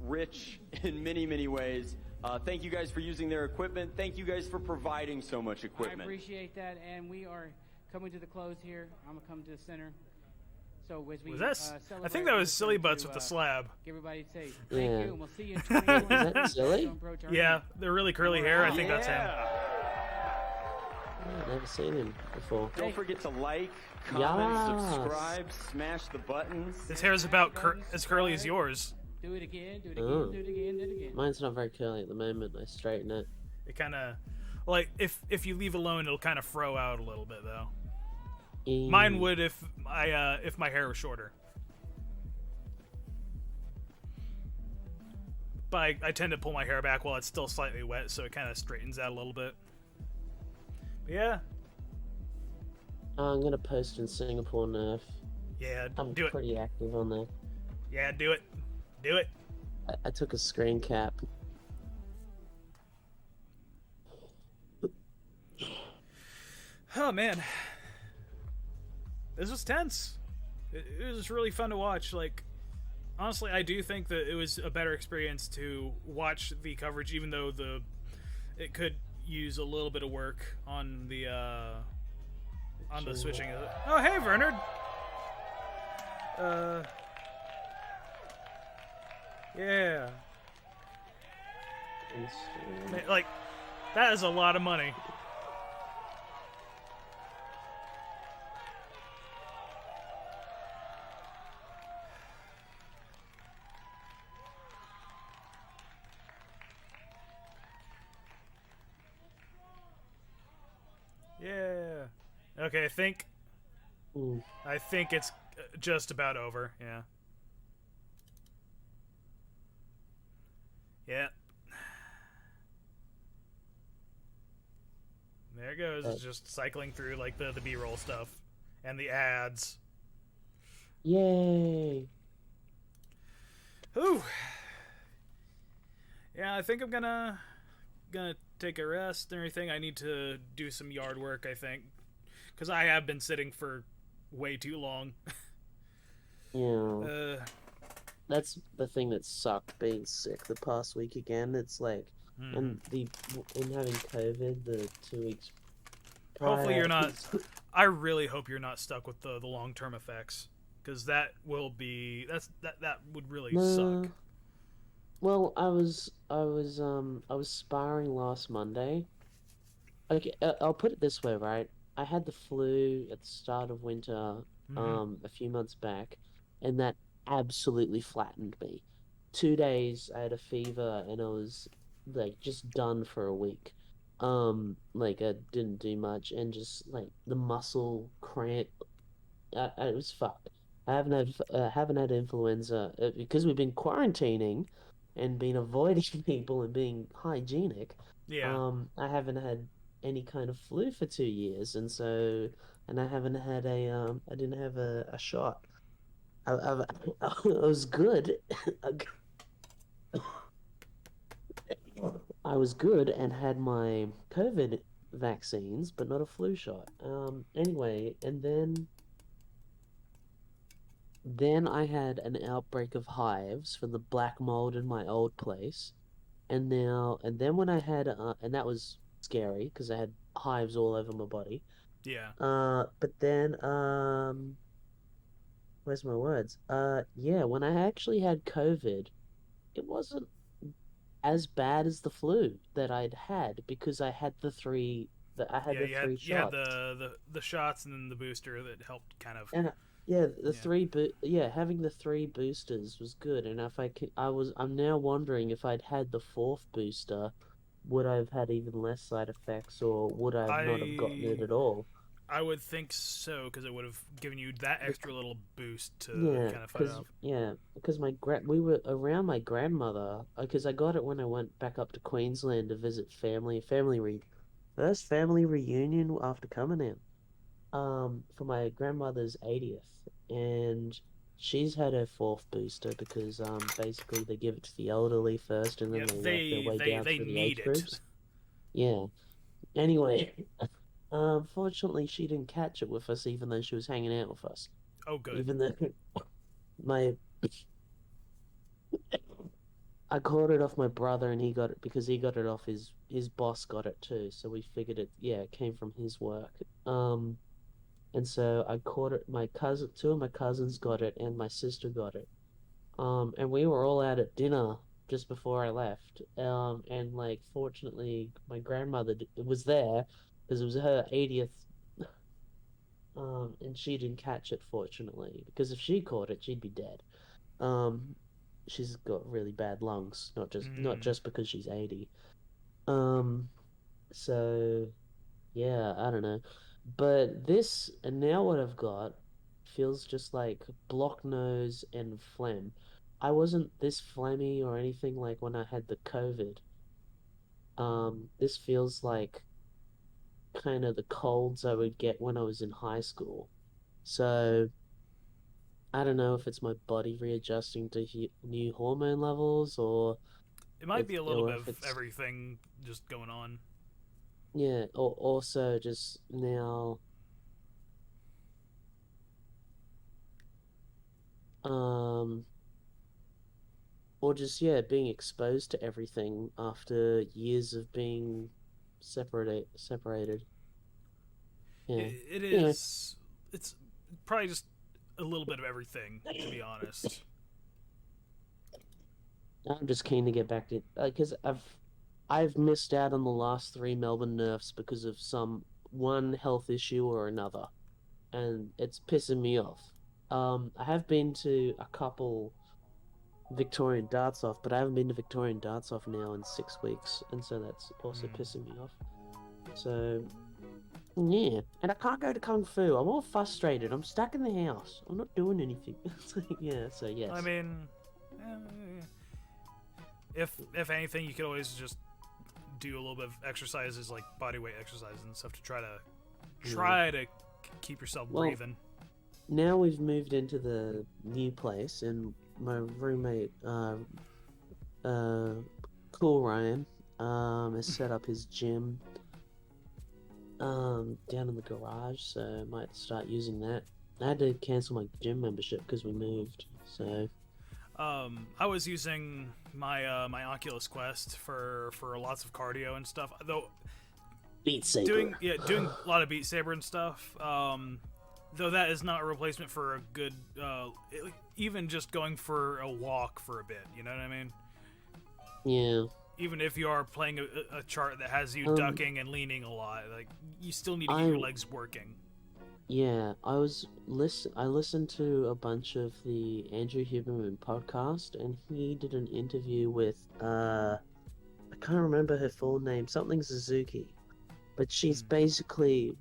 rich in many, many ways. Thank you guys for using their equipment. Thank you guys for providing so much equipment. I appreciate that, and we are coming to the close here. I'm gonna come to the center. So as we I think that was Silly Butts with the slab. Everybody say thank you, and we'll see you in 2021. Is that Silly? Yeah, they're really curly hair. I think that's him. I've never seen him before. Don't forget to like, comment, subscribe, smash the buttons. His hair is about as curly as yours. Do it again, do it again, do it again, do it again. Mine's not very curly at the moment. I straighten it. It kind of, like, if you leave alone, it'll kind of fro out a little bit, though. Mine would if my hair was shorter. But I tend to pull my hair back while it's still slightly wet, so it kind of straightens out a little bit. But yeah. I'm gonna post in Singapore Nerf. Yeah, I'm do it. pretty active on there. Yeah, do it. Do it. I took a screen cap. Oh man, this was tense. It was really fun to watch. Like, honestly, I do think that it was a better experience to watch the coverage, even though it could use a little bit of work on the switching. Oh, hey, Bernard. Yeah. Like, that is a lot of money. Yeah. Okay, I think it's just about over. Yeah. Yeah. There it goes. It's just cycling through like the B-roll stuff and the ads. Yay. Ooh. Yeah, I think I'm gonna gonna take a rest and everything. I need to do some yard work, I think, because I have been sitting for way too long. Yeah. That's the thing that sucked being sick the past week again. It's like, and having COVID the 2 weeks prior. Hopefully you're not. I really hope you're not stuck with the long term effects, because that will be that would really suck. Well, I was sparring last Monday. Okay, I'll put it this way, right? I had the flu at the start of winter, a few months back, and that absolutely flattened me. 2 days I had a fever and I was like just done for a week. Like I didn't do much and just like the muscle cramp. It was fucked. I haven't had influenza because we've been quarantining and been avoiding people and being hygienic. Yeah. I haven't had any kind of flu for 2 years, and I haven't had I didn't have a shot. I was good. I was good and had my COVID vaccines, but not a flu shot. Anyway, and then I had an outbreak of hives from the black mold in my old place, and then when I had and that was scary because I had hives all over my body. Yeah. But then where's my words? Yeah, when I actually had COVID, it wasn't as bad as the flu that I'd had because I had the three shots. You had the shots and then the booster that helped kind of. And having the 3 boosters was good. And if I'm now wondering if I'd had the 4th booster, would I have had even less side effects, or would I not have gotten it at all? I would think so, because it would have given you that extra little boost to kind of fight off. Yeah, because we were around my grandmother, because I got it when I went back up to Queensland to visit family. First family reunion after coming in. For my grandmother's 80th, and she's had her 4th booster because basically they give it to the elderly first, and then they work their way down through the age groups. Yeah. Anyway, fortunately she didn't catch it with us, even though she was hanging out with us. Oh, good. Even though I caught it off my brother, and he got it because he got it off his boss got it too. So we figured it came from his work. And so I caught it. Two of my cousins got it, and my sister got it. And we were all out at dinner just before I left. And like, fortunately, my grandmother was there because it was her 80th. And she didn't catch it, fortunately, because if she caught it, she'd be dead. She's got really bad lungs, not just because she's 80. So yeah, I don't know. But this, and now what I've got, feels just like blocked nose and phlegm. I wasn't this phlegmy or anything like when I had the COVID. This feels like kind of the colds I would get when I was in high school. So, I don't know if it's my body readjusting to new hormone levels, or... It might be a little bit of everything just going on. Yeah, or also just now, or just being exposed to everything after years of being separated. Yeah, it is. It's probably just a little bit of everything, to be honest. I'm just keen to get back to because I've missed out on the last 3 Melbourne Nerfs because of one health issue or another, and it's pissing me off. I have been to a couple Victorian Darts Off, but I haven't been to Victorian Darts Off now in 6 weeks, and so that's also pissing me off. So, yeah, and I can't go to Kung Fu. I'm all frustrated. I'm stuck in the house. I'm not doing anything. So yes. I mean, if anything, you could always just do a little bit of exercises, like bodyweight exercises and stuff, to try to keep yourself breathing. Now we've moved into the new place, and my roommate, Cool Ryan, has set up his gym down in the garage, so I might start using that. I had to cancel my gym membership because we moved, so... I was using my my Oculus Quest for lots of cardio and stuff. Though Beat Saber. doing a lot of Beat Saber and stuff. Though that is not a replacement for a good even just going for a walk for a bit. You know what I mean? Yeah. Even if you are playing a chart that has you ducking and leaning a lot, like you still need to get your legs working. Yeah, I listened to a bunch of the Andrew Huberman podcast, and he did an interview with I can't remember her full name, something Suzuki, but she's basically,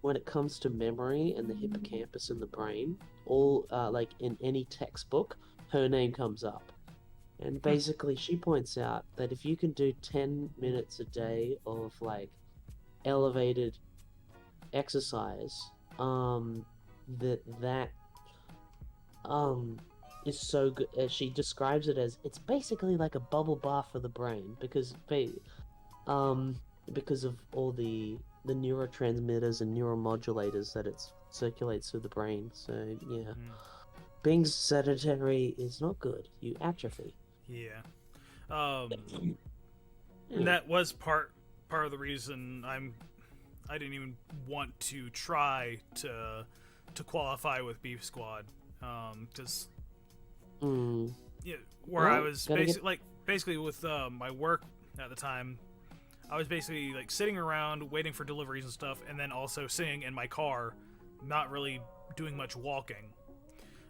when it comes to memory and the hippocampus in the brain, all like in any textbook, her name comes up, and basically she points out that if you can do 10 minutes a day of like elevated exercise, that is so good. She describes it as it's basically like a bubble bath for the brain because of all the neurotransmitters and neuromodulators that it circulates through the brain. So yeah, being sedentary is not good. You atrophy. Yeah. And that was part of the reason I didn't even want to try to qualify with Beef Squad, because I was basically with my work at the time, I was basically like sitting around waiting for deliveries and stuff, and then also sitting in my car, not really doing much walking,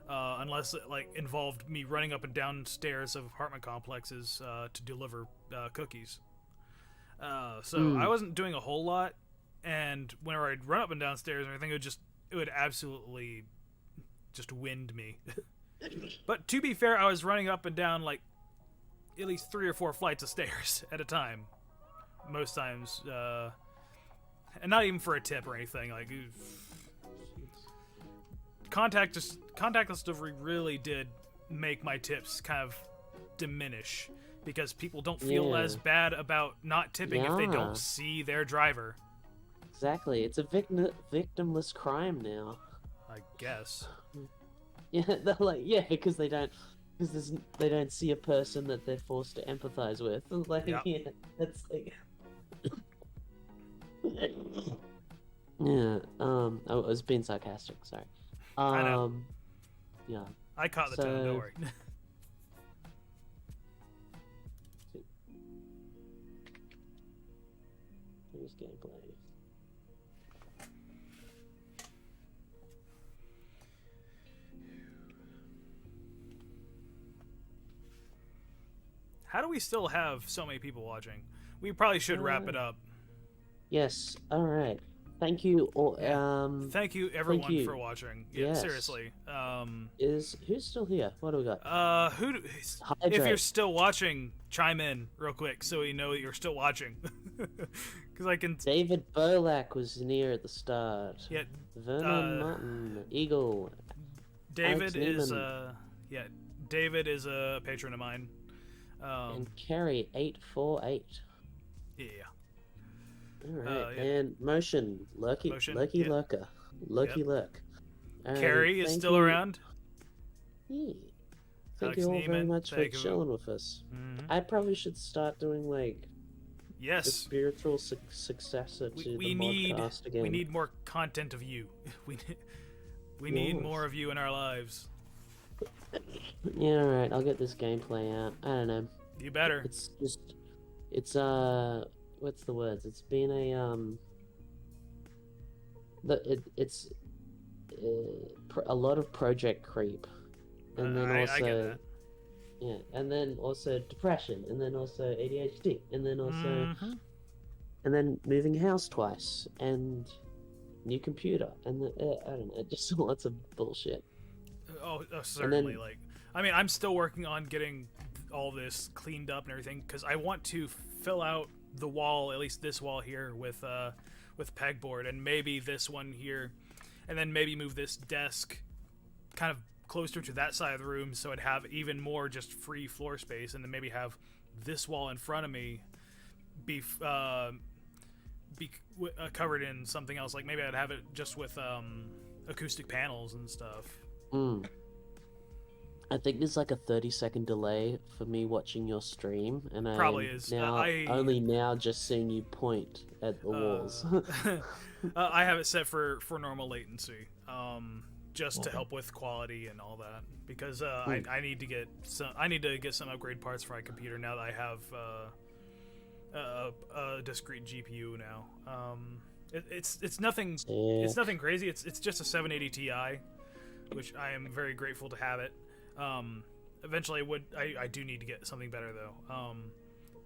unless it like involved me running up and down stairs of apartment complexes to deliver cookies. So I wasn't doing a whole lot. And whenever I'd run up and down stairs and everything, it would absolutely just wind me. But to be fair, I was running up and down like at least 3 or 4 flights of stairs at a time, most times, and not even for a tip or anything. Like contactless delivery really did make my tips kind of diminish because people don't feel as bad about not tipping if they don't see their driver. Exactly, it's a victimless crime now. I guess. Yeah, they're like, because they don't see a person that they're forced to empathize with. Like, that's like, yeah. I was being sarcastic. Sorry. I know. Yeah. I caught the tone. Don't worry. Here's gameplay. How do we still have so many people watching? We probably should wrap it up. Yes. All right. Thank you all. Thank you everyone for watching. Yeah, yes. Seriously. Who's still here? What do we got? If you're still watching, chime in real quick so we know that you're still watching. Because I can. David Bolak was near at the start. Yeah. Vernon Martin, Eagle. David is David is a patron of mine. And Kerry 848. Yeah. Alright, and Motion, Lurky Lurker. Lurk. Carrie is still around. Yeah. Thank Alex you all Neiman, very much for chilling with us. I probably should start doing like the spiritual successor to the podcast again. We need more content of you. We need more of you in our lives. Yeah, alright, I'll get this gameplay out. I don't know. You better. It's what's the words? It's been it's a lot of project creep, and then I get that. Yeah, and then also depression, and then also ADHD, and then also and then moving house twice, and new computer, and I don't know, just lots of bullshit. Oh, certainly. I'm still working on getting all this cleaned up and everything because I want to fill out the wall, at least this wall here, with pegboard, and maybe this one here, and then maybe move this desk kind of closer to that side of the room so I'd have even more just free floor space, and then maybe have this wall in front of me covered in something else. Like maybe I'd have it just with acoustic panels and stuff. I think there's like a 30-second delay for me watching your stream, and Probably I'm is. now only now just seeing you point at the walls. I have it set for normal latency, just to help with quality and all that, because I need to get some upgrade parts for my computer now that I have a discrete GPU now. It's nothing crazy. It's just a 780 Ti, which I am very grateful to have it. Eventually I do need to get something better though.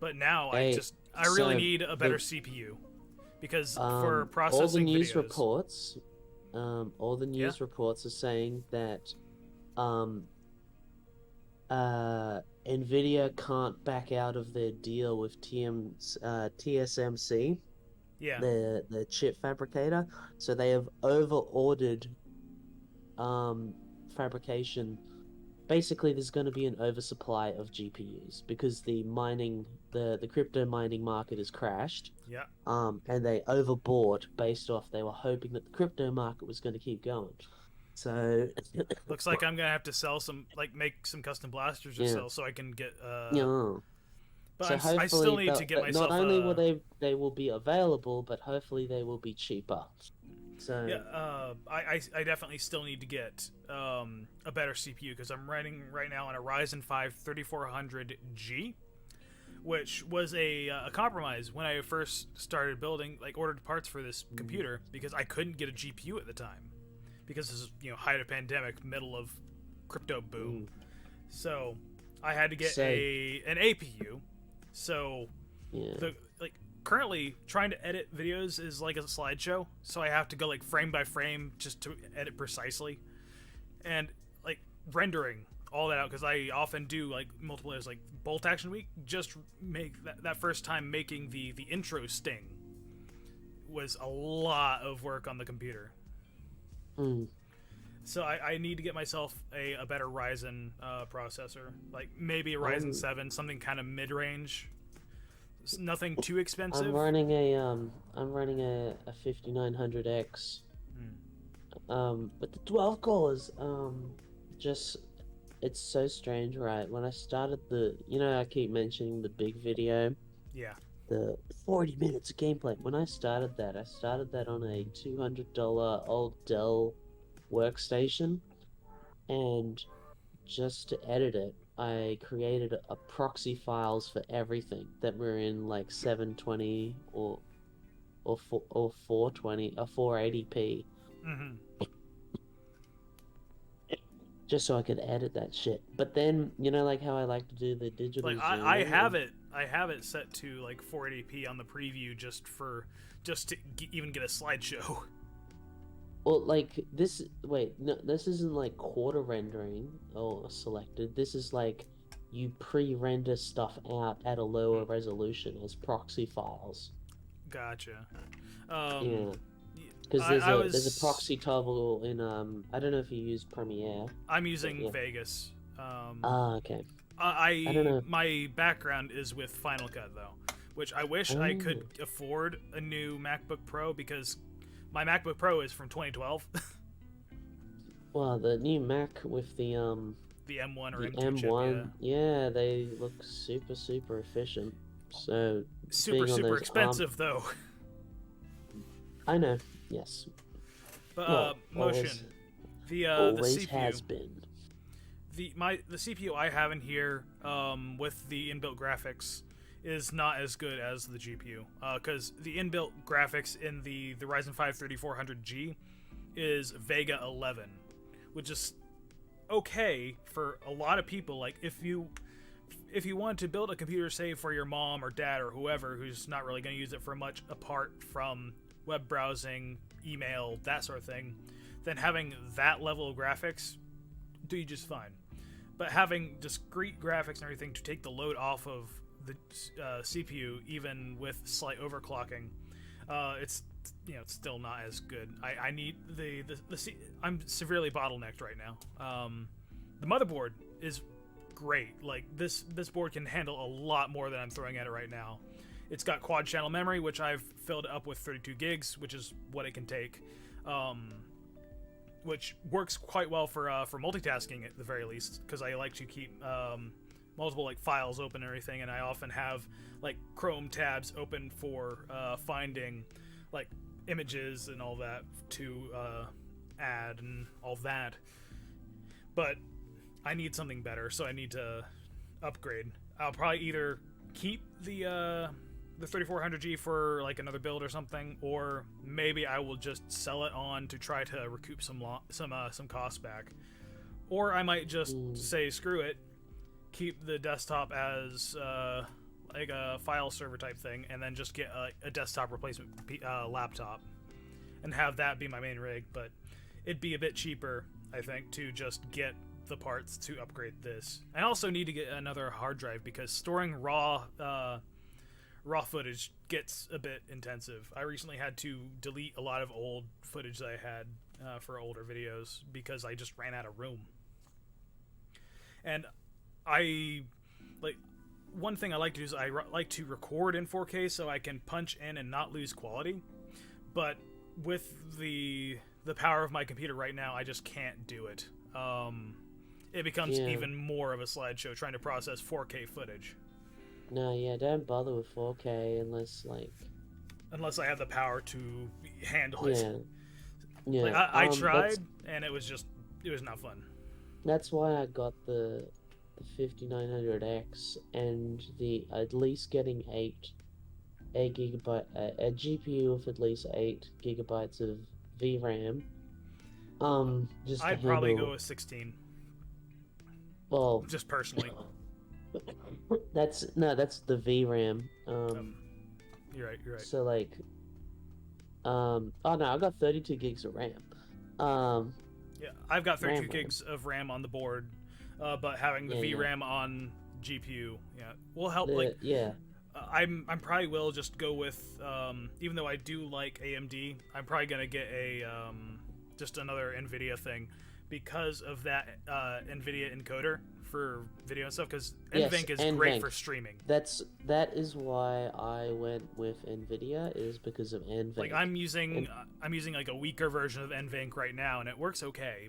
But now I really need a better CPU, because for processing all the news videos, reports, reports are saying that Nvidia can't back out of their deal with TSMC, the chip fabricator, so they have over-ordered fabrication. Basically, there's going to be an oversupply of GPUs because the crypto mining market has crashed. Yeah. And they overbought based off they were hoping that the crypto market was going to keep going. So looks like I'm gonna have to sell some, make some custom blasters or sell so I can get. But so I still need to get myself. Not only will they will be available, but hopefully they will be cheaper. So yeah, I definitely still need to get a better CPU, because I'm running right now on a Ryzen 5 3400G, which was a compromise when I first started ordered parts for this computer, because I couldn't get a GPU at the time, because this is height of pandemic, middle of crypto boom. So I had to get an APU. So currently trying to edit videos is like a slideshow, so I have to go frame by frame just to edit precisely, and rendering all that out, because I often do multiple layers, like Bolt Action Week. Just make that first time making the intro sting was a lot of work on the computer. So I need to get myself a better Ryzen processor, maybe a Ryzen 7, something kind of mid-range. Nothing too expensive. I'm running a 5900X. But the 12 cores, it's so strange, right? When I started I keep mentioning the big video. Yeah. The 40 minutes of gameplay. When I started that on a $200 old Dell workstation, and just to edit it, I created a proxy files for everything that were in 720 or 420 or 480p. Just so I could edit that shit. But then how I like to do the digital. I have it set to 480p on the preview just to even get a slideshow. Well, this. Wait, no, this isn't quarter rendering or selected. This is you pre-render stuff out at a lower resolution as proxy files. Gotcha. Yeah. Because there's a proxy toggle in I don't know if you use Premiere. I'm using Vegas. Okay. I don't know. My background is with Final Cut though, which I wish I could afford a new MacBook Pro, because my MacBook Pro is from 2012. Well, the new Mac with the M1 or the M2 M1, chip, yeah, they look super efficient. So super expensive though. I know. Yes. But motion. Always the CPU has been. The CPU I have in here with the inbuilt graphics is not as good as the GPU, because the inbuilt graphics in the Ryzen 5 3400G is Vega 11, which is okay for a lot of people. If you want to build a computer, say for your mom or dad or whoever who's not really going to use it for much apart from web browsing, email, that sort of thing, then having that level of graphics do you just fine. But having discrete graphics and everything to take the load off of the CPU, even with slight overclocking, it's still not as good. I need I'm severely bottlenecked right now. The motherboard is great. This board can handle a lot more than I'm throwing at it right now. It's got quad channel memory, which I've filled up with 32 gigs, which is what it can take, which works quite well for multitasking at the very least, because I like to keep multiple like files open and everything, and I often have like Chrome tabs open for finding like images and all that to add and all that. But I need something better, so I need to upgrade. I'll probably either keep the 3400G for like another build or something, or maybe I will just sell it on to try to recoup some costs back, or I might just say screw it, keep the desktop as like a file server type thing, and then just get a desktop replacement laptop and have that be my main rig. But it'd be a bit cheaper, I think, to just get the parts to upgrade this. I also need to get another hard drive because storing raw footage gets a bit intensive. I recently had to delete a lot of old footage that I had for older videos because I just ran out of room. And one thing I like to do is I like to record in 4K so I can punch in and not lose quality. But with the power of my computer right now, I just can't do it. It becomes even more of a slideshow trying to process 4K footage. No, yeah, don't bother with 4K unless I have the power to handle it. Yeah. Like, I tried, and it was not fun. That's why I got the 5900X and at least getting 8 gigabyte a GPU with at least 8 gigabytes of VRAM. Just I'd probably go with 16. Well, just personally. That's the VRAM. You're right. So like, oh no, I got 32 gigs of RAM. Yeah, I've got 32 gigs of RAM on the board, but having the VRAM on GPU, will help. I'm probably will just go with, even though I do like AMD, I'm probably gonna get a just another NVIDIA thing because of that NVIDIA encoder for video and stuff, because NVENC is great for streaming. That is why I went with NVIDIA, is because of NVENC. Like I'm using like a weaker version of NVENC right now, and it works okay.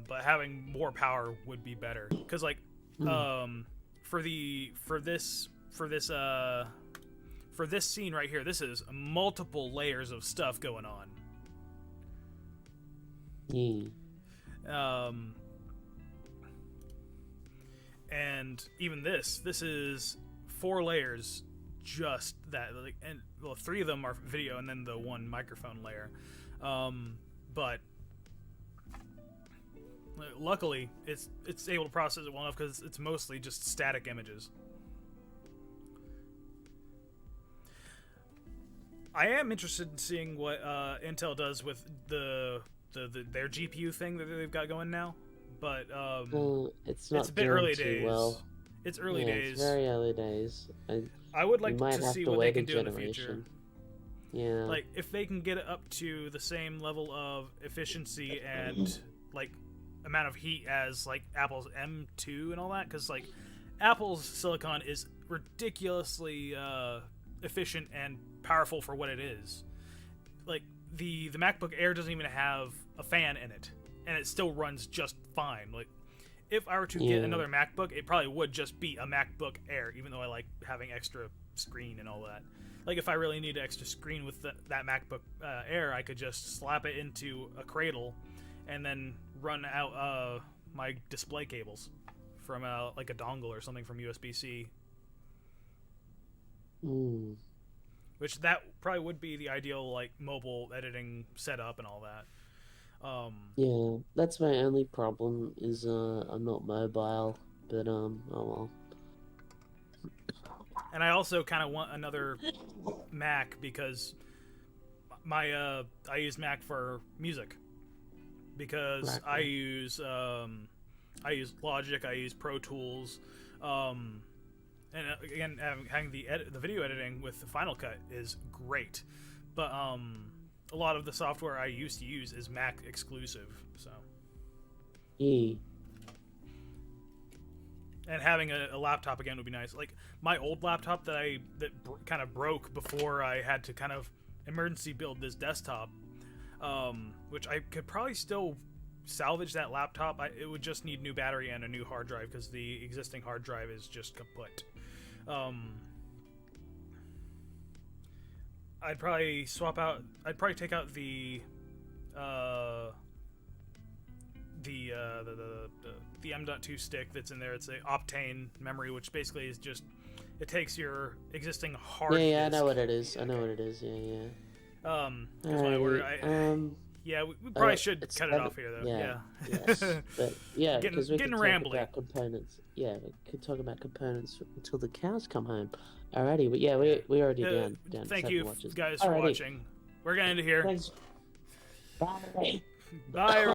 But having more power would be better, because like for this scene right here, this is multiple layers of stuff going on. And even this is 4 layers, just that, like, and well, 3 of them are video, and then the 1 microphone layer. But luckily, it's able to process it well enough because it's mostly just static images. I am interested in seeing what Intel does with their GPU thing that they've got going now, but it's not a bit early too days. Well. It's early days. It's very early days. I would like to see what they can do in the future. Yeah. Like if they can get it up to the same level of efficiency and like amount of heat as like Apple's M2 and all that, because like Apple's silicon is ridiculously efficient and powerful for what it is. Like the MacBook Air doesn't even have a fan in it, and it still runs just fine. Like if I were to get another MacBook, it probably would just be a MacBook Air, even though I like having extra screen and all that. Like if I really need extra screen with that MacBook Air, I could just slap it into a cradle and then run out my display cables from like a dongle or something from USB-C. Which that probably would be the ideal like mobile editing setup and all that. Yeah, that's my only problem is I'm not mobile, but oh well. And I also kind of want another Mac because I use Mac for music because I use Logic, I use Pro Tools, and again having the video editing with the Final Cut is great, but a lot of the software I used to use is Mac exclusive, so. And having a laptop again would be nice. Like my old laptop that kind of broke before I had to kind of emergency build this desktop, which I could probably still salvage that laptop. It would just need new battery and a new hard drive because the existing hard drive is just kaput. I'd probably take out the M.2 stick that's in there. It's a Optane memory, which basically is just, it takes your existing hard disk. Yeah, I know what it is. I know what it is. Yeah. We probably should cut it off here, though. Yeah. Yes. But yeah, because we getting could rambling. talk about components. Yeah, we could talk about components until the cows come home. Alrighty, but yeah, we already down. Thank 7 you watches. guys for watching. We're gonna end it here. Thanks. Bye. Bye.